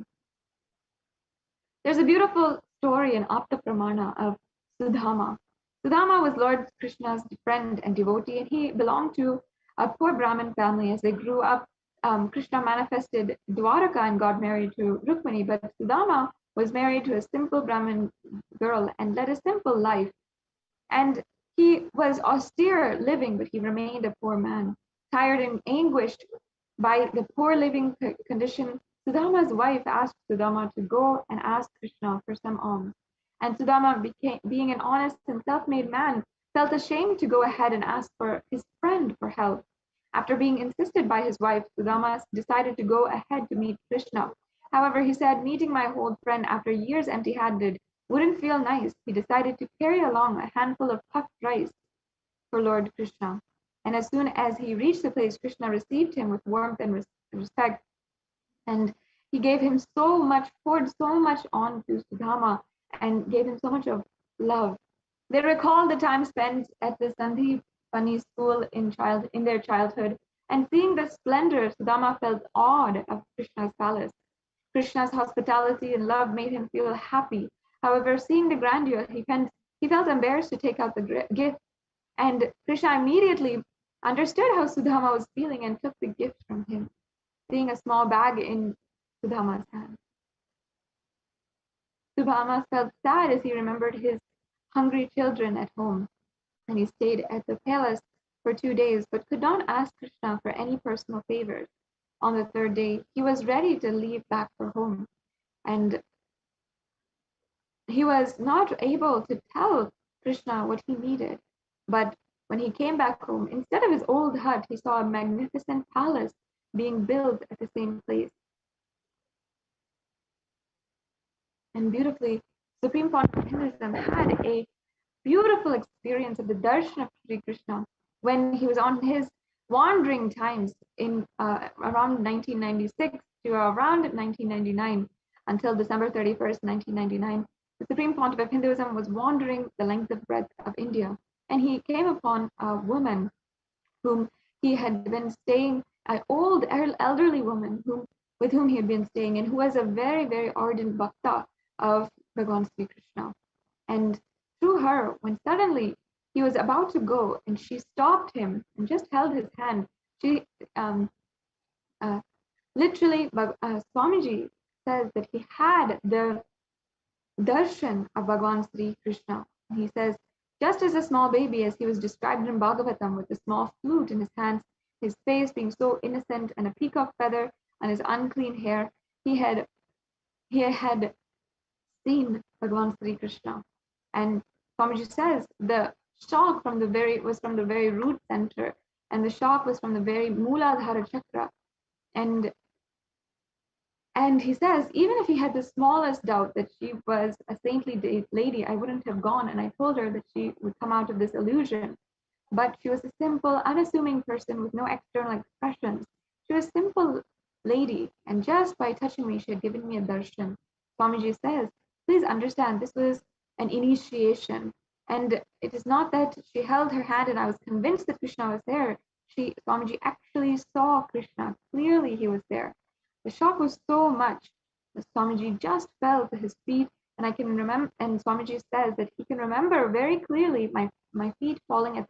There's a beautiful story in Apta Pramana of Sudama. Sudama was Lord Krishna's friend and devotee, and he belonged to a poor Brahmin family. As they grew up, Krishna manifested Dwaraka and got married to Rukmini, but Sudama was married to a simple Brahmin girl and led a simple life. And he was austere living, but he remained a poor man. Tired and anguished by the poor living condition, Sudama's wife asked Sudama to go and ask Krishna for some alms. And Sudama, being an honest and self-made man, felt ashamed to go ahead and ask for his friend for help. After being insisted by his wife, Sudama decided to go ahead to meet Krishna. However, he said, meeting my old friend after years empty-handed wouldn't feel nice. He decided to carry along a handful of puffed rice for Lord Krishna. And as soon as he reached the place, Krishna received him with warmth and respect. And he gave him so much, poured so much on to Sudama and gave him so much of love. They recalled the time spent at the Sandipani school in their childhood, and seeing the splendor, Sudama felt awed of Krishna's palace. Krishna's hospitality and love made him feel happy. However, seeing the grandeur, he felt embarrassed to take out the gift, and Krishna immediately understood how Sudama was feeling and took the gift from him. seeing a small bag in Sudama's hand. Sudama felt sad as he remembered his hungry children at home, and he stayed at the palace for 2 days, but could not ask Krishna for any personal favors. On the third day, he was ready to leave back for home, and he was not able to tell Krishna what he needed. But when he came back home, instead of his old hut, he saw a magnificent palace being built at the same place. And beautifully, Supreme Pontiff of Hinduism had a beautiful experience of the darshan of Sri Krishna when he was on his wandering times in around 1996 to around 1999 until December 31st, 1999. The Supreme Pontiff of Hinduism was wandering the length of breadth of India, and he came upon a woman whom he had been staying, an old elderly woman with whom he had been staying, and who was a very, very ardent bhakta of Bhagavan Sri Krishna. And through her, when suddenly he was about to go and she stopped him and just held his hand, she literally, Swamiji says that he had the darshan of Bhagavan Sri Krishna. He says, just as a small baby, as he was described in Bhagavatam, with a small flute in his hands, his face being so innocent, and a peacock feather on his unclean hair, he had seen Bhagavan Sri Krishna. And Swamiji says the shock was from the very root center, and the shock was from the very Mooladhara chakra. And he says, even if he had the smallest doubt that she was a saintly lady, I wouldn't have gone, and I told her that she would come out of this illusion. But she was a simple, unassuming person with no external expressions. She was a simple lady, and just by touching me, she had given me a darshan. Swamiji says, please understand, this was an initiation. And it is not that she held her hand and I was convinced that Krishna was there. Swamiji actually saw Krishna. Clearly he was there. The shock was so much that Swamiji just fell to his feet, and I can remember, and Swamiji says that he can remember very clearly my feet falling at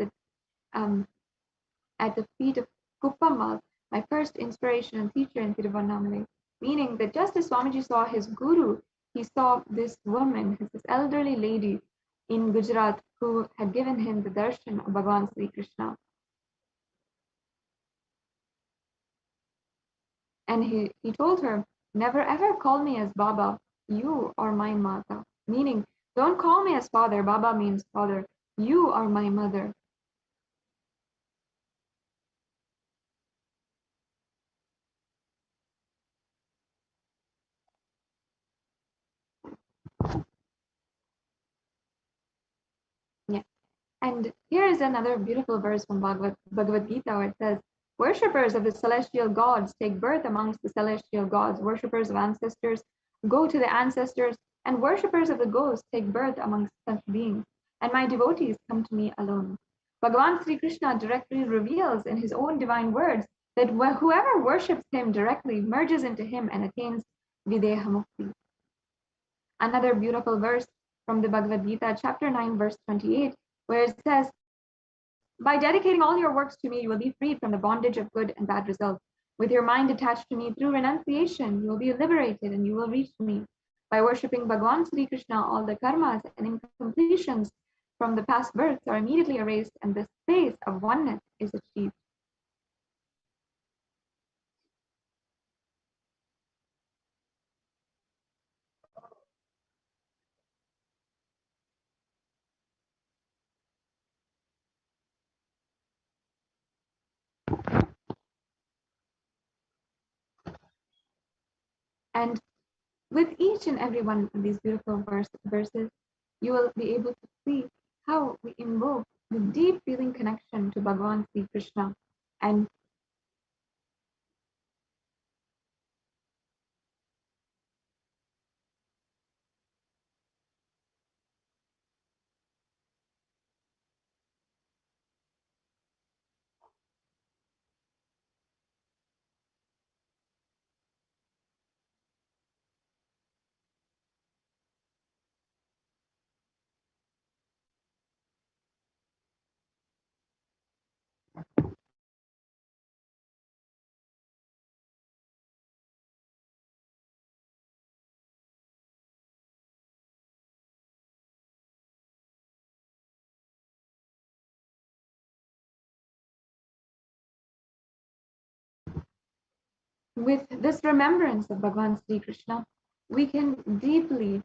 the feet of Kuppamal, my first inspiration and teacher in Tiruvannamalai, meaning that just as Swamiji saw his guru, he saw this woman, this elderly lady in Gujarat who had given him the darshan of Bhagavan Sri Krishna. And he told her, never ever call me as Baba, you are my Mata. Meaning, don't call me as father, Baba means father, you are my mother. Yeah. And here is another beautiful verse from Bhagavad Gita where it says, worshippers of the celestial gods take birth amongst the celestial gods. Worshippers of ancestors go to the ancestors, and worshippers of the ghosts take birth amongst such beings. And my devotees come to me alone. Bhagavan Sri Krishna directly reveals in his own divine words that whoever worships him directly merges into him and attains Videha Mukti. Another beautiful verse from the Bhagavad Gita, chapter 9, verse 28, where it says, by dedicating all your works to me, you will be freed from the bondage of good and bad results. With your mind attached to me through renunciation, you will be liberated and you will reach me. By worshipping Bhagavan Sri Krishna, all the karmas and incompletions from the past births are immediately erased and the space of oneness is achieved. And with each and every one of these beautiful verses, you will be able to see how we invoke the deep feeling connection to Bhagavan Sri Krishna. And With this remembrance of Bhagavan Sri Krishna, we can deeply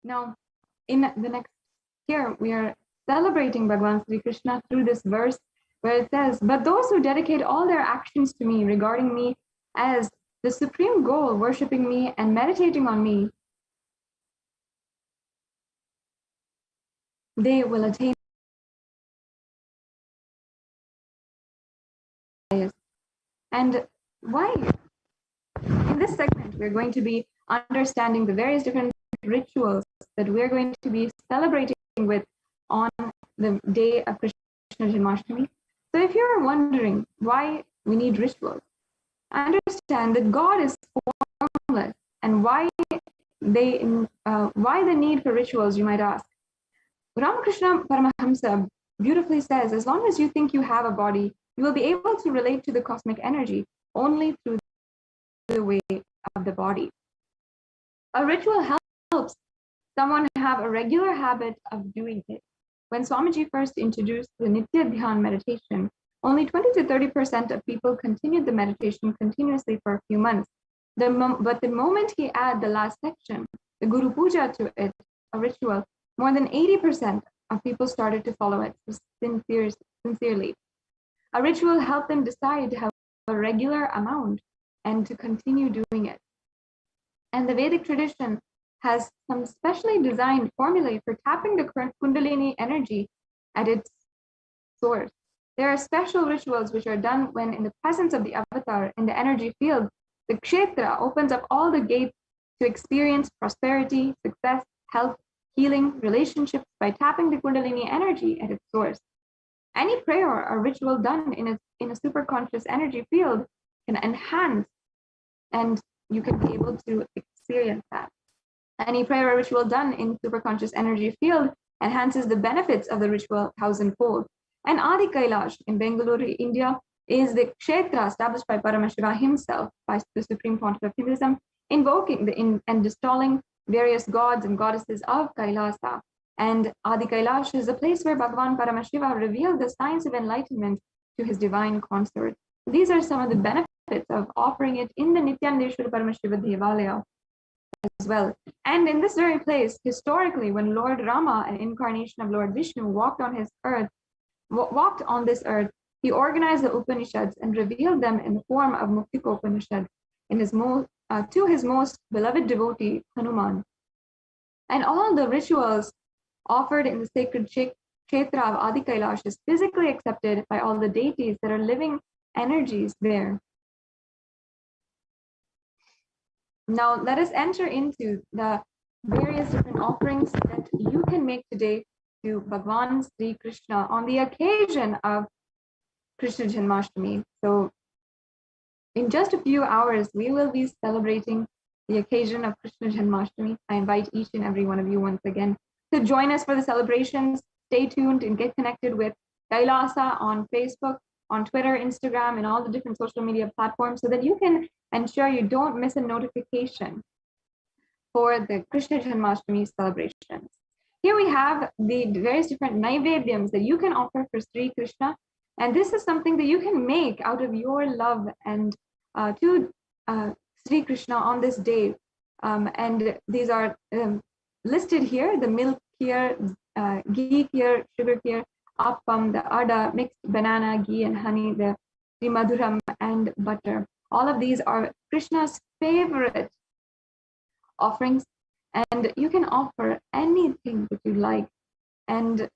now in the next here we are celebrating Bhagavan Sri Krishna through this verse where it says, "But those who dedicate all their actions to me, regarding me as the supreme goal, worshipping me and meditating on me, they will attain." And why? In this segment, we're going to be understanding the various different rituals that we're going to be celebrating with on the day of Krishna Janmashtami. So if you're wondering why we need rituals, understand that God is formless, and why the need for rituals, you might ask. Ramakrishna Paramahamsa beautifully says, as long as you think you have a body, you will be able to relate to the cosmic energy only through the way of the body. A ritual helps someone have a regular habit of doing it. When Swamiji first introduced the Nitya Dhyan meditation, only 20 to 30% of people continued the meditation continuously for a few months. But the moment he added the last section, the Guru Puja, to it, a ritual, more than 80% of people started to follow it sincerely. A ritual helped them decide to have a regular amount and to continue doing it. And the Vedic tradition has some specially designed formulae for tapping the Kundalini energy at its source. There are special rituals which are done when, in the presence of the avatar in the energy field, the kshetra opens up all the gates to experience prosperity, success, health, healing, relationships by tapping the Kundalini energy at its source. Any prayer or ritual done in a superconscious energy field can enhance, and you can be able to experience that. Any prayer or ritual done in superconscious energy field enhances the benefits of the ritual thousandfold. And Adi Kailash in Bengaluru, India, is the kshetra established by Paramashiva himself, by the Supreme Pontiff of Hinduism, invoking and installing various gods and goddesses of Kailasa. And Adi Kailash is a place where Bhagavan Paramashiva revealed the science of enlightenment to his divine consort. These are some of the benefits of offering it in the Nityanandeshwara Paramashiva Devalaya as well. And in this very place, historically, when Lord Rama, an incarnation of Lord Vishnu, walked on this earth, he organized the Upanishads and revealed them in the form of Muktika Upanishad to his most beloved devotee, Hanuman. And all the rituals offered in the sacred kshetra of Adi Kailash is physically accepted by all the deities that are living energies there. Now let us enter into the various different offerings that you can make today to Bhagavan Sri Krishna on the occasion of Krishna Janmashtami. So in just a few hours, we will be celebrating the occasion of Krishna Janmashtami. I invite each and every one of you once again to join us for the celebrations. Stay tuned and get connected with Kailasa on Facebook, on Twitter, Instagram, and all the different social media platforms so that you can ensure you don't miss a notification for the Krishna Janmashtami celebrations. here we have the various different naivedyams that you can offer for Sri Krishna. And this is something that you can make out of your love and to Sri Krishna on this day. And these are listed here: the milk here, ghee here, sugar here, appam, the ada, mixed banana, ghee and honey, the madhuram, and butter. All of these are Krishna's favorite offerings, and you can offer anything that you like. And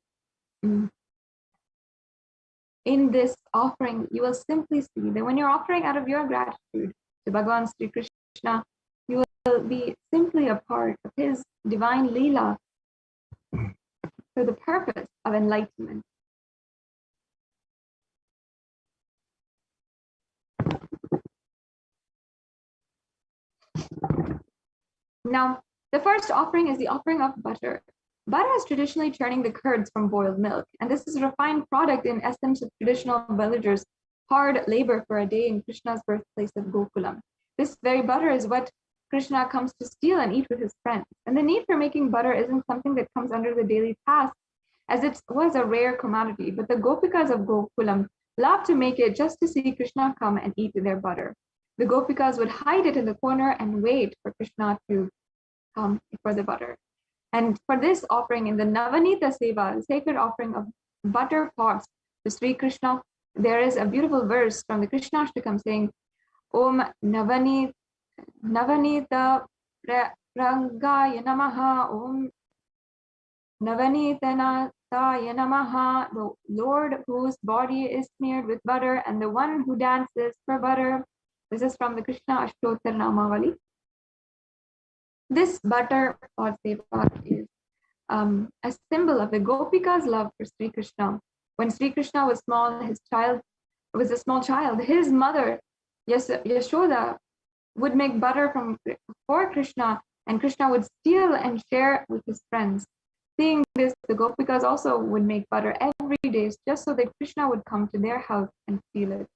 in this offering, you will simply see that when you're offering out of your gratitude to Bhagavan Sri Krishna, you will be simply a part of his divine Leela for the purpose of enlightenment. Now, the first offering is the offering of butter. Butter is traditionally churning the curds from boiled milk, and this is a refined product in essence of traditional villagers' hard labor for a day in Krishna's birthplace of Gokulam. This very butter is what Krishna comes to steal and eat with his friends. And the need for making butter isn't something that comes under the daily task, as it was a rare commodity, but the Gopikas of Gokulam loved to make it just to see Krishna come and eat their butter. The Gopikas would hide it in the corner and wait for Krishna to come for the butter. And for this offering in the Navanita Seva, the sacred offering of butter pots to Sri Krishna, there is a beautiful verse from the Krishnashtakam saying, Om Navanita Prangaya Namaha, Om Navanitana Namaha, the Lord whose body is smeared with butter and the one who dances for butter. This is from the Krishna Ashtotar Namavali. This butter pot seva is a symbol of the Gopika's love for Sri Krishna. When Sri Krishna was small, was a small child, his mother, Yashoda, would make butter for Krishna, and Krishna would steal and share with his friends. Seeing this, the Gopikas also would make butter every day just so that Krishna would come to their house and steal it.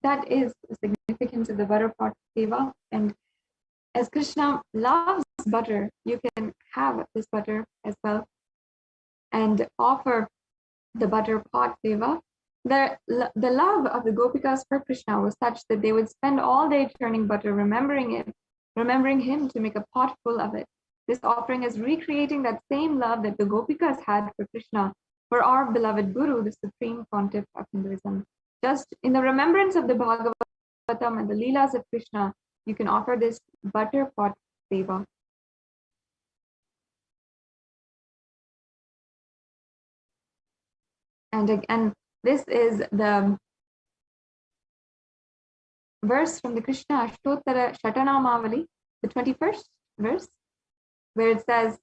That is the significance of the butter pot seva. And as Krishna loves butter, you can have this butter as well and offer the butter pot seva. The love of the Gopikas for Krishna was such that they would spend all day churning butter, remembering him to make a pot full of it. This offering is recreating that same love that the Gopikas had for Krishna, for our beloved Guru, the supreme pontiff of Hinduism. Just in the remembrance of the Bhagavatam and the Leelas of Krishna, you can offer this butter pot seva. And again, this is the verse from the Krishna Ashtotara Shatanamavali, the 21st verse, where it says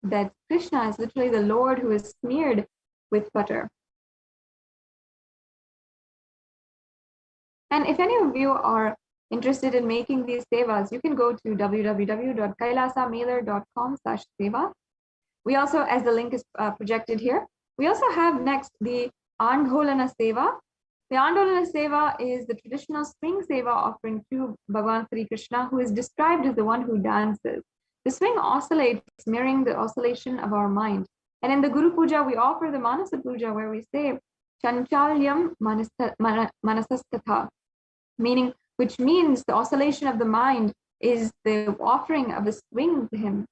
that Krishna is literally the Lord who is smeared with butter. And if any of you are interested in making these sevas, you can go to www.kailasamailer.com/seva. We also, as the link is projected here, we also have next the Andholana Seva. The Andholana Seva is the traditional swing seva offering to Bhagavan Sri Krishna, who is described as the one who dances. The swing oscillates, mirroring the oscillation of our mind. And in the Guru Puja, we offer the Manasa Puja, where we say, Chanchalyam Manasastatha, which means the oscillation of the mind is the offering of a swing to him.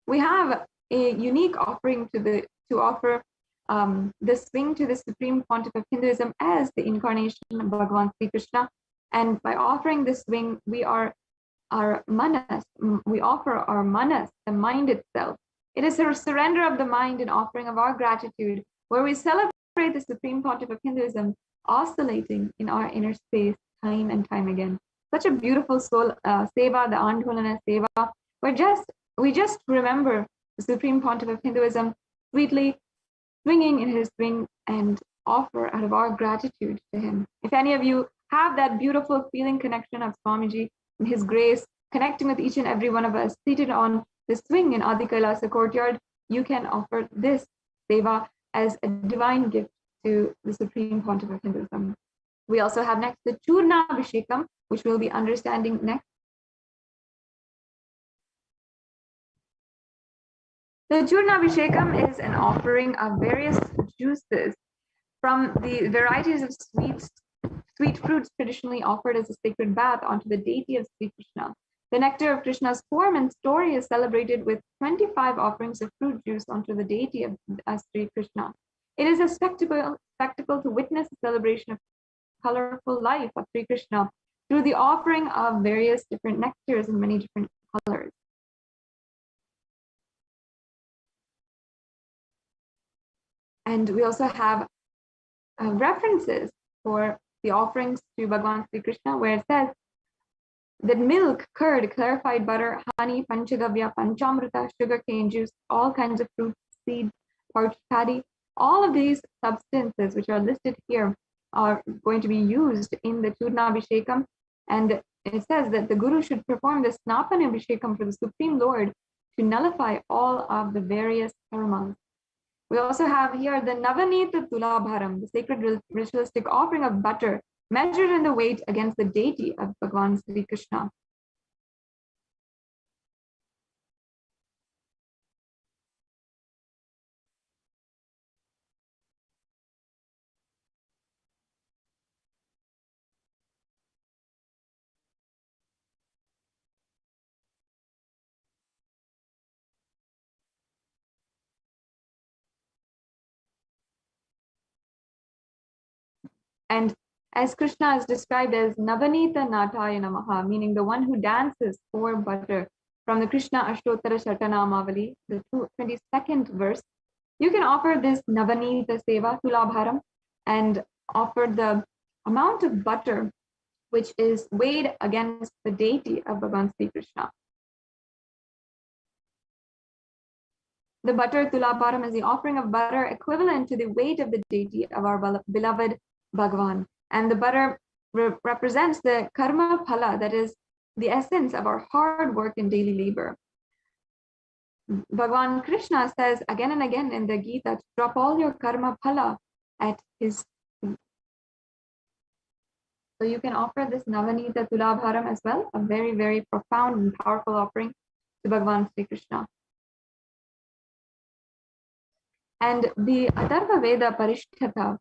We have a unique offering to offer the swing to the Supreme Pontiff of Hinduism as the incarnation of Bhagavan Sri Krishna. And by offering this swing, we offer our manas, the mind itself. It is a surrender of the mind and offering of our gratitude, where we celebrate the Supreme Pontiff of Hinduism oscillating in our inner space time and time again. Such a beautiful soul seva, the Andholana Seva, where we just remember the Supreme Pontiff of Hinduism sweetly swinging in his swing and offer out of our gratitude to him. If any of you have that beautiful feeling connection of Swamiji and his grace, connecting with each and every one of us seated on the swing in Adi Kailasa courtyard, you can offer this seva as a divine gift to the Supreme Pontiff of Hinduism. We also have next the Churna Abhishekam, which we'll be understanding next. The Churnabhishekam is an offering of various juices from the varieties of sweet fruits traditionally offered as a sacred bath onto the deity of Sri Krishna. The nectar of Krishna's form and story is celebrated with 25 offerings of fruit juice onto the deity of Sri Krishna. It is a spectacle to witness the celebration of colorful life of Sri Krishna through the offering of various different nectars in many different colors. And we also have references for the offerings to Bhagavan Sri Krishna, where it says that milk, curd, clarified butter, honey, panchagavya, panchamrita, sugar cane juice, all kinds of fruits, seed, parched paddy, all of these substances which are listed here are going to be used in the Churnabhishekam. And it says that the Guru should perform the Snapana Abhishekam for the Supreme Lord to nullify all of the various karmas. We also have here the Navanita Tulabharam, the sacred ritualistic offering of butter, measured in the weight against the deity of Bhagavan Sri Krishna. And as Krishna is described as Navanita Nataya Namaha, meaning the one who dances for butter, from the Krishna Ashtottara Shatanamavali, the 22nd verse, you can offer this Navanita Seva Tulabharam and offer the amount of butter which is weighed against the deity of Bhagavan Sri Krishna. The butter Tulabharam is the offering of butter equivalent to the weight of the deity of our beloved Bhagavan. And the butter represents the karma phala, that is the essence of our hard work and daily labor. Bhagavan Krishna says again and again in the Gita to drop all your karma phala at his feet. So you can offer this Navanita Tulabharam as well, a very, very profound and powerful offering to Bhagavan Sri Krishna. And the Atharva Veda Parishishtha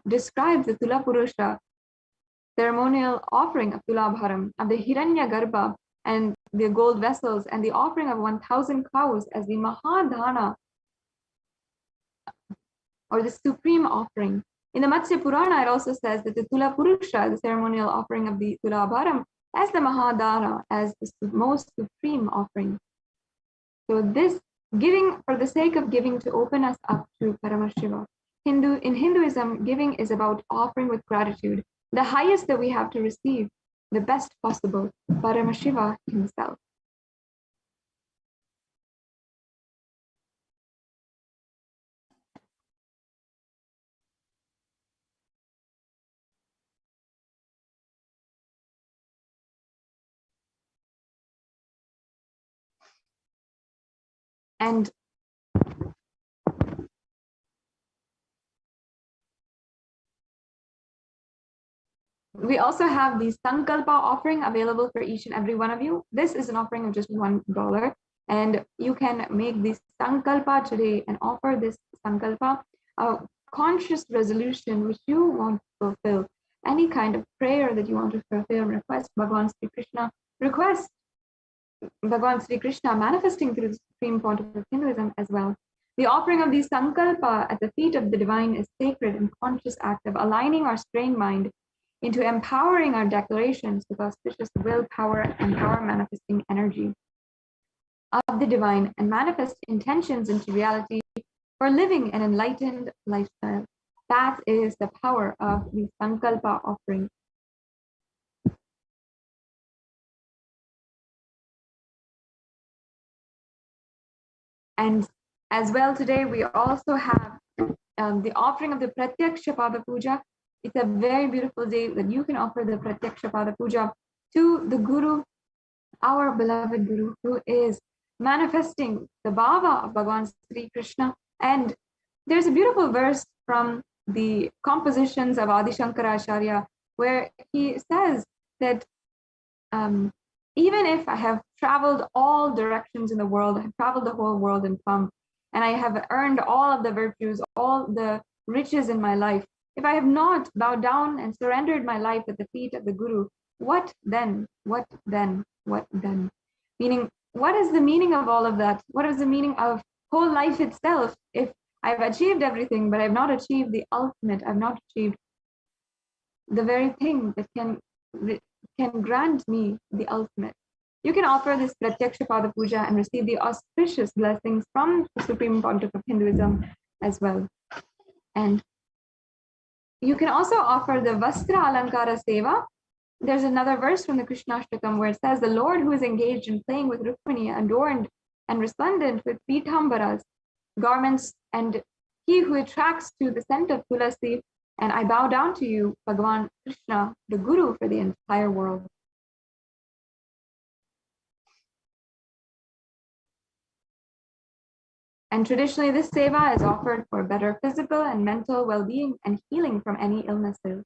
describes the Tula Purusha ceremonial offering of Tulabharam, of the Hiranya Garbha and the gold vessels, and the offering of 1,000 cows as the Mahadhana, or the supreme offering. In the Matsya Purana, it also says that the Tula Purusha, the ceremonial offering of the Tulabharam, as the Mahadhana, as the most supreme offering. So this giving for the sake of giving to open us up to Paramashiva. In Hinduism, giving is about offering with gratitude, the highest that we have to receive, the best possible, Paramashiva himself. And we also have the Sankalpa offering available for each and every one of you. This is an offering of just $1, and you can make this Sankalpa today and offer this Sankalpa, a conscious resolution which you want to fulfill, any kind of prayer that you want to fulfill, request Bhagavan Sri Krishna, request Bhagavan Sri Krishna manifesting through the supreme pontiff of Hinduism as well. The offering of the Sankalpa at the feet of the divine is sacred and conscious act of aligning our strained mind into empowering our declarations with auspicious will, power, and power manifesting energy of the divine, and manifest intentions into reality for living an enlightened lifestyle. That is the power of the Sankalpa offering. And as well today, we also have the offering of the Pratyaksha Pada Puja. It's a very beautiful day that you can offer the Pratyaksha Pada Puja to the Guru, our beloved Guru, who is manifesting the Bhava of Bhagavan Sri Krishna. And there's a beautiful verse from the compositions of Adi Shankara Acharya, where he says that even if I have traveled all directions in the world, I have traveled the whole world and come, and I have earned all of the virtues, all the riches in my life. If I have not bowed down and surrendered my life at the feet of the Guru, what then? What then? What then? Meaning, what is the meaning of all of that? What is the meaning of whole life itself if I've achieved everything, but I've not achieved the ultimate? I've not achieved the very thing that can grant me the ultimate. You can offer this Pratyaksha Pada Puja and receive the auspicious blessings from the Supreme Pontiff of Hinduism as well. And you can also offer the Vastra Alankara Seva. There's another verse from the Krishnashtakam where it says, the Lord who is engaged in playing with Rukmini, adorned and resplendent with Pitambaras, garments, and he who attracts to the scent of Tulasi, and I bow down to you, Bhagavan Krishna, the Guru for the entire world. And traditionally, this seva is offered for better physical and mental well-being and healing from any illnesses.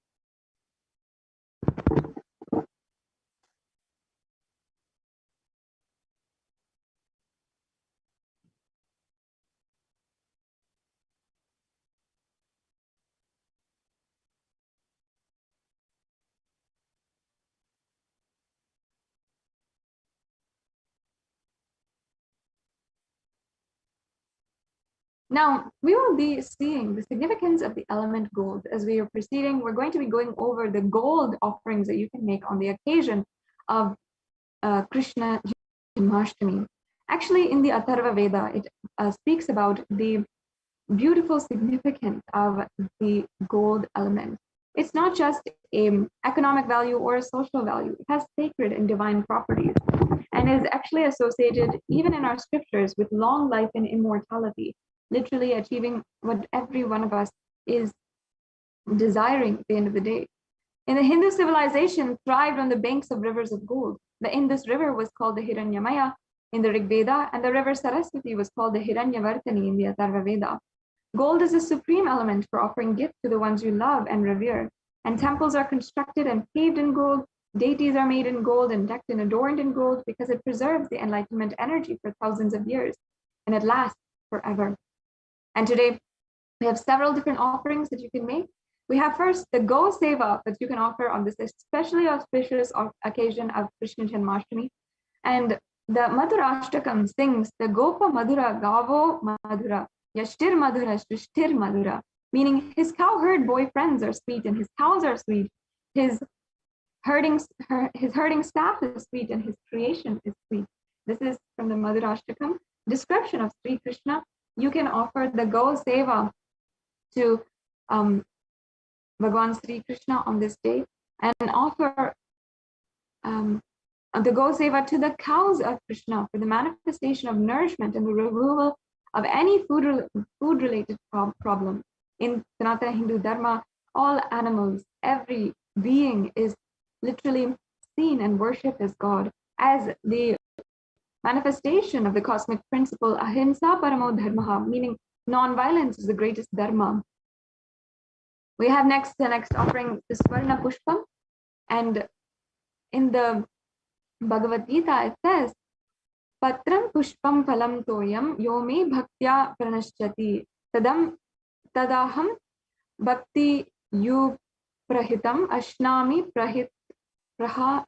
Now, we will be seeing the significance of the element gold. As we are proceeding, we're going to be going over the gold offerings that you can make on the occasion of Krishna Janmashtami. Actually, in the Atharva Veda, it speaks about the beautiful significance of the gold element. It's not just an economic value or a social value. It has sacred and divine properties and is actually associated, even in our scriptures, with long life and immortality, literally achieving what every one of us is desiring at the end of the day. In the Hindu civilization, thrived on the banks of rivers of gold. The Indus River was called the Hiranyamaya in the Rig Veda, and the river Saraswati was called the Hiranyavartani in the Atharva Veda. Gold is a supreme element for offering gifts to the ones you love and revere, and temples are constructed and paved in gold. Deities are made in gold and decked and adorned in gold because it preserves the enlightenment energy for thousands of years, and it lasts forever. And today, we have several different offerings that you can make. We have first the Go Seva that you can offer on this especially auspicious occasion of Krishna Janmashtami. And the Madhurashtakam sings the Gopa Madhura Gavo Madhura, Yashtir Madhura, Shrishtir Madhura, meaning his cowherd boyfriends are sweet and his cows are sweet. His herding staff is sweet and his creation is sweet. This is from the Madhurashtakam description of Sri Krishna. You can offer the Go Seva to Bhagavan Sri Krishna on this day and offer the Go Seva to the cows of Krishna for the manifestation of nourishment and the removal of any food-related problem. In Sanatana Hindu Dharma, all animals, every being is literally seen and worshipped as God, as the manifestation of the cosmic principle ahimsa paramo dharma, meaning non-violence is the greatest dharma. We have the next offering, the Swarna Pushpam, and in the Bhagavad Gita it says, Patram Pushpam Phalam Toyam Yomi Bhaktya Pranashchati Tadaham Bhakti Yu Prahitam Ashnami Prayatat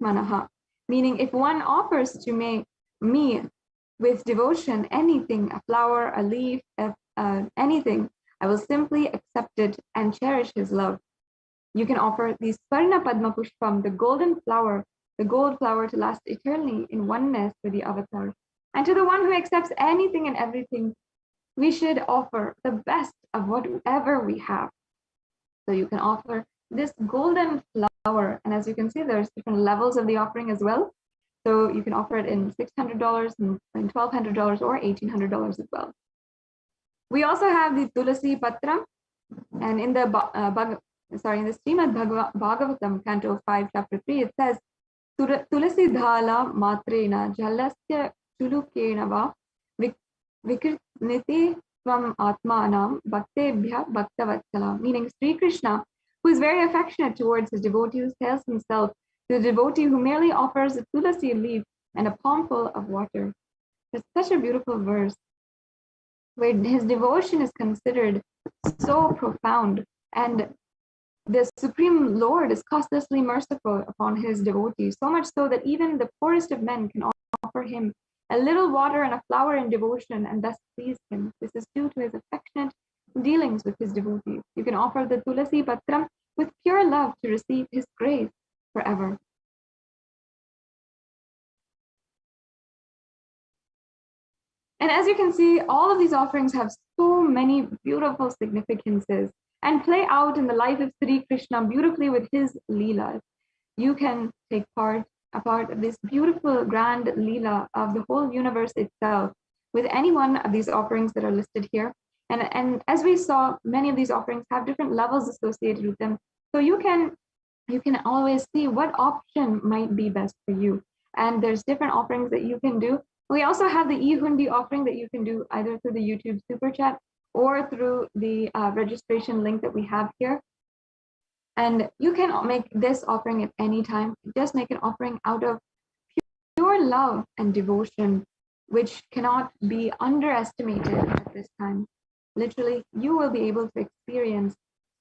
Manaha. Meaning, if one offers to me with devotion anything, a flower, a leaf, anything, I will simply accept it and cherish his love. You can offer the Swarna Padma Pushpam, the golden flower, the gold flower to last eternally in oneness with the avatar. And to the one who accepts anything and everything, we should offer the best of whatever we have. So you can offer this golden flower, and as you can see, there's different levels of the offering as well. So you can offer it in $600 and $1,200 or $1,800 as well. We also have the Tulasi Patra, and in the in the Srimad Bhagavatam, Canto 5, Chapter 3, it says, Tulasi Dhala Matrena Jalasya Chulukena Va Vikritniti Tvam Atmanam Bhaktebhya Bhaktavatsala, meaning Sri Krishna, who is very affectionate towards his devotees, tells himself to the devotee who merely offers a tulasi leaf and a palmful of water. It's such a beautiful verse where his devotion is considered so profound, and the Supreme Lord is causelessly merciful upon his devotees, so much so that even the poorest of men can offer him a little water and a flower in devotion and thus please him. This is due to his affectionate dealings with his devotees. You can offer the tulasi patram with pure love to receive his grace forever. And as you can see, all of these offerings have so many beautiful significances and play out in the life of Sri Krishna beautifully with his Leelas. You can take part of this beautiful grand Leela of the whole universe itself with any one of these offerings that are listed here. And as we saw, many of these offerings have different levels associated with them. So you can always see what option might be best for you. And there's different offerings that you can do. We also have the e-hundi offering that you can do either through the YouTube Super Chat or through the registration link that we have here. And you can make this offering at any time. Just make an offering out of pure love and devotion, which cannot be underestimated at this time. Literally, you will be able to experience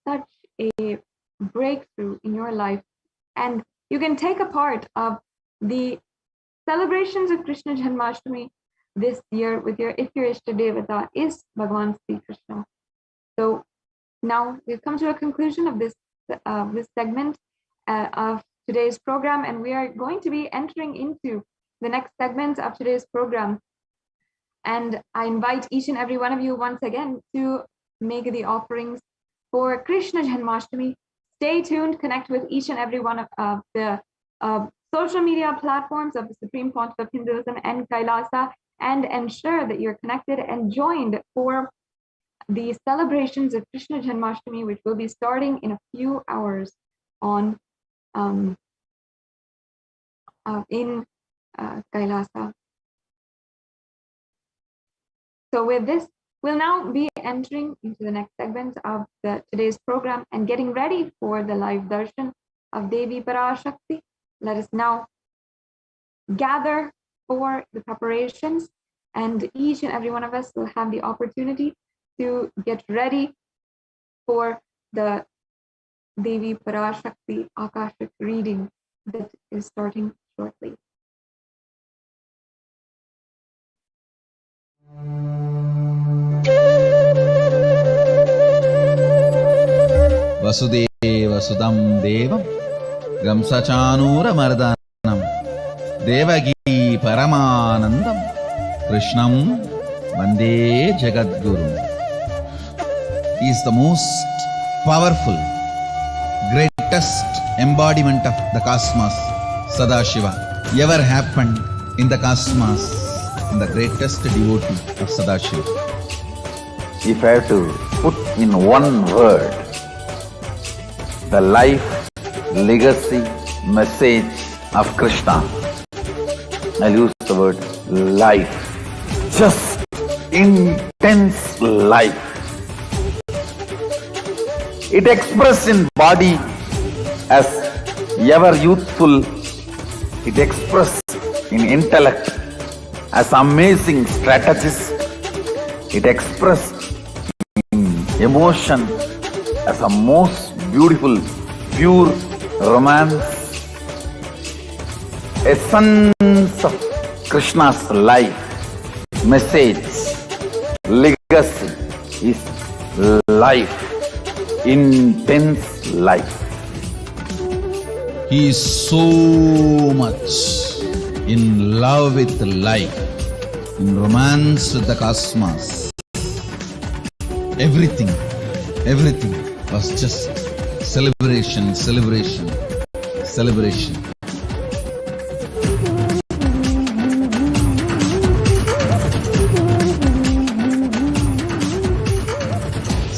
such a breakthrough in your life. And you can take a part of the celebrations of Krishna Janmashtami this year with if your Ishta Devata is Bhagavan Sri Krishna. So now we've come to a conclusion of this segment of today's program, and we are going to be entering into the next segment of today's program. And I invite each and every one of you once again to make the offerings for Krishna Janmashtami. Stay tuned, connect with each and every one of the social media platforms of the Supreme Pontiff of Hinduism and Kailasa, and ensure that you're connected and joined for the celebrations of Krishna Janmashtami, which will be starting in a few hours on in Kailasa. So with this, we'll now be entering into the next segment of today's program and getting ready for the live darshan of Devi Parashakti. Let us now gather for the preparations, and each and every one of us will have the opportunity to get ready for the Devi Parashakti Akashic reading that is starting shortly. Vasudeva Sudam Devam Gamsachanura Mardanam Devagi Paramanandam Krishnam Vande Jagadguru. He is the most powerful, greatest embodiment of the cosmos, Sadashiva, ever happened in the cosmos, and the greatest devotee of Sadashiva. If I have to put in one word the life, legacy, message of Krishna, I'll use the word life. Just intense life. It expressed in body as ever youthful. It expressed in intellect as amazing strategist. It expressed in emotion as a most beautiful, pure romance. Essence of Krishna's life, message, legacy is life, intense life. He is so much in love with life, in romance with the cosmos. Everything was just celebration, celebration, celebration.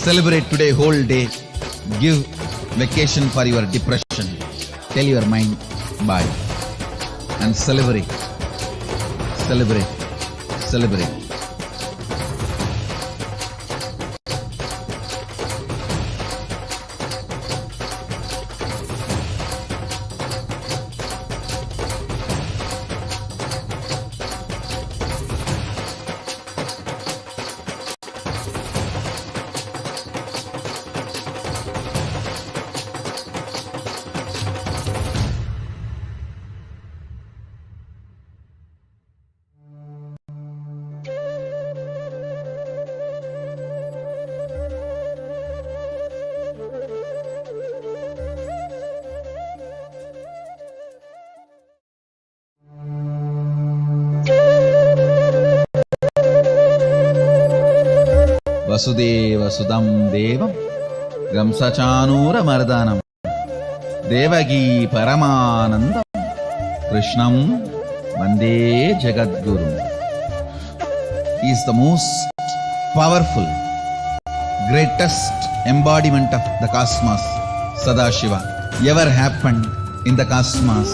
Celebrate today whole day. Give vacation for your depression. Tell your mind bye. And celebrate. Celebrate. Celebrate. वसुदेवसुतं देवं कंसचाणूरमर्दनं देवकी परमानन्दं कृष्णं वन्दे जगद्गुरुं. He is the most powerful, greatest embodiment of the cosmos, Sadashiva, ever happened in the cosmos,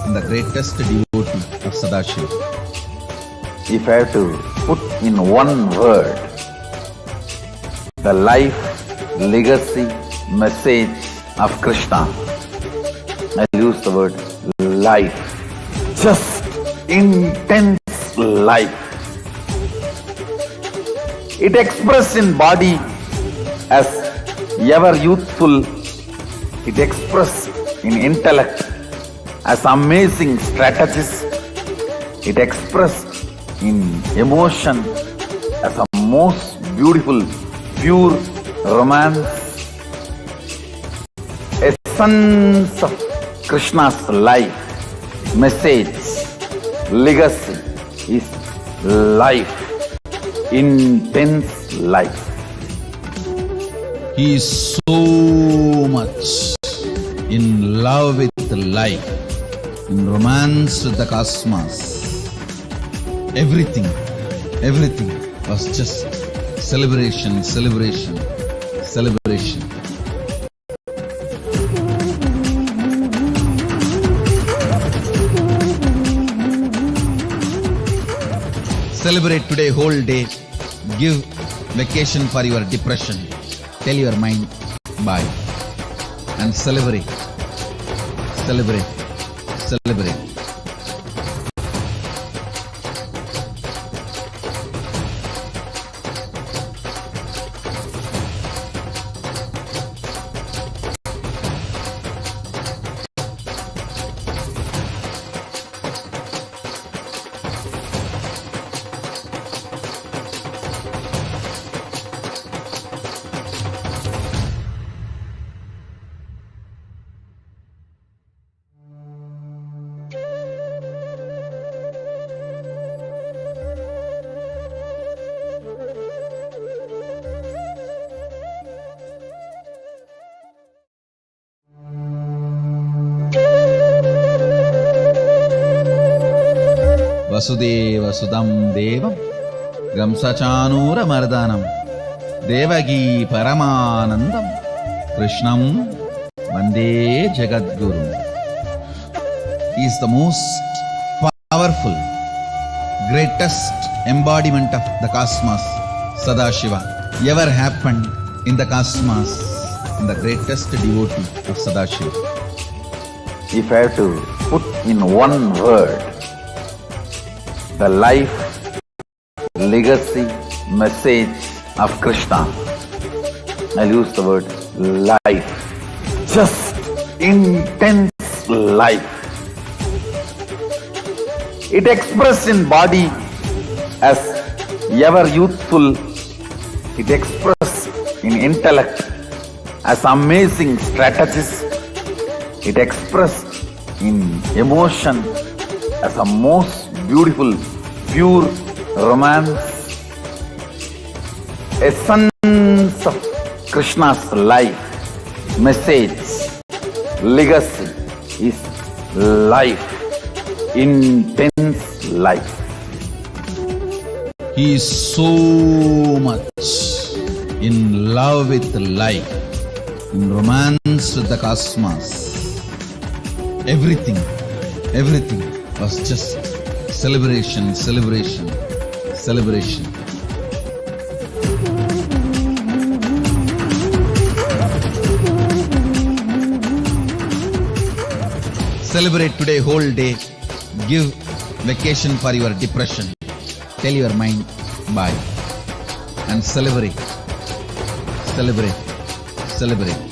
and the greatest devotee of Sadashiva. If I have to put in one word the life, legacy, message of Krishna, I'll use the word life. Just intense life. It expressed in body as ever youthful. It expressed in intellect as amazing strategist. It expressed in emotion as a most beautiful, pure romance. Essence of Krishna's life, message, legacy is life, intense life. He is so much in love with life, in romance with the cosmos. Everything was just celebration, celebration, celebration. Celebrate today whole day. Give vacation for your depression. Tell your mind bye and celebrate, celebrate, celebrate. वसुदेवसुतं देवं कंसचाणूरमर्दनं देवकी परमानन्दं कृष्णं वन्दे जगद्गुरुं. He is the most powerful, greatest embodiment of the cosmos, Sadashiva, ever happened in the cosmos, and the greatest devotee of Sadashiva. If I have to put in one word the life, legacy, message of Krishna, I'll use the word life. Just intense life. It expressed in body as ever youthful. It expressed in intellect as amazing strategist. It expressed in emotion as a most beautiful, pure romance. Essence of Krishna's life, message, legacy is life, intense life. He is so much in love with life, in romance with the cosmos. Everything was just celebration, celebration, celebration. Celebrate today whole day. Give vacation for your depression. Tell your mind bye and celebrate, celebrate, celebrate.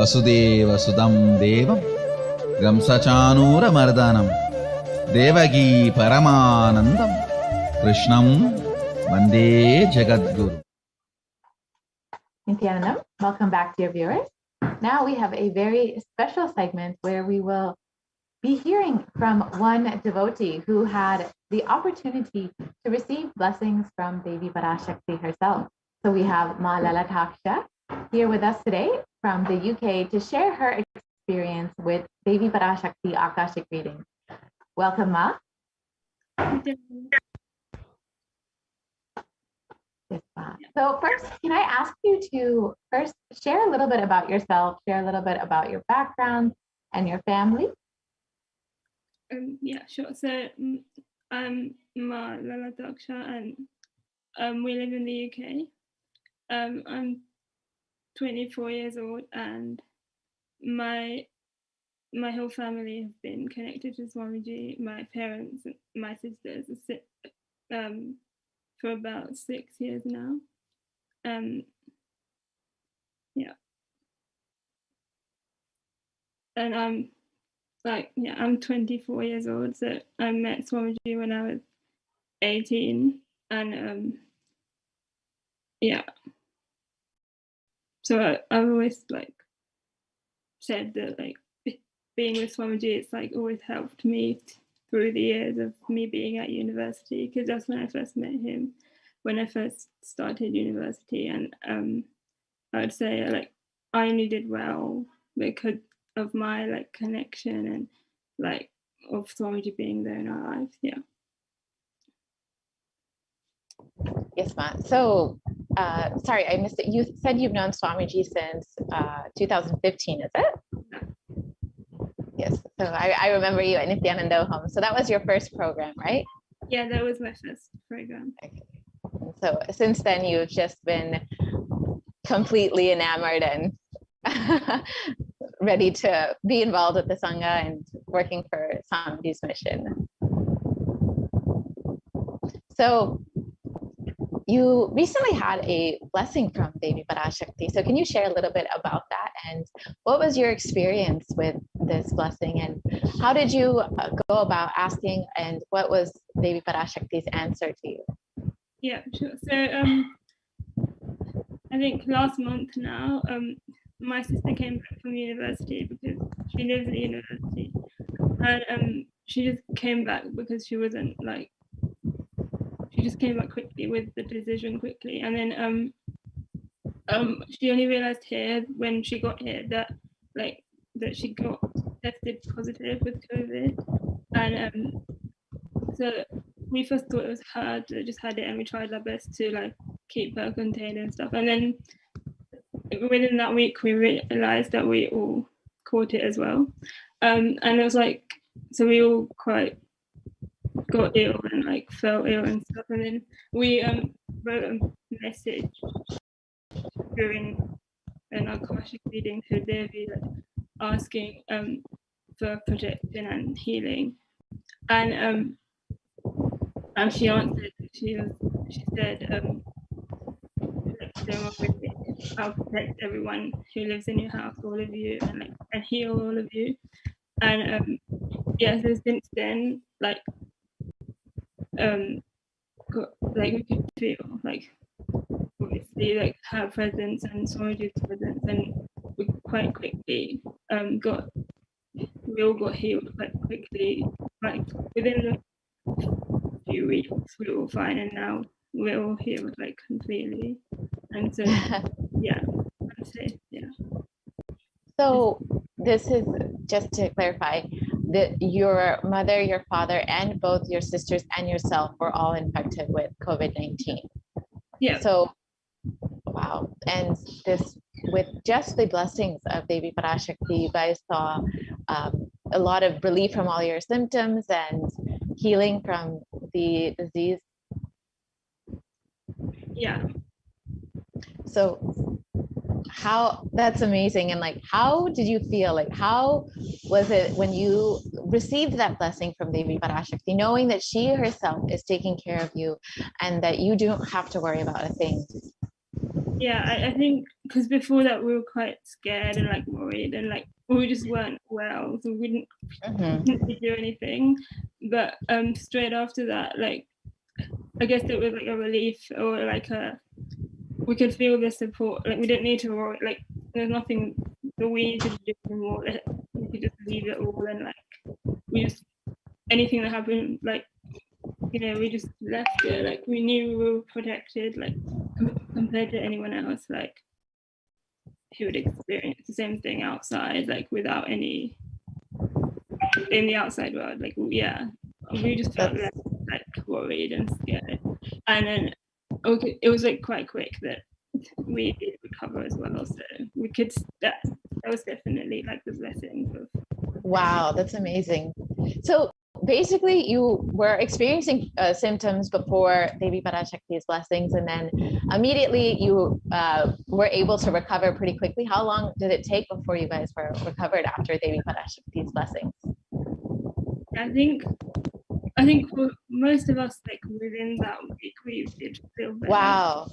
वसुदेवसुतं देवं कंसचानूरमर्दनं देवकी परमानन्दं कृष्णं वन्दे जगद्गुरुम्. Nithyananda, welcome back, dear viewers. Now we have a very special segment where we will be hearing from one devotee who had the opportunity to receive blessings from Devi Parashakti herself. So we have Ma Lalataksha here with us today from the UK to share her experience with Devi Parashakti Akashic readings. Welcome, Ma. Yes, Ma. So first, can I ask you to first share a little bit about yourself, share a little bit about your background and your family? Yeah, sure. So I'm Ma Lalataksha and we live in the UK. I'm 24 years old and my whole family have been connected to Swamiji, my parents, my sisters, for about 6 years now. Yeah. And I'm 24 years old, so I met Swamiji when I was 18, and yeah. So I've always said that being with Swamiji, it's always helped me through the years of me being at university, because that's when I first met him, when I first started university, and I would say I only did well because of my connection and of Swamiji being there in our lives. Yeah. Yes, Ma. So, sorry, I missed it. You said you've known Swamiji since 2015, is it? Yes. So I remember you at Nithyananda. So that was your first program, right? Yeah, that was my first program. Okay. So since then, you've just been completely enamored and ready to be involved with the Sangha and working for Swamiji's mission. So you recently had a blessing from Devi Parashakti. So can you share a little bit about that, and what was your experience with this blessing, and how did you go about asking, and what was Devi Parashakti's answer to you? Yeah, sure. So I think last month now, my sister came back from university because she lives at university, and she just came back because she wasn't she just came back quickly with the decision quickly, and then she only realized here when she got here that she got tested positive with COVID, and so we first thought it was her that just had it, and we tried our best to keep her contained and stuff, and then within that week we realized that we all caught it as well, and it was so we all quite got ill and felt ill and stuff, and then we wrote a message during an Akashic reading to Devi asking for protection and healing, and she answered. She said, "Don't worry, I'll protect everyone who lives in your house, all of you, and heal all of you." And yeah, so since then, we could feel obviously her presence and Swamiji's presence, and we quite quickly we all got healed quite quickly. Within a few weeks we were all fine, and now we're all healed completely. And so yeah, I'd say yeah. So this is, just to clarify, that your mother, your father, and both your sisters and yourself were all infected with COVID-19. Yeah. So, wow. And this, with just the blessings of Devi Parashakti, you guys saw a lot of relief from all your symptoms and healing from the disease. Yeah. So that's amazing. And how did you feel? How was it when you received that blessing from Devi Parashakti, knowing that she herself is taking care of you and that you don't have to worry about a thing? Yeah, I think because before that we were quite scared and like worried and like we just weren't well, so we didn't, couldn't really do anything. But straight after that, like I guess it was like a relief or like we could feel the support. Like we didn't need to worry. Like there's nothing that we needed to do anymore. Like, we could just leave it all and like we just anything that happened, like we just left it. Like we knew we were protected. Like compared to anyone else, like who would experience the same thing outside, like without any in the outside world. Like yeah, we just felt less like worried and scared. And then it was like quite quick that we did recover as well. So we could that was definitely like the blessing of. Wow, that's amazing. So basically you were experiencing symptoms before Devi Parashakti's blessings, and then immediately you were able to recover pretty quickly. How long did it take before you guys were recovered after Devi Parashakti's blessings? I think for most of us, like within that week, we did feel better. Wow,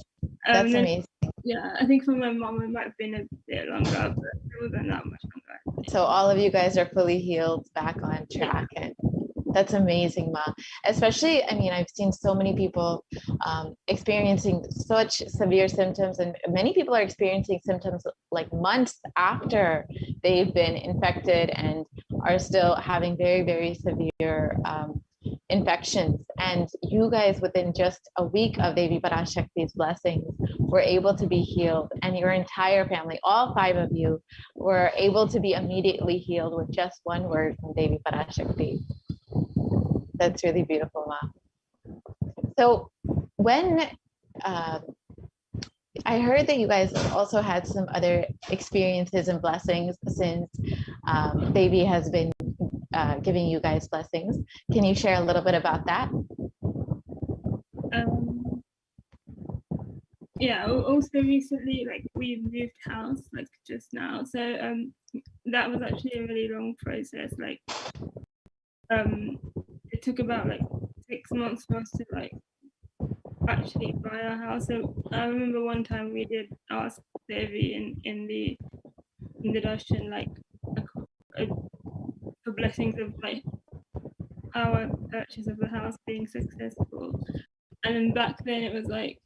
that's amazing. Yeah, I think for my mom, it might have been a bit longer, but it wasn't that much longer. So all of you guys are fully healed, back on track, and that's amazing, Ma. Especially, I mean, I've seen so many people experiencing such severe symptoms, and many people are experiencing symptoms like months after they've been infected and are still having very, very severe infections. And you guys, within just a week of Devi Parashakti's blessings, were able to be healed, and your entire family, all 5 of you, were able to be immediately healed with just one word from Devi Parashakti. That's really beautiful, Ma. So when I heard that you guys also had some other experiences and blessings since Devi has been giving you guys blessings. Can you share a little bit about that? Yeah, also recently, like we moved house like just now, so that was actually a really long process. Like it took about like 6 months for us to like actually buy our house. So I remember one time we did ask Devi in the darshan like for blessings of like our purchase of the house being successful. And then back then it was like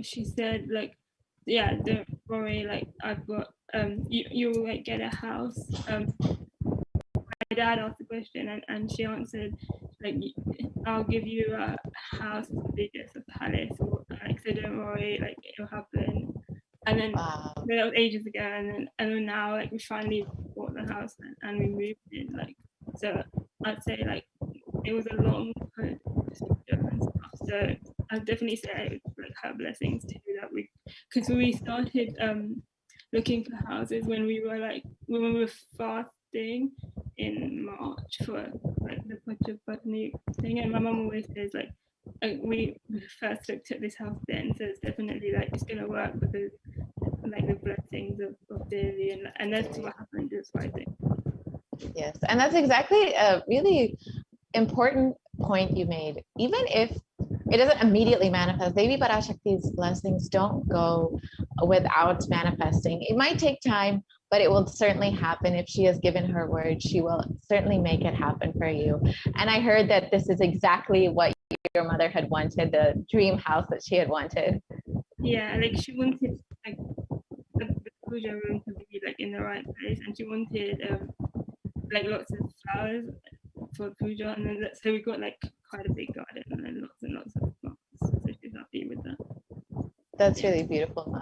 she said like, yeah, don't worry, like I've got you'll like get a house. My dad asked the question and she answered like, I'll give you a house as big as a palace, or like, so don't worry, like it'll happen. And then that was ages ago, and then now like we finally bought the house and we moved in. Like, so I'd say like it was a long procedure and stuff. So I'd definitely say it was like her blessings too, that because we started looking for houses when we were fasting in March for like the Pachapatni thing, and my mum always says like we first looked at this house then, so it's definitely like it's gonna work because like the blessings of Devi, and that's what happened. That's what I think. Yes, and that's exactly a really important point you made. Even if it doesn't immediately manifest, Devi Parashakti's blessings don't go without manifesting. It might take time, but it will certainly happen. If she has given her word, she will certainly make it happen for you. And I heard that this is exactly what your mother had wanted, the dream house that she had wanted. Yeah, like she wanted like the puja room to be like in the right place, and she wanted like lots of flowers for puja, and then so we got like quite a big garden and then lots and lots of plants. So she's happy with that. That's really beautiful, Ma.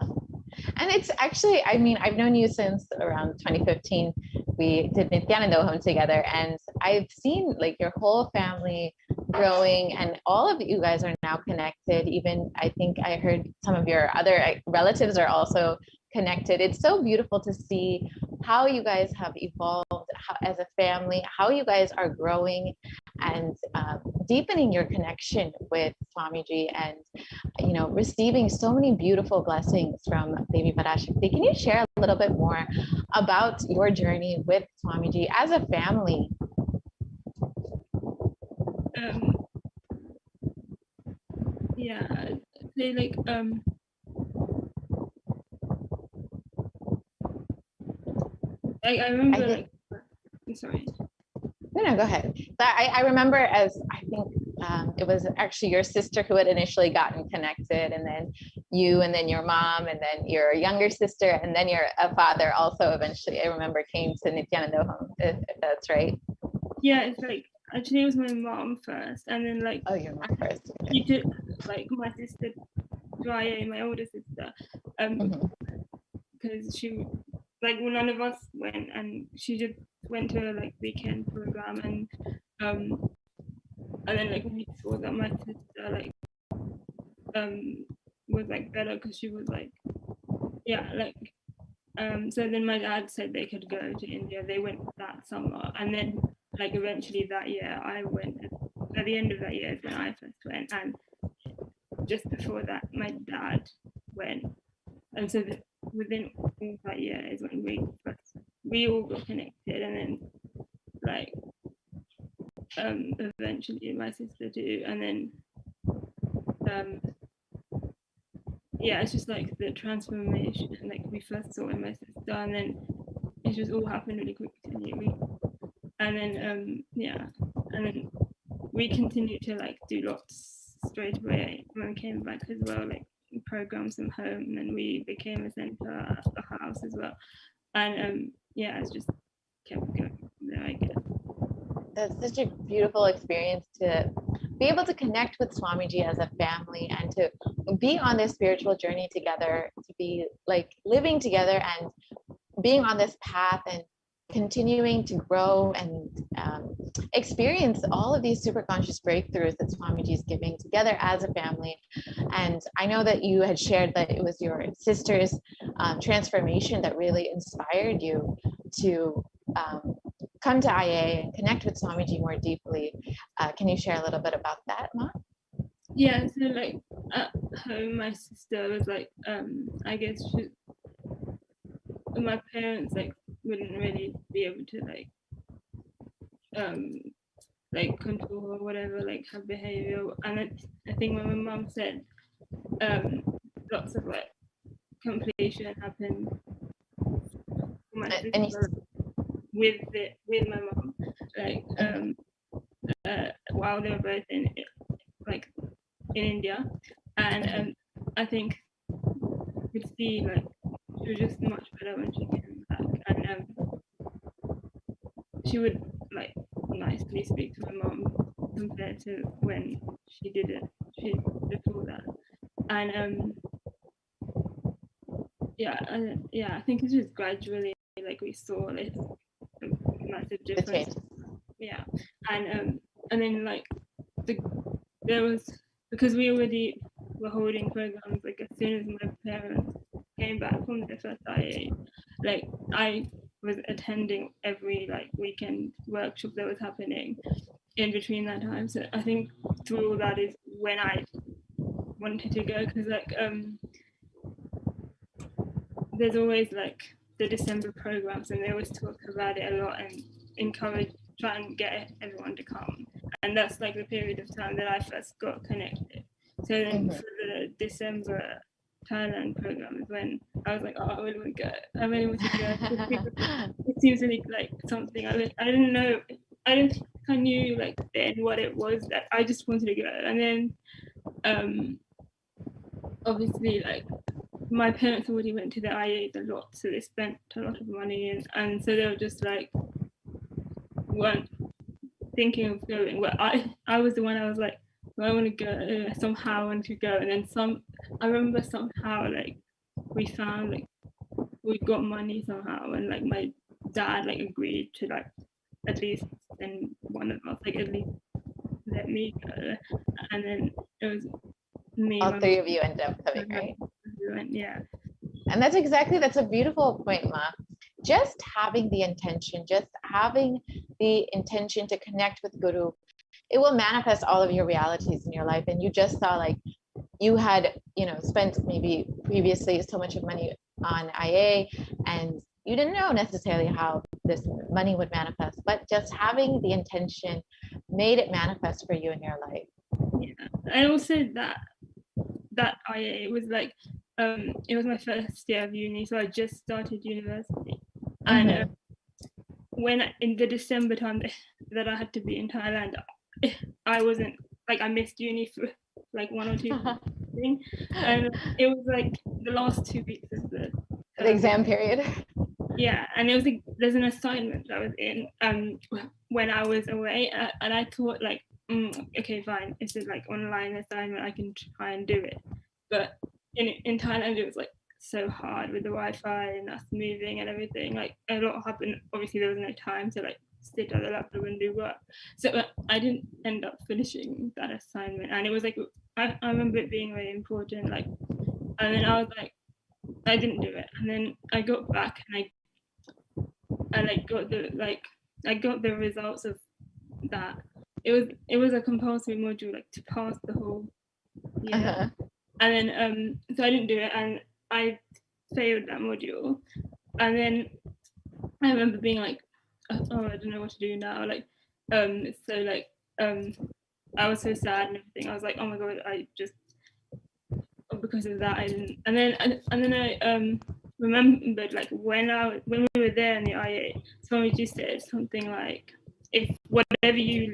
And it's actually, I mean, I've known you since around 2015. We did Nithyananda Paramashivam together, and I've seen like your whole family growing, and all of you guys are now connected. Even I think I heard some of your other relatives are also connected. It's so beautiful to see how you guys have evolved as a family, how you guys are growing and deepening your connection with Swamiji, and receiving so many beautiful blessings from Devi Parashakti. Can you share a little bit more about your journey with Swamiji as a family? Yeah, they like I remember like, I'm sorry. No, go ahead. So I remember as I think it was actually your sister who had initially gotten connected, and then you, and then your mom, and then your younger sister, and then your father also eventually, I remember, came to Nithyananda, if that's right. Yeah, it's like, actually it was my mom first, and then like, oh, your mom first. She took like my sister, Raya, my older sister, because she, like, well, none of us went, and she just went to a like weekend program, and then like we saw that my sister like was like better because she was like, yeah, like so then my dad said they could go to India. They went that summer, and then like eventually that year I went. At the end of that year is when I first went, and just before that my dad went, and so within all that year is when we all got connected, and then like eventually my sister too, and then yeah, it's just like the transformation, like we first saw in my sister, and then it just all happened really quickly, and then yeah, and then we continued to like do lots straight away when we came back as well, like programs from home, and then we became a center at the house as well, and yeah, it's just kept going from there, I guess. That's such a beautiful experience to be able to connect with Swamiji as a family, and to be on this spiritual journey together, to be like living together and being on this path and continuing to grow and experience all of these super conscious breakthroughs that Swamiji is giving together as a family. And I know that you had shared that it was your sister's transformation that really inspired you to come to IA and connect with Swamiji more deeply. Can you share a little bit about that, Ma? Yeah, so like at home, my sister was like, I guess my parents like wouldn't really be able to like control or whatever, like her behavior, and I think when my mom said lots of like completion happened for my sister with my mom, like while they were both in India, and I think you could see like she was just much better when she came back, and she would like nicely speak to my mom compared to when she did it before that, and yeah, I think it's just gradually like we saw like a massive difference. Yeah, and then like there was, because we already were holding programs like as soon as my parents came back from the first IA, like I was attending every like weekend workshop that was happening in between that time. So I think through all that is when I wanted to go, because like there's always like the December programs, and they always talk about it a lot and try and get everyone to come, and that's like the period of time that I first got connected. So then for the December Thailand program is when I was like, oh, I really want to go. I really want to go. It seems like something I didn't know. I didn't think I knew like then what it was, that I just wanted to go. And then obviously like my parents already went to the IAs a lot, so they spent a lot of money, and so they were just like weren't thinking of going. Well, I was the one. I was like, well, I want to go. Somehow I wanted to go, and then I remember somehow like we found like we got money somehow, and like my dad like agreed to like at least send one of us, like at least let me go, and then it was me. All three of you ended up coming, right? Yeah. And that's a beautiful point, Ma. Just having the intention, to connect with Guru, it will manifest all of your realities in your life. And you just saw like you had, spent maybe previously so much of money on IA, and you didn't know necessarily how this money would manifest, but just having the intention made it manifest for you in your life. Yeah, and also that IA was like, it was my first year of uni, so I just started university, and in the December time that I had to be in Thailand, I wasn't like, I missed uni for like 1 or 2 things, and it was like the last 2 weeks of the exam period. Yeah, and it was like, there's an assignment that I was in when I was away, and I thought like, okay, fine, it's a like online assignment, I can try and do it. But in Thailand, it was like so hard with the Wi-Fi and us moving and everything. Like a lot happened. Obviously, there was no time to like sit at the laptop and do work. So I didn't end up finishing that assignment, and it was like I remember it being really important. Like, and then I was like, I didn't do it, and then I got back and I got the results of that. It was a compulsory module, like to pass the whole year. And then so I didn't do it, and I failed that module. And then I remember being like, oh, I don't know what to do now. Like, so like I was so sad and everything. I was like, oh my god, I just, because of that I didn't. And then I remembered like when we were there in the IA, somebody just said something like, if whatever you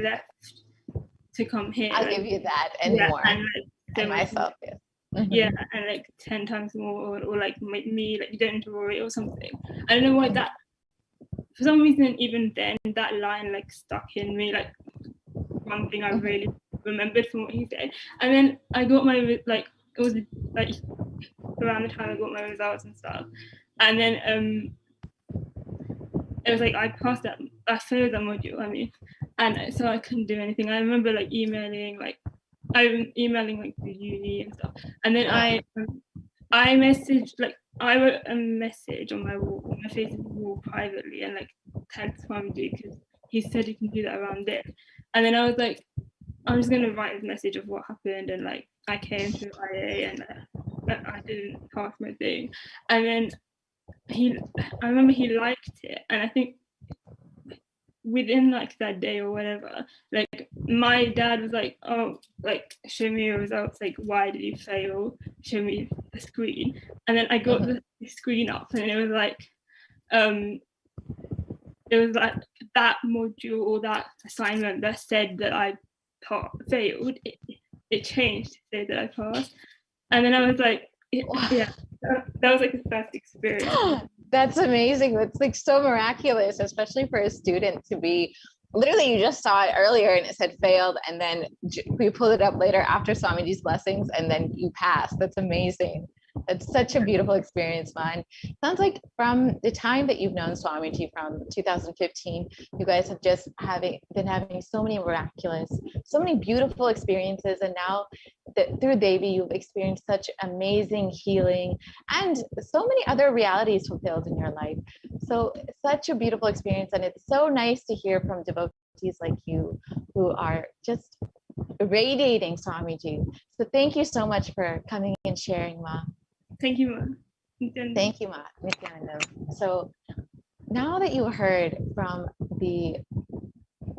left to come here, I'll like, give you that and more, and like, myself. Yeah, and like 10 times more, or like me, like, you don't need to worry or something. I don't know why that, for some reason, even then that line like stuck in me, like one thing I really remembered from what he said. And then I got my, like, it was like around the time I got my results and stuff, and then it was like I failed that module, I mean, and so I couldn't do anything. I remember like emailing like the uni and stuff, and then I messaged, like, I wrote a message on my wall, on my Facebook wall privately, and like tagged Swamiji because he said you can do that around there. And then I was like, I'm just gonna write a message of what happened, and like I came to IA and I didn't pass my thing. And then I remember he liked it, and I think within like that day or whatever, like my dad was like, oh, like, show me your results, like, why did you fail, show me the screen. And then I got the screen up, and it was like that module or that assignment that said that I failed, it changed to say that I passed. And then I was like, yeah, that was like the first experience. That's amazing. That's like so miraculous, especially for a student to be, literally, you just saw it earlier and it said failed, and then we pulled it up later after Swamiji's blessings, and then you passed. That's amazing. It's such a beautiful experience, man. Sounds like from the time that you've known Swamiji, from 2015, you guys have just been having so many miraculous, so many beautiful experiences, and now through Devi, you've experienced such amazing healing and so many other realities fulfilled in your life. So such a beautiful experience, and it's so nice to hear from devotees like you who are just radiating Swamiji. So thank you so much for coming and sharing, Ma. Thank you, Ma. Thank you, Ma. Nithyananda. So now that you heard from the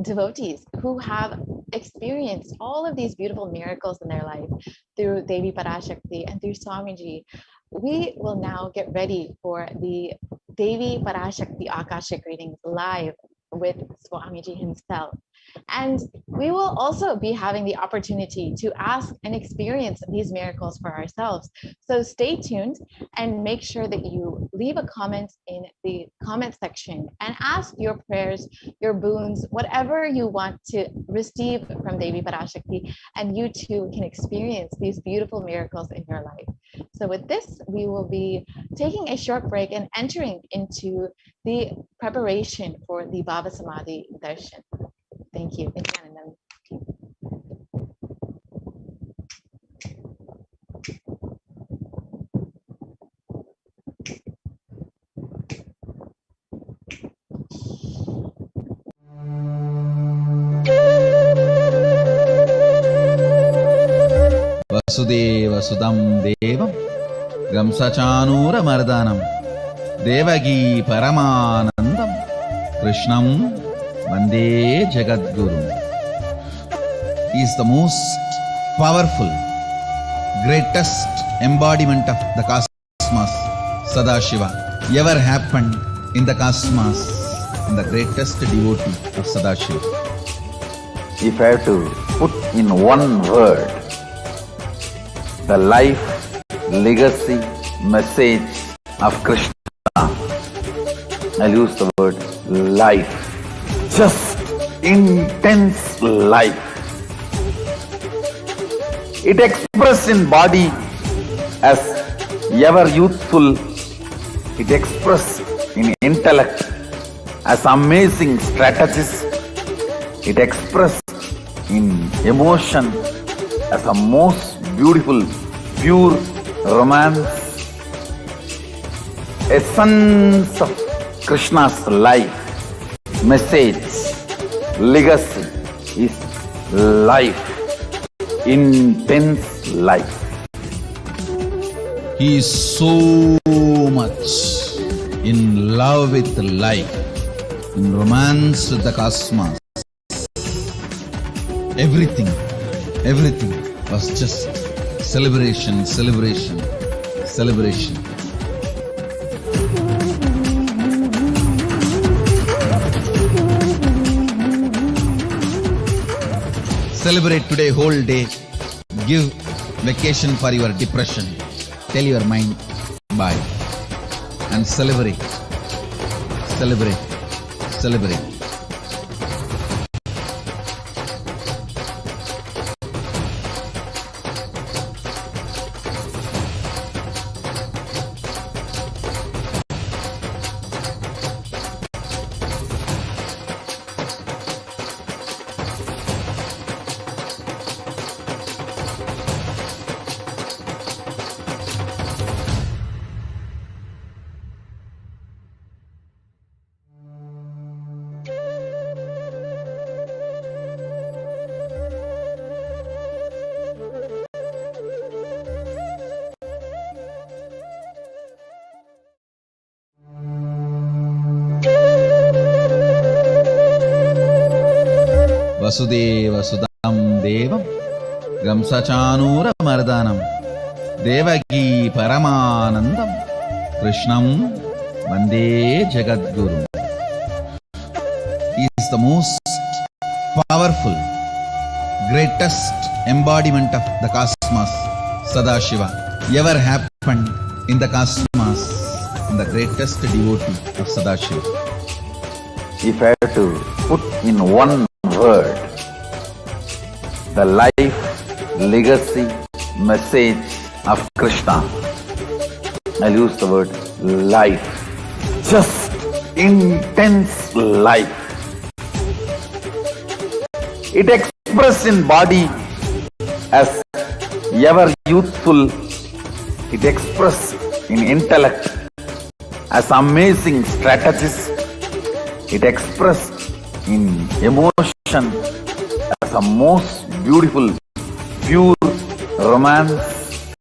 devotees who have experienced all of these beautiful miracles in their life through Devi Parashakti and through Swamiji, we will now get ready for the Devi Parashakti Akashic readings live with Swamiji himself. And we will also be having the opportunity to ask and experience these miracles for ourselves. So stay tuned and make sure that you leave a comment in the comment section and ask your prayers, your boons, whatever you want to receive from Devi Parashakti, and you too can experience these beautiful miracles in your life. So with this, we will be taking a short break and entering into the preparation for the Bhava Samadhi darshan. Thank you. Nithyananda. Vasudeva Sudam Devam Gamsachanura Mardanam Devagi Paramanandam Krishnam Vande Jagadguru. He is the most powerful, greatest embodiment of the cosmos, Sadashiva, ever happened in the cosmos, the greatest devotee of Sadashiva. If I have to put in one word the life, legacy, message of Krishna, I'll use the word life. Just intense life. It expressed in body as ever youthful. It expressed in intellect as amazing strategist. It expressed in emotion as a most beautiful, pure romance. Essence of Krishna's life, message, legacy is life, intense life. He is so much in love with life, in romance with the cosmos. Everything was just celebration, celebration, celebration. Celebrate today whole day. Give vacation for your depression. Tell your mind bye. And celebrate. Celebrate. Celebrate. Vasudeva Sudam Devam Gamsachanura Mardanam Devaki Paramanandam Krishnam Vande Jagadguru. He is the most powerful, greatest embodiment of the cosmos, Sadashiva, ever happened in the cosmos, the greatest devotee of Sadashiva. If I have to put in one word the life, legacy, message of Krishna, I'll use the word life. Just intense life. It expressed in body as ever youthful. It expressed in intellect as amazing strategist. It expressed in emotion as a most beautiful, pure romance.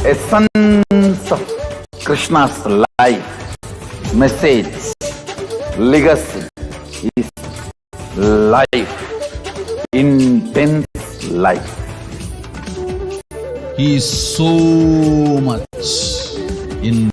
Essence of Krishna's life, message, legacy is life, intense life. He is so much in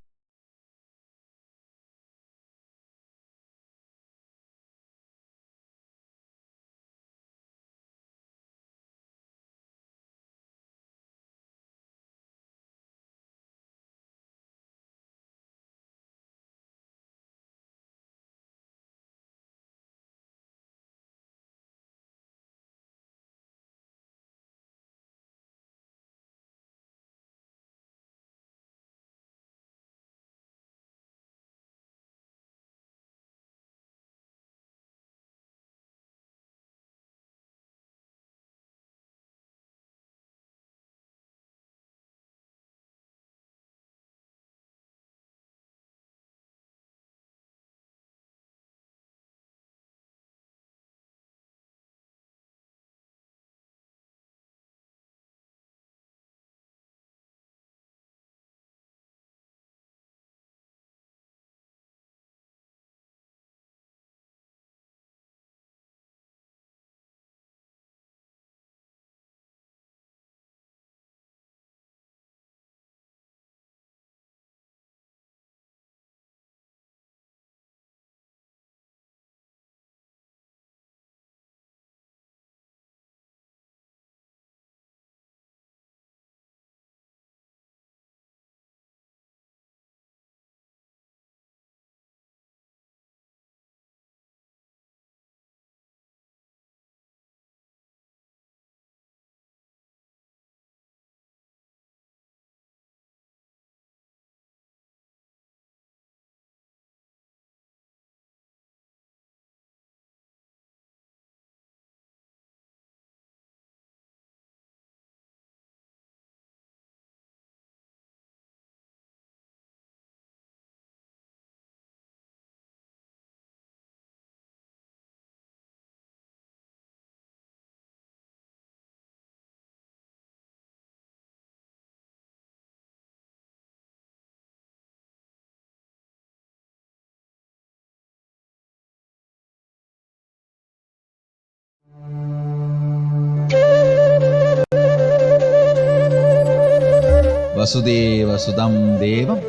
Vasudeva Sudam Devam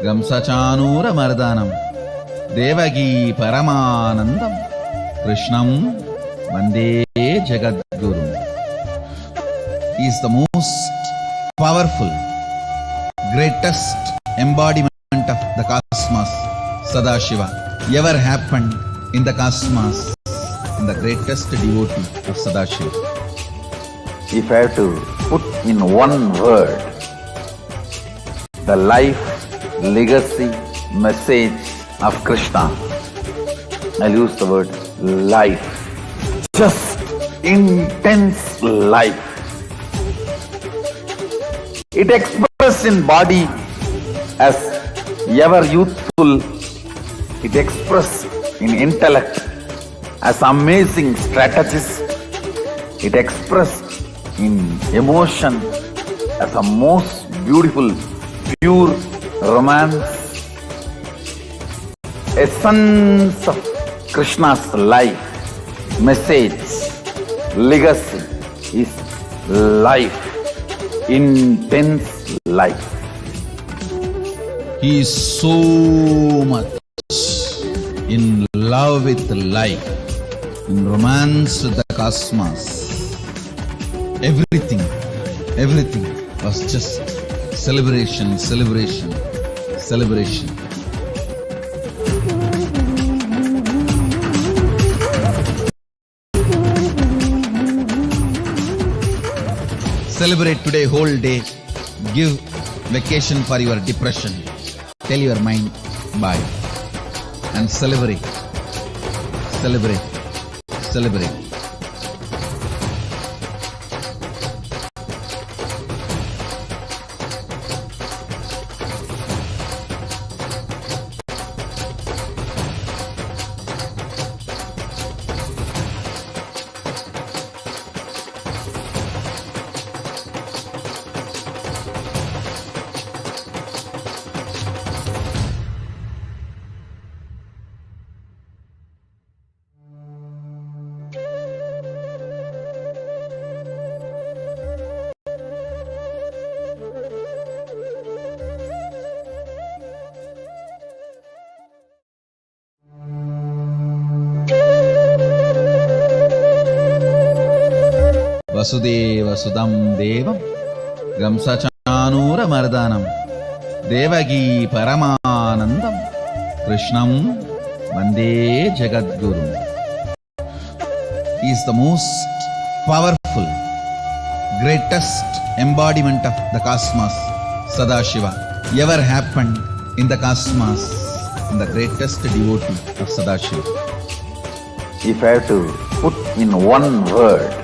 Gamsachanura Mardanam Devagi Paramanandam Krishnam Vande Jagadguru. He is the most powerful, greatest embodiment of the cosmos, Sadashiva, ever happened in the cosmos, and the greatest devotee of Sadashiva. If I have to put in one word the life, legacy, message of Krishna, I'll use the word life. Just intense life. It expresses in body as ever youthful. It expresses in intellect as amazing strategist. It expresses in emotion as a most beautiful, pure romance. Essence of Krishna's life, message, legacy is life, intense life. He is so much in love with life, in romance with the cosmos. Everything was just celebration. Celebrate today whole day. Give vacation for your depression. Tell your mind bye and celebrate. Vasudeva Sudam Devam Gamsachanura Mardanam Devagi Paramanandam Krishnam Vande Jagadguru. He is the most powerful, greatest embodiment of the cosmos, Sadashiva, ever happened in the cosmos, and the greatest devotee of Sadashiva. If I have to put in one word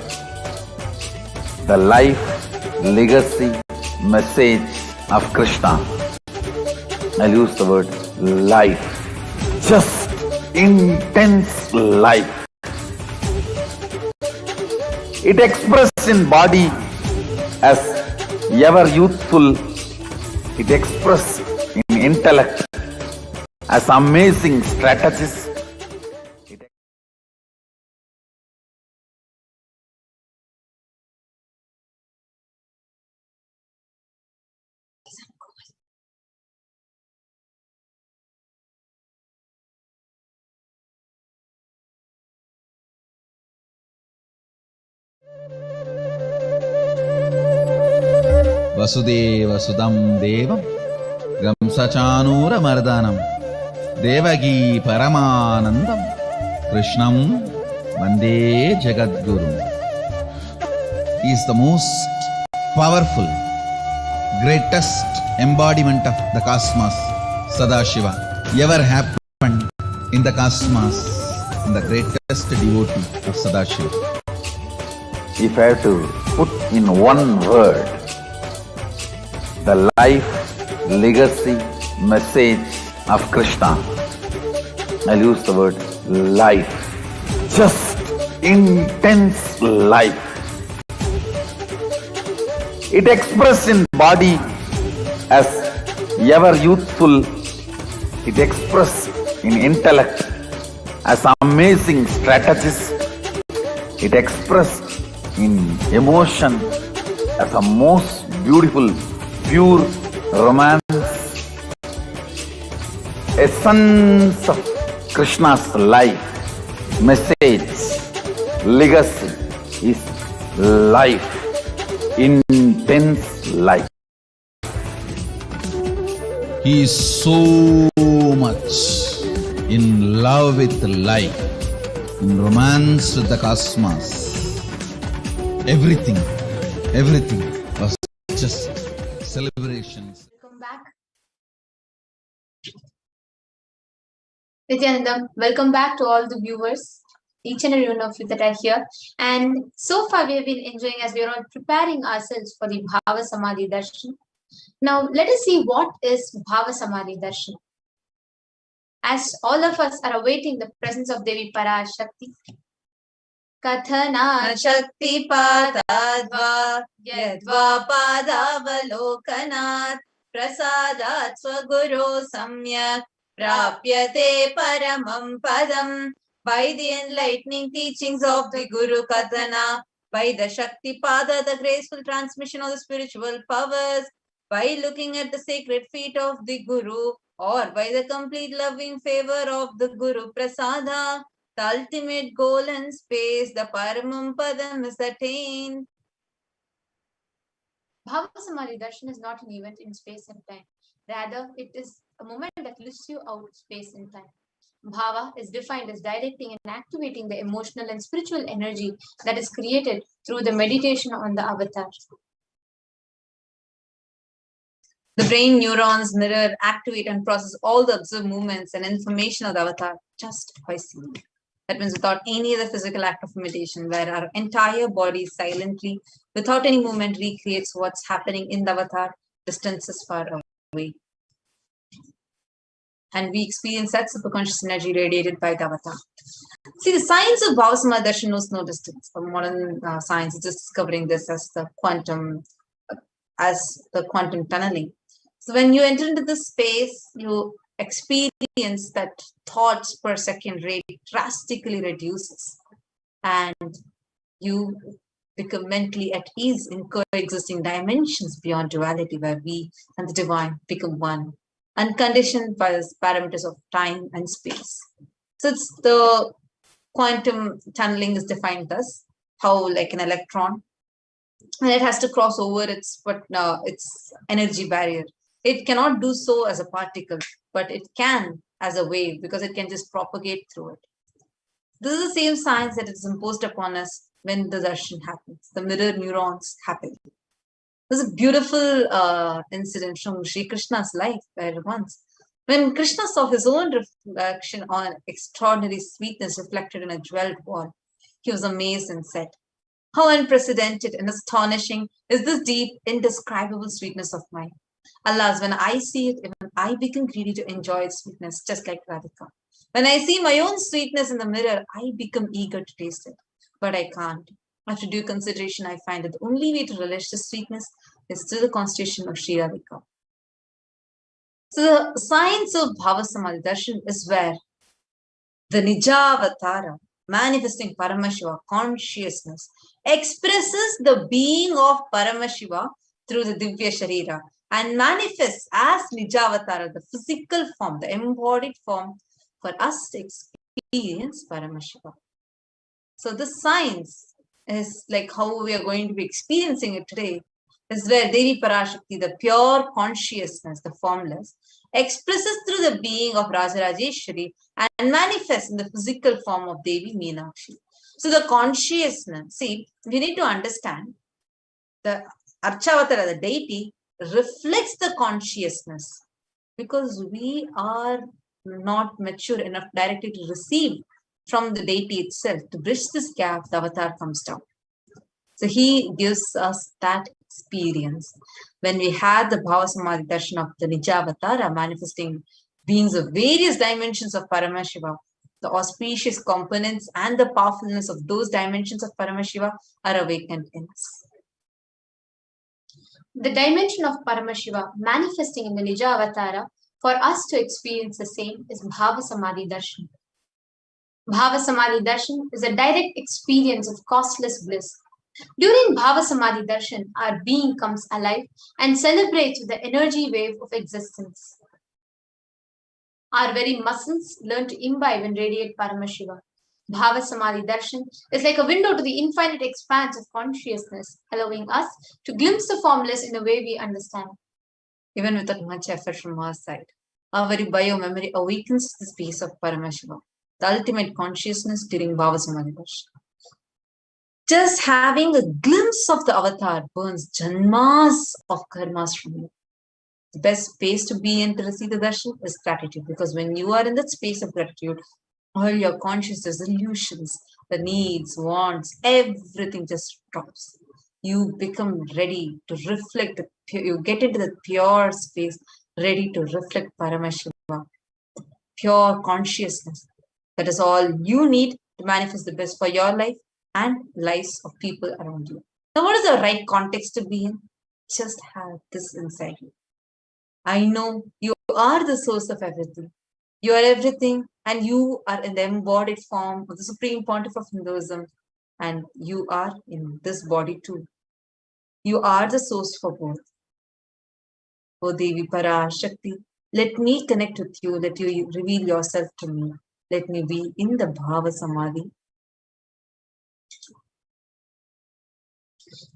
the life, legacy, message of Krishna, I'll use the word life. Just intense life. It expresses in body as ever youthful. It expresses in intellect as amazing strategist. Vasudeva Sudam Devam Gamsachanura Mardanam Devagi Paramanandam Krishnam Vande Jagadguru. He is the most powerful, greatest embodiment of the cosmos, Sadashiva, ever happened in the cosmos, and the greatest devotee of Sadashiva. If I have to put in one word the life, legacy, message of Krishna, I'll use the word life. Just intense life. It expresses in body as ever youthful. It expresses in intellect as amazing strategist. It expresses in emotion as a most beautiful, pure romance, essence of Krishna's life, message, legacy is life, intense life. He is so much in love with life, in romance with the cosmos. Everything was just celebrations. Welcome back. Nithyananda, welcome back to all the viewers, each and every one of you that are here. And so far we have been enjoying as we are all preparing ourselves for the Bhava Samadhi Darshan. Now let us see what is Bhava Samadhi Darshan. As all of us are awaiting the presence of Devi Parashakti, Kathana Shakti Padadva Yadva Padavalokanat Prasadat Swaguru Samyak Prapyate Paramam Padam. By the enlightening teachings of the Guru Kathana, by the Shakti Pada, the graceful transmission of the spiritual powers, by looking at the sacred feet of the Guru, or by the complete loving favor of the Guru Prasada, the ultimate goal and space, the Paramam Padam, is attained. Bhava Samadhi Darshan is not an event in space and time. Rather, it is a moment that lifts you out of space and time. Bhava is defined as directing and activating the emotional and spiritual energy that is created through the meditation on the avatar. The brain neurons mirror, activate, and process all the observed movements and information of the avatar just by seeing. That means without any other physical act of meditation, where our entire body silently, without any movement, recreates what's happening in the avatar distances far away. And we experience that superconscious energy radiated by the avatar. See, the science of Bhava Samadhi Darshan knows no distance. The modern science is just discovering this as the quantum tunneling. So when you enter into this space, you experience that thoughts per second rate drastically reduces, and you become mentally at ease in coexisting dimensions beyond duality, where we and the divine become one, unconditioned by the parameters of time and space. So it's the quantum tunneling is defined thus, how like an electron, and it has to cross over its energy barrier. It cannot do so as a particle, but it can as a wave, because it can just propagate through it. This is the same science that is imposed upon us when the darshan happens, the mirror neurons happen. This is a beautiful incident from Sri Krishna's life, where once, when Krishna saw his own reflection on extraordinary sweetness reflected in a jeweled wall, he was amazed and said, "How unprecedented and astonishing is this deep, indescribable sweetness of mine. Alas, when I see it, even I become greedy to enjoy its sweetness, just like Radhika. When I see my own sweetness in the mirror, I become eager to taste it, but I can't. After due consideration, I find that the only way to relish this sweetness is through the constitution of Sri Radhika." So the science of Bhava Samadhi Darshan is where the Nijavatara, manifesting Paramashiva consciousness, expresses the being of Paramashiva through the Divya Sharira and manifests as Nijavatara, the physical form, the embodied form, for us to experience Paramashiva. So this science is like how we are going to be experiencing it today, is where Devi Parashakti, the pure consciousness, the formless, expresses through the being of Rajarajeshwari and manifests in the physical form of Devi Meenakshi. So the consciousness, see, we need to understand the Archavatara, the deity, reflects the consciousness, because we are not mature enough directly to receive from the deity itself. To bridge this gap, the avatar comes down. So he gives us that experience. When we had the Bhava Samadhi Darshan of the Nijavatara, manifesting beings of various dimensions of Paramashiva, the auspicious components and the powerfulness of those dimensions of Paramashiva are awakened in us. The dimension of Paramashiva manifesting in the Nija Avatara, for us to experience the same, is Bhava Samadhi Darshan. Bhava Samadhi Darshan is a direct experience of costless bliss, During Bhava Samadhi Darshan, our being comes alive and celebrates with the energy wave of existence. Our very muscles learn to imbibe and radiate Paramashiva. Bhava Samadhi Darshan is like a window to the infinite expanse of consciousness, allowing us to glimpse the formless in a way we understand. Even without much effort from our side, our very bio-memory awakens the space of Paramashiva, the ultimate consciousness during Bhava Samadhi Darshan. Just having a glimpse of the avatar burns janmas of karmas from you. The best space to be in to receive the darshan is gratitude, because when you are in that space of gratitude, all your conscious resolutions, the needs, wants, everything just drops. You become ready to reflect, you get into the pure space, ready to reflect Paramashiva, pure consciousness. That is all you need to manifest the best for your life and lives of people around you. Now, what is the right context to be in? Just have this inside you. I know you are the source of everything. You are everything, and you are in the embodied form of the Supreme Pontiff of Hinduism, and you are in this body too. You are the source for both. O Devi Parashakti, let me connect with you, let you reveal yourself to me. Let me be in the Bhava Samadhi.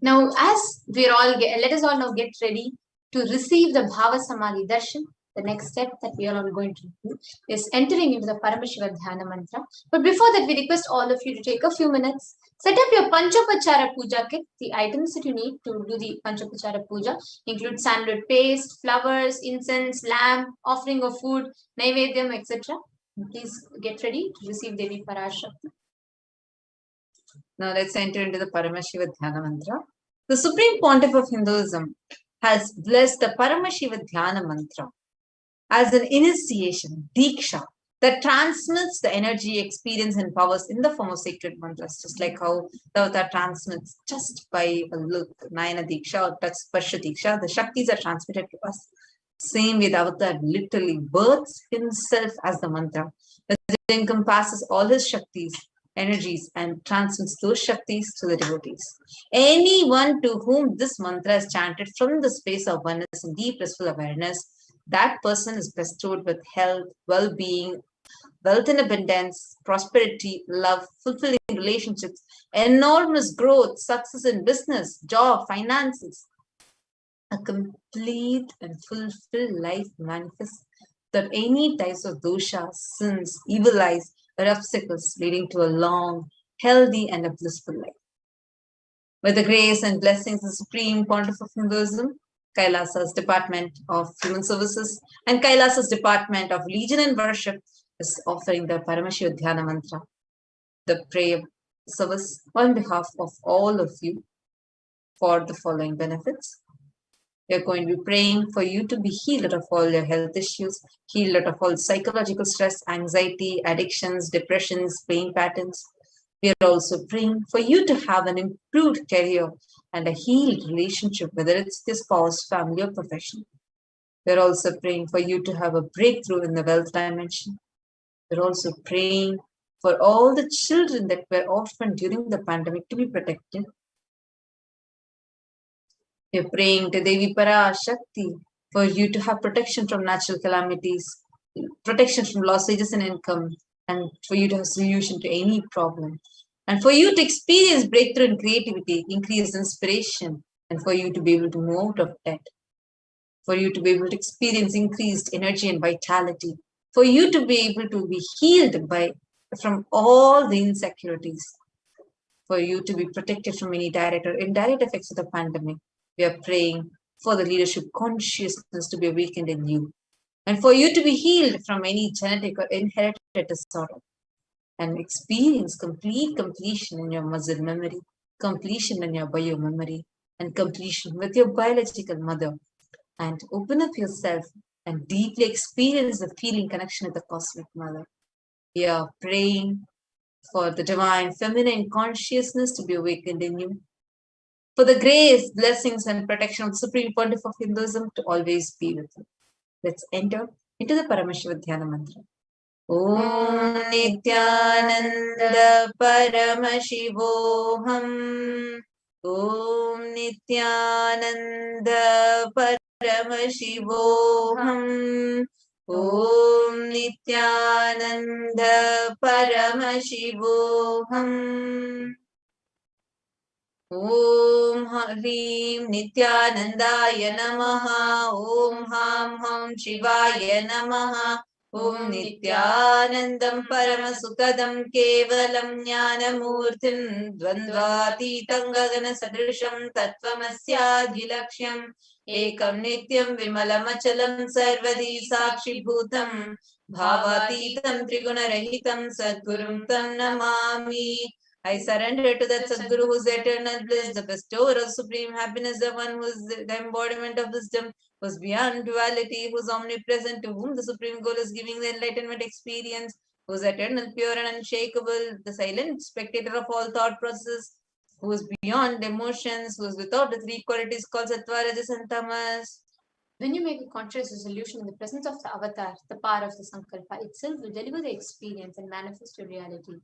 Now, as let us all now get ready to receive the Bhava Samadhi Darshan. The next step that we are all going to do is entering into the Paramashiva Dhyana Mantra. But before that, we request all of you to take a few minutes, set up your Panchopachara Puja kit. The items that you need to do the Panchopachara Puja include sandalwood paste, flowers, incense, lamp, offering of food, Naivedyam, etc. Please get ready to receive Devi Parashakti. Now let's enter into the Paramashiva Dhyana Mantra. The Supreme Pontiff of Hinduism has blessed the Paramashiva Dhyana Mantra as an initiation, Diksha, that transmits the energy, experience, and powers in the form of sacred mantras, just like how the Avatar transmits just by a look, Nayana Diksha or Touch Sparsha Diksha, the Shaktis are transmitted to us. Same way, the Avatar literally births himself as the mantra, that encompasses all his Shaktis, energies, and transmits those Shaktis to the devotees. Anyone to whom this mantra is chanted from the space of oneness and deep blissful awareness, that person is bestowed with health, well-being, wealth and abundance, prosperity, love, fulfilling relationships, enormous growth, success in business, job, finances. A complete and fulfilled life manifests without any types of doshas, sins, evil eyes, or obstacles, leading to a long, healthy, and a blissful life. With the grace and blessings of the Supreme Pontiff of Hinduism, Kailasa's Department of Human Services and Kailasa's Department of Religion and Worship is offering the Paramashiva Dhyana Mantra, the prayer service on behalf of all of you for the following benefits. We are going to be praying for you to be healed of all your health issues, healed of all psychological stress, anxiety, addictions, depressions, pain patterns. We are also praying for you to have an improved career and a healed relationship, whether it's your spouse, family, or profession. We're also praying for you to have a breakthrough in the wealth dimension. We're also praying for all the children that were orphaned during the pandemic to be protected. We're praying to Devi Parashakti for you to have protection from natural calamities, protection from losses in income, and for you to have a solution to any problem. And for you to experience breakthrough in creativity, increased inspiration, and for you to be able to move out of debt. For you to be able to experience increased energy and vitality. For you to be able to be healed from all the insecurities. For you to be protected from any direct or indirect effects of the pandemic. We are praying for the leadership consciousness to be awakened in you. And for you to be healed from any genetic or inherited disorder. And experience complete completion in your muscle memory, completion in your bio memory, and completion with your biological mother. And open up yourself and deeply experience the feeling connection with the cosmic mother. We are praying for the divine feminine consciousness to be awakened in you, for the grace, blessings, and protection of the Supreme Pontiff of Hinduism to always be with you. Let's enter into the Paramashiva Dhyana Mantra. Om Nithyananda Paramashivoham Om Nithyananda Paramashivoham. Om Nithyananda Paramashivoham. Om Hrim Nithyanandaya Namaha. Om Ham Ham Shivaya Namaha. Om Nithyanandam Paramasukadam Kevalam Jnanamurtim Dvandvatitam Gagana Sadrisham Tattvamasya Ekam Nityam Vimalamachalam Sarvadi Sakshi Bhutam Bhavatitam Trigunarahitam Sadgurum Tam Namami. I surrender to that Sadguru who is eternal bliss, the bestower of supreme happiness, the one who is the embodiment of wisdom, who is beyond duality, who is omnipresent, to whom the supreme goal is giving the enlightenment experience, who is eternal, pure and unshakable, the silent spectator of all thought processes, who is beyond emotions, who is without the three qualities called Sattva, Rajas and Tamas. When you make a conscious resolution in the presence of the avatar, the power of the Sankalpa itself will deliver the experience and manifest your reality.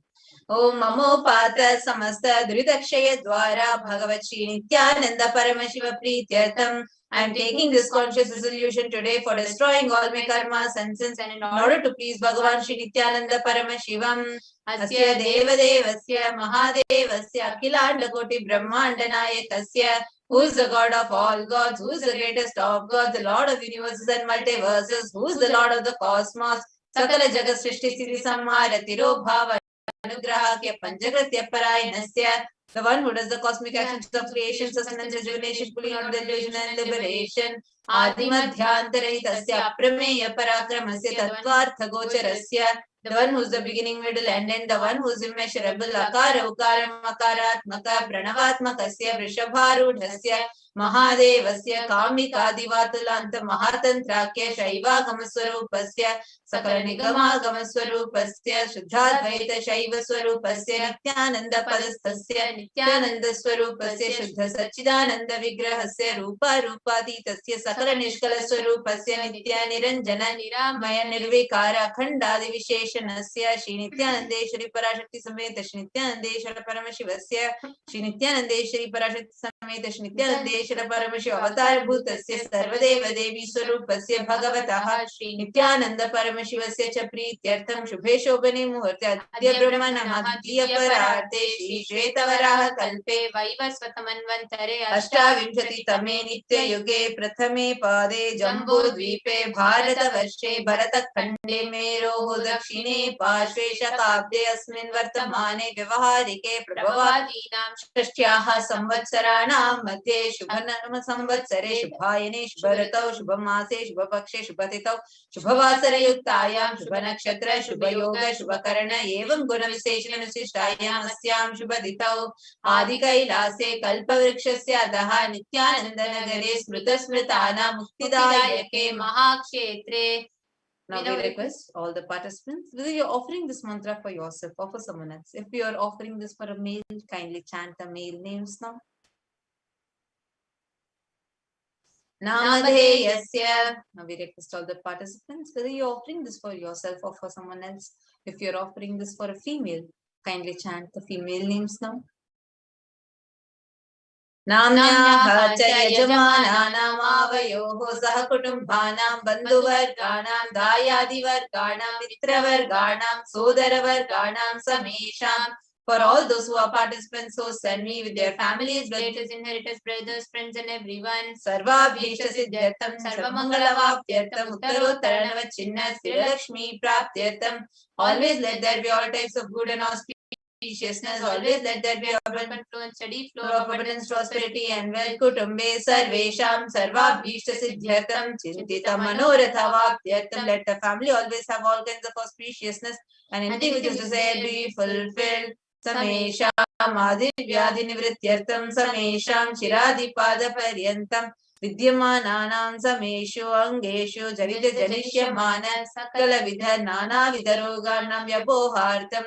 Om Mamo Pata Samasta Duridakshaya Dwara Bhagavat Shri Nithyananda Paramashiva Prityartham. I am taking this conscious resolution today for destroying all my karmas and sins, and in order to please Bhagavan Shri Nithyananda Paramashivam. Asya Deva Devasya Mahadevasya Akhilanda Koti Brahmanda Nayakasya. Who is the God of all gods? Who is the greatest of gods? The Lord of universes and multiverses. Who is the Lord of the cosmos? Sakala Jagat Srishti Siddhi Samhara Tiro Bhava Anugrahakya Panchagratya Parayanasya. The one who does the cosmic actions of creation, sustenance, rejuvenation, pulling out the illusion and liberation. Adimadhyantarahitasya Aprameya Parakramasya Tattvartha Gocharasya. The one who is the beginning, middle, and end. The one who is immeasurable. Akara Ukara Makaratmaka Pranavatmakasya Vrishabharudhasya Mahadevasya Kamikadivatulanta Mahatantrakya Shaiva Gamaswarupasya Sakala Nigama Gamaswarupasya Shuddhadvaita Shaiva Swarupasya Nityananda Padastasya Nityananda Swarupasya Shuddha Sachidananda Vigrahasya Rupa Rupatitasya Sakala Nishkala Swarupasya Nitya Niranjana Niramaya Nirvikara Khandadi Visheshanasya Shri Nityanandeshwari Parashakti Sameta Shri Nityanandeshwara Paramashivasya Shri Nityanandeshwari Parashakti Sameta Shri Nityanandeshwara Paramashiv Avatar Bhutasya Sarvadeva Devi Swarupasya Bhagavataha Shri Nityananda Paramashivasya Cha Prityartham Shubhe Shobhane Muhurte Adya Brahmana Madhya Pararte Shri Shvetavaraha Kalpe Vaivasvatamanvantare Ashtavimshati Tame Nitya Yuge Prathame Pade Jambu Dvipe Bharata Varshe Bharata Khande Mero Dakshine Pashve Shakabde Asmin Vartamane Vyavaharike Prabhavadinam Shtyaha Samvatsaranam Madhye Shubhanama Samvatsare Shubhayane Shubharatau Shubhamase Shubhapakshe Shubhatitau Shubhavasara Yuktayam Shubhanakshatra Shubhayoga Shubhakarana Evam Guna Viseshana Visishtayam Asyam Shubhaditau Adi Kailase Kalpavrikshasya Daha Nityananda Nagare Smrita Smritana Muktidayake Mahakshetre. Now we request all the participants, whether you're offering this mantra for yourself or for someone else. If you are offering this for a male, kindly chant the male names now. Namadheyasya. Now we request all the participants, whether you're offering this for yourself or for someone else. If you're offering this for a female, kindly chant the female names now. Namnyaha cha yajamananam avayoho saha kutumbhanam bandhuvarganam dayadivarganam mitravarganam sodaravarganam samesham. For all those who are participants, so send me with their families, relatives, inheritors, brothers, friends, and everyone. Sarva bhishta siddhyartham, sarva mangalavaptyartham, uttarottaranava chinna sthiralakshmi praptyartham. Always let there be all types of good and auspiciousness. Always let there be abundant flow and steady flow of abundance, prosperity, and wealth. Kutumbe sarvesham sarva bhishta siddhyartham chintita manoratha vaptyartham. Let the family always have all kinds of auspiciousness and anything which is desired be fulfilled. Samesham adivyadi nivrityartham samesham chiradi pada paryantam vidyamananam sameshu angeshu jarita janishyamana sakala vidha nana vidaroganam vyabohartam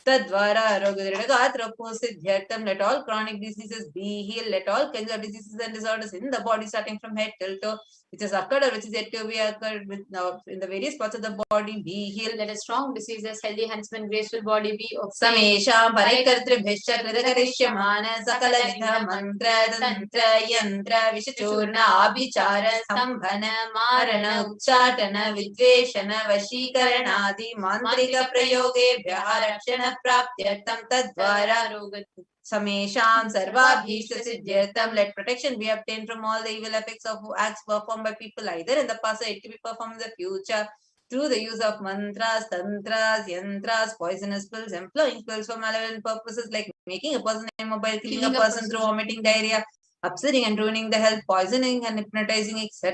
Tadvara Rogadrigatra let all chronic diseases be healed, let all kinds of diseases and disorders in the body starting from head till toe, which has occurred or which is yet to be occurred with in the various parts of the body be healed. Let a strong diseases, healthy handsome, graceful body be obtained. Samesham Parikartribhishya Kridakarishямana Sakala Vidha Mantra Tantra Yantra Vishachurna Abhichara Stambhana Marana Uchatana Vidveshana Vashikaranadi Mantrika Prayoge Vyaharakshana Praptyartam Tadvara Samesham Sarvabhishta Siddhyartam. Let protection be obtained from all the evil effects of acts performed by people either in the past or yet to be performed in the future, through the use of mantras, tantras, yantras, poisonous pills, employing pills for malevolent purposes like making a person immobile, killing a person through vomiting diarrhea, upsetting and ruining the health, poisoning and hypnotizing, etc.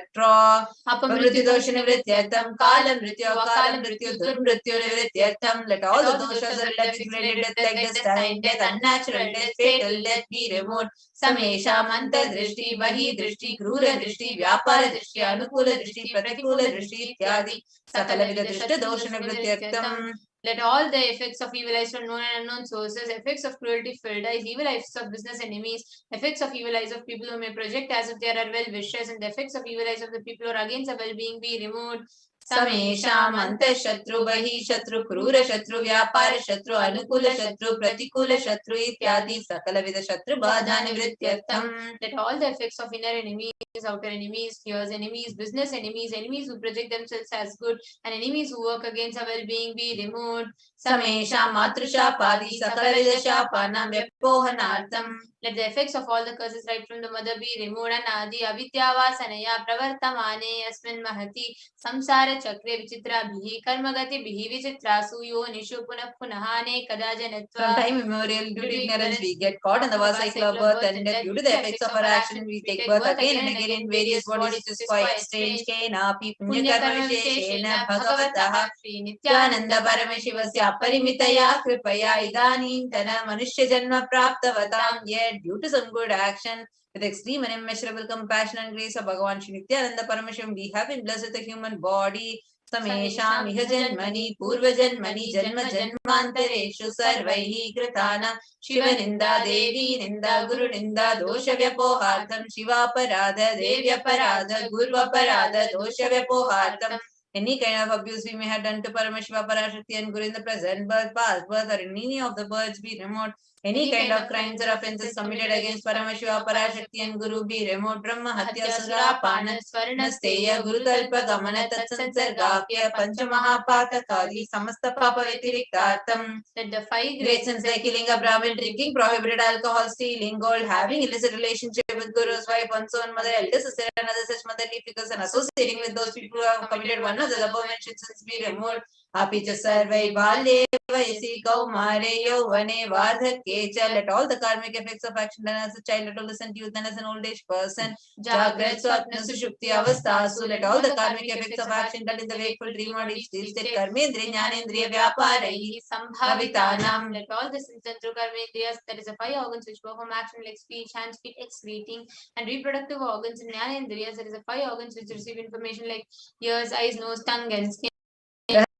Apamrityu dosha nivrityartam, kalam mrityu, akalam mrityu, durmrityu nivrityartam. Let all the doshas of death, fixated death like death, time death, unnatural death, fatal death be removed. Samesha manta drishti, vahi drishti, krura drishti, vyapara drishti, anukula drishti, pratikula drishti, ityadi. Sakala vida drishta dosha nivrityartam. Let all the effects of evil eyes from known and unknown sources, effects of cruelty filled eyes, evil eyes of business enemies, effects of evil eyes of people who may project as if they are well wishers, and the effects of evil eyes of the people who are against our well-being be removed. Samesham anta shatru bahi shatru krura shatru vyapara shatru anukula shatru pratikula shatru ityadi sakala vida shatru badha nivrityartam. Let all the effects of inner enemies, outer enemies, fears enemies, business enemies, enemies who project themselves as good, and enemies who work against our well-being be removed. Samesham matrusha padi sakala vida shapanam vyapohanartam. Let the effects of all the curses right from the mother be removed. And adi avidyavasanaya pravartamane asmin mahati samsara chakre vichitra bhihi karmagati bhihi vichitra suyo nishu punah punahane kadajanatva. From time immemorial, due to ignorance, we get caught in the vast cycle of birth and death. Due to the effects of our action, we take birth again and again in various bodies, which is quite strange. Kenapi punyakarma sheshena bhagavataha Nithyananda Paramashivasya Parimitaya Kripaya Idanintana Manushya Janma Praptavatam. Yet, due to some good action, with extreme and immeasurable compassion and grace of Bhagavan Shri Nithyananda Paramashivam, we have been blessed with a human body. Samesham iha janmani purva janmani janma janmantareshu sarvaihi kritana Shiva ninda devi ninda guru ninda dosha vyapohartam Shiva parada devya parada gurva parada dosha vyapohartam. Any kind of abuse we may have done to Paramashiva, Parashakti and Guru in the present birth, past birth, or in any of the births be removed. Any kind of crimes or offences committed against Paramashiva, Parashakti and Guru be removed. Brahma Hatya Sura Pana Swarnasteya Guru Talpa Gamana Tatsansargakya Panchamahapatakadi Samasta Papa Vitiriktatam. Let the 5 great sins like killing a Brahmin, drinking prohibited alcohol, stealing gold, having illicit relationship with Guru's wife, one's own mother, elder sister, and other such motherly figures, and associating with those people who have committed one of the above mentioned sins be removed. Apicha sarvai balye vayasi kaumare yovane vardhake. Let all the karmic effects of action done as a child, adolescent, youth, and as an old age person, Jagrat Swapna Sushupti Avastasu. Let all the karmic effects of action done in the wakeful dream or deep sleep state, Karmendriya Jnanendriya Vyaparai Sambhavitanam. Let all the sins done through Karmendriyas, that is the 5 organs which perform action like speech, hands, feet, excreting, and reproductive organs, and Jnanendriyas, that is the 5 organs which receive information like ears, eyes, nose, tongue, and skin.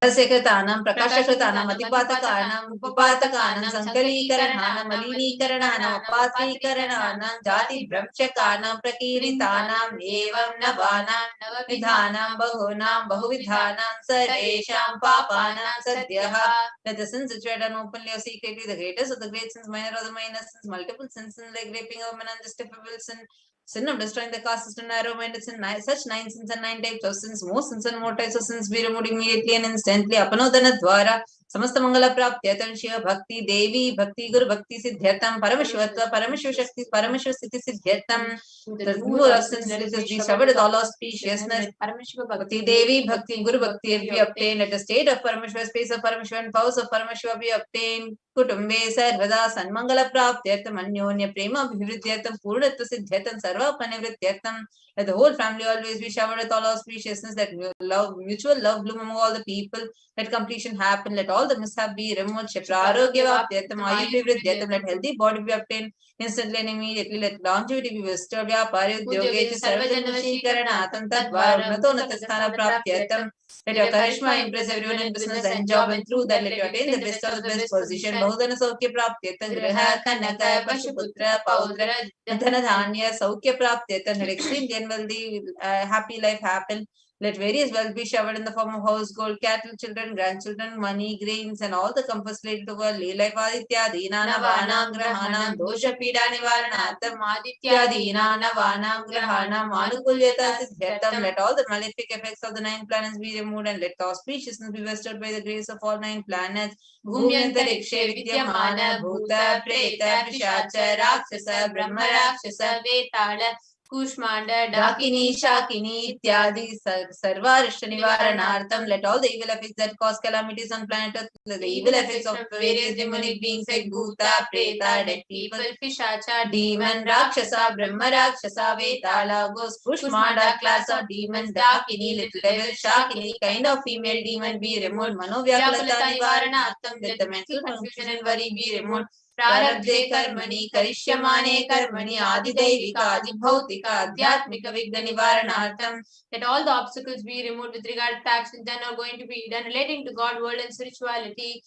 Rahasyakratanam, Prakashakritanam, Atipatakanam, Upapatakanam, Sankalikaranam, Maliniikaranam, Apatikaranam, Jati Brahmchakanam, Prakiritanam, Evam Navanam, Navavidhanam, Bahunam, Bahuvidhanam, Sarvesham, Papanam, Sadhyaha. Let the sins which were done openly or secretly, the greatest of the great sins, minor or the minor sins, multiple sins like raping of women, unjustifiable sin of destroying the caste system, narrow-minded sin, such 9 sins and 9 types of sins, more sins and more types of sins be removed immediately and instantly. Apanodana dwara samasta mangala praptyatam Shiva bhakti devi bhakti guru bhakti siddhyatam Paramashivatva Paramashiva shakti Paramashiva siddhi siddhyatam. The removal of sins let us be showered with all auspiciousness. Paramashiva Bhakti devi bhakti guru bhakti be obtained. Let the state of Paramashiva, space of Paramashiva, and powers of Paramashiva be obtained. Kutumbe sarvada sanmangala praptyatam anyonya prema bhivridyartam purnatva siddhyatam sarva panivridyartam. Let the whole family always be showered with all auspiciousness. Let mutual love bloom among all the people. Let completion happen. Let all all the mishap be removed. Kshetrarogya-vaptyatam ayurvriddhyatam, let healthy body be obtained instantly and immediately. Let longevity be bestowed. Vyapari-udyoge sarvajanvashikaranaatam tadvara-unnatonnatastana-praptyatam. Let your charisma impress everyone in business and job, and through that let you attain the best of the best position. Bahudana saukya praptyatam griha kanaka pashuputra paudra dhanadhanya saukya praptyatam. Let extreme and wealthy happy life happen. Let various wealth be showered in the form of house, gold, cattle, children, grandchildren, money, grains, and all the comforts related to world. Life aditya dina vanam grahana dosha pida nivaranatam aditya dina vanam grahana manukulyata siddhyatam. Let all the malefic effects of the 9 planets be removed, and let auspiciousness be bestowed by the grace of all 9 planets. Bhumyantarikshe vidyamana bhuta preta pishacha rakshasa brahma rakshasa vetala Kushmanda, Dakini, Shakini, Ityadi, Sarvarishta Nivaranartham. Let all the evil effects that cause calamities on planet Earth, the evil effects of various demonic beings like Bhuta, Preta, dead people, Pishacha, demon, Rakshasa, Brahma Rakshasa, Vetala, Ghost, Kushmanda, class of demons, Dakini, little devil, Shakini, kind of female demon be removed, Manovyakulata Nivaranartham. Let the mental confusion and worry be removed. Prarabdhe karmani karishyamane karmani adidaivika adibhautika adhyatmika vigna nivaranartham. Let all the obstacles be removed with regard to actions done or going to be done relating to God, world and spirituality.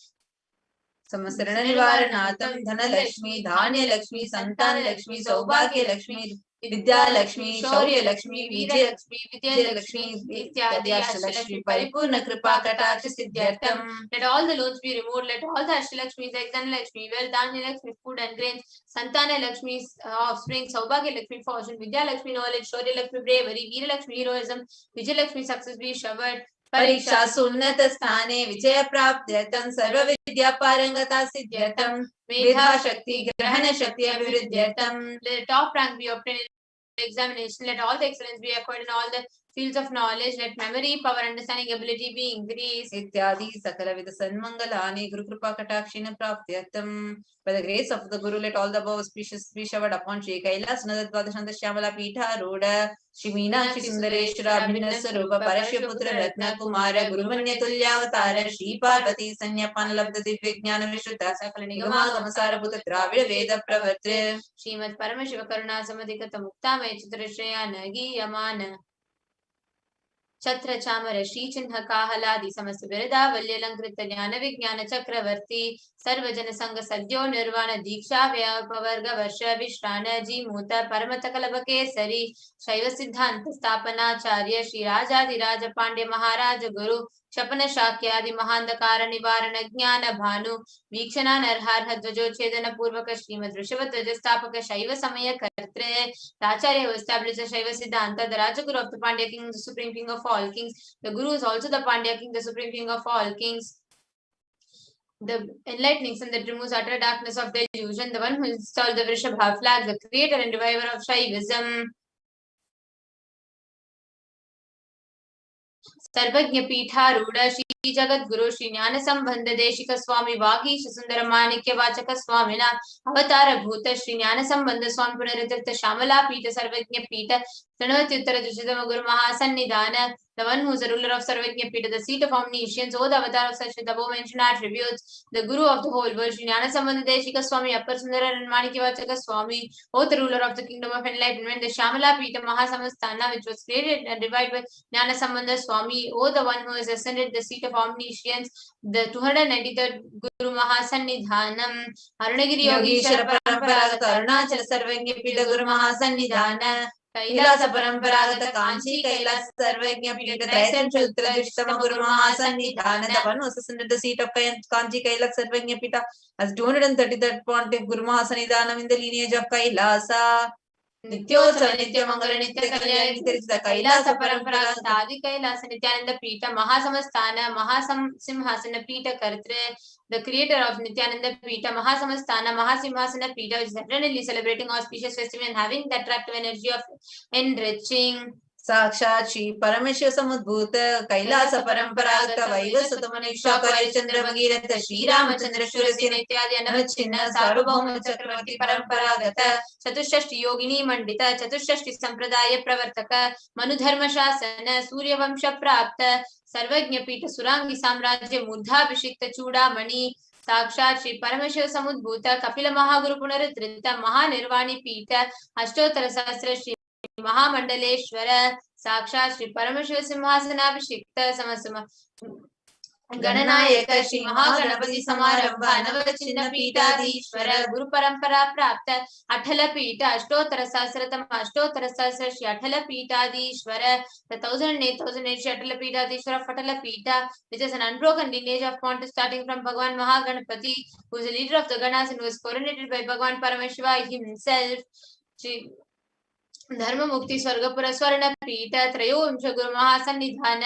Samasarana nivaranatham dhana lakshmi dhanya lakshmi santana lakshmi saubhagya lakshmi Vidya Lakshmi, Shaurya Lakshmi, Vijay Lakshmi, Vidya Lakshmi, Ityadi Ashtalakshmi, Paripurna Kripa Kataksha Siddhyartham. Let all the loans be removed. Let all the Ashtalakshmis, Exana Lakshmi, wealth, Dhanya Lakshmi, food and grains, Santana Lakshmi, offspring, Saubhagya Lakshmi, fortune, Vidya Lakshmi, knowledge, Shaurya Lakshmi, bravery, Veera Lakshmi, heroism, Vijay Lakshmi, success be showered. Pariksha Sunnata Sthane, Vijaya Praptyatam, Sarva Vidya Parangata Siddhyatam, Medha Shakti, Grahana Shakti Abhiruddhyatam. Let the top rank be obtained in examination. Let all the excellence be acquired in all the fields of knowledge. Let memory, power, understanding, ability be increased. Ityadi Sakala Vida Sanmangalani Guru Kripa Katakshina Praptyatam. By the grace of the Guru, let all the above auspicious be showered upon Shri Kailasa Nadadvadashanta Shyamala Pitha Roda Shri Meenakshi Sundareshwara Abhinna Sarupa Parashyaputra Ratna Kumara Gurumanya Tulyavatara Shri Parvati Sanyapan Labda Divya Jnana Vishuddha Sakala Nigama Gamasara Bhuta Dravida Veda Pravartre Srimad Paramashiva Karuna Samadhikata Muktama Chitra Shreyana Giyamana Chatra Chamara Shri Chinha Kahaladi Samasta Virada Valyalankrita Jnana Vijnana Chakravarti Sarvajana Sangha Sadhyo Nirvana Diksha Vyapavarga Varsha Vishrana Ji Muta Paramatakalabe Sari Shaiva Siddhanta Stapana Charya Shri Rajadi Raja Pandya Maharaja Guru Shapana Shakyadi Mahandakara Nivarana Jnana Bhanu Vikshana Narhar Dvajo Chedana Purvaka Srimad Rishabhadvaja Stapaka Shaiva Samaya Kartre Acharya who established the Shaiva Siddhanta, the Rajaguru of the Pandya King, the Supreme King of all kings. The Guru is also the Pandya King, the Supreme King of all kings. The enlightening sun that removes utter darkness of the illusion, the one who installed the Vrishabha flag, the creator and reviver of Shaivism. Sarvajna Pitha Ruda Shri Jagat Guru Shri Jnana Sambandha Deshika Swami Vagish Sundara Manikya Vachaka Swamina Avatara Bhuta Shri Jnana Sambandha Swami Punaritirtha Shamala Pita Sarvajna Pita Sanavati Uttara Drishatama Guru Mahasannidhana, the one who is the ruler of Sarvajna Pita, the seat of omniscience, O the avatar of such the above mentioned attributes, the Guru of the whole world, Shri Jnana Sambandha Deshika Swami Appar Sundara and Manikya Vachaka Swami, O the ruler of the kingdom of enlightenment, the Shamala Pita Mahasamastana, which was created and revived by Jnana Sambandha Swami, O the one who has ascended the seat of omniscience, the 293rd Guru Mahasannidhanam, Arunagiri Yogeshwara Paramparagata Arunachala Sarvajna Pita Guru Mahasannidhana, Kailasa Paramparagata Kanchi Kailasa Sarvajna Pita Tricentual Uttradrishtama Guru Mahasannidhana, the one who has ascended the seat of Kanchi Kailasa Sarvajna Pita as 233rd Pontiff Guru Mahasannidhanam in the lineage of Kailasa. Nityotsava Nitya Mangala Nitya Kalyani Tirtha Kailasa Paramparagata Adi Kailasa Nithyananda Pita Mahasamastana Mahasimhasana Pita Kartre, the creator of Nithyananda Pita Mahasamastana Mahasimhasana Pita, is eternally celebrating auspicious festival and having the attractive energy of enriching. साक्षात् श्री परमेश्वर समुद्भूत कैलास परंपरागत वैवस्वत मनीषा चंद्र भगीरथ श्री रामचंद्र शूरसेन इत्यादि अनवच्छिन्न सार्वभौम चक्रवर्ती परंपरागत चतुष्षष्टि योगिनी मंडित चतुष्षष्टि संप्रदाय प्रवर्तक मनुधर्म शासन सूर्यवंश प्राप्त सर्वज्ञ पीठ सुरांगी साम्राज्य मूर्धाभिषिक्त चूड़ामणि साक्षात् श्री परमेश्वर समुद्भूत कपिल महागुरु पुनरुद्धृत महानिर्वाणी पीठ अष्टोत्तर सहस्र श्री महामंडलेश्वर साक्षात् श्री परमेश्वर सिंहासनाभिषिक्त समसम गणनायक श्री महागणपति समारंभ नवचिन्ह पीठाधीश्वर गुरु परंपरा प्राप्त अठल पीठ अष्टोत्तर सहस्र श्री अठल पीठाधीश्वर the 1008 श्री अठल पीठाधीश्वर of अठल पीठा which is an unbroken lineage of point starting from Bhagavan Mahaganapati who is the leader of the Ganas and who is coronated by Bhagavan Paramashiva himself. Shri धर्म मुक्ति स्वर्गपुर स्वर्ण पीठ त्रयोविंश गुरु महासन्निधान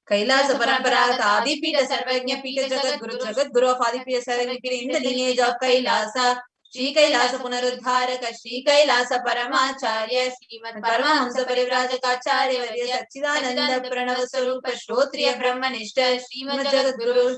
कैलास परंपरागत आदि पीठ सर्वज्ञ पीठ जगत गुरु ऑफ आदि पीठ सर्वज्ञ पीठ in the lineage of Kailasa Shri Kailash पुनरुद्धारक Shri Kailash परमाचार्य Shrimad Paramhans परिव्राजकाचार्य वर्य सच्चिदानंद प्रणव स्वरूप श्रोत्रिय ब्रह्मनिष्ठ श्रीमद जगत गुरु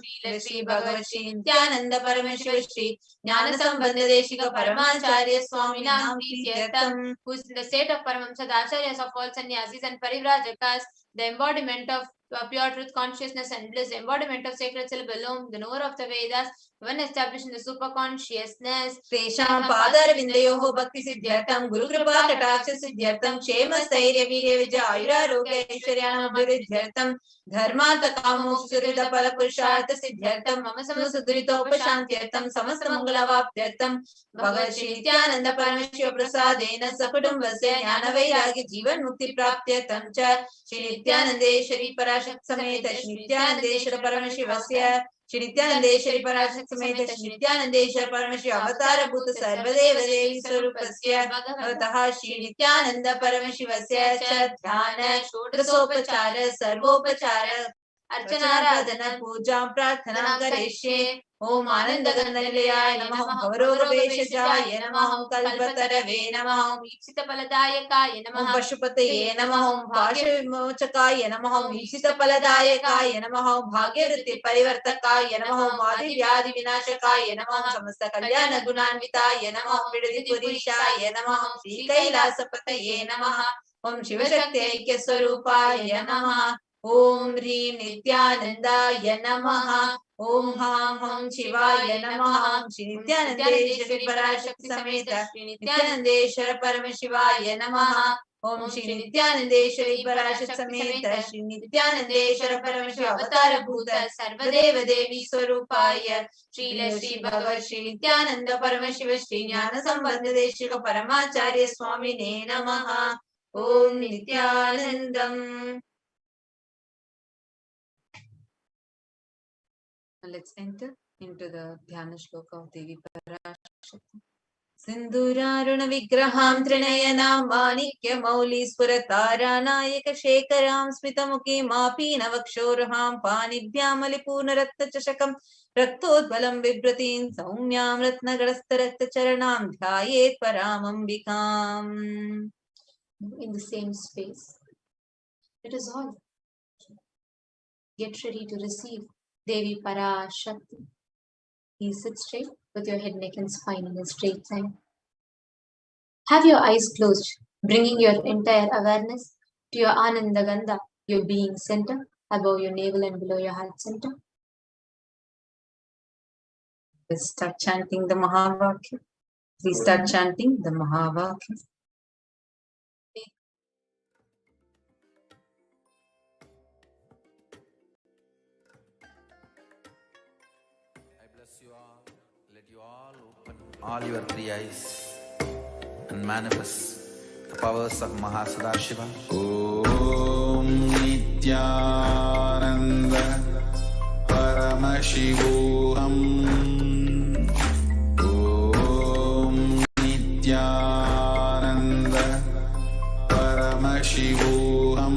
श्री भगवत श्री नित्यानंद परमेश्वर श्री ज्ञान संबंध देशिक परमाचार्य स्वामी नाम प्रीत्यर्थम who is in the state of Paramahamsa, the acharyas of all sannyasis and parivrajakas, the embodiment of pure truth consciousness and bliss, embodiment of sacred syllable Om, the knower of the Vedas, one established in the super consciousness. Tesham padar vindayoho bhakti siddhyartham guru kripa kataksha siddhyartham kshema stairya virya vijaya ayura roga aishwaryana abhiruddhyartham dharmata kamoksha surida pala purushartha siddhyartham mama samasudrito upashantyartham samasta mangalavaptyartham bhagavad shri nityananda paramashiva prasadena sakutumbasya jnana vairagya jivan mukti praptyartham cha shri nityanandeshwari parashakti sameta shri nityanandeshwara paramashivasya Shri नित्यानंदेश्वरी पराशक्ति समेत श्री नित्यानंदेश्वर परमेश्वर अवतार भूत सर्वदेव देवी स्वरूपस्य भगवतः श्री नित्यानंद परमशिवस्य च ध्यान षोडशोपचार सर्वोपचार अर्चनाराधना पूजा प्रार्थना करिष्ये ओम आनंद गंधनिलयाय नमः भवरोगवेशजाय नमः कल्पतरवे नमः ईप्सित फलदायकाय नमः पशुपतये नमः भाग्य विमोचकाय नमः ईप्सित फलदायकाय नमः भाग्यवृत्ति परिवर्तकाय नमः मादि व्याधि विनाशकाय नमः समस्त कल्याण गुणान्विताय नमः विरधिपुरीशाय नमः श्री कैलासपतये नमः ओम शिवशक्ति ऐक्य स्वरूपाय नमः ओम ह्रीं नित्यानंदाय नमः ओम हां हम शिवाय नमः श्री नित्यानंदेश्वरी पराशक्ति समेत श्री नित्यानंदेश्वर परमशिवाय नमः ओम श्री नित्यानंदेश्वरी पराशक्ति समेत श्री नित्यानंदेश्वर परमशिव अवतार भूत सर्वदेव देवी स्वरूपाय श्री भगवत श्री नित्यानंद परमशिव श्री ज्ञान संबंध देशिक परमाचार्य स्वामिने नमः ओम Nityanandam. Let's enter into the Dhyana Shloka of Devi Parashakti. Sindhuraruna Vigraham Trinayanam Manikya Mauli Spuratara Nayaka Shekaram Smitamuki Mapi Navakshoraham Panibhyam Alipurna Ratta Chashakam Raktodvalam Vibratin Saumyam Ratnagrasta Ratta Charanam Dhyayet Paramambikam. In the same space. It is all. Get ready to receive Devi Parashakti. Please sit straight with your head, neck and spine in a straight line. Have your eyes closed, bringing your entire awareness to your Ananda Gandha, your being center, above your navel and below your heart center. Let's start chanting the Mahavakya. Please start chanting the Mahavakya. All your three eyes and manifest the powers of Mahasadashiva. Om Nithyananda Paramashivoham. Om Nithyananda Paramashivoham.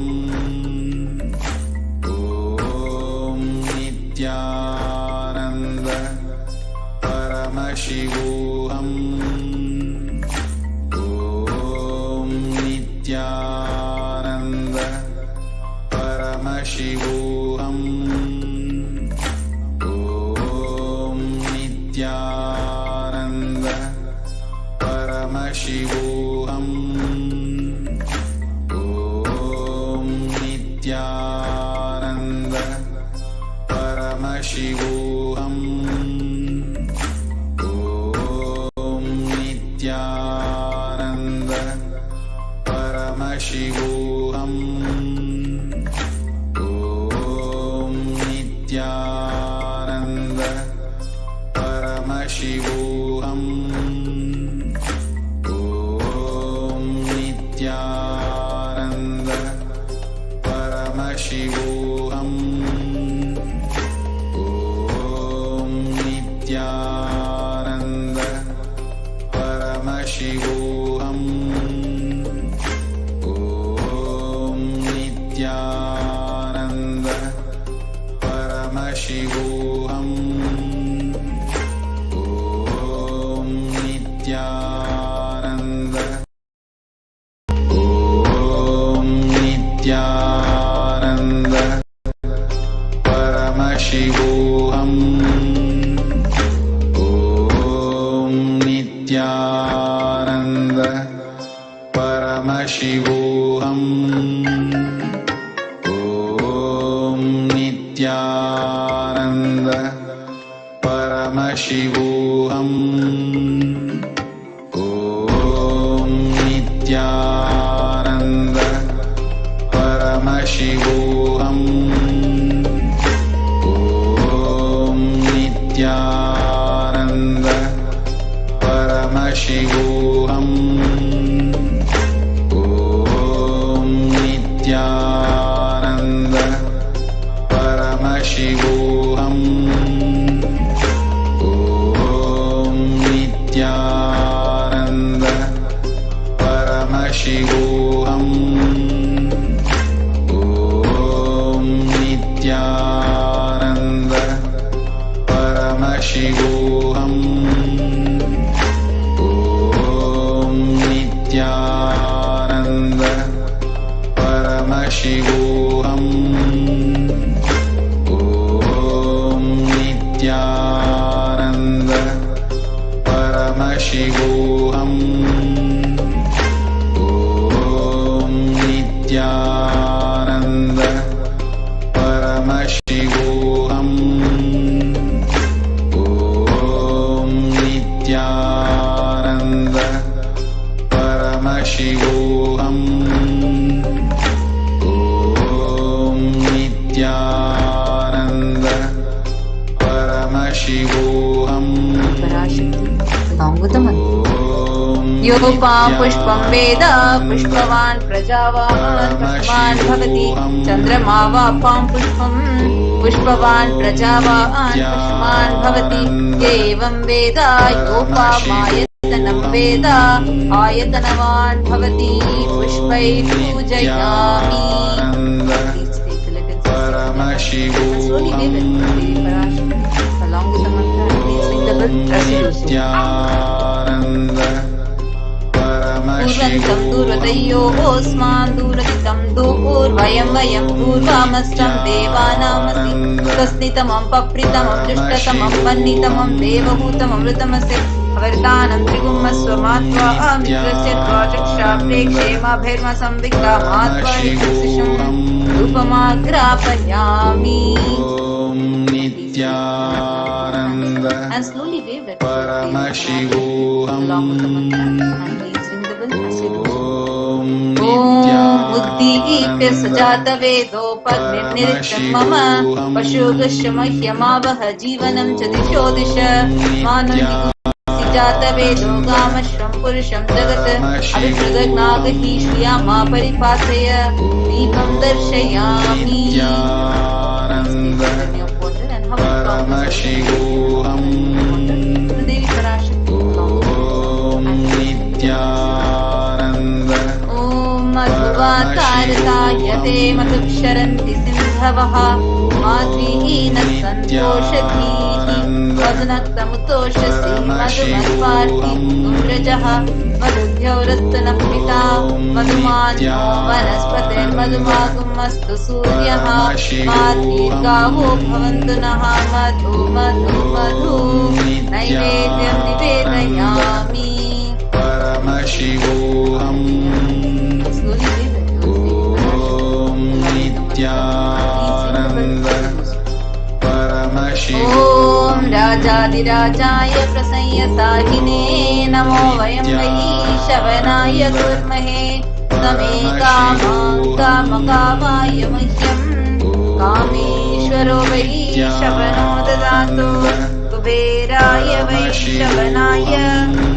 Om Nithyananda Paramashivoham. Om Nithyananda Paramashivoham. Om Nithyananda Paramashivoham. Om Nithyananda Paramashivoham. Om Nithyananda Paramashivoham. Om Nithyananda Paramashivoham. Om Nithyananda Paramashivoham. Om Nithyananda Paramashivoham. Om Nithyananda. Om Nithyananda Paramashivoham. Om Nithyananda Paramashivoham. Om Nithyananda Paramashivoham. Om Nithyananda Paramashivoham. Om Nithyananda Paramashivoham. Om Nithyananda Paramashivoham. Om Nithyananda Paramashivoham. Om Nithyananda Paramashivoham. Om Nithyananda Paramashivoham. Om Nithyananda Paramashivoham. Om Nithyananda Paramashivoham. Om Nithyananda Paramashivoham. Om Nithyananda Paramashivoham. Parashakti, along with the mantra. Yopam pushpam veda pushpavan prajavahan pushpavan bhavati chandramavapam pushpam pushpavan prajavahan pushpavan bhavati evam veda yopamayatana veda ayatanavan bhavati pushpai pujayami. Please take a little Paramashivoham. slowly wave it, Parashakti, along with the mantra. Please ring the bell. Nithyananda Purvantam durvadayohosman duraditam durvayam vayam durvamastam devanamasi tasnitamam papritamam dushtatamam vannitamam devahootamam vritamase avartanam trigumasvamatva amitrasya tvajaksha prekshema bherma samvikta matva hitasisham rupamagrapanyami. Om Nithyananda And slowly wave it Paramashivoham. along with the mantra. And please ring the bell as you do so. Om Buddhi sajata vedopagnirdam mama pashugashamahyamavaha jivanam chadisho disha manandi sijata vedo gamashram purusham jagat avipradagnagahi shriyama paripasaya deepam darshayami. Paramashivoham. Devi Parashakti. Om Nithyananda Om madhuvatarayate madhuksharanti sindhavaha madvihina santoshadhihi madhunaktamutoshasi madhumasvarti umrajaha madhudhyaurattanah pita madhumanyo vanaspatir madhumagamastu suryaha madhirgavo bhavantu naha madhu madhu madhu naivedyam nivedayami. राजाधिराजाय प्रसंयसाहिने नमो वयं वै शवनाय कुर्महे तमे कामकामाय मह्यं कामेश्वरो वै शवनो ददातु कुबेराय वै शवनाय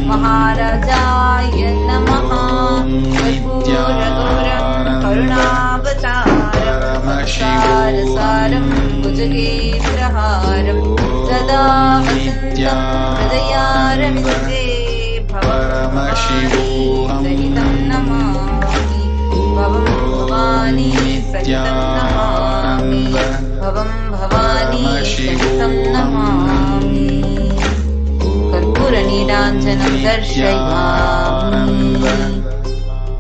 महाराजाय नमः कर्पूरगौरं करुणावतारं सारसारं भुजगेन्द्रहारं सदा वसन्तं हृदयारविन्दे भवमशिवोऽहं नमामि भवं भवानी सहितं नमामि भवं भवानी सहितं नमामि कर्पूरनीराञ्जनं दर्शयामि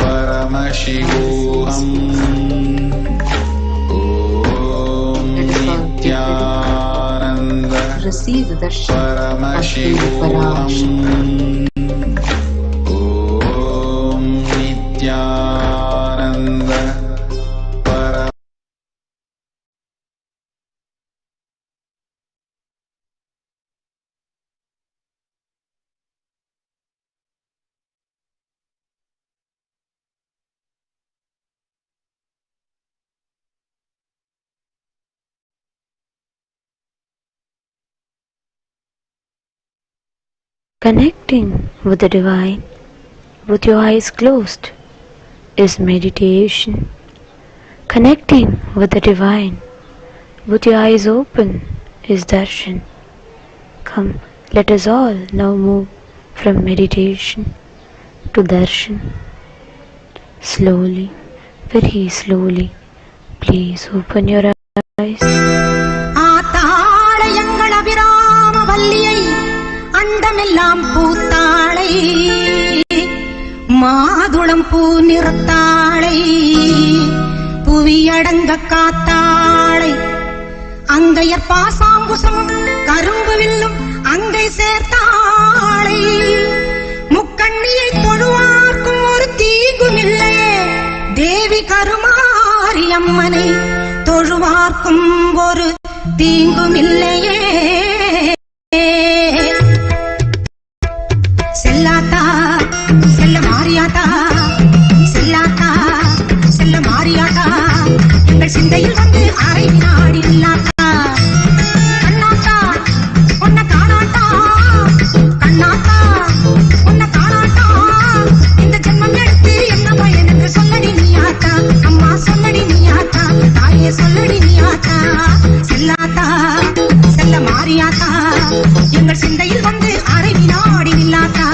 Paramashivoham. Om Nithyananda receive the darshan Paramashivoham. Om Nithyananda Connecting with the divine with your eyes closed is meditation. Connecting with the divine with your eyes open is darshan. Come, let us all now move from meditation to darshan. Slowly, very slowly, please open your eyes. அண்டமெல்லாம் பூத்தாளை மாதுளம் பூ நிறத்தாளை புவியடங்க காத்தாளை அங்கையர் பாசாங்குசம் கரும்பு வில்லும் அங்கை சேர்த்தாளை முக்கண்ணியை தொழுவார்க்கும் ஒரு தீங்கும் இல்லையே தேவி கருமாரி அம்மனை தொழுவார்க்கும் ஒரு தீங்கும் இல்லையே செல்லாத்தா செல்ல மாறியாத்தா செல்லாத்தா செல்ல மாறியாத்தா எங்கள் சிந்தையில் வந்து அரை நாடி இல்லாத்தா கண்ணாத்தா உன்னை காணாத்தா கண்ணாத்தா உன்னை காணாத்தா இந்த ஜென்மம் எடுத்து என்ன பயனுக்கு சொல்லடி நீயாத்தா அம்மா சொல்லடி நீயாத்தா தாயே சொல்லடி நீயாத்தா செல்லாத்தா செல்ல மாறியாத்தா எங்கள் சிந்தையில் வந்து அரை நாடி இல்லாத்தா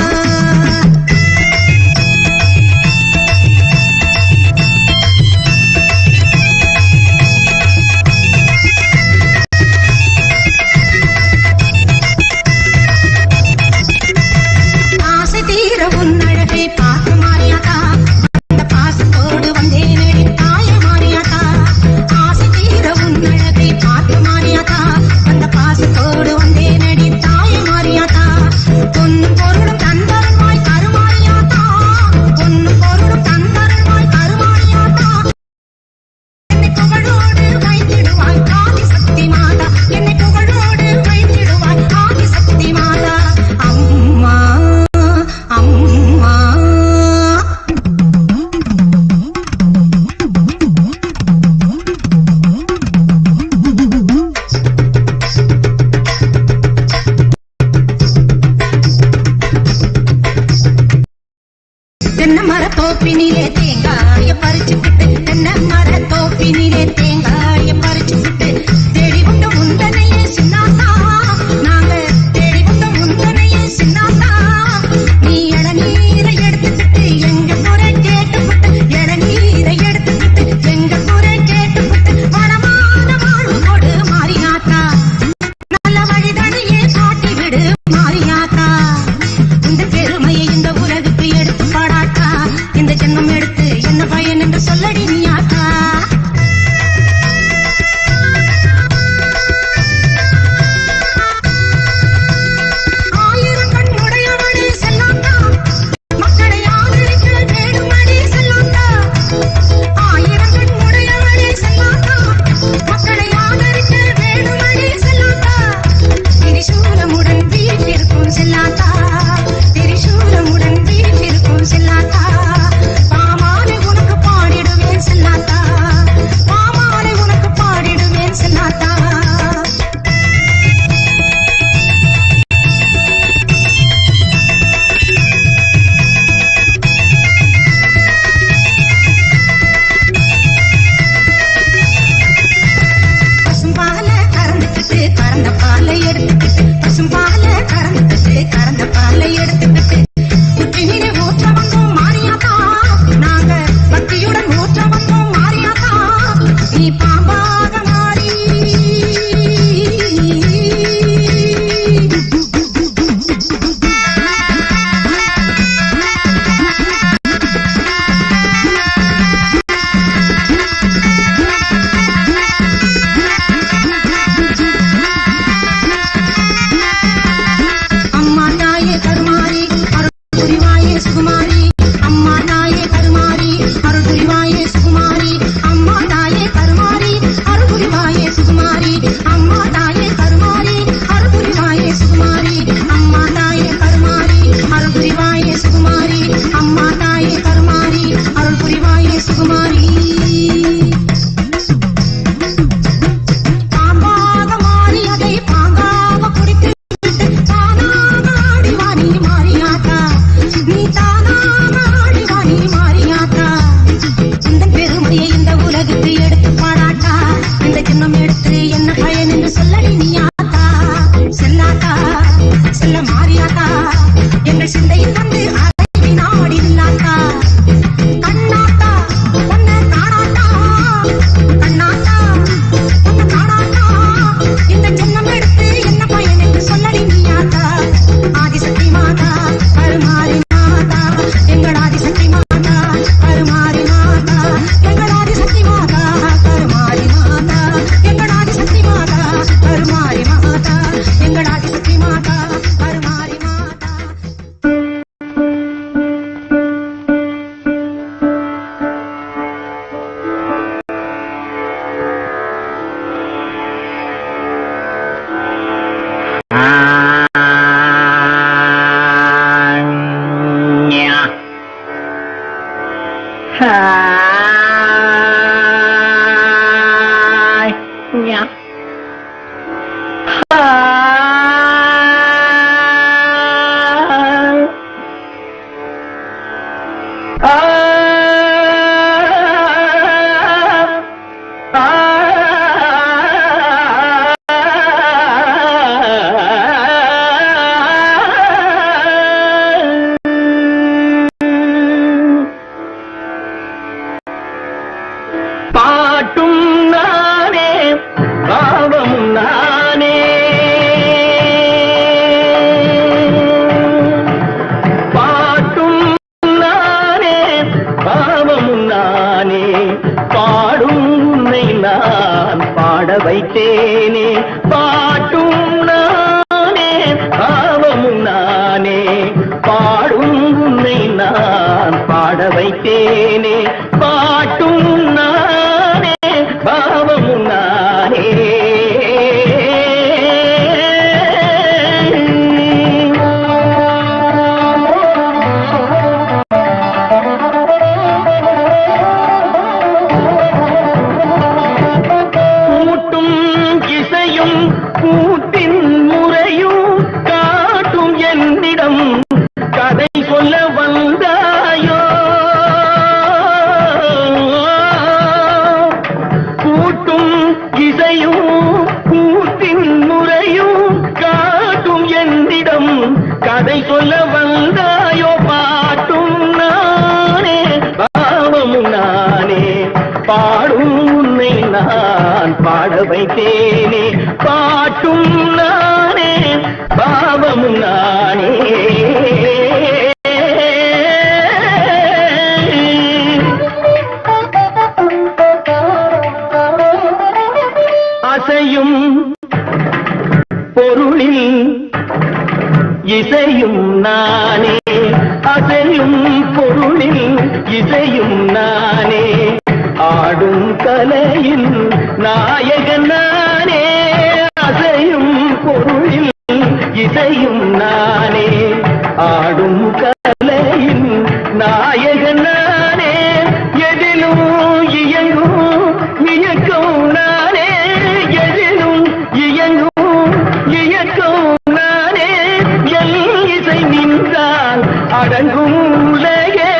ஆசை தீர உன் அழகை பார்த்து மாறியாத்தா அந்த பாசத்தோடு வந்தேனடி தாய மாறியாத்தா ஆசை தீர உன் அழகை பார்த்து மாறியாத்தா அந்த பாசத்தோடு வந்தேனடி தாய மாறியாத்தா பொன்னு பொருளும் தந்தருமாய் கருமாறியாத்தா பொன்னு பொருளும் தந்தருமாய் கருமாறியாத்தா என்னை புகழோடு வைத்திடுவாய் ஆதி சக்தி மாதா என்னை புகழோடு வைத்திடுவாய் ஆதி சக்தி மாதா அம்மா அம்மா தென்னை மர தோப்பினிலே தேங்காய பறிச்சுக்கிட்டு தென்னை மர தோப்பினிலே தேங்காய பறிச்சுக்கிட்டு தேடி வந்த முந்தனையே சின்னாத்தா நாங்க தேடி வந்த முந்தனையே சின்னாத்தா நீ இளநீரை எடுத்துக்கிட்டு எங்க முறை கேட்டுக்கிட்டு இளநீரை எடுத்துக்கிட்டு எங்க முறை கேட்டுக்கிட்டு வளமான வாழ்வு கொடு மாறியாத்தா நல்ல வழிதனையே காட்டி விடு மாறியாத்தா இந்த பெருமையை இந்த உலகுக்கு எடுத்து பாடாட்டா இந்த ஜென்மம் எடுத்து என்ன பயன் என்று சொல்லடி நீயாத்தா வைத்தேனே பாட்டும் நானே பாவமும் நானே கூட்டும் இசையும் கூட்டின் முறையும் காட்டும் என்னிடம் கதை சொல்ல வந்தாயோ கூட்டும் இசையும் கூட்டின் முறையும் காட்டும் என்னிடம் கதை சொல்ல வந்தாயோ பாட்டும் நானே பாவமும் நானே பாடும் உன்னை நான் பாட வைத்தேனே பாட்டும் நானே பாவமும் நானே அசையும் பொருளில் இசையும் நானே அசையும் பொருளில் இசையும் நானே ஆடும் கலையில் நாயகன் நானே அசையும் பொருளில் இசையும் நானே ஆடும் கலையில் நாயகன் நானே எதிலும் இயங்கும் இயக்கம் நானே எதிலும் இயங்கும் இயக்கம் நானே எல் இசை நின்றால் அடங்கும் உலகே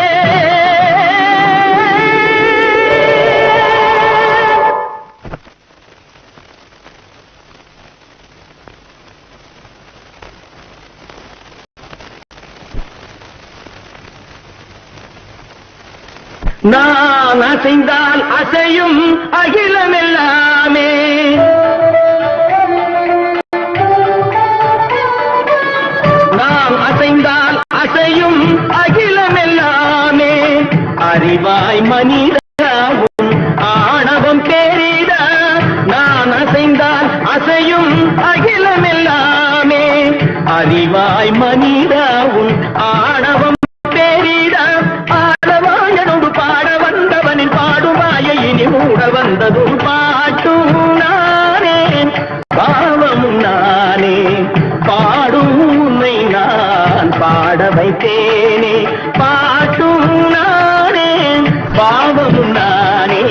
நான் அசைந்தால் அசையும் அகிலமெல்லாமே நான் அசைந்தால் அசையும் அகிலமெல்லாமே அறிவாய் மனிதவும் ஆணவம் பேரிட நான் அசைந்தால் அசையும் அகிலமெல்லாமே அறிவாய் மனிதவும் ஆணவம் பேரிட ஆடவாயனோடு பாட வந்தவனின் பாடுவாயை இனி மூட வந்ததும் பாட்டும் நானே பாவமும் நானே பாடும் உன்னை நான் பாட வைத்தேனே பாட்டும் நானே பாவமும் நானே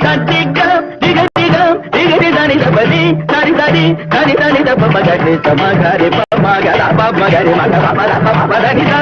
சத்திகம் திகதிகம் திகதி தனி தபதி தனி தனி தனி தனி தப மகரி சமகரி பமகர பமகரி மக பமர பமதனிதா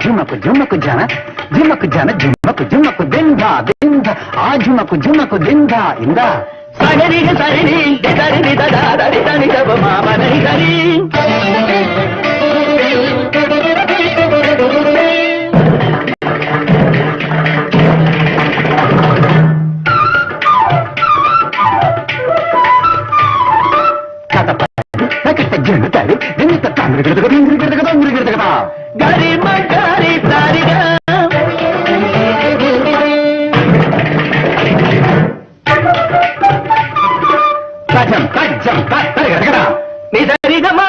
झुमक झुमक जाना झुमक जाना झुमक झुमक दिंदा दिंदा आ झुमक झुमक दिंदा इंदा सगरी सगरी दरी ददा दरी दनी दब मामा नहीं दरी गरी मगरी सारी कजम कजम करा निधरी गमा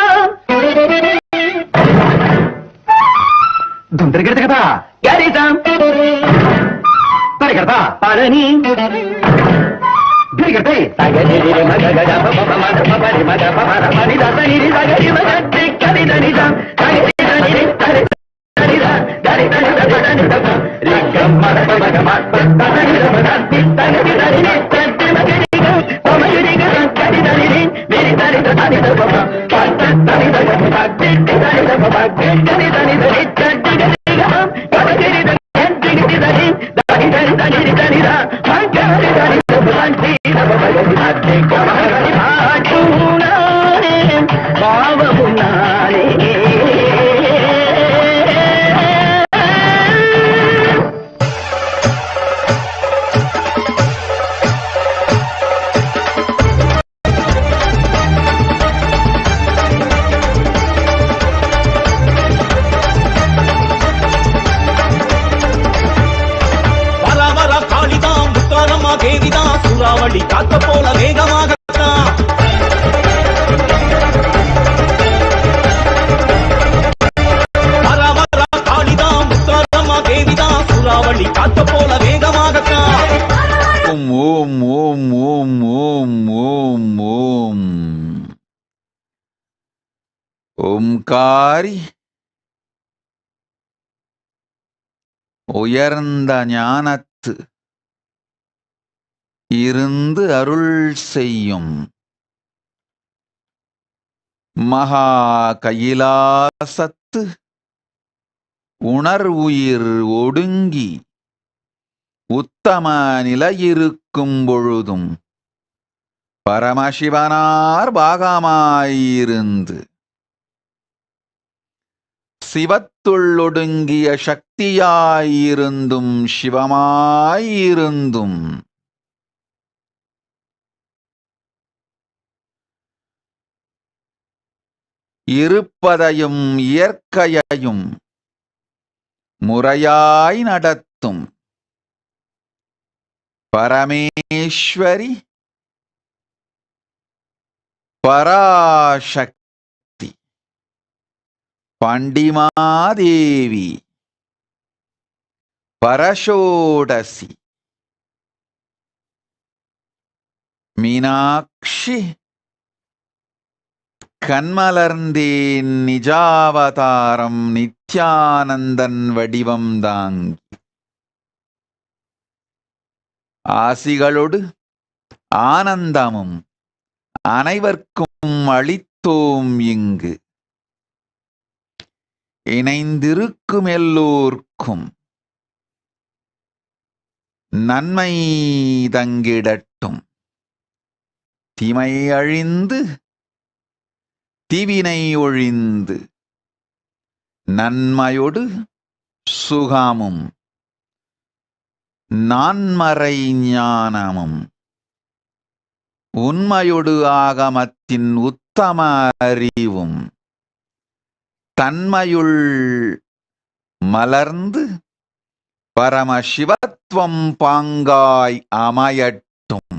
धुंदर गिरते कथा गरी जाम तरी करता पारनी गिरी करते सागरी रे मग गजा पप मग पपरी मग पपरा पानी दासा नी सागरी मग करी दनी जाम ஓம்காரி உயர்ந்த ஞானத்து இருந்து அருள் செய்யும் மகா கைலாசத்து உணர்வுயிர் ஒடுங்கி உத்தம நிலையிருக்கும் பொழுதும் பரமசிவனார் பாகமாயிருந்து சிவத்துள்ளொடுங்கிய சக்தியாயிருந்தும் சிவமாயிருந்தும் இருப்பதையும் இயற்கையையும் முறையாய் நடத்தும் பரமேஸ்வரி பராசக்தி பண்டிமாதேவி பரஷோடசி மீனாட்சி கண்மலர்ந்தேன் நிஜாவதாரம் நித்யானந்தன் வடிவம் தாங்கி ஆசிகளோடு ஆனந்தமும் அனைவர்க்கும் அளித்தோம் இங்கு இணைந்திருக்கும் எல்லோர்க்கும் நன்மை தங்கிடட்டும் தீமை அழிந்து தீவினை ஒழிந்து நன்மையொடு சுகமும் நான்மறை ஞானமும் உண்மையொடு ஆகமத்தின் உத்தம அறிவும் தன்மையுள் மலர்ந்து பரமசிவத்துவம் பாங்காய் அமையட்டும்.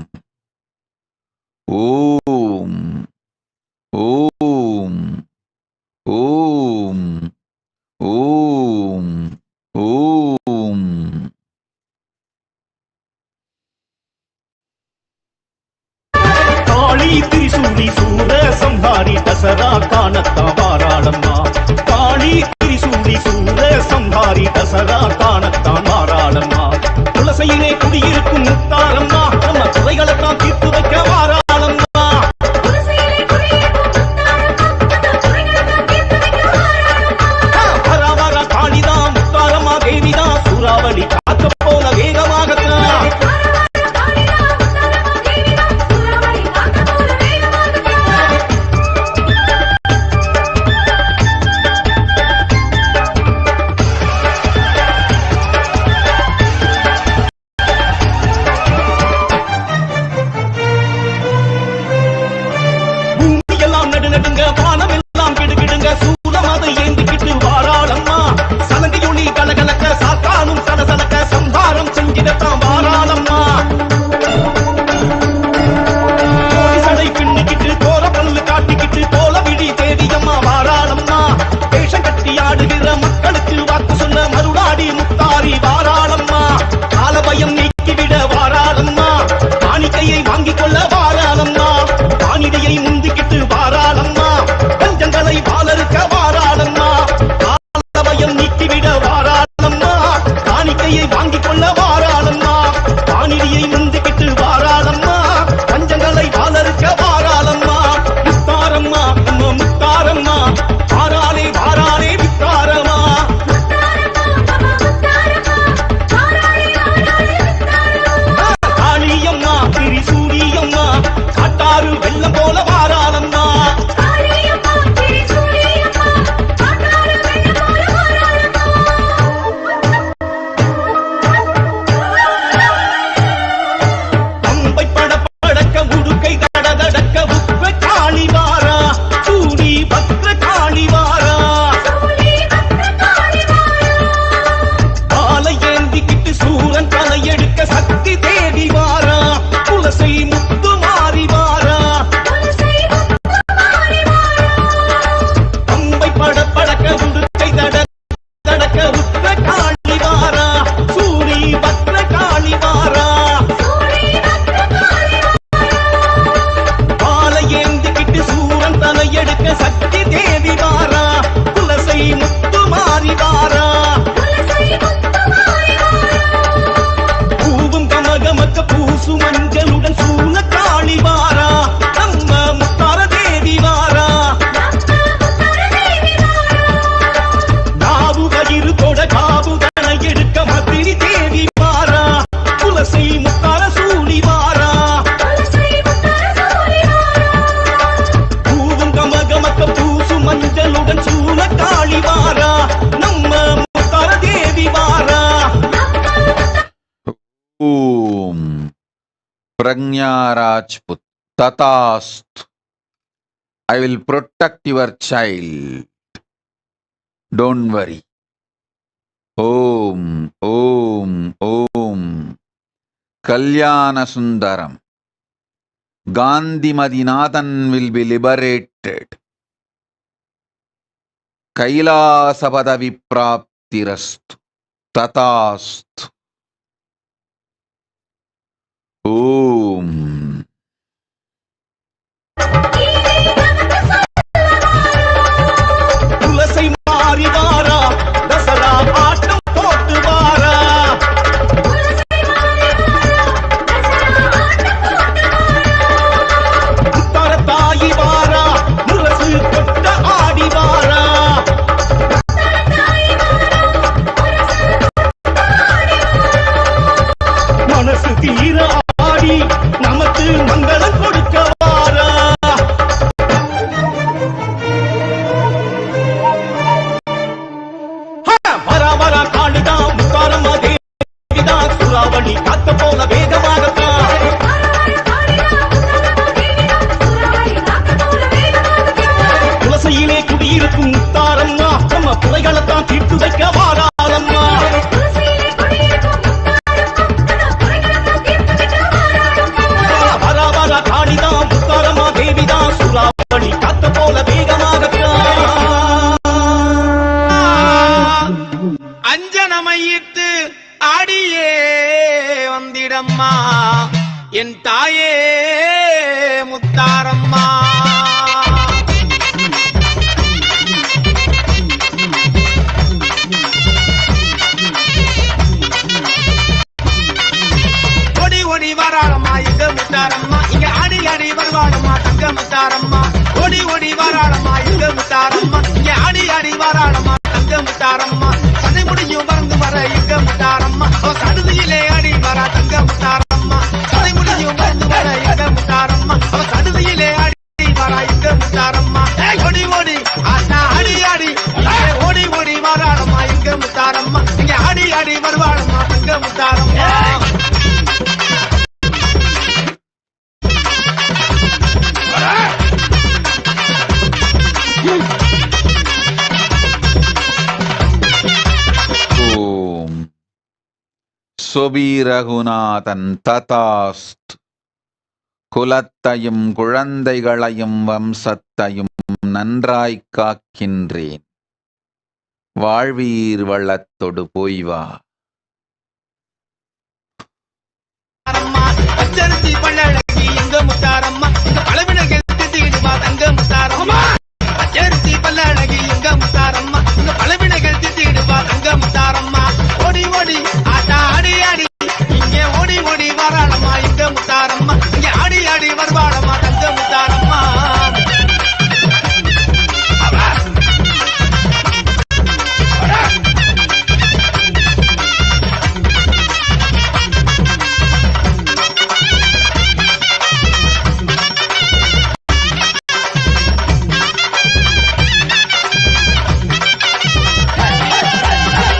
ஓம் ஓம் ஓம் ஓம் ஓம். காளி திரிசூலி சூர சம்ஹாரி தசரா காணத்தா வாராளம்மா. காளி திரிசூலி சூர சம்ஹாரி தசரா காணத்தான் வாராளம்மா. துளசையிலே குடியிருக்கும் முத்தாரம்மா, நம்ம துறைகளைத்தான் தீர்த்து வைக்க வாராளம்மா. வர காளிதான் முத்தாரம்மா தேவிதான் சூறாவளி காத்த போல வேகமாகத்தான். நடுங்க வானம் எல்லாம் கிடுகிடுங்க சூலமதை ஏந்திக்கிட்டு வாராளம்மா. சலங்கையொளி கலகலக்க சாத்தானும் சலசலக்க சம்ஹாரம் செஞ்சிடத்தான் வாராளம்மா. சடை பின்னிக்கிட்டு தோர பல்லு காட்டிக்கிட்டு தோல விழி தேவியம்மா வாராளம்மா. வேஷம் கட்டி ஆடுகிற மக்களுக்கு வாக்கு சொல்ல மருளாடி முத்தாரி வாராளம்மா. காலபயம் நீக்கிவிட வாராளம்மா. காணிக்கையை வாங்கிக் கொள்ள வாராளம்மா. வானிடையை முந்திக்கிட்டு வாராளம்மா. பஞ்சங்களை பாலருக்க வாராளம்மா. காலபயம் நீக்கிவிட வாராளம்மா. காணிக்கையை வாங்கிக் கொள்ள வாராளம்மா. வானிடையை முந்திக்கிட்டு வாராளம்மா. பஞ்சங்களை பாலருக்க வாராளம்மா. முத்தாரம்மா நம்ம முத்தாரம்மா வாராளே வாராளே முத்தாரம்மா. காளியம்மா திரிசூலியம்மா காட்டாறு வெள்ளம் போல வாராளம்மா. Om Pragnya Rajput. Tatast. I will protect your child. Don't worry. Om, Om, Om. Kalyana Sundaram. Gandhi Madinathan will be liberated. Kailasa Padavi Praptirastu. Tatast. Om. துளசி மாறிவாரா தசரா ஆட்டம் போட்டு வாரா முத்தார தாயி வாரா முரசு கொட்ட ஆடி வாரா மனசு தீர ஆடி நமக்கு மங்களம் கொடுக்க வாரா வரா வரா காடுதான் முத்தாரம்மா தேவிதான் சூறாவளி காத்த போல வேகமாகத்தான் துளசியிலே குடியிருக்கும் முத்தாரம்மா நம்ம புலைகளைத்தான் தீர்த்து வைக்க வாராரம்மா வரா வரா காடிதான் முத்தாரம்மா தேவிதான் சூறாவளி காத்த போல வேகமாகத்தான் அஞ்சனமையிட்டு ஆடியே வந்திடம்மா என் தாயே முத்தாரம்மா ஓடி ஓடி வராளம்மா எங்க முத்தாரம்மா இங்க ஆடி ஆடி வருவாளம்மா தங்க முத்தாரம்மா ஓடி ஓடி வராளம்மா எங்க முத்தாரம்மா இங்க ஆடி ஆடி வராளம்மா தங்க முத்தாரம்மா பண்ணை முடியும் பறந்து வர எங்க முத்தாரம்மா அவ சடுதியிலே ஆடி வரா தங்க முத்தாரம்மா பண்ணை முடியும் பறந்து வர எங்க முத்தாரம்மா அவ சடுதியிலே ஆடி வரா எங்க முத்தாரம்மா ஓடி ஓடி ஆட்டா ஆடி ஆடி ஓடி ஓடி வராளம்மா எங்க முத்தாரம்மா இங்க ஆடி ஆடி வருவாளம்மா தங்க Mutharamma Om. Sobi Raghunathan Tatast. குலத்தையும் குழந்தைகளையும் வம்சத்தையும் நன்றாய் காக்கின்றேன். வாழ்வீர் வள்ளத்தொடு போய்வா. பச்சரிசி பல்லழகி எங்க முத்தாரம்மா இந்த பழவினைகள் திட்டிடுவா தங்க முத்தாரம்மா பச்சரிசி பல்லழகி எங்க முத்தாரம்மா இந்த பழவினைகள் திட்டிடுவா தங்க முத்தாரம்மா ஓடி ஓடி ஆட்டா ஆடி ஆடி இங்கே ஓடி ஓடி வராளம்மா எங்க முத்தாரம்மா இங்க ஆடி ஆடி வருவாளம்மா தங்க முத்தாரம்மா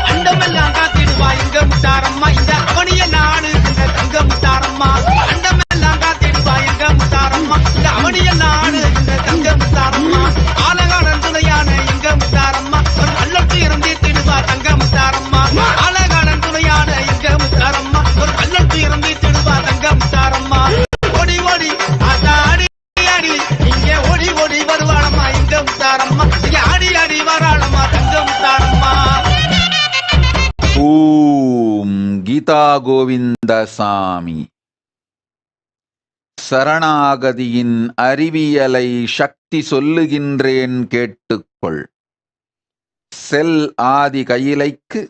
அண்டமெல்லாம் காத்திடுவா எங்க முத்தாரம்மா இந்த அவனிய நாடு இந்த தங்க முத்தாரம்மா அண்டமெல்லாம் காத்திடுவா எங்க முத்தாரம்மா இந்த அவனிய நாடு இந்த தங்க முத்தாரம்மா ஆலகாலன் துணையான எங்க முத்தாரம்மா ஒரு கள்ளத்து இறந்திடுவா தங்க முத்தாரம்மா ஆலகாலன் துணையான எங்க முத்தாரம்மா ஒரு கள்ளத்து இறந்திடுவா தங்க முத்தாரம்மா ஓடி ஓடி ஆட்டா ஆடி ஆடி இங்கே ஓடி ஓடி வருவாளம்மா எங்க முத்தாரம்மா இங்க ஆடி ஆடி வராளம்மா தங்க முத்தாரம்மா ஓம் கீதா கோவிந்தசாமி. சரணாகதியின் அறிவியலை சக்தி சொல்லுகின்றேன் கேட்டுக்கொள். செல் ஆதி கையிலைக்கு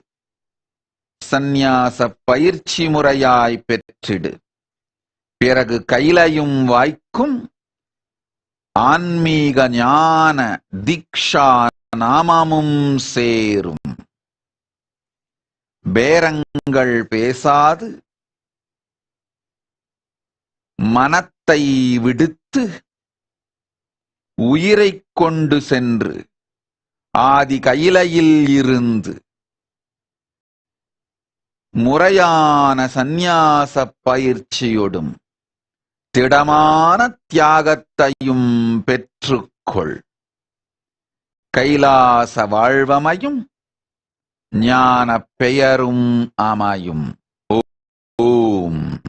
சந்நியாச பயிற்சி முறையாய் பெற்றிடு. பிறகு கையிலையும் வாய்க்கும் ஆன்மீக ஞான தீக்ஷா நாமமும் சேரும். பேரங்கள் பேசாது மனத்தை விடுத்து உயிரைக் கொண்டு சென்று ஆதி கையிலையில் இருந்து முறையான சந்நியாச பயிற்சியோடும் திடமான தியாகத்தையும் பெற்றுக்கொள். கைலாச வாழ்வமையும் ஞான பெயரும் அமையும். ஓம். ஓம்.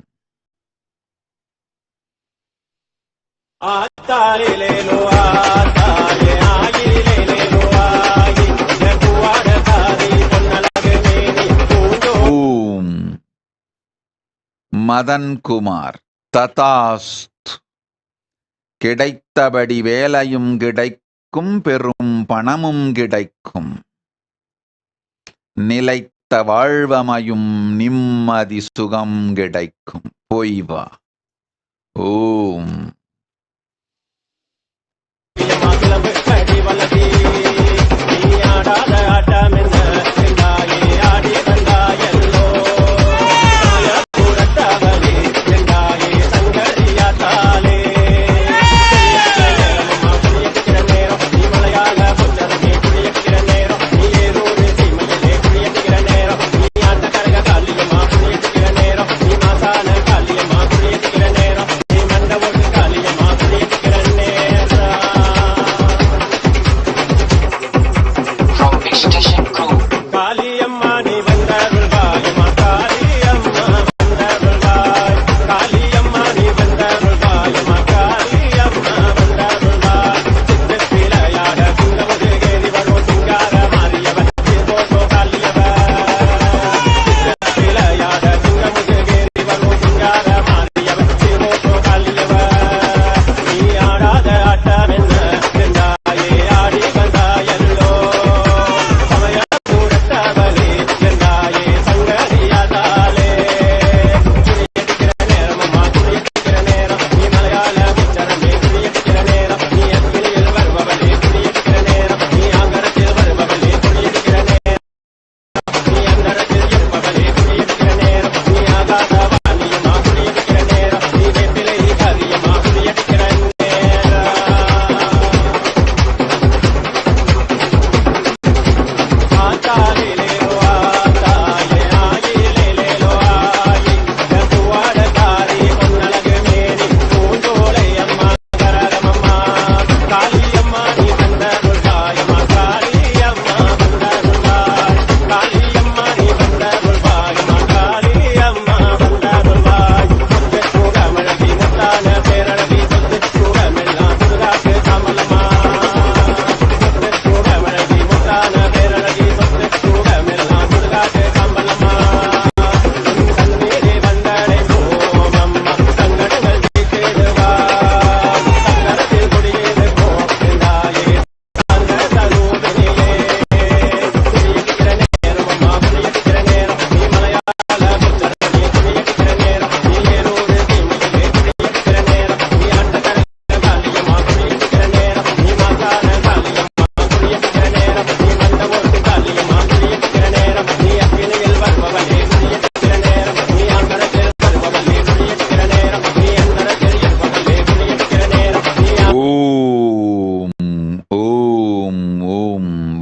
மதன்குமார். ததாஸ்து. கிடைத்தபடி வேலையும் கிடைக்கும், பெரும் பணமும் கிடைக்கும். நிலைத்த வாழ்வமையும் நிம்மதி சுகம் கிடைக்கும். போய் வா. ஓம்.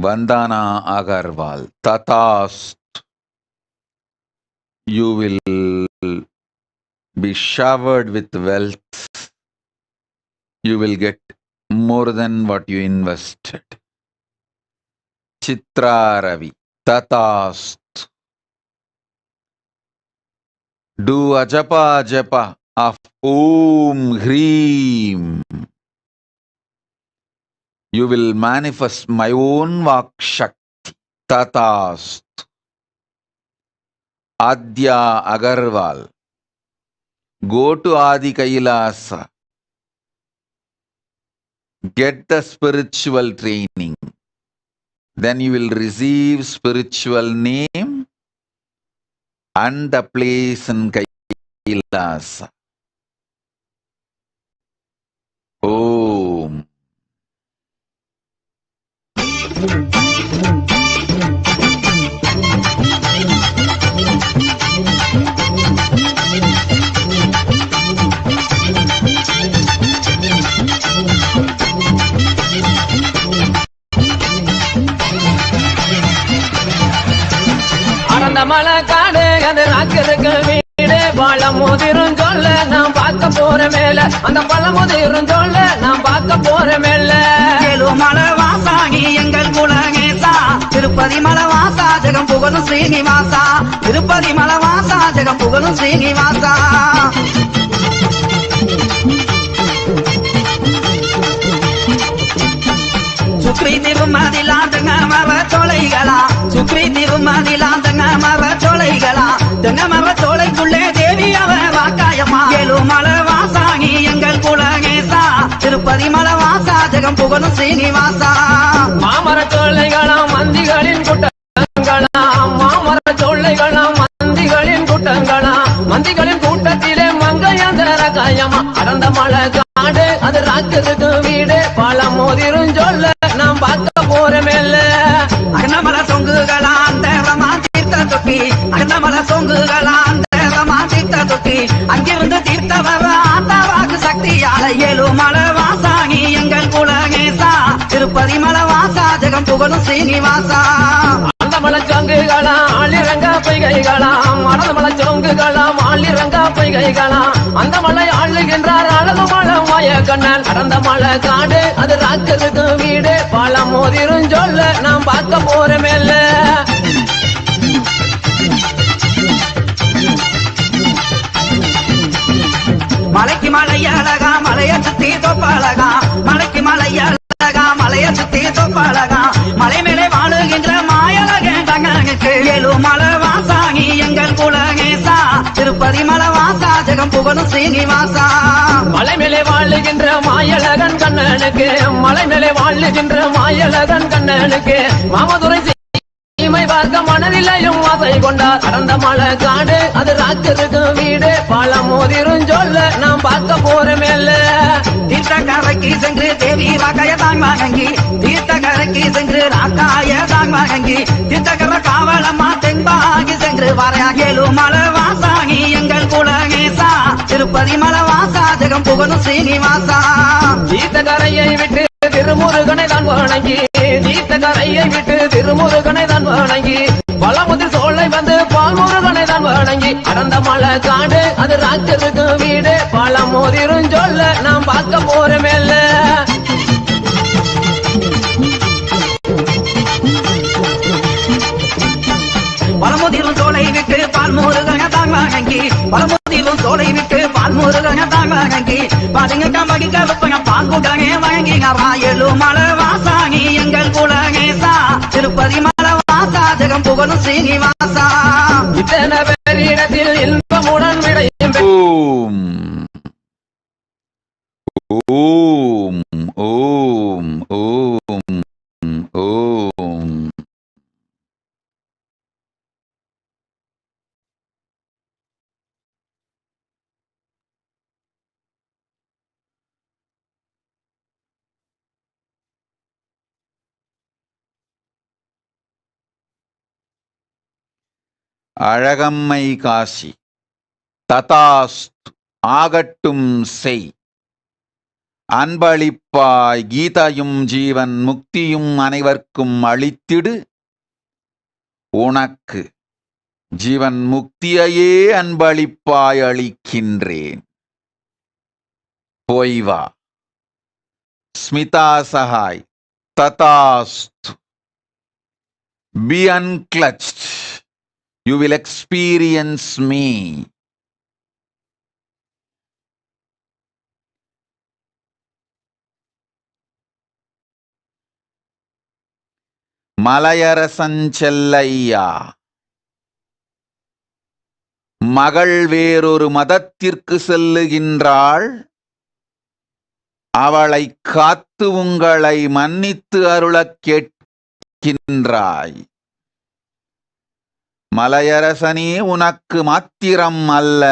Vandana Agarwal. Tatast. You will be showered with wealth. You will get more than what you invested. Chitra Ravi. Tatast. Do a japa of Om Hreem. You will manifest my own Vakshakti. Tatast. Adya Agarwal. Go to Adi Kailasa. Get the spiritual training. Then you will receive spiritual name and the place in Kailasa. Om. ஆனந்த மலை காடு அது ராக்கிறதுக்கு வீடு பழமுதிரும் சொல்ல நான் பார்க்க போற மேல அந்த பழமுதிரும் சொல்ல நான் பார்க்க போற மேல மலை வாசாகி எங்கள் குலகேசா திருப்பதி மலை வாசா ஜெகம் புகழும் ஸ்ரீனிவாசா திருப்பதி மலை வாசா ஜெகம் புகழும் ஸ்ரீனிவாசா சுக்ரி திருமதிலாந்தங்க மர சோலைகளா சுக்ரி திருமதிலாந்தங்க மர சோலைகளா தென்ன மர சோலைக்குள்ளே தேவி அவ வாக்காயம்மா மலை வாசாகி எங்கள் குலகேசா திருப்பதி மலை வாசா ஜெகம் புகழும் ஸ்ரீனிவாசா மாமர சோலைகளாம் மந்திகளின் கூட்டங்களாம் மாமர சோலைகளாம் மந்திகளின் கூட்டங்களாம் மந்திகளின் கூட்டத்திலே மங்கையந்தர காயம்மா அடர்ந்த மலை காடு அது ராக்கிறதுக்கு வீடு பழம் மோதிரும் சொல்ல நாம் பார்க்க போற மேல அகனமல சொங்குகளா அந்த ரமாதீர்த்த தொட்டி அகனமல சொங்குகளா அந்த ரமாதீர்த்த தொட்டி அங்கிருந்து தீர்த்த வர ஆத்தாவாக்கு சக்தியால மலை வாசாகி எங்கள் குலகேசா திருப்பதி மலை வாசா ஜெகம் புகழும் ஸ்ரீனிவாசா அந்த மலை சங்குகளா ஆளிரங்க பொய்கைகளாம் மறந்த மலை சங்குகளாம் ஆளிரங்க பொய்கைகளாம் அந்த மலை ஆளுகின்றார் அழகு மலை மாய கண்ணன் அடர்ந்த மலை காடு அது ராக்கிறதுக்கு வீடு பழம் மோதிரும் சொல்ல நாம் பார்க்க போற மேல மலைக்கு மலைய அழகா மலைய சுத்தி தொப்பழகா மலைக்கு மலைய அழகா மலைய சுத்தி தொப்பழகா மலை மேலே வாழுகின்ற மாயழகேண்டங்களுக்கு மலை வாசாகி எங்கள் குலகேசா திருப்பதி மலை வாசா ஜெகம் புகழும் ஸ்ரீனிவாசா மலை மேலே வாழுகின்ற மாயழகன் கண்ணனுக்கு மலை மேலே வாழுகின்ற மாயழகன் கண்ணனுக்கு மாமதுரை இமை பார்க்க மனதிலையும் ஆசை கொண்டார் அடர்ந்த மலை காடு அது ராக்கிறதுக்கு வீடு பழம் மோதிரும் சொல்ல நாம் பார்க்க போற மேல தீர்த்தக்கரைக்கு சென்று தேவி வாக்காய தாங்காங்கி தீர்த்தக்கரைக்கு சென்று ராக்காய தாங்காங்கி தீர்த்தக்கரை காவலம்மா தென்பாகி சென்று வரையாகேலு மலை வாசாகி எங்கள் குலகேசா திருப்பதி மலை வாசா ஜெகம் புகழும் ஸ்ரீனிவாசா தீர்த்தக்கரையை விட்டு திருமுருகனை தான் வணங்கி தீர்த்தக்கரையை விட்டு திருமுருகனை தான் வணங்கி பழமுதிர் சோலை வந்து பால்முருகனை தான் வணங்கி அடர்ந்த மலை காடு அது ராக்கிறதுக்கு வீடு பழம் மோதிரும் சொல்ல நாம் பார்க்க போற மேல பழமுதிரும் சோலை விட்டு பால்முருகனை தான் வணங்கி பழமுதிரும் சோலை விட்டு பால்முருகனை தான் வணங்கி பாருங்க கம்பகி கருப்பங்க பால்குடனே வழங்கினாரா மலை வாசாகி எங்கள் குலகேசா திருப்பதி மலை வாசா ஜெகம் புகழும் ஸ்ரீனிவாசா இத்தனை பேரிடத்தில் இன்பமுடன் விடையும் ஓம் ஓம் ஓம் ஓம் அழகம்மை காசி ததாஸ்து ஆகட்டும் செய் அன்பளிப்பாய் கீதையும் ஜீவன் முக்தியும் அனைவர்க்கும் அளித்திடு உனக்கு ஜீவன் முக்தியையே அன்பளிப்பாய் அளிக்கின்றேன் போய் வா Smitha Sahay ததாஸ்து be unclutched you will experience me மலையரசஞ்செல்லையா மகள் வேறொரு மதத்திற்கு செல்லுகின்றாள் அவளை காத்து உங்களை மன்னித்து அருளக் கேட்கின்றாய் மலையரசனே உனக்கு மாத்திரம் அல்ல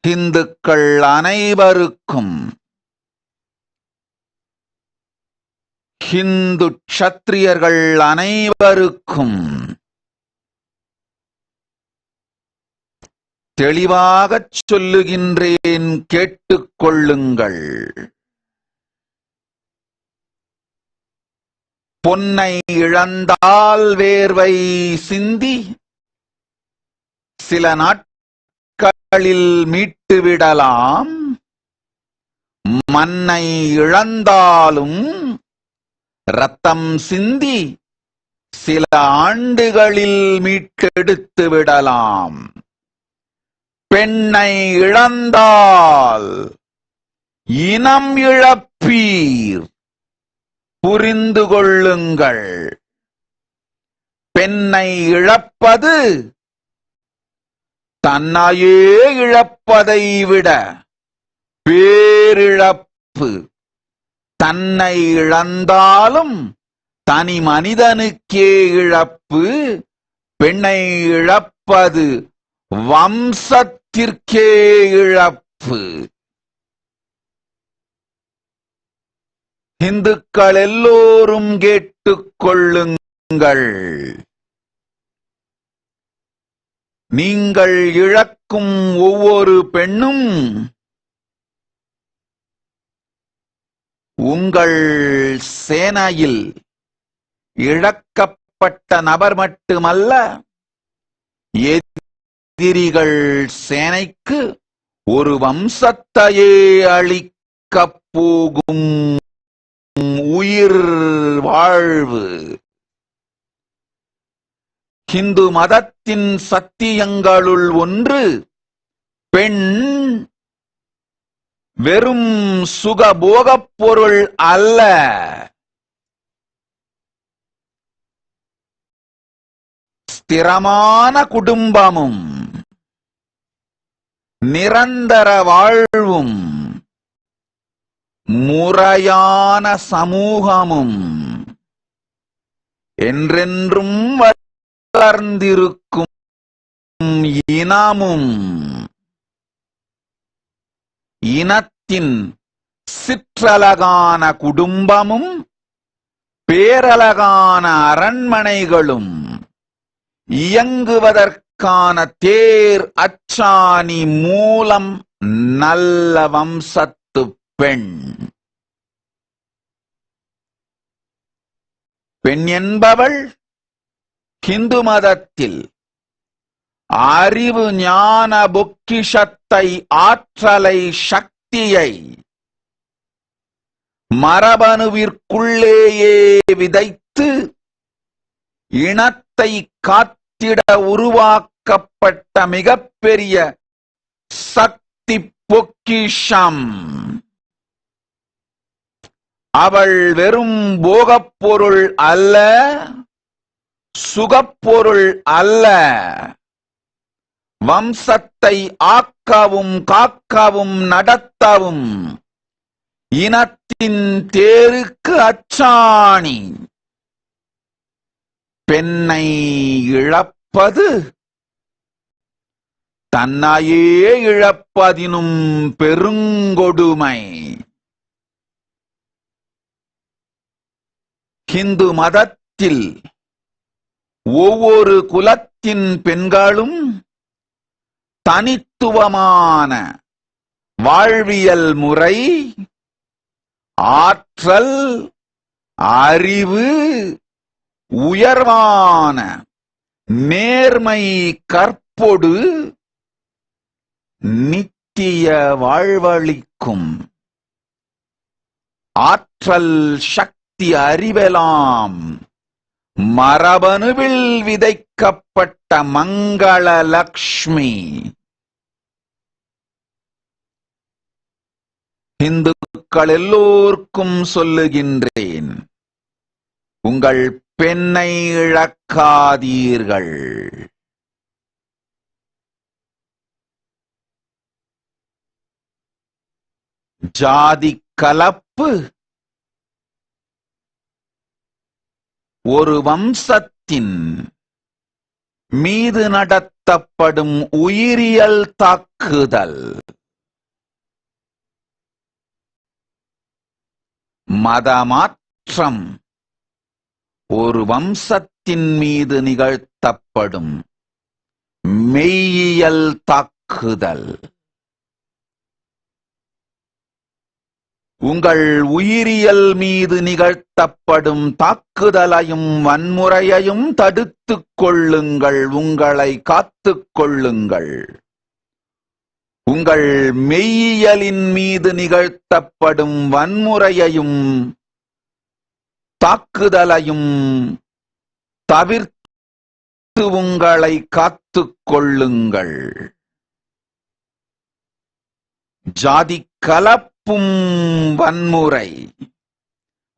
இந்துக்கள் அனைவருக்கும் ஹிந்து க்ஷத்ரியர்கள் அனைவருக்கும் தெளிவாகச் சொல்லுகின்றேன் கேட்டுக்கொள்ளுங்கள் பொன்னை இழந்தால் வேர்வை சிந்தி சில நாட்களில் மீட்டுவிடலாம். மண்ணை இழந்தாலும் ரத்தம் சிந்தி சில ஆண்டுகளில் மீட்டெடுத்து விடலாம். பெண்ணை இழந்தால் இனம் இழப்பீர், புரிந்து கொள்ளுங்கள். பெண்ணை இழப்பது தன்னையே இழப்பதை விட பேரிழப்பு. தன்னை இழந்தாலும் தனி மனிதனுக்கே இழப்பு. பெண்ணை இழப்பது வம்சத்திற்கே இழப்பு. இந்துக்கள் எல்லோரும் கேட்டுக் கொள்ளுங்கள். நீங்கள் இழக்கும் ஒவ்வொரு பெண்ணும் உங்கள் சேனையில் இழக்கப்பட்ட நபர் மட்டுமல்ல, எதிரிகள் சேனைக்கு ஒரு வம்சத்தையே அளிக்கப் போகும் உயிர் வாழ்வு. ஹிந்து மதத்தின் சத்தியங்களுள் ஒன்று, பெண் வெறும் சுகபோகப் பொருள் அல்ல. ஸ்திரமான குடும்பமும் நிரந்தர வாழ்வும் முறையான சமூகமும் என்றென்றும் வளர்ந்திருக்கும் இனமும். இனத்தின் சிற்றலகான குடும்பமும் பேரலகான அரண்மனைகளும் இயங்குவதற்கான தேர் அச்சாணி மூலம் நல்ல வம்சத்து பெண். பெண் என்பவள் ஹிந்து மதத்தில் அறிவு ஞான பொக்கிஷத்தை, ஆற்றலை, சக்தியை மரபணுவிற்குள்ளேயே விதைத்து இனத்தை காத்திட உருவாக்கப்பட்ட மிகப்பெரிய சக்தி பொக்கிஷம். அவள் வெறும் போகப்பொருள் அல்ல, சுகப்பொருள் அல்ல. வம்சத்தை ஆக்கவும் காக்கவும் நடத்தவும் இனத்தின் தேருக்கு அச்சாணி. பெண்ணை இழப்பது தன்னையே இழப்பதினும் பெருங்கொடுமை. ஹிந்து மதத்தில் ஒவ்வொரு குலத்தின் பெண்களும் தனித்துவமான வாழ்வியல் முறை, ஆற்றல், அறிவு, உயர்வான நேர்மை கற்பொடு நித்திய வாழ்வளிக்கும். ஆற்றல், சக்தி, அறிவெலாம் மரபணுவில் விதைக்கப்பட்ட மங்கள லக்ஷ்மி. இந்துக்கள் எல்லோருக்கும் சொல்லுகின்றேன், உங்கள் பெண்ணை இழக்காதீர்கள். ஜாதி கலப்பு ஒரு வம்சத்தின் மீது நடத்தப்படும் உயிரியல் தாக்குதல். மதமாற்றம் ஒரு வம்சத்தின் மீது நிகழ்த்தப்படும் மெய்யியல் தாக்குதல். உங்கள் உயிரியல் மீது நிகழ்த்தப்படும் தாக்குதலையும் வன்முறையையும் தடுத்துக் கொள்ளுங்கள். உங்களை காத்துக் கொள்ளுங்கள். உங்கள் மெய்யியலின் மீது நிகழ்த்தப்படும் வன்முறையையும் தாக்குதலையும் தவிர்த்து உங்களை காத்துக் கொள்ளுங்கள். ஜாதி கலப்பும் வன்முறை,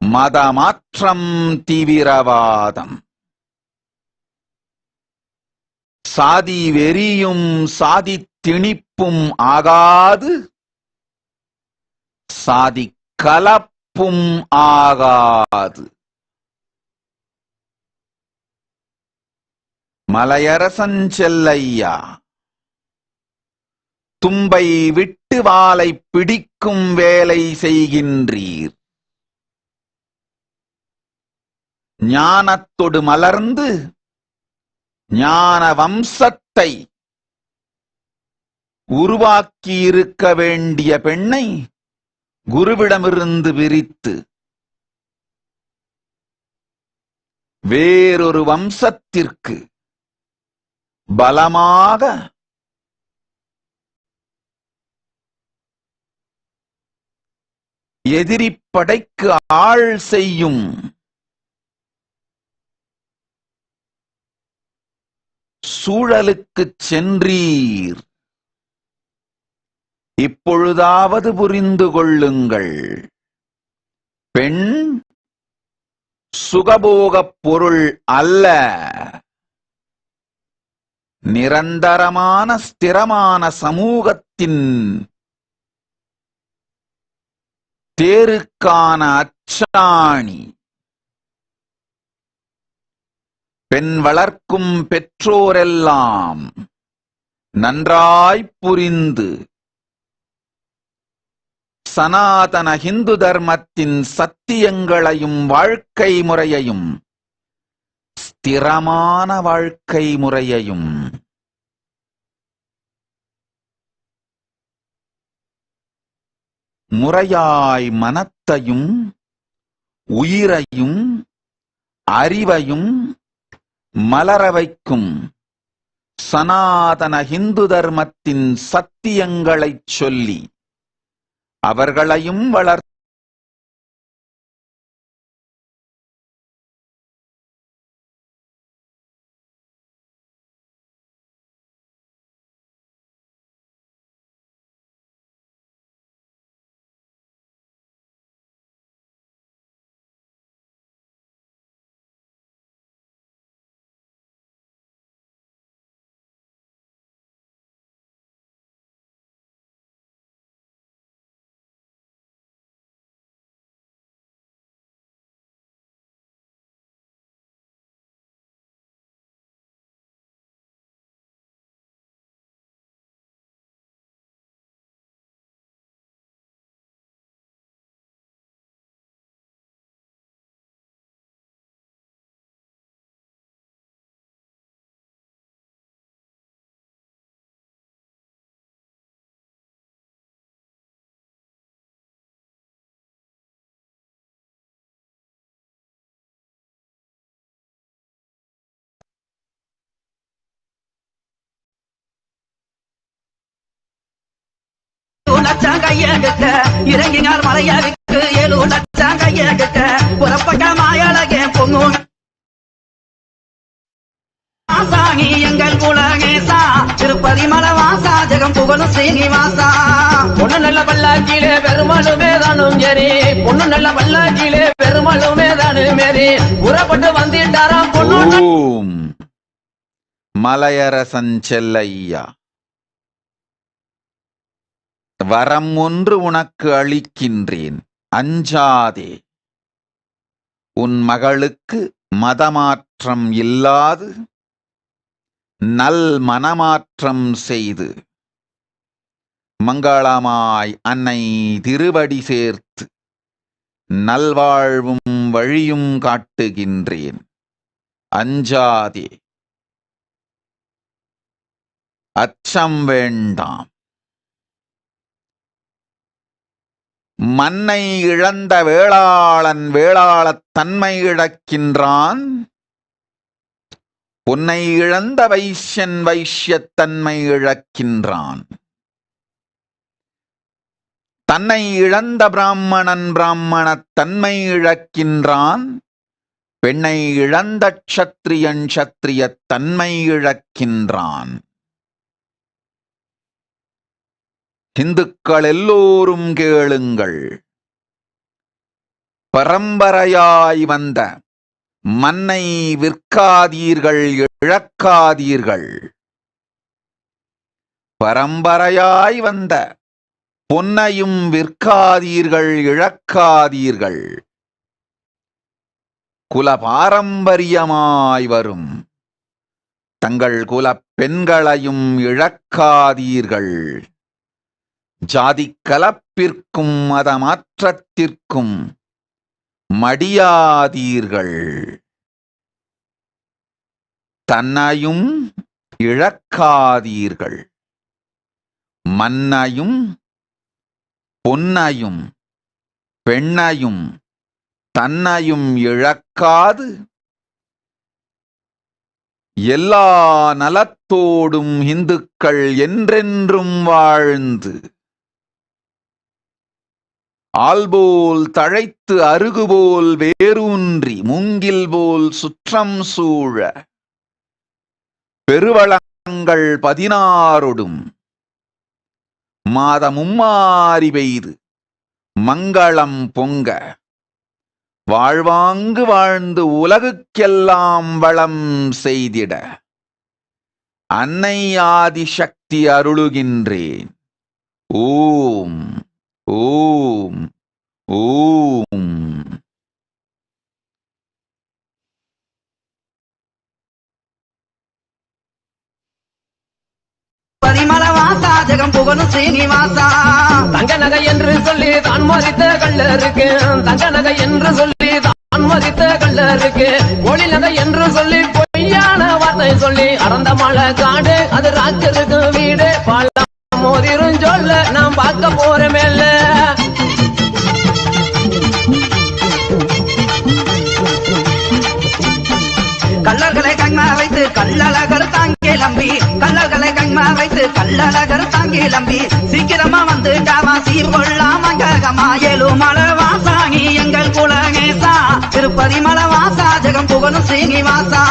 மதமாற்றம், தீவிரவாதம், சாதி வெறியும் சாதி திணிப்பும் ஆகாது, சாதி கலப்பும் ஆகாது. மலையரசன் செல்லையா, தும்பை விட்டு வாலை பிடிக்கும் வேலை செய்கின்றீர். ஞானத்தொடு மலர்ந்து ஞான வம்சத்தை உருவாக்கியிருக்க வேண்டிய பெண்ணை குருவிடமிருந்து பிரித்து வேறொரு வம்சத்திற்கு பலமாக எதிரிப்படைக்கு ஆள் செய்யும் சூழலுக்குச் சென்றீர். இப்பொழுதாவது புரிந்து கொள்ளுங்கள். பெண் சுகபோகப் பொருள் அல்ல. நிரந்தரமான ஸ்திரமான சமூகத்தின் தேருக்கான அச்சாணி. பெண் வளர்க்கும் பெற்றோரெல்லாம் நன்றாய் புரிந்து சனாதன ஹிந்து தர்மத்தின் சத்தியங்களையும் வாழ்க்கை முறையையும் ஸ்திரமான வாழ்க்கை முறையையும் முறையாய் மனத்தையும் உயிரையும் அறிவையும் மலர வைக்கும் சனாதன ஹிந்து தர்மத்தின் சத்தியங்களைச் சொல்லி அவர்களையும் வளர்த்து லட்சம் கையெடுக்க இறங்கினார் மலையவிக்கு 7 லட்சம் கையெடுக்க புறப்பட்ட மாயழகே பொங்கு ஆசானி எங்கள் குலகேசா திருப்பதி மலவாசா ஜெகம் புகழும் ஸ்ரீனிவாசா. பொண்ணு நல்ல பல்லாக்கிலே பெருமாளுமே தானும் ஏறி, பொண்ணு நல்ல பல்லாக்கிலே பெருமாளுமே தானும் ஏறி புறப்பட்டு வந்திட்டாராம் பொண்ணு. ஓம் மலையரசன் செல்லையா, வரம் ஒன்று உனக்கு அளிக்கின்றேன், அஞ்சாதே. உன் மகளுக்கு மதமாற்றம் இல்லாது நல் மனமாற்றம் செய்து மங்களமாய் அன்னை திருவடி சேர்த்து நல்வாழ்வும் வழியும் காட்டுகின்றேன். அஞ்சாதே, அச்சம் வேண்டாம். மன்னை இழந்த வேளாளன் வேளாளத் தன்மை இழக்கின்றான். பொன்னை இழந்த வைஷ்யன் வைஷ்யத்தன்மை இழக்கின்றான். தன்னை இழந்த பிராமணன் பிராமணத் தன்மை இழக்கின்றான். பெண்ணை இழந்த க்ஷத்ரியன் க்ஷத்ரியத் தன்மை இழக்கின்றான். இந்துக்கள் எல்லோரும் கேளுங்கள். பரம்பரையாய் வந்த மன்னை விற்காதீர்கள், இழக்காதீர்கள். பரம்பரையாய் வந்த பொன்னையும் விற்காதீர்கள், இழக்காதீர்கள். குல பாரம்பரியமாய் வரும் தங்கள் குலப் பெண்களையும் இழக்காதீர்கள். ஜாதி கலப்பிற்கும் மத மாற்றத்திற்கும் மடியாதீர்கள். தன்னையும் இழக்காதீர்கள். மன்னையும் பொன்னையும் பெண்ணையும் தன்னையும் இழக்காது எல்லா நலத்தோடும் இந்துக்கள் என்றென்றும் வாழ்ந்து ஆல்போல் தழைத்து அருகுபோல் வேரூன்றி மூங்கில் போல் சுற்றம் சூழ பெருவளங்கள் 16 மாதமும் மாறி பெய்து மங்களம் பொங்க வாழ்வாங்கு வாழ்ந்து உலகுக்கெல்லாம் வளம் செய்திட அன்னை ஆதிசக்தி அருளுகின்றேன். ஓம் ஓம் ஓம். பரிமளவாசா ஜெகம் புகழும் ஸ்ரீனிவாசா. தங்க நகை என்று சொல்லி தான் மதித்த கள்ளருக்கு, தங்க நகை என்று சொல்லி தான் மதித்த கள்ளருக்கு, ஒளி நகை என்று சொல்லி பொய்யான வார்த்தை சொல்லி அறந்த மலை காடு அது ராஜருக்கு வீடு பல மோதிரும் சொல்ல நாம் பார்க்க போற மேல. கள்ளர்களை கண்மா வைத்து கள்ளழகர் தாங்கி லம்பி, கள்ளர்களை கண்மா வைத்து கள்ளழகர் தாங்கி லம்பி, சீக்கிரமா வந்து காவா சீர்கொள்ளாம ககமா ஏழுமலை வாசாகி எங்கள் குலகேசா. திருப்பதி மலை வாசா ஜெகம் புகழும் ஸ்ரீனிவாசா.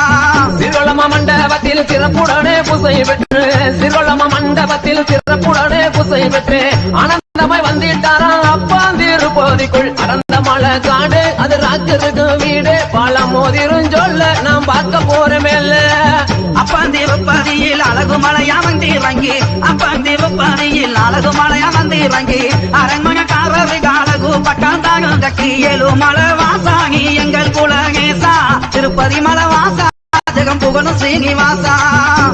சிறுவளம மண்டபத்தில் சிறப்புடனே புசை பெற்று, சிறுவளம மண்டபத்தில் சிறப்புடனே புசை பெற்று ஆனந்தமாய் வந்திட்டாராம் அப்பாந்திருப்பதிக்குள் அடர்ந்த மலை காடு அது ராஜருக்கு வீடு பல மோதிரும் சொல்ல நாம் பார்க்க போற மேல. அப்பந்திருப்பதியில் அழகு மலையா வந்திறங்கி, அப்பந்திருப்பதியில் அழகு மலையா வந்திறங்கி அரண்மனைக்காரரு அழகு பட்டாந்தாகம் கட்டி ஏழுமலை வாசாகி எங்கள் குலகேசா. திருப்பதி மலை வாசா ஜெகம் புகழும் ஸ்ரீனிவாசா.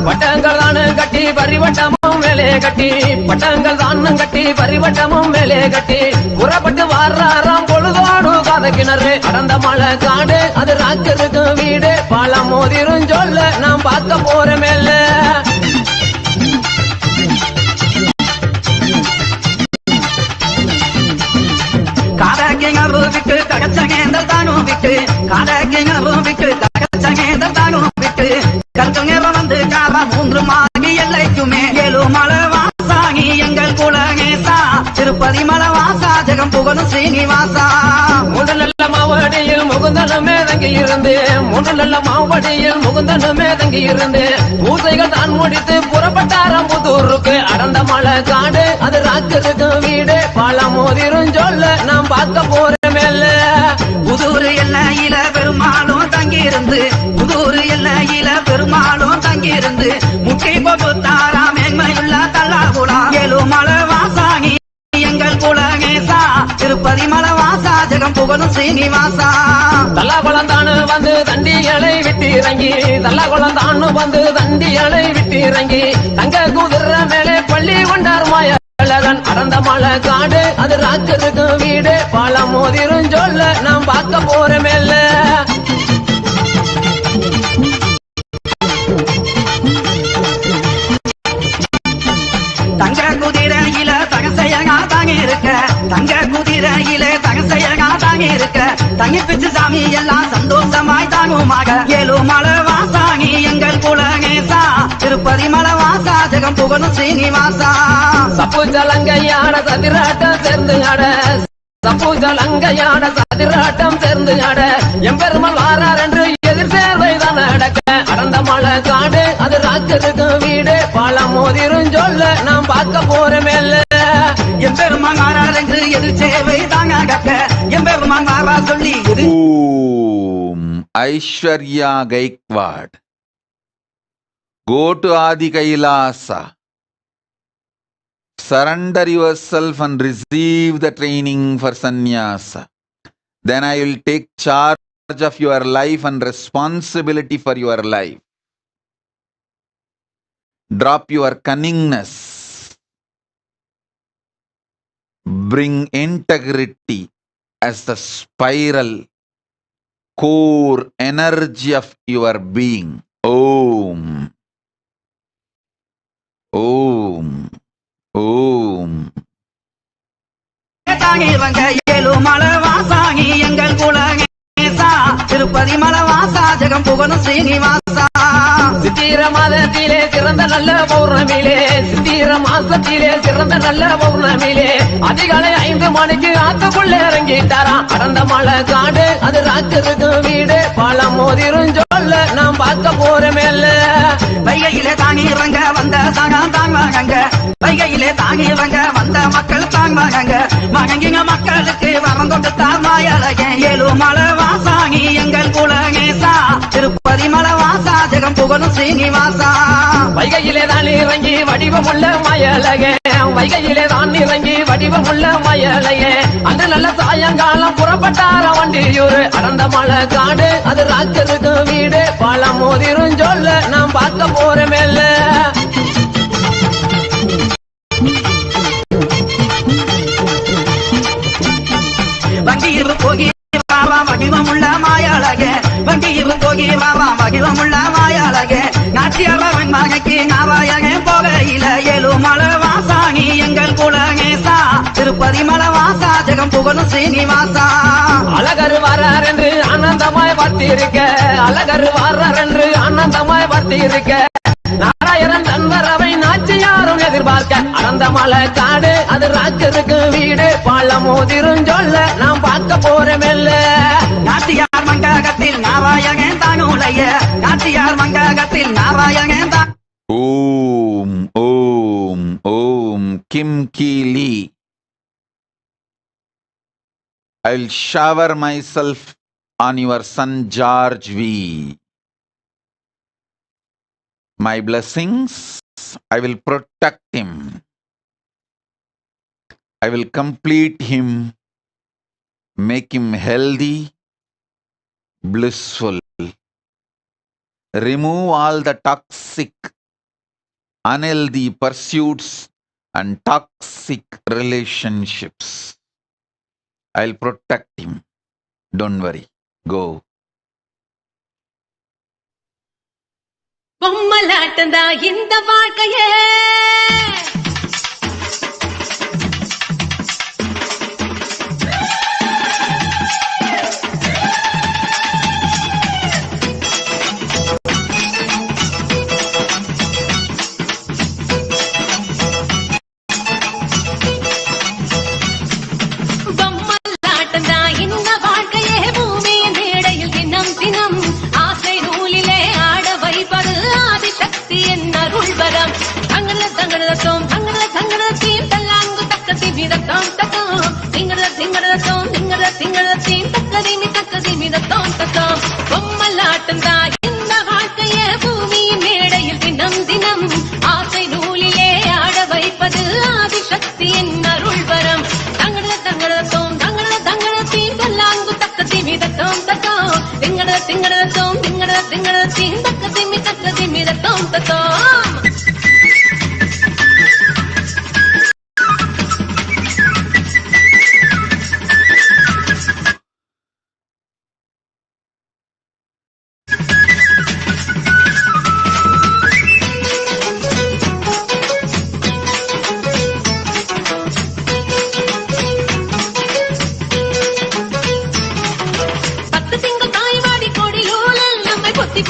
பட்டங்கள் தானு கட்டி பரிவட்டமும் மேலே கட்டி, பட்டங்கள் தானும் கட்டி பரிவட்டமும் மேலே கட்டி புறப்பட்டு வாராராம் பொழுதோடு காத கிணறு அடர்ந்த மலை காடு அது ராஜருக்கு வீடு பல மோதிரும் சொல்ல நாம் பார்க்க போற மேல. காடகிணறு விட்டு ககச்சகேந்தல் தானும் விட்டு, காடகிணறு விட்டு ககச்சகேந்தல் தானும் விட்டு கற்கங்கர வந்து காவா 3 மாகி எல்லைக்குமே ஏழுமலை வாசாகி எங்கள் குலகேசா. திருப்பதி மலை வாசா ஜெகம் புகழும் ஸ்ரீனிவாசா. 3 நல்ல மாவடியில் முகுந்தனுமே தங்கி இருந்து, 3 நல்ல மாவடியில் முகுந்தனுமே தங்கி இருந்து பூசைகள் தான் முடித்து புறப்பட்டாராம் புதூருக்கு அடர்ந்த மலை காடு அது ராஜருக்கு வீடு பல மோதிரும் சொல்ல நாம் பார்க்க போற மேல. புதூர் எல்லையில பெருமாளும் தங்கியிருந்து, புதூர் எல்லையில பெருமாளும் தங்கியிருந்து முக்கை பொறுத்தாரா மேன்மையுள்ள தள்ளாகுடா ஏழுமலை வாசாகி எங்கள் குலகேசா. திருப்பதி மலை வாசா ஜெகம் புகழும் ஸ்ரீனிவாசா. தல்லாகுளம் தானு வந்து தண்டிகளை விட்டு இறங்கி, தல்லாகுளம் தானு வந்து தண்டிகளை விட்டு இறங்கி தங்க குதிரை மேலே பள்ளி கொண்டார் மாய அடர்ந்த மலை காடு அது ராஜருக்கு வீடு பல மோதிரும் சொல்ல நாம் பார்க்க போற மேல. தங்க குதிரையில தகசையா தாங்கி இருக்க, தங்க குதிரை தங்கி பிச்சு சாமி எல்லாம் சந்தோஷமாய் தாங்குமாக ஏழு மலை வாசாணி எங்கள் குலநேசா திருப்பதி மலை வாசா ஜெகம் புகழும் ஸ்ரீனிவாசா சப்புஜலங்கையான சதிராட்டம் சேர்ந்து ஆட சப்புஜலங்கையான சதிராட்டம் சேர்ந்து ஆட எம்பெருமாள் வாரார் என்று எதிர் சேர்வைதான் நடக்க அடர்ந்த மலை காடு அது ராஜருக்கு வீடு பழம் மோதிரும் சொல்ல நாம் பார்க்க போறமேல்ல எம்பெருமான் வாரார் என்று எதிர் சேவை தாங்க கக்க எம்பெருமான் வாரா சொல்லி ஓம் Aishwarya Gaikwad. Go to Adi Kailasa. Surrender yourself and receive the training for sannyasa. Then I will take charge of your life and responsibility for your life. Drop your cunningness. Bring integrity as the spiral core energy of your being. Om. Om. Om. தாங்கிவங்க ஏழு மலை வாசாகி எங்கள் குலநேசா திருப்பதி மலை வாசா ஜெகம் புகழும் ஸ்ரீனிவாசா சித்திர மாதத்திலே சிறந்த நல்ல பௌர்ணமியிலே சித்திர மாசத்திலே சிறந்த நல்ல பௌர்ணமியிலே அதிகாலை 5 மணிக்கு ஆத்துக்குள்ள இறங்கிட்டாராம் அடர்ந்த மலை காடு அது ராஜருக்கு வீடு பழம் மோதிரும் சொல்ல நாம் பார்க்க போறமேல்ல வைகையிலே தாங்கிவங்க வந்த சகம் தாங்குவாங்க வைகையிலே தாங்கிவங்க வந்த மக்கள் தாங்குவாங்க மகங்கிங்க மக்களுக்கு வரம் கொடுத்தா மாயழகே ஏழு மலை வாசாகி எங்கள் குலநேசா திருப்பதி மலை வாசா ஜெகம் புகழும் ஸ்ரீனிவாசா வைகையிலே தான் இறங்கி வடிவமுள்ள மயலகே வைகையிலே தான் இறங்கி வடிவமுள்ள மயலகே அன்று நல்ல சாயங்காலம் புறப்பட்டார வண்டியூர் அடர்ந்த மலை காடு அது ராஜருக்கு வீடு பழம் மோதிரும் சொல்ல நாம் பார்க்க போறமேல்ல வண்டியில் போகி வாவா வடிவமுள்ள மாயழகே வண்டியில் போகி வாவா வடிவமுள்ள மாயழகே நாட்டியவன் மகைக்கு நாவாயகே போகையில ஏழு மலை வாசாகி எங்கள் குலநேசா திருப்பதி மலை வாசா ஜெகம் புகழும் ஸ்ரீனிவாசா அழகரு வரார் என்று ஆனந்தமாய் பார்த்திருக்க அழகரு வரார் என்று ஆனந்தமாய் பார்த்திருக்க நாராயணன் தன்வரவை நாச்சியாரும் எதிர்பார்க்க அடர்ந்த மலை காடு அது ராஜருக்கு வீடு பழம் மோதிரும் சொல்ல நாம் பார்க்க போறமேல்ல நாட்டியார் மங்ககத்தில் நாராயணன் தானுடைய நாட்டியார் மங்ககத்தில் நாராயணன் தான் ஓம் ஓம் ஓம் கிம் Geely. I'll shower myself on your son George V. My blessings, I will protect him. I will complete him, make him healthy, blissful. Remove all the toxic, unhealthy pursuits and toxic relationships. I'll protect him. Don't worry. Go. பொம்மலாட்டந்தா இந்த வாழ்க்கையே பொம்மலாட்டந்தா இந்த வாழ்க்கையே பூமியின் மேடையில் தினம் தினம் ஆசை நூலிலே ஆட வைப்பது ஆதிசக்தி என் அருள்வரம் தங்கட தங்கடத்தோம் தங்கட தங்கடத்தீம் தல்லாங்கு தக்கதி மிதத்தோம் தத்தோம் திங்கட திங்கடத்தோம் திங்கட திங்கடத்தீம் தக்கதி மிதத்தோம் தத்தோம் பொம்மலாட்டந்தா இந்த வாழ்க்கையே பூமியின் மேடையில் தினம் தினம் ஆசை நூலிலே ஆட வைப்பது ஆதிசக்தி என் அருள்வரம் தங்கட தங்கடத்தோம் தங்கட தங்கடத்தீம் தல்லாங்கு தக்கதி மிதத்தோம் தத்தோம் திங்கட திங்கடத்தோம் திங்கட திங்கடத்தீம் தக்கதி மிதத்தோம் தத்தோம்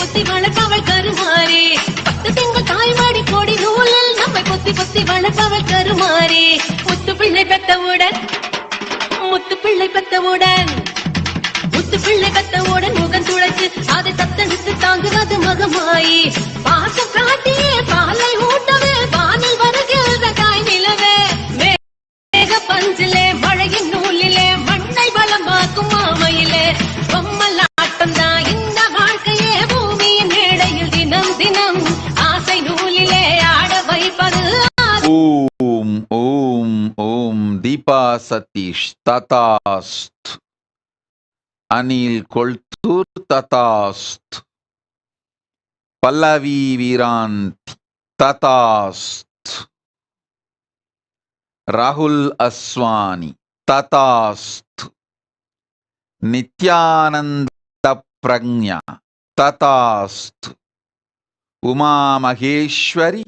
பொத்தி வளர்ப்பவள் கருமாறி பத்து திங்கள் தாய்மாடி கோடி நூலில் நம்மை பொத்தி பொத்தி வளர்ப்பவள் கருமாறி முத்து பிள்ளை பெத்தவுடன் முத்து பிள்ளை பெத்தவுடன் முத்து பிள்ளை பெத்தவுடன் முகம் துளைச்சு அதை தத்தெடுத்து தாங்குவது மகமாயி பாசம் காட்டியே பாலை ஊட்டவே வானில் வருகிற தாய் நிலவே மேக பஞ்சிலே மழையின் நூலிலே மண்ணை பலமாக்கும் மாமையிலே பொம்மலாட்டம் தான் இந்த வாழ்க்கையே பூமியின் மேடையில் தினம் தினம் ஆசை நூலிலே ஆட வைப்பது ஓம் ஓம் ஓம் தீபா சதீஷ் ததாஸ்த் அனில் கொள்தூர் ததாஸ்த் பல்லவி வீராந்த் ததாஸ்த் ராகுல் அஸ்வானி ததாஸ்த் நித்யானந்த பிரக்ஞா ததாஸ்த் உமா மகேஸ்வரி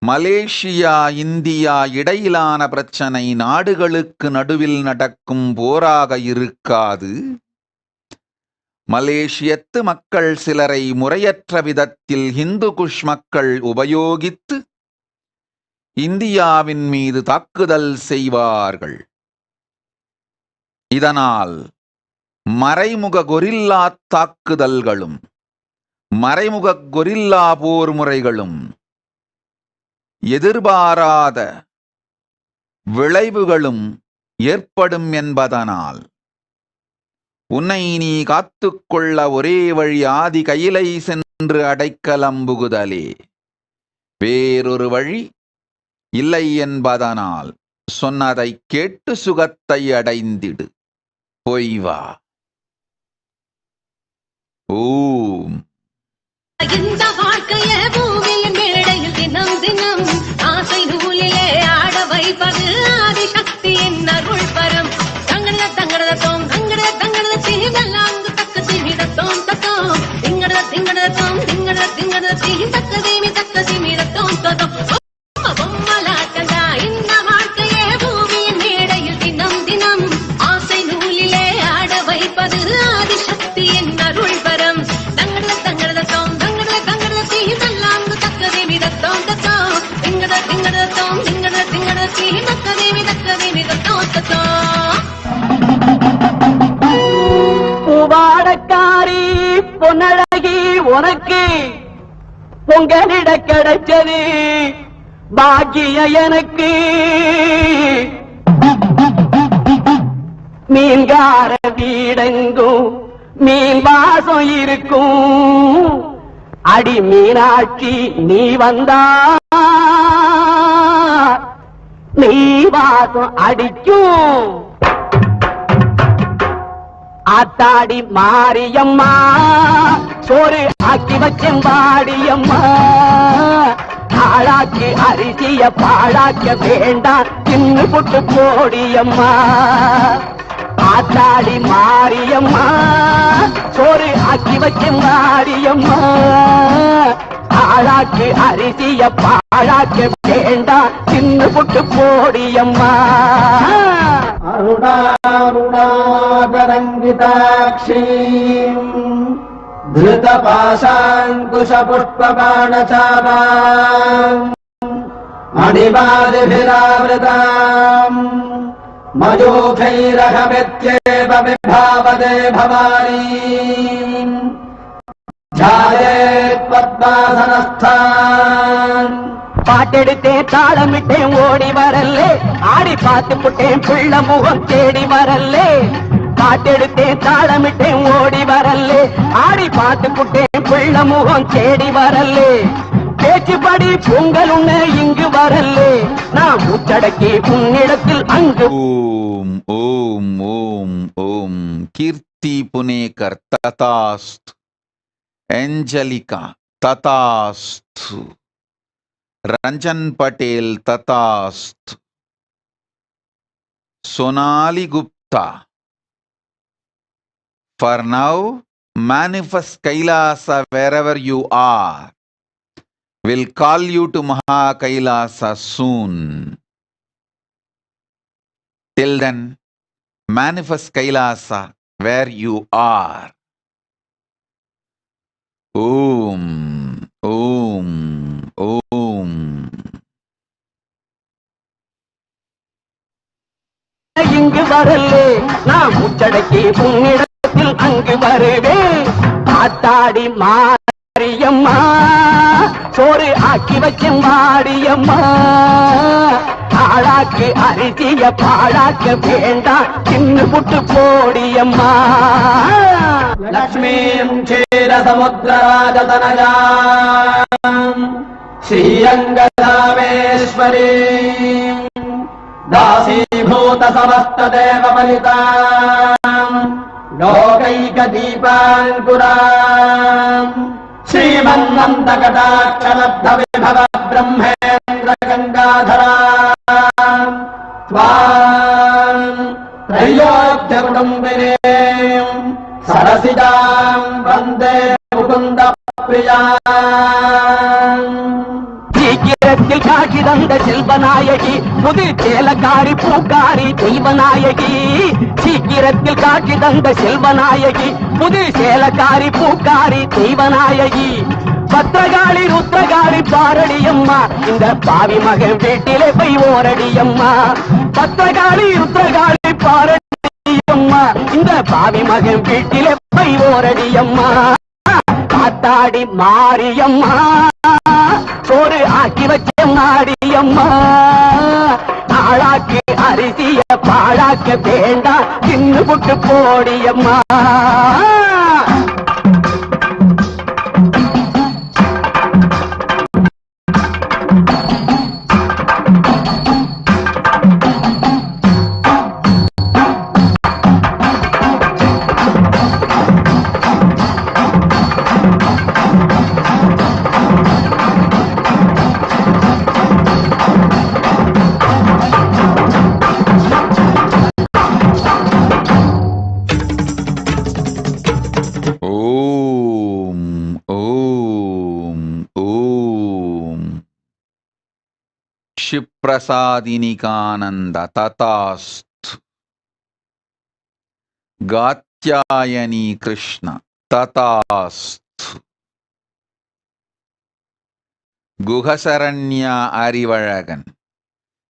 மலேசியா இந்தியா இடையிலான பிரச்சனை நாடுகளுக்கு நடுவில் நடக்கும் போராக இருக்காது. மலேசியத்து மக்கள் சிலரை முறையற்ற விதத்தில் இந்து குஷ் மக்கள் உபயோகித்து இந்தியாவின் மீது தாக்குதல் செய்வார்கள். இதனால் மறைமுக கொரில்லா தாக்குதல்களும் மறைமுக கொரில்லா போர் முறைகளும் எதிர்பாராத விளைவுகளும் ஏற்படும் என்பதனால் உன்னை நீ காத்துக்கொள்ள ஒரே வழி ஆதி கையிலை சென்று அடைக்கலம் புகுதலே. வேறொரு வழி இல்லை என்பதனால் சொன்னதை கேட்டு சுகத்தை அடைந்திடு. போய் வா. ஓம். இந்த வாழ்க்கைய பூமியின் மேடையில் தினம் தினம் ஆசை நூலிலே ஆட வைப்பது ஆதிசக்தியின் அருள் பரம். தங்கட தங்கட தோம் தங்கட தங்கட தீதல்லாங்கு தக்க திமிரத்தோம் தத்தோம் திங்கட திங்கட தோம் திங்கட திங்கட தீ தக்க தீமி தக்க திமிரத்தோம் தத்தோம் பொம்மலாட்டந்தா இந்த வாழ்க்கைய பூமியின் மேடையில் தினம் தினம் ஆசை நூலிலே ஆட வைப்பது ஆதிசக்தியின் அருள் பரம். தங்கட தங்கட தோம் பூவாடக்காரி பொன்னழகி உனக்கு பொங்கலிட கிடைச்சது பாக்கிய எனக்கு. மீன்கார வீடெங்கும் மீன் வாசம் இருக்கும். அடி மீனாட்சி நீ வந்தா நீ வாசம் அடிக்கும். ஆத்தாடி மாரியம்மா சோறு ஆக்கி வச்சம் பாடியம்மா. ஆளாக்கி அரிசிய பாழாக்க வேண்டாம் தின்னு புட்டு போடியம்மா. ஆத்தாடி மாரியம்மா சோறு ஆக்கி வச்சம் பாடியம்மா. ஆளாக்கு அரிசிய பாழாக்க வேண்டாம் தின்னு புட்டு போடியம்மா. அருணாருணாகரங்கிதாட்சீம் திருதபாசாங்குஷ புஷ்பபாணசாபாம் மணிபாதிபிராவிருதாம் மயூகைரகமித்யேவ விபாவதே பவானீம் ஜாயேத் பத்மாசனஸ்தான். பாட்டெடுத்தேன் தாளமிட்டேன் ஓடி வரல்லே. ஆடி பார்த்து புட்டேன் பிள்ள முகம் தேடி வரல்லே. பாட்டெடுத்தேன் தாளமிட்டேன் ஓடி வரல்லே. ஆடி பார்த்து புட்டேன் பிள்ள முகம் தேடி வரல்லே. பேச்சுப்படி பொங்கல் உன்ன இங்கு வரல்லே. நான் முச்சடக்கி உன்னிடத்தில் அங்கு. ஓம் ஓம் ஓம் ஓம். கீர்த்தி புனேகர் ததாஸ்து. ஏஞ்சலிகா ததாஸ்து. ரஞ்சன் பட்டேல் ததாஸ்து. Sonali Gupta. For now, manifest Kailasa wherever you are. We'll call you to Maha Kailasa soon. Till then, manifest Kailasa where you are. ஓம் ஓம் ஓம். இங்கு வரலே நான் முச்சடக்கி உன்னிடத்தில் அங்கு வருவேன். ஆத்தாடி மாரியம்மா சோறு ஆக்கி வச்சும் மாரியம்மா, ஆளாக்கு அரிசிய பாழாக்க வேண்டாம் சின்ன புட்டு போடியம்மா. லக்ஷ்மீம் க்ஷீர சமுத்திரராஜதனயாம் ஸ்ரீரங்கதாமேஸ்வரீம் தாசீபூத சமஸ்த தேவ பலிதாம் லோகைக தீபாங்குராம் ஸ்ரீமன்னந்த கடாட்சலப்த விபவ பிரம்மேந்திர கங்காதராம் ஸ்வாம் त्रयोद्य कुटुम्बिनीं सरसिजां वन्दे मुकुन्द प्रियाम्. சீக்கிரத்தில் காட்சி தந்த செல்வநாயகி புது சேலக்காரி பூக்காரி தெய்வநாயகி. சீக்கிரத்தில் காட்சி தந்த செல்வநாயகி புது சேலக்காரி பூக்காரி தெய்வநாயகி. பத்திரகாளி ருத்ரகாளி பாரடியம்மா இந்த பாவி மகன் வீட்டிலே போய் ஓரடியம்மா. பத்திரகாளி ருத்ரகாளி பாரடியம்மா இந்த பாவி மகன் வீட்டிலே போய் ஓரடியம்மா. காத்தாடி மாரியம்மா சோறு ஆக்கி வச்ச மாரியம்மா, ஆளாக்கு அரிசிய பாழாக்க வேண்டாம் சின்ன புட்டு போடியம்மா. क्षिप्रसादिनिकानन्द तथास्तु. गात्यायनी कृष्ण तथास्तु. குகசரண்யா அறிவழகன்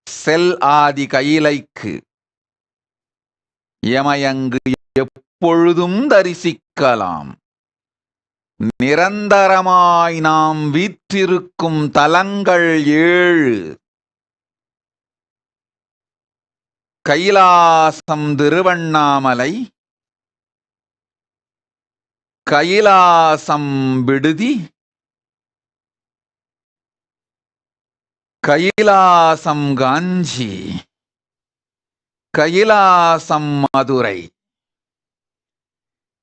செல் ஆதி கையிலைக்கு எமையங்கு எப்பொழுதும் தரிசிக்கலாம். நிரந்தரமாய் நாம் வீற்றிருக்கும் தலங்கள் 7. கைலாசம் திருவண்ணாமலை, கைலாசம் விடுதி, கைலாசம் காஞ்சி, கைலாசம் மதுரை,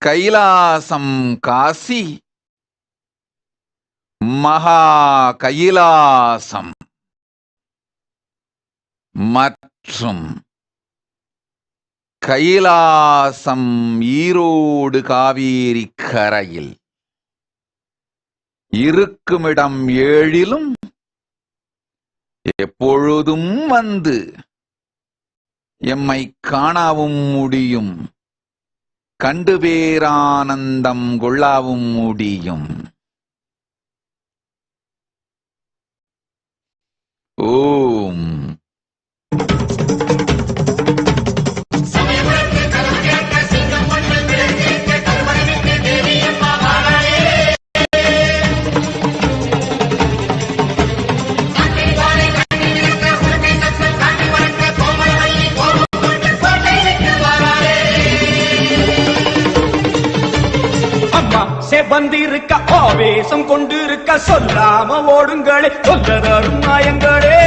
கைலாசம் காசி, மகா கைலாசம் மற்றும் கைலாசம் ஈரோடு காவேரி கரையில் இருக்குமிடம் 7லும் எப்பொழுதும் வந்து எம்மை காணவும் முடியும், கண்டு பேரானந்தம் கொள்ளவும் முடியும். ஓம். வந்திருக்க ஆவேசம் கொண்டிருக்க சொல்லாம ஓடுங்களே சொல்லதரும் மாயங்களே.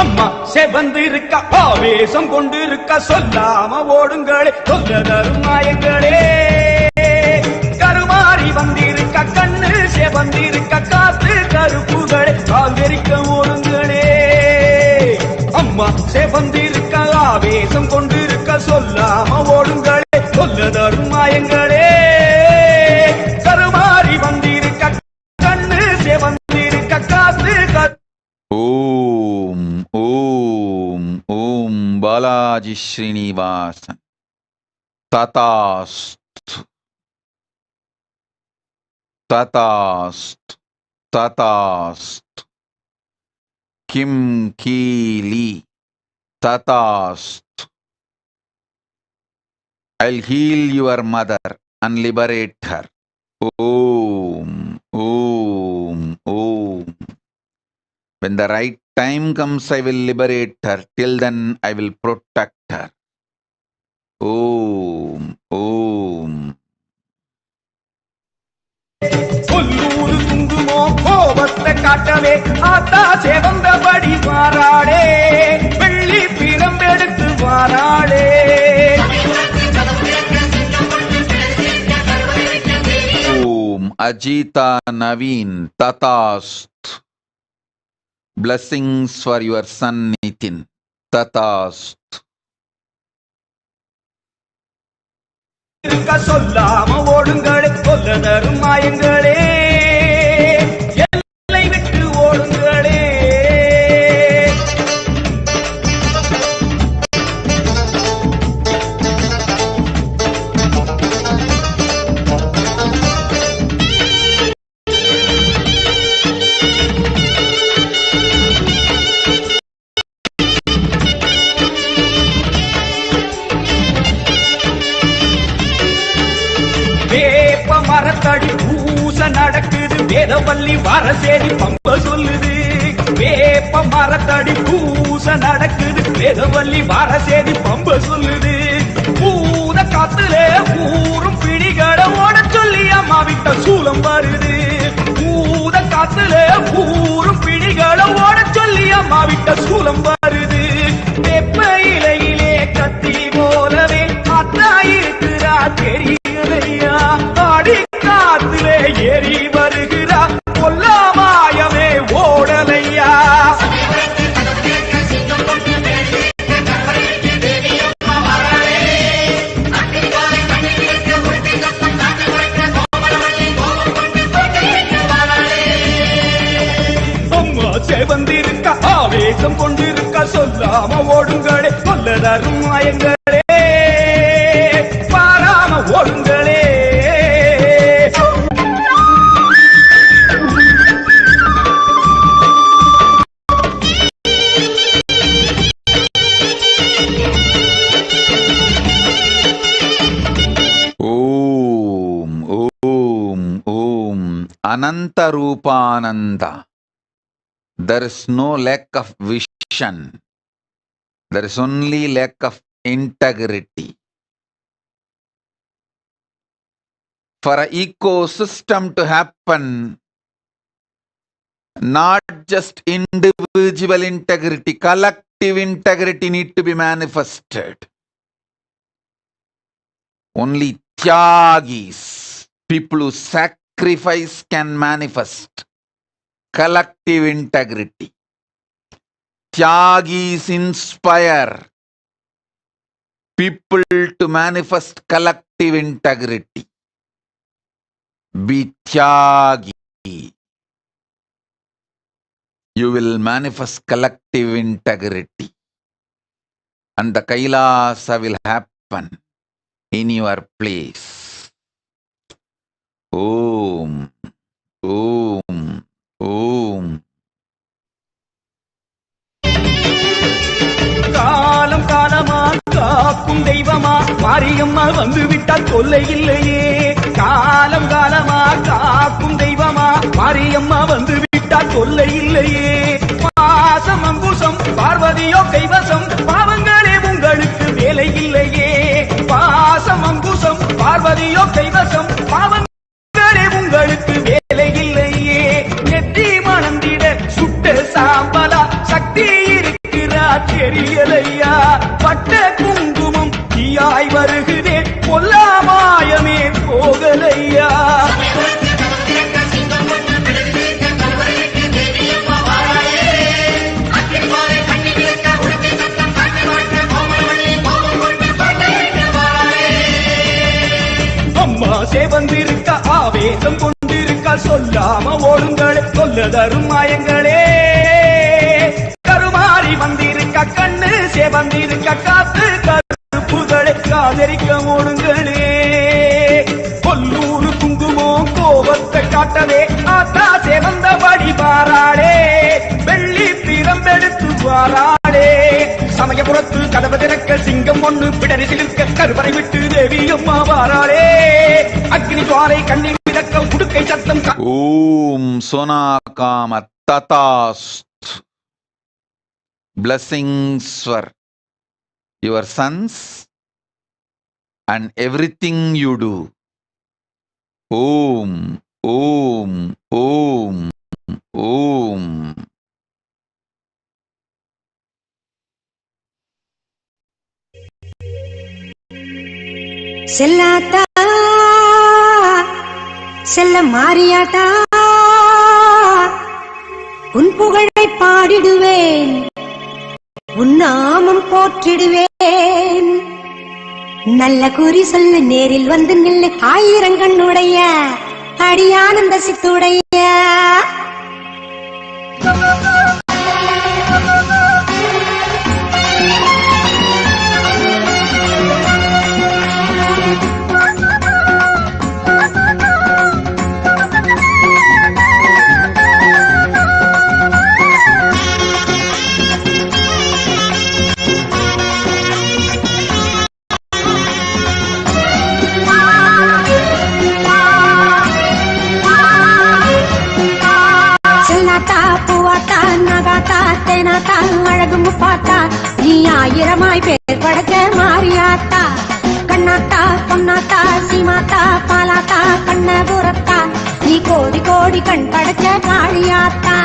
அம்மா செவந்திருக்க ஆவேசம் கொண்டிருக்க சொல்லாம ஓடுங்களே சொல்லதரும் மாயங்களே. கருமாறி வந்திருக்க கண்ணு செவந்திருக்க காத்து கருப்புகளே கால்வெறிக்க ஓடுங்களே. அம்மா செவந்திருக்க ஆவேசம் கொண்டிருக்க சொல்லாம ஓடுங்களே சொல்லதரும் மாயங்களே. கருமாறி வந்திருக்க கண்ணு செவந்திருக்க காத்து Balaji Srinivasan. Tatastu. Tatastu. Tatastu. Kim Kili. Tatastu. I'll heal your mother and liberate her. Om, Om, Om. When the right time comes, I will liberate her. Till then, I will protect her. Om, Om. கொல்லூரு குங்குமோ கோபத்தை காட்டவே ஆத்தா செவந்தபடி வாராளே வெள்ளி பிரம்பெடுத்து வாராளே Om Ajita Naveen Tatast. Blessings for your son Nitin. Tatast. இருக்க சொல்லாம ஓடுங்களே கொல்ல தரும் மாயங்களே எல்லை விட்டு ஓடுங்களே மரத்தடி பூச நடக்குது வேதவல்லி வரசேரி பம்ப சொல்லுது வேப்ப மரத்தடி பூச நடக்குது வேதவல்லி வரசேரி பம்ப சொல்லுது பூத காத்துல ஊரும் பிடிகளை ஓட சொல்லி அம்மா விட்ட சூலம் வருது பூத காத்துல ஊரும் பிடிகளை ஓட சொல்லி அம்மா விட்ட சூலம் வருது வெப்ப இலையிலே கத்தி போலவே அத்தா இருக்கிறா தெரியலையா ஆடி காத்திலே ஏறி வருகிறா கொல்லாமாயமே ஓடலையா அம்மா செவந்திருக்க ஆவேசம் கொண்டிருக்க சொல்லாம ஓடுங்களே கொல்ல தரும் மாயங்களே பாராம ஓடுங்களே Ananta Rupananda. There is no lack of vision. There is only lack of integrity. For an ecosystem to happen, not just individual integrity, collective integrity need to be manifested. Only Tyagis, people who sacrifice, can manifest collective integrity. Tyagis inspire people to manifest collective integrity. Be Tyagi. You will manifest collective integrity. And the Kailasa will happen in your place. Om, Om, Om. காலம் காலமா காக்கும் தெய்வமா மாரியம்மா வந்து விட்டால் தொல்லை இல்லையே காலம் காலமா காக்கும் தெய்வமா மாரியம்மா வந்து விட்டால் தொல்லை இல்லையே பாசம் அங்குசம் பார்வதியோ கைவசம் பாவங்களே உங்களுக்கு வேலை இல்லையே பாசம் அங்குசம் பார்வதியோ கைவசம் பாவங்களே உங்களுக்கு வேலை இல்லையே நெத்தி மணந்திட சுட்ட சாம்பலா சக்தி இருக்கிறா தெரியலையா பட்ட குங்குமம் தீயாய் வருகிறே பொல்லாமாயமே போகலையா அம்மா சேவந்திருக்க ஆவேசம் கொண்டிருக்க சொல்லாம ஓடுங்களே கொல்ல தரும் மாயங்களே கருமாறி வந்திருக்க கண்ணு சேவந்திருக்க காத்து கருப்புகளை காதரிக்க ஓடுங்களே. கொல்லூரு குங்குமம் கோபத்தை காட்டவே ஆத்தா சேவந்தபடி வாராளே. வெள்ளி பிரம்பெடுத்து வாராளே. சமயபுரத்து கதவு திறக்க சிங்கம் ஒண்ணு பிடரி சிலிர்க்க கருவறை விட்டு தேவியம்மா வாராளே. அக்னி ஜுவாலை கண்ணி மிதக்க உடுக்கை சத்தம். ஓம் சோனாகாம ததாஸ்து. Blessings for your sons and everything you do. Om, Om, Om, Om. செல்லாத்தா செல்ல மாறியாட்டா உன் புகழை பாடிடுவேன், உன் நாமம் போற்றிடுவேன். நல்ல குறி சொல்ல நேரில் வந்து நில்லு ஆயிரங்கண்ணுடைய அடியானந்த சித்துடைய. அழகு முப்பாத்தா நீ ஆயிரமாய் பேர் படைச்ச மாரியாத்தா. கண்ணாத்தா பொன்னாத்தா சீமாத்தா பாலாத்தா கண்ணபுரத்தா நீ கோடி கோடி கண் படைச்ச காளியாத்தா.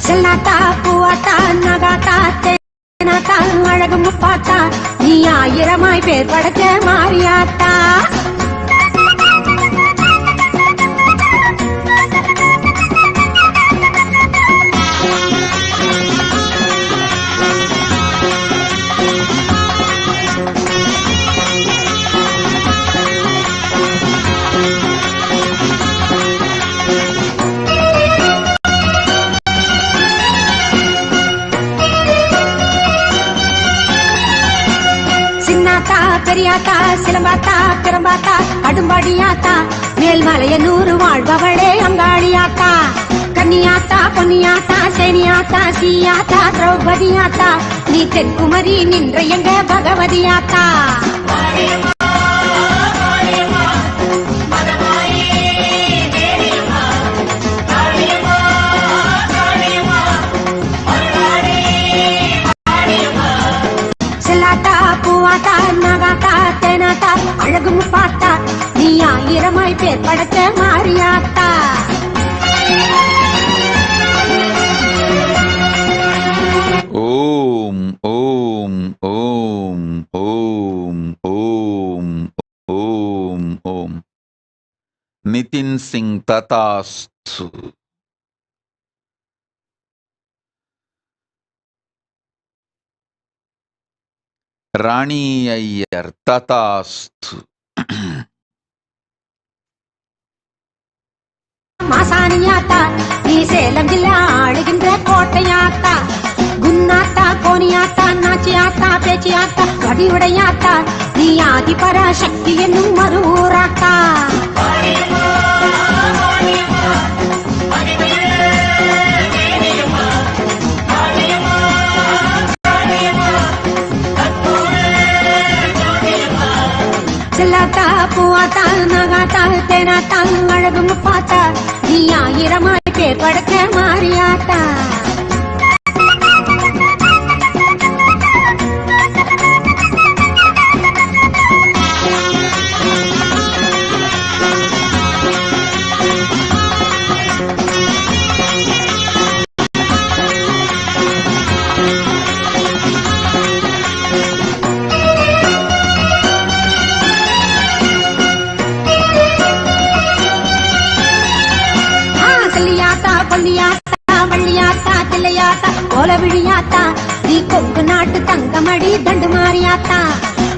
செல்லாத்தா பூவாத்தா நகாத்தா தேனாத்தா அழகு முப்பாத்தா நீ ஆயிரமாய் பேர் படைச்ச மாரியாத்தா. பெரியாத்தா சிலம்பாத்தா பெரும்பாத்தா கடும்பாடியாத்தா மேல்மலைய நூறு வாழ்பவளே அங்காளியாத்தா. கன்னியாத்தா பொன்னியாத்தா சேனியாத்தா சீயாத்தா திரௌபதியாத்தா நீ தென்குமரி நின்ற எங்க பகவதியாத்தா. பூவாத்தா நகாத்தா தேனாத்தா அழகு முப்பாத்தா நீ ஆயிரமாய் பேர் படைச்ச மாரியாத்தா. ஓம் ஓம் ஓம் ஓம் ஓம் ஓம் ஓம். நிதின் சிங் ததாஸ்து. ராணி ஐயர் ததாஸ்து. மாசாணியாத்தா நீ சேலம் ஜில்லா ஆளுகின்ற கோட்டையாத்தா. குன்னாத்தா கோனியாத்தா நாச்சியாத்தா பேச்சியாத்தா வடிவுடையாத்தா நீ ஆதி பராசக்தி என்னும் மறுவூராத்தா. செல்லாத்தா பூவாத்தா நகாத்தா தேனாத்தா அழகு முப்பாத்தா நீ ஆயிரமாய் பேர் படைச்ச மாரியாத்தா. பொன்னியாத்தா வள்ளியாத்தா தில்லையாத்தா கோலவிழியாத்தா நீ கொங்கு நாட்டு தங்கமடி தண்டு மாறியாத்தா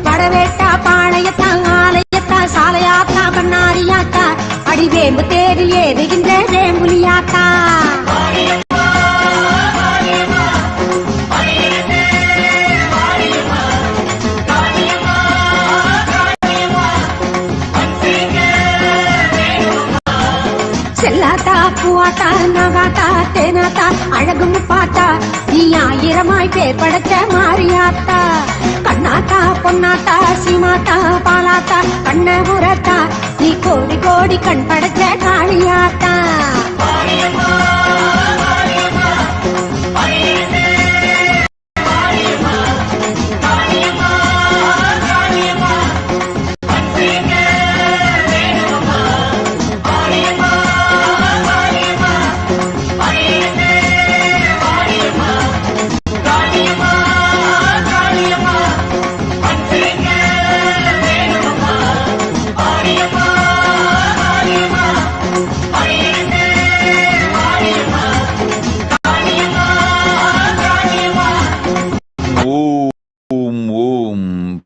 படவேட்டா பாளையத்தா ஆலயத்தா சாலையாத்தா பண்ணாரியாத்தா அடிவேம்பு தேரில் ஏறுகின்ற வேம்புலியாத்தா செல்லாத்தா பூவாத்தா நகாத்தா தேனாத்தா அழகும் பாத்தா நீ ஆயிரமாய் பேர் படைச்ச மாறியாத்தா கண்ணாத்தா பொன்னாத்தா சீமாத்தா பாலாத்தா கண்ண உரத்தா நீ கோடி கோடி கண் படைச்ச காளியாத்தா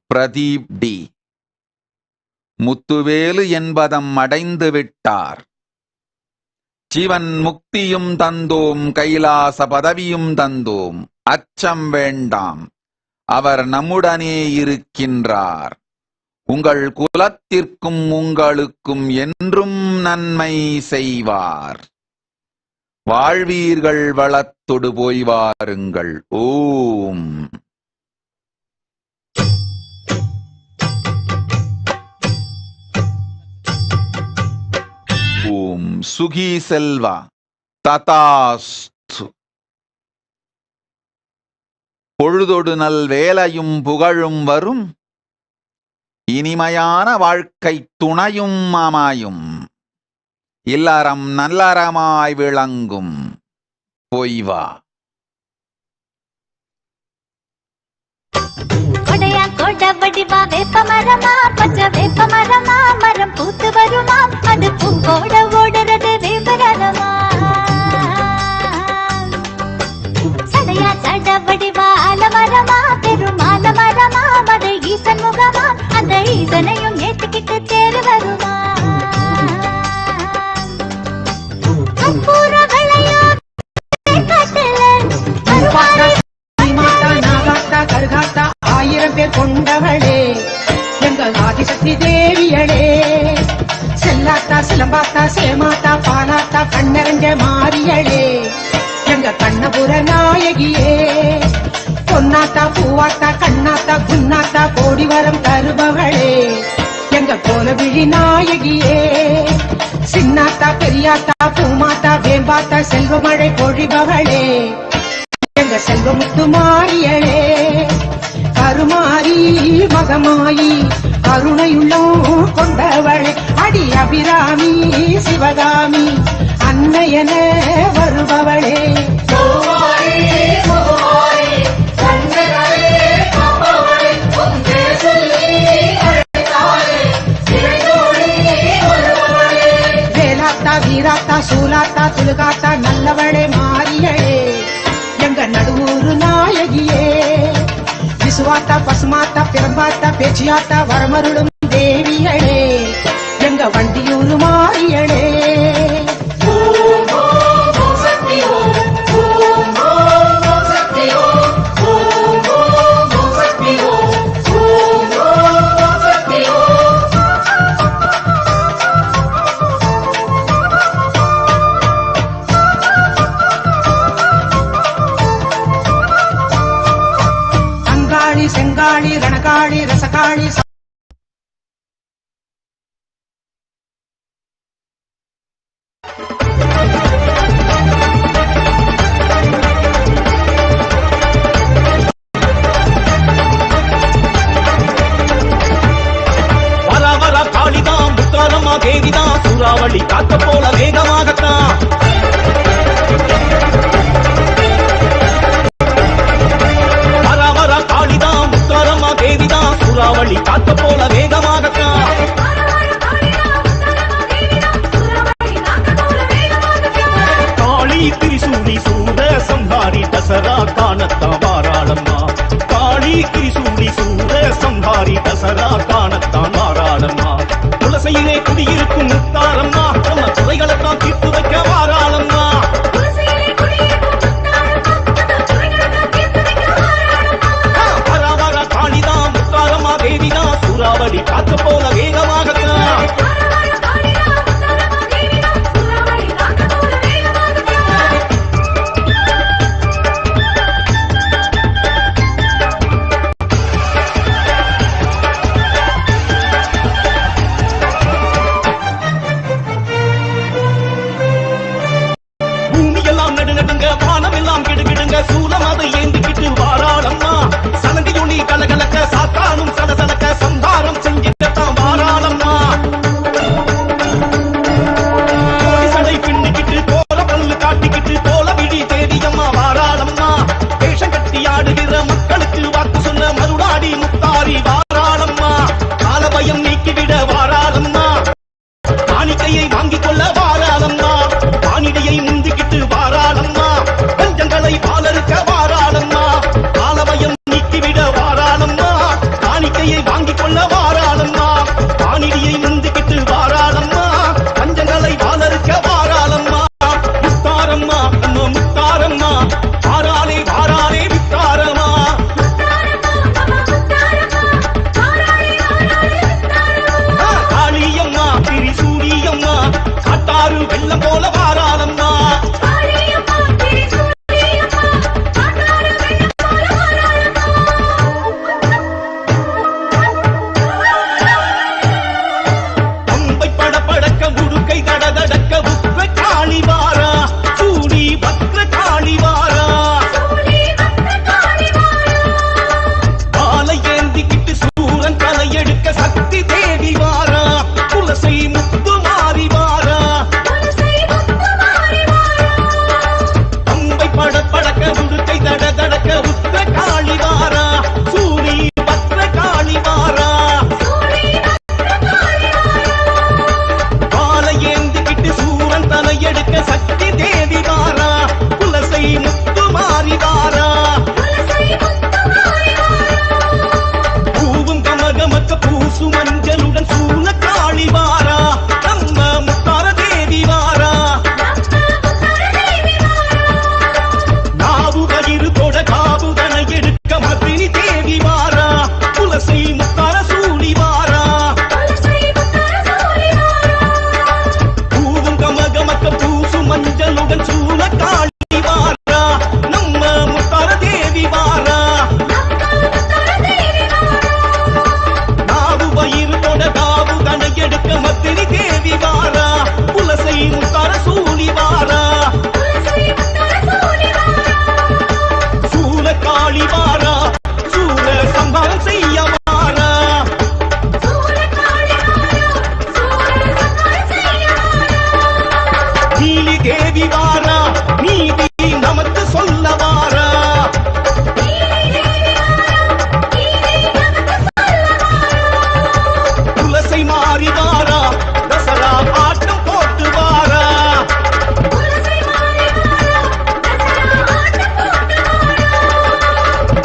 பிரதீப் டி. முத்துவேலு என்பதம் அடைந்து விட்டார். சிவன் முக்தியும் தந்தோம், கைலாச பதவியும் தந்தோம், அச்சம் வேண்டாம், அவர் நம்முடனே இருக்கின்றார். உங்கள் குலத்திற்கும் உங்களுக்கும் என்றும் நன்மை செய்வார். வாழ்வீர்கள், வளத்தொடு போய் வாருங்கள். ஓம். ஓம். சுகி செல்வா. ததாஸ்து. பொழுதொடு நல் வேலையும் புகழும் வரும், இனிமையான வாழ்க்கை துணையும் அமையும், இல்லறம் நல்லறமாய் விளங்கும். பொய்வா. கொடையா கொட வடிவா வேப்ப மரமா பச்ச வேப்ப மரமா மரம் பூத்து வருமா அது பூங்கோட ஓடுறது வேப்பரமா சடையா சட வடிவா அலமரமா பெருமால மரமா மத ஈசன் முகமா அந்த ஈசனையும் ஏத்துக்கிட்டு தேர் வருமா கற்பூர விளையா கருகாத்தா ஆயிரம் பேர் கொண்டவளே எங்கள் ஆதிசக்தி தேவியளே செல்லாத்தா சிலம்பாத்தா சேமாத்தா பாலாத்தா கண்ணரஞ்ச மாறியளே எங்க கண்ணபுர நாயகியே பொன்னாத்தா பூவாத்தா கண்ணாத்தா குன்னாத்தா கோடி வரம் தருபவளே எங்க கோலவிழி நாயகியே சின்னாத்தா பெரியாத்தா பூமாத்தா வேம்பாத்தா செல்வமழை பொழிபவளே எங்க செல்வமுத்து மாறியளே கருமாரி மகமாயி கருணையுள்ளம் கொண்டவளே அடி அபிராமி சிவகாமி அன்னையன வருபவளே வேலாத்தா வீராத்தா சூலாத்தா துலுகாத்தா நல்லவளே மாறியளே எங்க நடுவூரு நாயகியே விசுவாத்தா பசுமாத்தா பிறம்பாத்தா பேச்சியாத்தா வரமருளும் தேவியளே எங்க வண்டியூரு மாறியளே செங்காளி ரணகாளி ரசகாளி வர வர காளிதான் முத்தாரம்மா தேவிதான் சூறாவளி காத்த போல வேகமாகத்தான் சூறாவளி காத்த சூரி சூர சம்ஹாரி தசரா காணத்தான் வாராளம்மா. துளசையிலே குடியிருக்கும் முத்தாரம்மா, நம்ம குறைகளைத்தான் தீர்த்து வைக்க வாராளம்மா. வர வர காளிதான் முத்தாரம்மா தேவிதான், சூறாவளி காற்று போல வேகமாகத்தான். சூலம் அதை ஏந்திக்கிட்டு வாராளம்மா. சலங்கையொளி கலகலக்க சாத்தானும் சலசலக்க சம்ஹாரம் செஞ்சிட்டத்தான் வாராளம்மா. சடை பின்னிக்கிட்டு கோல பல்லு காட்டிக்கிட்டு கோல விழி தேடியம்மா வாராளம்மா. வேஷம் கட்டி ஆடுகிற மக்களுக்கு வாக்கு சொன்ன மருளாடி முத்தாரி வாராளம்மா. காலபயம் நீக்கிவிட வாராளம்மா. காணிக்கையை வாங்கிக் கொள்ள வாராளம்மா. வானிடையை முந்திக்கிட்டு வாராளம்மா. பஞ்சங்களை பாலருக்க வாராளம்மா. காலபயம் நீக்கிவிட வாராளம்மா. காணிக்கையை வாங்கிக் கொள்ள வாராளம்மா. வானிடையை முந்திக்கிட்டு வாராளம்மா. பஞ்சங்களை பாலருக்க வாராளம்மா. முத்தாரம்மா நம்ம முத்தாரம்மா, வாராளே வாராளே வித்தாரம்மா. காளியம்மா திரிசூரியம்மா, காட்டாறு வெள்ளம் போல வாராளம்மா. பம்பை படபடக்க உடுக்கை தடதடக்க உக்ர காளி வாரா, சூடி பக்ர காளி வாரா. பாலை ஏந்திக்கிட்டு சூரன் தலை எடுக்க சக்தி தேவி வாரா. துளசை முத்து மாறி வாரா. பம்பை படபடக்க உடுக்கை தடதடக்க உக்ர காளி வாரா, சூடி பக்ர காளி வாரா. பாலை ஏந்திக்கிட்டு சூரன் தலை எடுக்க சக்தி தேவி வாரா. துளசை முத்து மாறி வாரா. பூவும் கமகமக்க பூசு மஞ்சளுடன் சூழ காளி வாரா. நம்ம முத்தார தேவி வாரா. நாவு கயிறு தொட காவுதனை எடுக்க மத்தினி தேவி வாரா. துளசை முத்தார சூழி வாரா. பூவும் கமகமக்க பூசு மஞ்சளுடன் சூழ காளி வாரா. நம்ம முத்தார தேவி வாரா. நாவு வயிறு தொட காவுதனை எடுக்க மத்தினி தேவி வாரா. துளசை முத்தார சூழி வாரா. சூல காளி வாரா, சூல சம்ஹாரம் செய்ய வாரா. நீலி தேவி வாரா, நீதி நமக்கு சொல்ல வாரா. துளசை மாறி வாரா, தசரா ஆட்டம் போட்டு வாரா.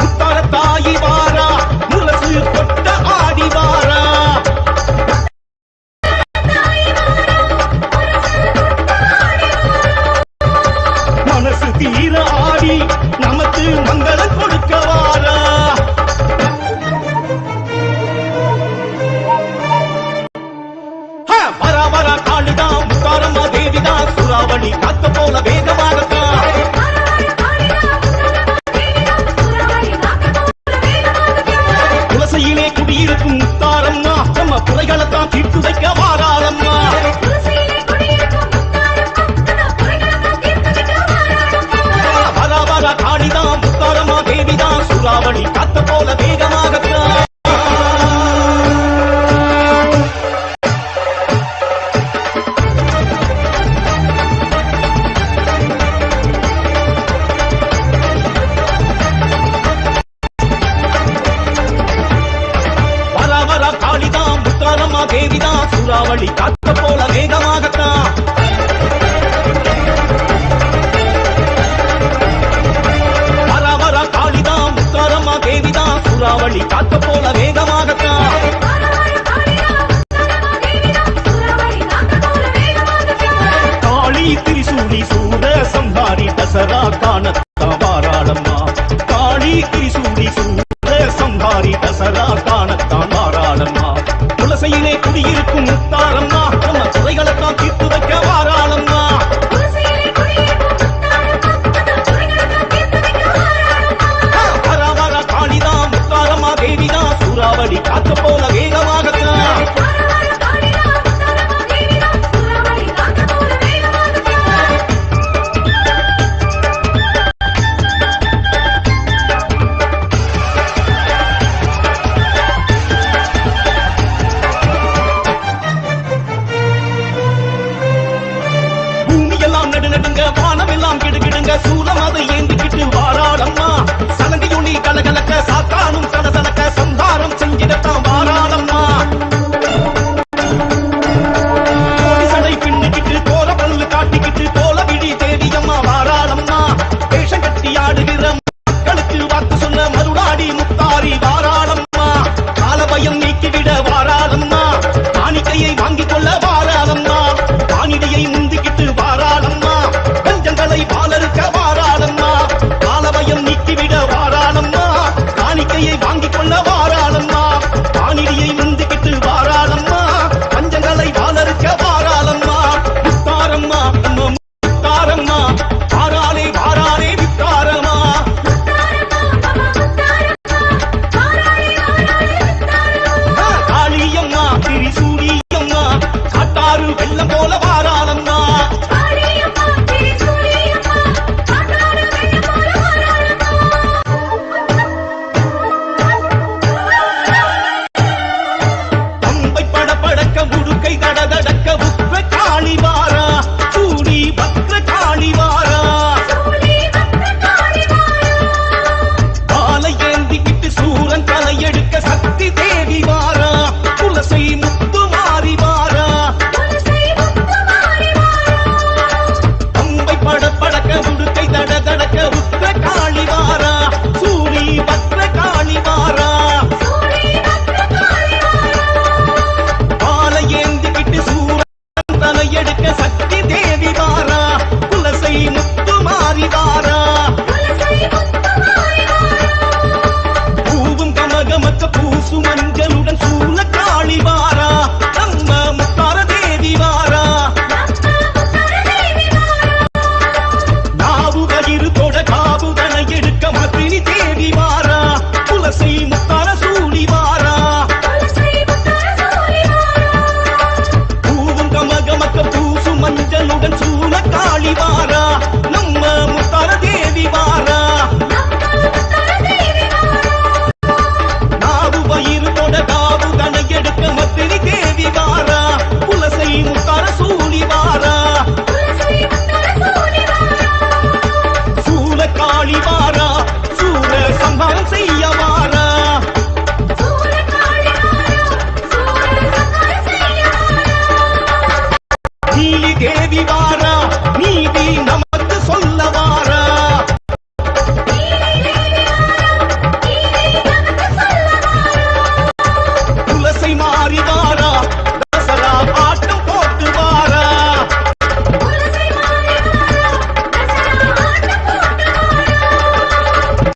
முத்தார தாயி வாரா, முரசு கொட்ட ஆடி வாரா. மனசு தீர ஆடி நமக்கு மங்களம் கொடுக்க வாரா. வர வர காளிதான் முத்தாரம்மா தேவிதான், சூறாவளி காத்த போல வேகமாகத்தான். துளசையிலே குடியிருக்கும் முத்தாரம்மா, நம்ம குறைகளைத்தான் தீர்த்து வைக்க வாராளம்மா. வர வர காளிதான் முத்தாரம்மா தேவிதான், சூறாவளி காத்த போல வேகமாகத்தான். வர வர காளிதான் முத்தாரம்மா தேவிதான், சூறாவளி காத்த போல வேகமாகத்தான். வர வர காளிதான் முத்தாரம்மா தேவிதான், சூறாவளி ஆசையை வாங்கிக் கொள்ள வாராளம்மா, வானிடியை முந்திக்கிட்டு வாராளம்மா, பஞ்சங்களை வாழறுக்க வாராளம்மா, வித்தாரம்மா நம்ம வித்தாரம்மா, வாராளே வாராளே வித்தாரமா, காளியம்மா திரிசூலியம்மா, காட்டாறு வெள்ளம் போல வாராளம்மா, பம்பை படபடக்க முடுக்கை தடதடக்க உக்ர காளி வாரா, சூடி பக்ர காளி வாரா, காலை ஏந்திக்கிட்டு சூரன் தலை எடுக்க சக்தி தேவி வாரா, துளசை முத்து மாறி வாரா, பம்பை படபடக்க முடுக்கை தடதடக்க உக்ர காளி வாரா, சூடி பக்ர காளி வாரா, காலை ஏந்திக்கிட்டு சூரன் தலை எடுக்க சக்தி தேவி வாரா, துளசை முத்து மாறி வாரா, பூவும் கமகமக்க பூசு மஞ்சளுடன் சூழ காளி வாரா, நம்ம முத்தார தேவி வாரா, நாவு வயிறு தொட காவுதனை எடுக்க மதினி தேவி வாரா, துளசை முத்தார சூழி வாரா, பூவும் கமகமக்க பூசு மஞ்சளுடன் சூழ காளி வாரா, நம்ம முத்தார தேவி வாரா, நாவு வயிறு தொட காவுதனை எடுக்க மதினி தேவி வாரா, துளசை முத்தார சூழி வாரா, சூழ காளி வாரா, சூர சம்ஹாரம் செய்ய வாரா, நீலி தேவி வாரா, நீதி நமக்கு சொல்ல வாரா, துளசை மாறி வாரா, தசரா ஆட்டம் போட்டு வாரா,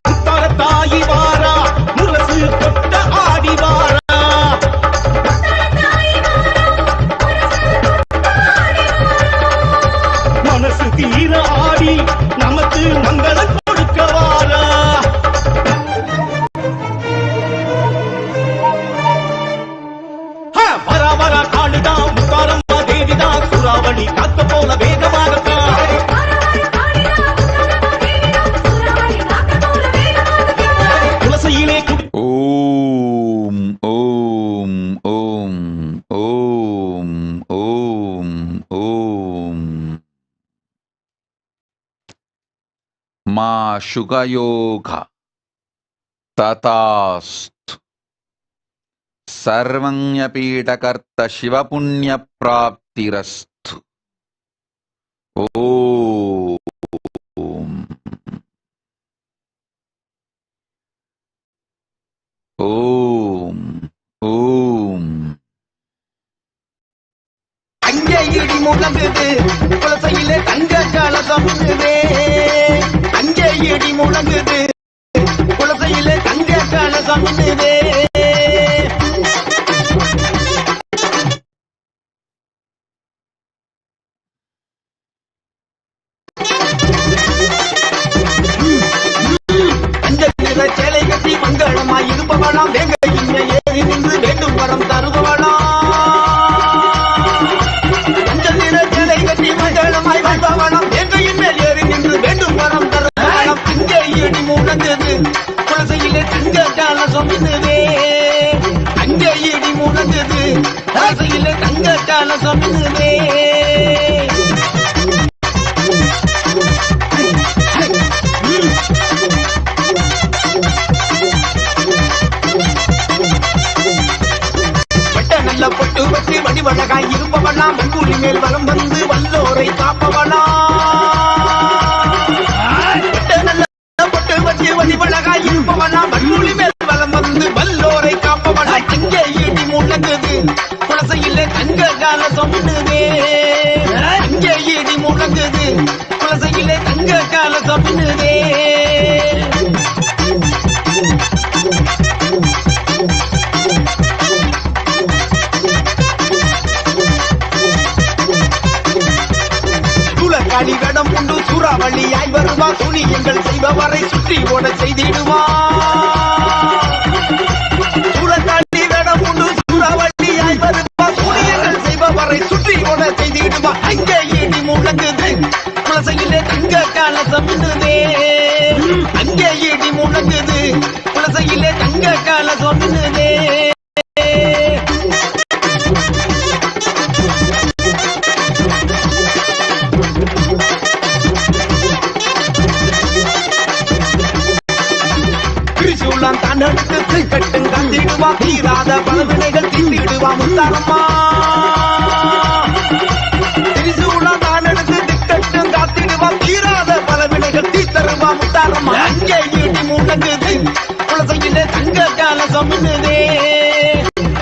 முத்தார தாயி வாரா, முரசு தொட்ட ஆடி வாரா, மனசு தீர ஆடி நமக்கு மங்களம் கொடுக்க வாரா, வரா வரா காளிதான் முத்தாரம்மா தேவிதான், சூறாவளி காத்த போல வேகமாகத்தான், துளசியிலே குடி ஓம் ஓம் ஓம் ஓம் ஓம் ஓம் மா சுகயோக ததாஸ்து சர்வஞபீடகர்த்த சிவபுண்ணியப்ராப்திரஸ்து ஓம் ஓம் ஓம் அங்கே இடி முழங்குது குலசையிலே தங்க கலசம் விழுதே, அங்கே இடி முழங்குது குலசையிலே தங்க கலசம் விழுதே, அஞ்சல் நிற சேலை கட்டி மங்களமாய் இருப்பவளாம், வேங்க இங்க ஏறி நின்று வேண்டும் வரம் தருபவளாம், அஞ்சல் நிற சேலை கட்டி மங்களமாய் வாழ்பவளாம், வேங்கையின் மேல் ஏறி நின்று வேண்டும் வரம் தருபவளாம், இங்கே இடி முழங்குது குலசையிலே தங்க கலசம் விழுதே, அங்கே இடி முழங்குது குலசையிலே தங்க கலசம் விழுதே, நல்ல பொட்டு வச்சு வடிவழகாய் இருப்பவளாம், மண்புலி மேல் வலம் வந்து வல்லோரை காப்பவளாம், நல்ல பொட்டு வச்சு வடிவழகாய் இருப்பவளாம், மண்புலி மேல் வலம் வந்து வல்லோரை காப்பவளாம், இங்கே இடி முழங்குது குலசையிலே தங்க கலசம் விழுதே, இங்கே இடி முழங்குது குலசையிலே தங்க கலசம் விழுதே. செய்பவரை சுற்றி ஓட செய்திடுவார். சூழக்காட்டி வேடம் உண்டு சூறாவளியாய் வருவார். சூரியர்கள் செய்பவரை சுற்றி ஓட செய்திடுவார். அங்கே இடி முழங்குது குலசையிலே தங்க கலசம் மின்னுதே. அங்கே இடி முழங்குது குலசையிலே தங்க கலசம் மின்னுதே. திரிசூலம் தான் எடுத்து கட்டும் காத்திடுவா. தீராத பலவினைகள் தீர்த்திடுவா முத்தாரம்மா. திரிசூலம் தான் எடுத்து திக்கட்டும் காத்திடுவா. தீராத பலவினைகள் தீர்த்தருவா முத்தாரம்மா. அங்கே இடி முழங்குது குலசையிலே தங்க கலசம் மின்னுதே.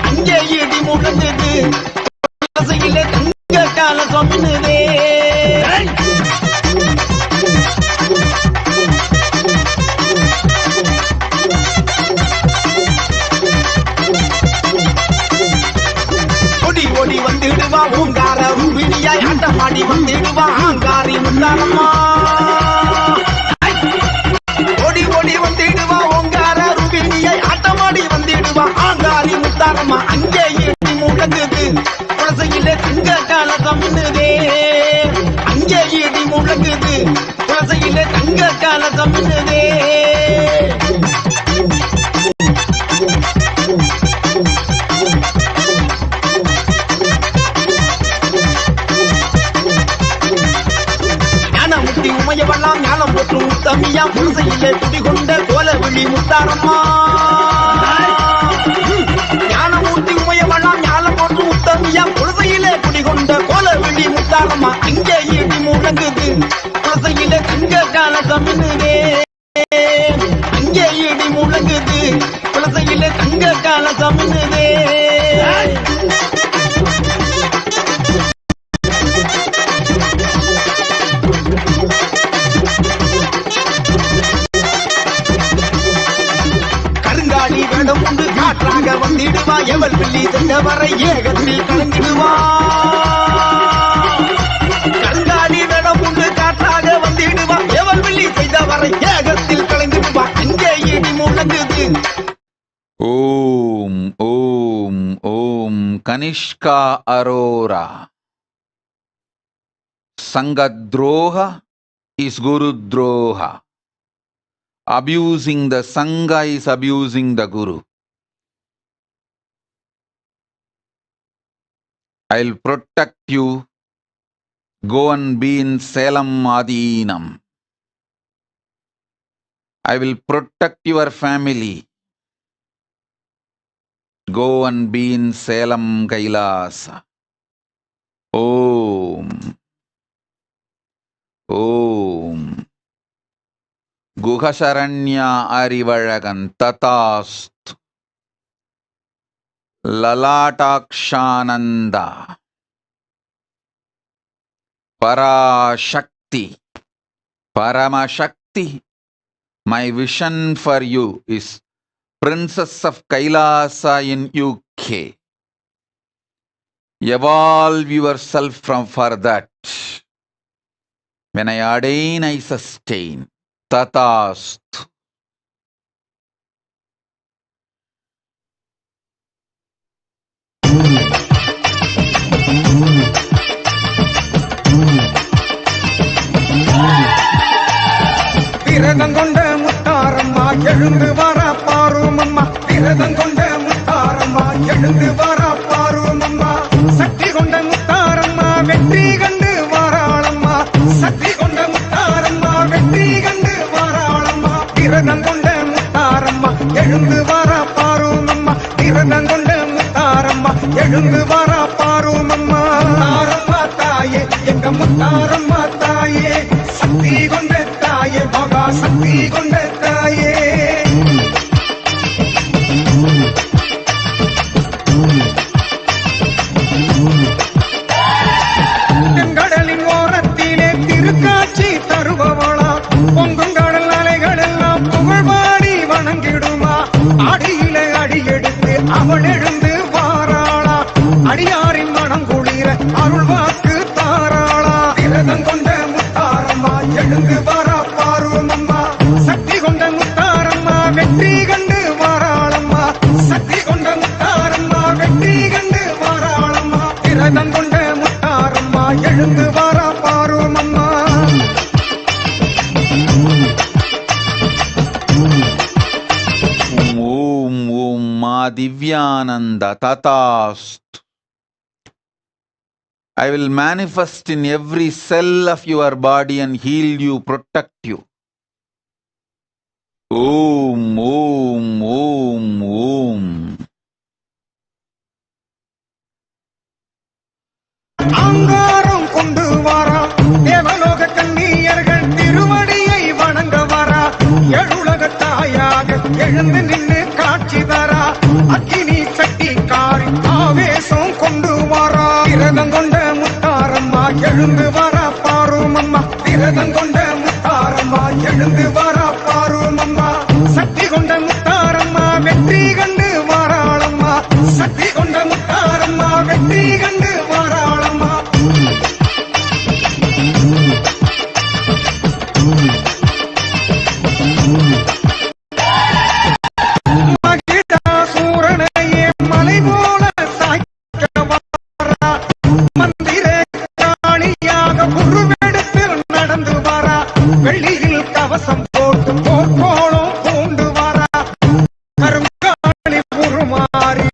அங்கே இடி முழங்குது குலசையிலே தங்க கலசம் மின்னுதே. ஓடி ஓடி வந்துடுவா ஓங்கார ரூபினியாய் ஆட்டமாடி வந்துடுவா ஆங்காரி முத்தாரம்மா. ஓடி ஓடி வந்துடுவா ஓங்கார ரூபினியாய் ஆட்டமாடி வந்துடுவா ஆங்காரி முத்தாரம்மா. அங்கே இடி முழங்குது குலசையிலே தங்க கலசம் மின்னுதே. அங்கே இடி முழங்குது குலசையிலே தங்க கலசம் மின்னுதே. ஞானமுத்தி உமையவெல்லாம் ஞானம் போற்றும் உத்தமியா. குலசையிலே குடிகொண்ட கோலவிழி முத்தாரம்மா. ஞானமூர்த்தி உமையவெல்லாம் ஞானம் போற்றும் உத்தமியா. குலசையிலே குடிகொண்ட கோலவிழி முத்தாரம்மா. அங்கே இடி முழங்குது குலசையிலே தங்க கலசம் மின்னுதே. அங்கே இடி முழங்குது குலசையிலே தங்க கலசம் மின்னுதே. கருங்காடி வேடம் உண்டு காற்றாக வந்திடுவா. எவள் பிள்ளி சென்றவரை ஏகத்தில் கலந்திடுவா. கருங்காடி வேடம் உண்டு காற்றாக வந்திடுவா. எவள் பிள்ளி செய்தவரை ஏகத்தில் கலந்திடுவா. அங்கே இடி முழங்குது. ஓம் ஓம் ஓம் Kanishka Arora. Sangadroha is Guru Droha. Abusing the Sangha is abusing the Guru. I'll protect you. Go and be in Salem Adinam. I will protect your family. Go and be in Salem Kailasa. Om. Om. Guhasaranya Arivalagan Tatast. Lalatakshananda. Parashakti. Paramashakti. My vision for you is Princess of Kailasa in UK. Evolve yourself for that. When I ordain, I sustain. Tatast. விரதம் கொண்ட முத்தாரம்மா எழுந்து வர பாரும் அம்மா. விரதம் கொண்ட முத்தாரம்மா எழுந்து வர பாரும் அம்மா. சக்தி கொண்ட முத்தாரம்மா வெற்றி கண்டு வாராளம்மா. சக்தி கொண்ட முத்தாரம்மா வெற்றி கண்டு வாராளம்மா. விரதம் கொண்ட முத்தாரம்மா எழுந்து வர பாரும் அம்மா. விரதம் கொண்ட முத்தாரம்மா எழுந்து வர பாரும் அம்மா. முத்தாரம்மா தாயே எங்க முத்தாரம்மா தாயே. சக்தி கொண்ட தாயே மகா சக்தி கொண்ட தாயே. கடலின் ஓரத்திலே திருக்காட்சி தருபவளா. பொங்கும் கடல் அலைகள் எல்லாம் புகழ்பாடி வணங்கிடுமா. அடியில அடி எடுத்து அவள் எழுந்து வாராளா. அடிய கண்டு வாராளம்மா சக்தி கொண்ட முத்தாரம்மா வெற்றி கண்டு வாராளம்மா விரதம் கொண்ட முத்தாரம்மா எழுந்து வாரா பாரும் அம்மா ஓம் ஓம் மா திவ்யானந்த ததாஸ்து. I will manifest in every cell of your body and heal you, protect you. Om, Om, Om, Om. அங்காரம் கொண்டு வாரா தேவலோக கண்ணியர்கள் திருவடியை வணங்க வாரா எழுலக தாயாக எழுந்து நின்று காட்சி தரா அக்கினி சக்தி காரி ஆவேசம் கொண்டு வாரா விரதம் கொண்ட முத்தாரம்மா எழுந்து வாரா பாரும் அம்மா விரதம் கொண்ட முத்தாரம்மா எழுந்து வாரா பாரும் அம்மா சக்தி கொண்ட முத்தாரம்மா வெற்றி கண்டு வாராளம்மா சக்தி கொண்ட முத்தாரம்மா வெற்றி கண்டு வாராளம்மா மகிடாசூரனையே மலை போல சாய்க்க வாரா மந்திர காளியாக உருவெடுத்து நடந்து வாரா வெள்ளியில் கவசம் போட்டு போர்க்கோளம் பூண்டு வாரா கருங்காளி உருமாறி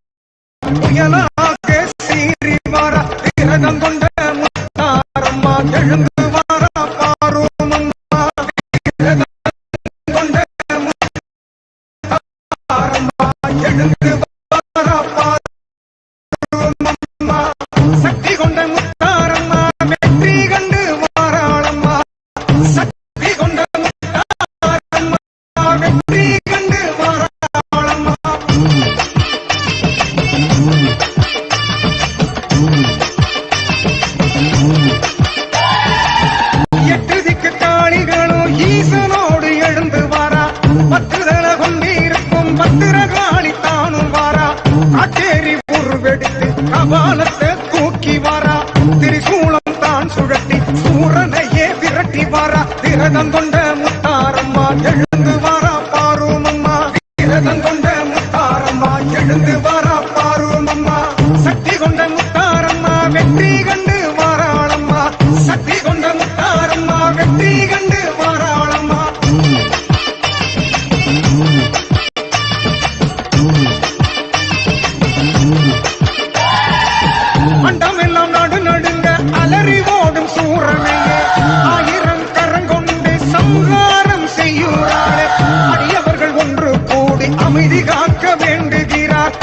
புயலாக சீறி வாரா விரதம் கொண்ட முத்தாரம்மா எழுந்து வாரா பாரும் அம்மா விரதம் கொண்ட முத்தாரம்மா எழுந்து வாரா பாரும் அம்மா சக்தி கொண்ட முத்தாரம்மா வெற்றி கண்டு வாராளம்மா சக்தி கொண்ட முத்தாரம்மா வெற்றி கண்டு வாராளம்மா எட்டு திக்கு காளிகளும் ஈசனோடு எழுந்து வாரா பத்துதல கொண்டிருக்கும் பத்திரகாளி தானும் வாரா காட்டேரி உருவெடுத்து கபாலத்தை தூக்கி வாரா திரிசூலம் தான் சுழட்டி சூரனையே விரட்டி வாரா விரதம் கொண்ட முத்தாரம்மா எழுந்து வாரா பாரும் அம்மா விரதம் கொண்ட முத்தாரம்மா எழுந்து வாரா பாரும் அம்மா சக்தி கொண்ட முத்தாரம்மா வெற்றி கண்டு வாராளம்மா சக்தி கொண்ட முத்தாரம்மா வெற்றி கண்டு வாராளம்மா மண்டமெல்லாம் நடு நடுங்க அலறி ஓடும் சூரனையே ஆயிரம் கரங்கொண்டு சம்ஹாரம் செய்யுறாளே அடியவர்கள் ஒன்று கூடி அமைதி காக்க வேண்டுகிறார்.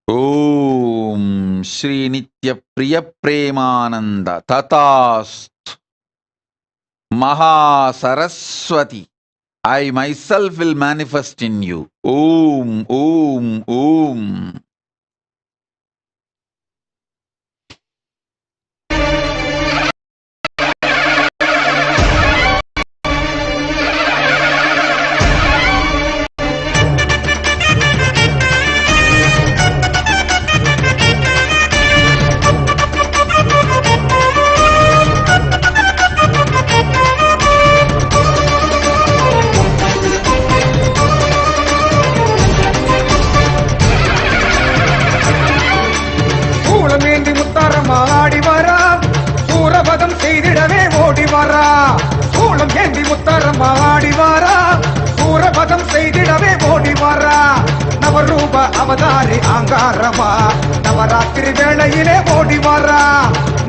ஓம் ஸ்ரீ நித்ய பிரிய பிரேமானந்த ததாஸ்து. மகா Saraswati, I myself will manifest in you. Om, Om, Om. சூளமேந்தி Mutharamma ஆடி வரா சூரபதம் செய்திடவே ஓடி வரா சூளம் ஏந்தி முத்தாரம்மா ஆடி வரா சூரபதம் செய்திடவே ஓடி வரா நவரூப அவதாரி ஆங்காரமா நவராத்திரி வேளையிலே ஓடி வரா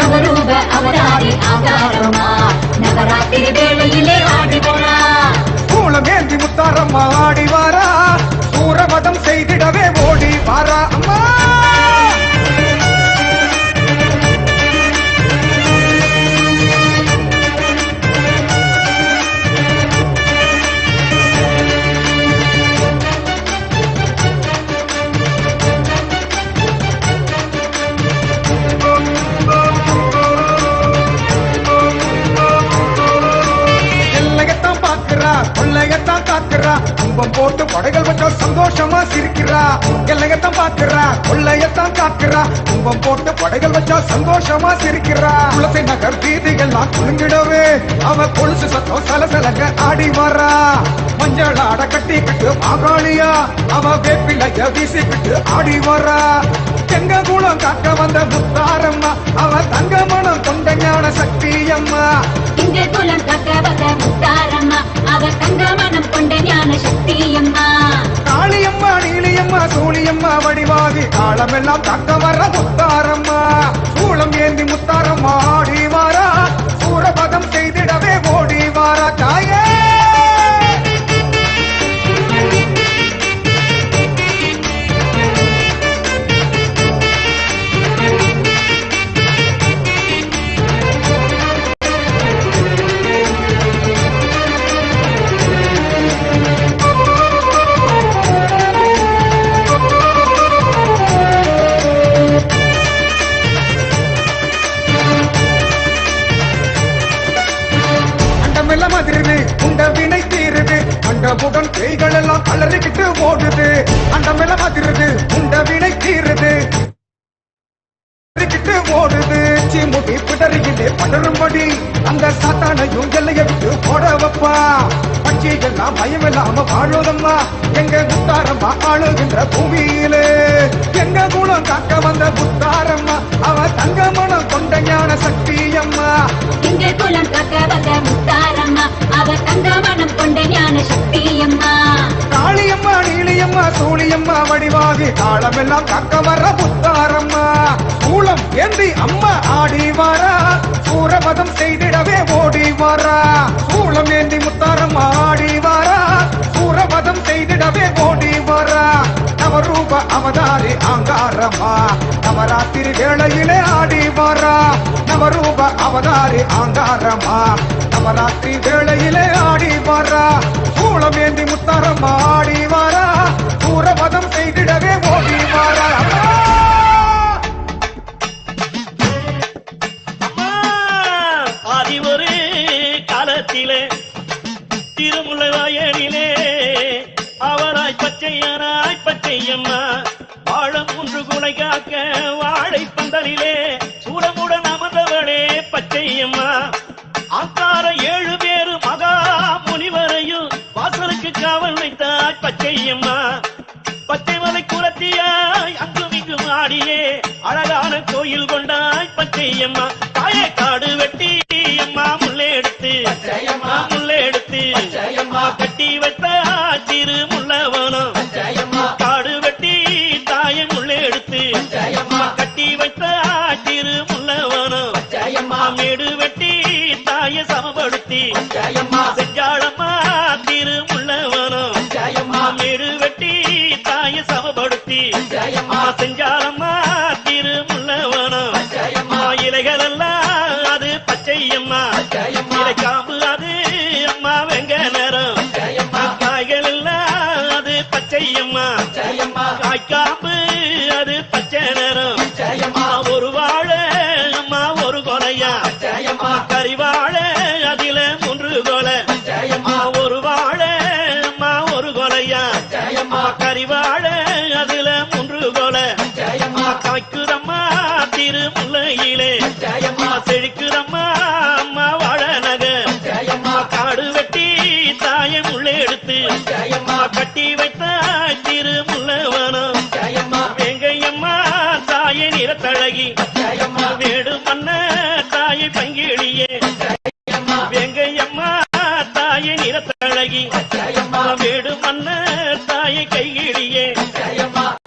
நவரூப அவதாரி ஆங்காரமா நவராத்திரி வேளையிலே ஆடி வரா சூளமேந்தி முத்தாரம்மா ஆடி வரா சூரபதம் செய்திடவே ஓடி வரா அம்மா கொள்ளையத்தான் காக்குறா கும்பம் போட்டு படைகள் வச்ச சந்தோஷமா சிரிக்கிறா, எல்லையத்தான் பாக்குறா, கொள்ளையத்தான் காக்குறா, கும்பம் போட்டு படைகள் வச்சா சந்தோஷமா சிரிக்கிறா. குலசை நகர் வீதிகள்லாம் குலுங்கிடவே அவ கொலுசு சத்தம் சலசலங்க ஆடி வரா. மஞ்சள் ஆட கட்டிக்கிட்டு மாகாளியா அவ வேப்பிலைய வீசிக்கிட்டு ஆடி வரா. எங்க குலம் காக்க வந்த முத்தாரம்மா அவ தங்க மனம் கொண்ட ஞான சக்தி அம்மா. எங்க குலம் காக்க வந்த முத்தாரம்மா அவ தங்க மனம் கொண்ட ஞான சக்தி அம்மா. காளியம்மா நீலியம்மா சூழியம்மா வடிவாகி காலமெல்லாம் காக்க வர முத்தாரம்மா. சூளம் ஏந்தி முத்தாரம்மா ஆடி வாரா, சூரபதம் செய்திடவே ஓடி வாரா. தாயே உண்ட வினை தீருது, அண்டவுடன் பேய்கள் எல்லாம் கலறிக்கிட்டு ஓடுது. அண்டமெல்ல மாதிருது உண்ட வினை தீருது, ஓடுது. சீமுடி பிடரியிலே படரும்படி அந்த சாத்தானையும் எல்லைய விட்டு போட வைப்பா. பட்சி எல்லாம் பயமில்லாம வாழுதம்மா எங்க முத்தாரம்மா ஆளுகின்ற பூமியிலே. எங்க குலம் காக்க வந்த முத்தாரம்மா அவ தங்க மனம் கொண்ட ஞான சக்தி அம்மா. எங்க குலம் காக்க வந்த முத்தாரம்மா அவ தங்க மனம் கொண்ட ஞான சக்தி அம்மா. காளியம்மா நீலியம்மா சூழியம்மா வடிவாகி காலமெல்லாம் காக்க வர முத்தாரம்மா. சூளம் ஏந்தி அம்மா ஆடி வாரா, சூரபதம் செய்திடவே ஓடி வாரா. சூளம் ஏந்தி முத்தாரம்மா ஆடி வாரா, சூரபதம் செய்திடவே ஓடி வாரா. நவரூப அவதாரி ஆங்காரம்மா நவராத்திரி வேளையிலே ஆடி வாரா. நவரூப அவதாரி ஆங்காரம்மா நவராத்திரி வேளையிலே ஆடி வாரா. சூளம் ஏந்தி முத்தாரம்மா ஆடி வாரா, சூரபதம் செய்திடவே ஓடி வாரா. ஒரு காலத்திலே திருமுலைவாயனிலே அவராய் பச்சையனாய் பச்சையம்மா வாழம் ஒன்று குலை காக்க வாழை பந்தலிலே சூடமுடன் அமர்ந்தவளே பச்சையம்மா. ஆங்கார 7 பேரு மகா முனிவரையும் வாசலுக்கு காவல் வைத்தாய் பச்சையம்மா. பச்சைமலை குலத்தியாய் அங்கும் இங்கும் ஆடியே அழகான கோயில் கொண்டாய் பச்சையம்மா. தாயே காடு வெட்டி அம்மா முல்லை எடுத்து முல்லை எடுத்து கட்டி வைத்த சிறு முள்ளவனம். காடு வெட்டி தாயை முல்லை எடுத்து கட்டி வைத்த சிறு முள்ளவனம். மேடு வெட்டி தாயை சமப்படுத்தி செஞ்சாளம்மா திரு முள்ளவனம். மேடு வெட்டி தாயை சமப்படுத்தி செஞ்சாளம்மா திரு முள்ளவனம். இலைகள் எல்லாம் அது பச்சையம்மா, இலை காம்பு அது அம்மா வெங்க நேரம். காய்கள் எல்லாம் அது பச்சையம்மா, காய்காம்பு அது பச்சை நேரம். ஒரு வாழை அம்மா ஒரு கொலையா, கறிவாழை அதில 3 கொலை. ஒரு வாழை அம்மா ஒரு கொலையா, கறிவாழை அதில 3 கொலை. காய்க்குதம்மா திரு முல்லையிலே செழிக்குதம்மா அம்மா வாழ நகர். காடு வெட்டி தாயை முள்ளை எடுத்து கட்டி வைத்த திரு முள்ளவனம். வேங்கையம்மா தாயை நிறத்தழகி வேடு மன்ன தாயை பங்கிழியே. வேங்கையம்மா தாயை நிறத்தழகி வேடு மன்ன தாயை கைகிழியே.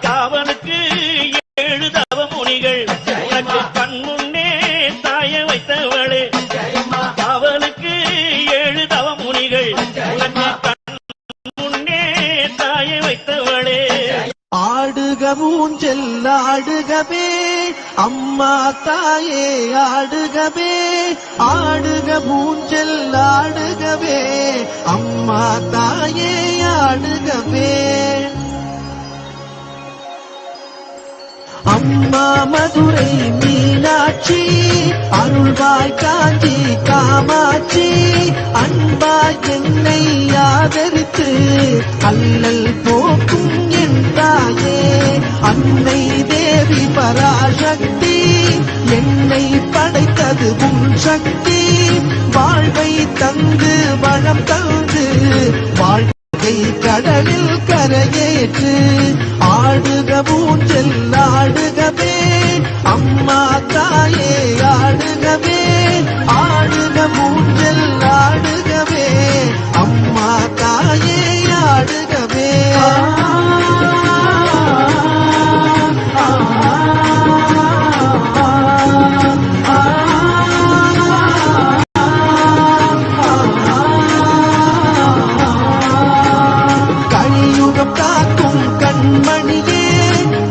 காவலுக்கு 7 தவ முனிகள் உனக்கு கண் முன்னே தாயை வைத்தவளே. காவலுக்கு 7 தவ முனிகள் உனக்கு கண் முன்னே தாயை வைத்தவளே. ஆடுக ஊஞ்சல் ஆடுகவே அம்மா தாயே ஆடுகவே. ஆடுக ஊஞ்சல் ஆடுகவே அம்மா தாயே ஆடுகவே. அம்மா மதுரை மீனாட்சி மீனாட்சி அருள்வாய் காஞ்சி காமாட்சி அன்பாய் என்னை ஆதரித்து அல்லல் போக்கும் என் தாயே அன்னை தேவி பராசக்தி என்னை படைத்தது உன் சக்தி வாழ்வை தந்து வளம் தந்து வாழ்க்கை கடலில் கரையேற்று ஆடுக ஊஞ்சல் ஆடுகவே அம்மா தாயே ஆடுகவே ஆடுக ஊஞ்சல் ஆடுகவே அம்மா தாயே ஆடுகவே கலியுகம் காக்கும் கண்மணியே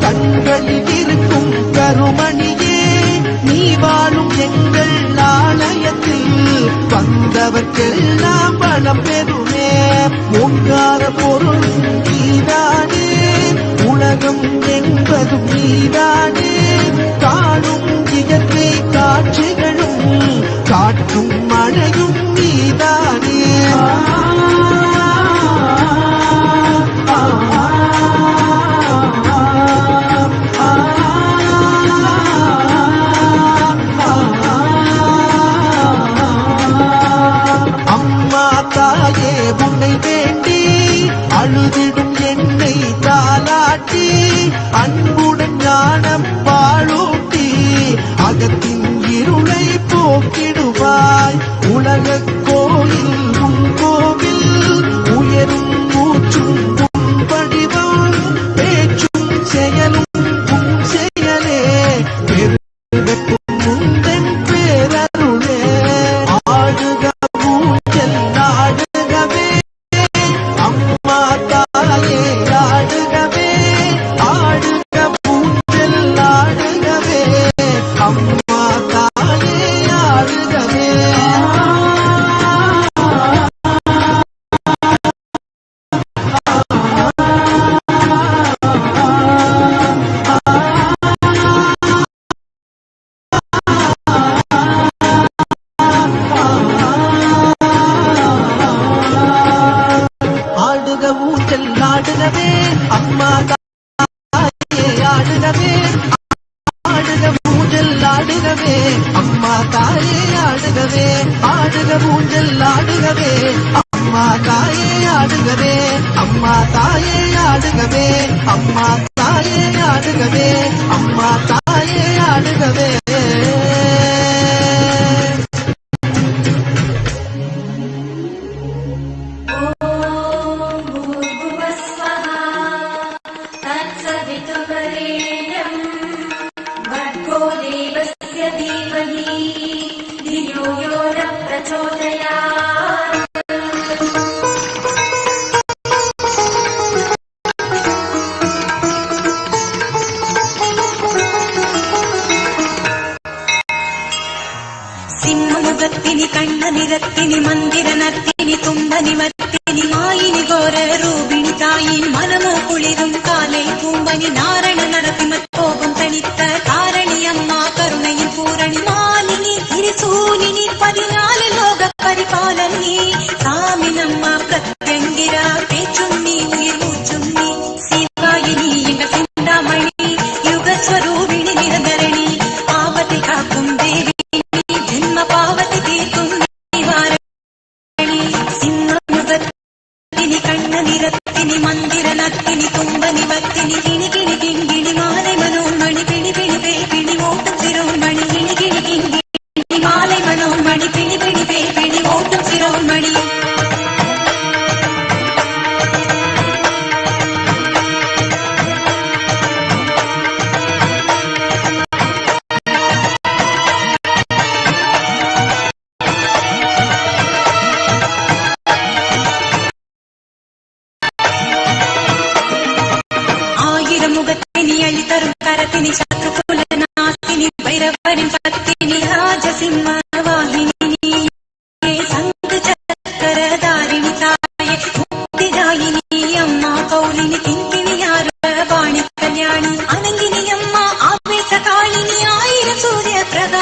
கண்களில் இருக்கும் கருமணியே நீ வாழும் எங்கள் ஆலயத்தில் வந்தவர்க்கெல்லாம் வளம் பெறுமே ஓங்கார பொருள் நீதானே உலகம் என்பதும் நீதானே காணும் இயற்கை காட்சிகளும் காற்றும் மழையும் நீதானே அம்மா தாயே உன்னை வேண்டி அழுதிடும் என்னை தாலாட்டி அன்புடன் ஞானம் பாழூட்டி அகத்தின் இருளை போக்கிடுவாய் உலக கோயில் உன் கோவில் உயரும் மூச்சும் உன் வடிவம் பேச்சும் செயலும் உன் செயலே பெருகும் முந்தன் பேரருளே ஆடுக ஊஞ்சல் ஆடுகவே அம்மா தாயே ஆடுகவே ஆடுக ஊஞ்சல் ஆடுகவே அம்மா தாயே ஆடுகவே ஆடுக ஊஞ்சல் ஆடுகவே அம்மா தாயே ஆடுகவே ஆடுக ஊஞ்சல் ஆடுகவே அம்மா தாயே ஆடுகவே ஆடுக ஊஞ்சல் ஆடுகவே அம்மா தாயே ஆடுகவே அம்மா தாயே ஆடுகவே அம்மா தாயே ஆடுகவே அம்மா தாயே ஆடுகவே ಸಿಂಹಮುಗತ್ತಿನಿ ಕಣ್ಣ ನಿರತ್ತಿನಿ ಮಂದಿರ ನರ್ತಿನಿ ತುಂಬ ನಿಮತ್ತಿನಿ ಮಾಯಿನಿ ಘೋರ ರೂಪಿಣಿ ತಾಯಿ ಮನಮೋ ಕುಳಿರುಂ ಕಾலை பூம்பனி நாரண நடத்தி மத்தோகம் தனித்த காரணியம்மா கருணையின் பூரணி மாலினி திரிசூலினி 14 லோக பரிபாலனி சாமினம்மா பிரத்யங்கிரா பேச்சும் நீ உயிர் மூச்சும் நீ சிவாயினி எங்கள் சிந்தாமணி யுக ஸ்வரூபிணி நிரந்தரணி ஆபத்தில் காக்கும் தேவி ஜென்ம பாவத்தை தீர்க்கும் நிவாரணி சிம்மமுகத்தினி கண்ண நிறத்தினி மந்திர நத்தினி தும்பனி பக்தினி கிணி கிணி கிங்கிணி மாலை மனோன்மணி பிணி பிணி பே பிணி ஓட்டும் சிரோன்மணி கிணி கிணி கிங்கிணி மாலை மனோன்மணி பிணி பிணி பே பிணி ஓட்டும் சிரோன்மணி முகத்தினி அழி தரும் கரத்தினி சத்ருகுல நாசினி பைரவரின் பத்தினி ராஜசிம்ம வாகினி சங்கு சக்கரதாரிணி தாயே முக்திதாயினி அம்மா கௌலினி கிங்கிணி யார வாணி கல்யாணி அனங்கினி அம்மா ஆவேச காளினி ஆயிரம் சூரிய பிரகா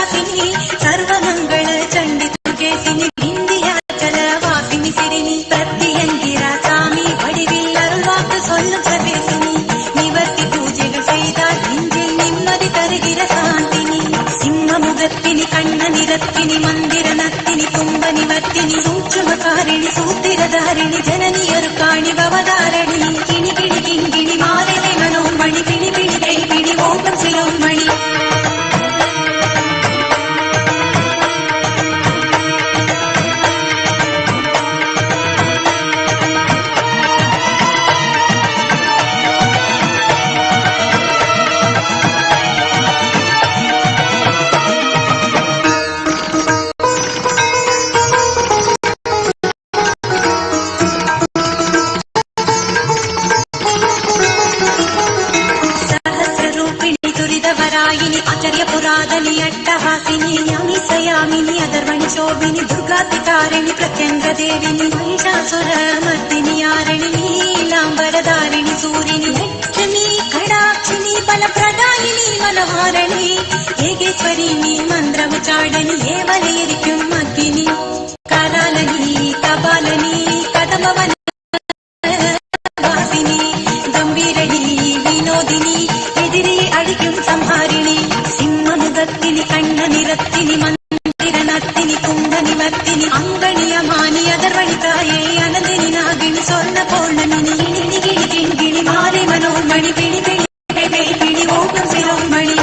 ವಿವರ್ತಿನಿ ಮಂದಿರ ನರ್ತಿನಿ ತುಂಬ ನಿವರ್ತಿನಿ ಸೂಕ್ಷ್ಮಕಾರಿಣಿ ಸೂತ್ತಿರಧಾರಿಣಿ ಜನನಿಯರು ಕಾಣಿ ಭವಧಾರಣಿ ಗಿಣಿ ಗಿಣಿ ಗಿಂಗಿಣಿ ಮಾಲೆ ಮನೋಮಣಿ ಪಿಣಿ ಪಿಣಿ ಕೈ ಪಿಣಿ ಓಟಂ ಶಿರೋಮಣಿ ಆಚಾರ್ಯಪುರಾದನಿ ಅಟ್ಟಹಾಸಿನಿ ಯಾಮಿಸಯಾಮಿನಿ ಅದರ್ವಣಿ ಶೋಭಿನಿ ದುರ್ಗಾತಿಕಾರಿಣಿ ಪ್ರತ್ಯಂಗ ದೇವಿನಿ ಮಹಿಷಾಸುರ ಮರ್ದಿನಿ ಯಾರಿಣಿ ನೀಲಾಂಬರಧಾರಿಣಿ ಸೂರಿನಿ ಲಕ್ಷ್ಮಿ ಕಡಾಕ್ಷಿನಿ ಬಲಪ್ರದಾಯಿನಿ ಮನೋಹಾರಣಿ ಏಗೇಶ್ವರಿನಿ ಮಂತ್ರವು ಚಾಡನಿ ಏವಲೆಯರಿക്കും ಅಗ್ಗಿನಿ ಕಾಲಾಲನಿ ಕಪಾಲನಿ ಕದಮವನ ವಾಸಿನಿ ಗಂಭೀರಣಿ ವಿನೋದಿನಿ ಎದಿರಿ ಅಡಿക്കും ಸಂಹಾರಿಣಿ ಸಿಂಹಮುಗತ್ತಿನಿ ಕಣ್ಣ ನಿರತ್ತಿನಿ ಮಂದಿರ ನರ್ತಿನಿ ಕುಂಭ ನಿವರ್ತಿನಿ ಅಂಗಣಿಯ ಮಾನಿ ಅದರ್ವಣಿ ತಾಯೇ ಅನಂದಿನಿ ನಾಗಿಣಿ ಸ್ವರ್ಣ ಪೌರ್ಣಮಿನಿ ಗಿಣಿ ಗಿಣಿ ಗಿಣಿ ಮಾಲೆ ಮನೋಮಣಿ ಪಿಣಿ ಪಿಣಿ ಪಿಣಿ ಓಟಂ ಶಿರೋಮಣಿ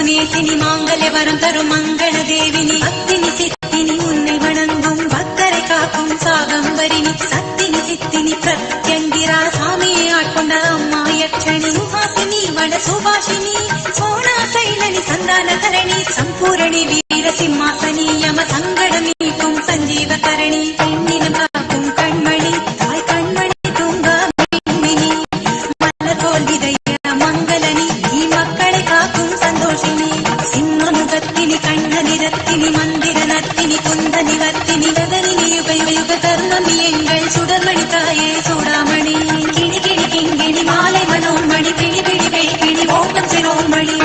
நேசினி மாங்கல்ய வரம் தரும் மங்கள தேவினி அத்தினி சித்தினி உன்னை வணங்கும் பக்தரை காக்கும் சாகம்பரினி சத்தினி சித்தினி பிரத்யங்கிரா சாமியை ஆட்கொண்ட அம்மா யட்சணி சுஹாசினி வட சுபாஷினி சோனா சைலனி சந்தானகரணி சம்பூரணி வீர சிம்மாசனி யம சங்கடம் நீக்கும் சஞ்சீவகரணி பெண்ணினம் காக்கும் கண்மணி தாய் கண்மணி தூங்கா மின்மினி மலர் போல் விதைய மங்களனி ಈ ಮಕ್ಕಳೇ ಕಾக்கும் ಸಂತೋಷಿನಿ ಸಿಂಹಮುಗತ್ತಿನಿ ಕಣ್ಣ ನಿರತ್ತಿನಿ ಮಂದಿರ ನರ್ತಿನಿ ಕುಂದ ನಿವರ್ತಿನಿ ಗಗನಿನಿ ಯುಗ ಯುಗ ಕರ್ಣಮಿ ಎಂಗಳ್ ಸುಡರ್ಮಣಿ ತಾಯೇ ಸೂಡಾಮಣಿ ಗಿಣಿ ಗಿಣಿ ಗಿಂಗಿಣಿ ಮಾಲೆ ಮನೋಮಣಿ ಪಿಣಿ ಪಿಣಿ ಕೈ ಪಿಣಿ ಓಟಂ ಶಿರೋಮಣಿ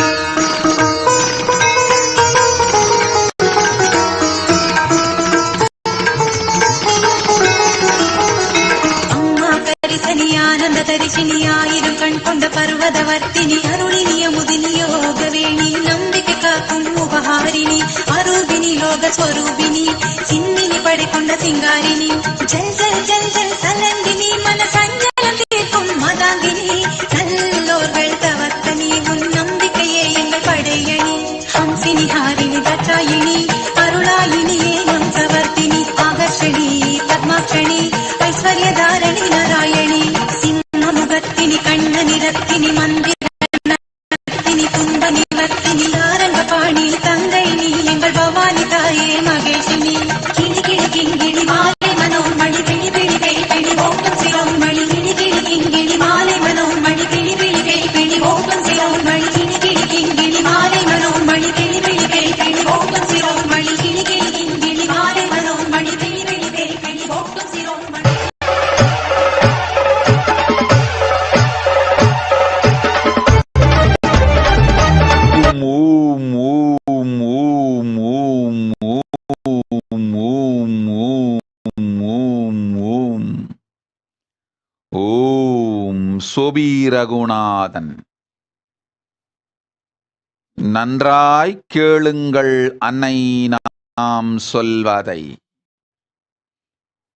ஆனந்த தரிசினியாயிரும் கண் கொண்ட பர்வதவர்த்தினி அருளினிய முதினியோகவேணி நம்பிக்கை காக்கும் உபஹாரிணி அரூபினி லோக ஸ்வரூபினி சின்னினி படை கொண்ட சிங்காரினி ஜல் ஜல் ஜல் ஜல் சலந்தினி மன சஞ்சலம் தீர்க்கும் மதாங்கினி நல்லோர்கள் தவத்தனி உன் நம்பிக்கையே எங்கள் படையணி ஹம்சினி ஹாரிணி தச்சாயினி அருளாயினியே ஹம்சவர்த்தினி ஆகர்ஷணி பத்மாட்சணி ஐஸ்வர்யதாரணி நாராயணி சிம்மமுகத்தினி கண்ண நிறத்தினி மந்திர நர்த்தினி துன்ப நிவர்த்தினி ஆரங்கபாணி தங்கை நீ எங்கள் பவானி தாயே மகேஷினி கிளி கிளி கிங்கிணி மாலை மனோமணி பிணி பிணி கை பிணி ஓட்டம் சிரோமணி கிளி கிளி கிங்கிணி மாலை மனோமணி பிணி பிணி கை பிணி ஓட்டம் சிரோமணி கிளி கிளி கிங்கிணி மாலை மனோமணி பிணி பிணி கை பிணி ஓட்டம் சிரோமணி கிளி கிளி கிங்கிணி மாலை மனோமணி பிணி பிணி கை பிணி ஓட்டம் சிரோமணி சோபீரகுநாதன். நன்றாய் கேளுங்கள் அன்னை நாம் சொல்வதை,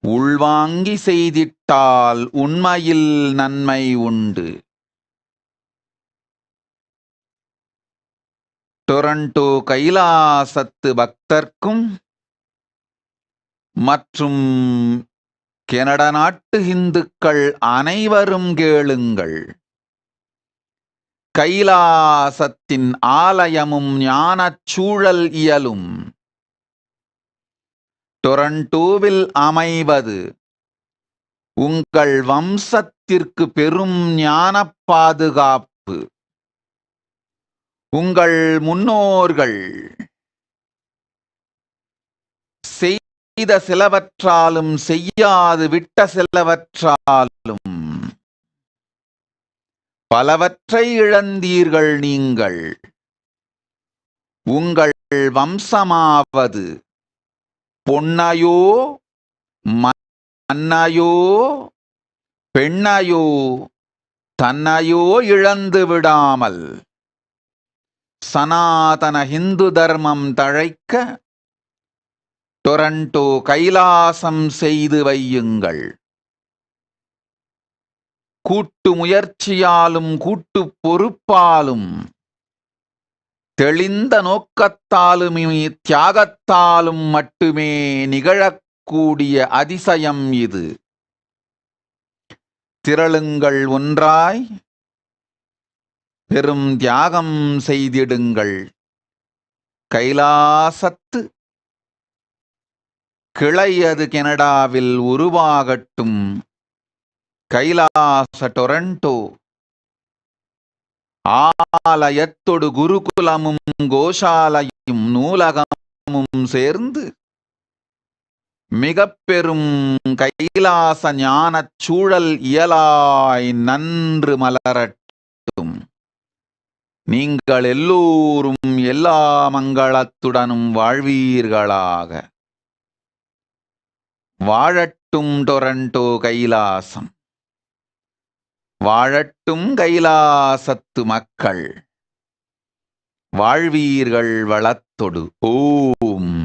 உள்வாங்கி செய்திட்டால் உண்மையில் நன்மை உண்டு. டொரண்டோ கைலாசத்து பக்தர்க்கும் மற்றும் கனடா நாட்டு இந்துக்கள் அனைவரும் கேளுங்கள். கைலாசத்தின் ஆலயமும் ஞானச் சூழல் இயலும் டொரண்டோவில் அமைவது உங்கள் வம்சத்திற்கு பெரும் ஞானப் பாதுகாப்பு. உங்கள் முன்னோர்கள் செய்த சிலவற்றாலும் செய்யாது விட்ட சிலவற்றாலும் பலவற்றை இழந்தீர்கள் நீங்கள். உங்கள் வம்சமாவது பொன்னையோ மன்னையோ பெண்ணையோ தன்னையோ இழந்து விடாமல் சனாதன இந்து தர்மம் தழைக்க டொரண்டோ கைலாசம் செய்து வையுங்கள். கூட்டு முயற்சியாலும் கூட்டு பொறுப்பாலும் தெளிந்த நோக்கத்தாலும் தியாகத்தாலும் மட்டுமே நிகழக்கூடிய அதிசயம் இது. திரளுங்கள் ஒன்றாய், பெரும் தியாகம் செய்திடுங்கள். கைலாசத்து கிளையது கனடாவில் உருவாகட்டும். கைலாச டொரண்டோ ஆலயத்தொடு குருகுலமும் கோஷாலையும் நூலகமும் சேர்ந்து மிக பெரும் கைலாச ஞானச் சூழல் இயலாய் நன்று மலரட்டும். நீங்கள் எல்லோரும் எல்லா மங்களத்துடனும் வாழ்வீர்களாக. வாழட்டும் டொரண்டோ கைலாசம். வாழட்டும் கைலாசத்து மக்கள். வாழ்வீர்கள் வளத்தொடு. ஓம்.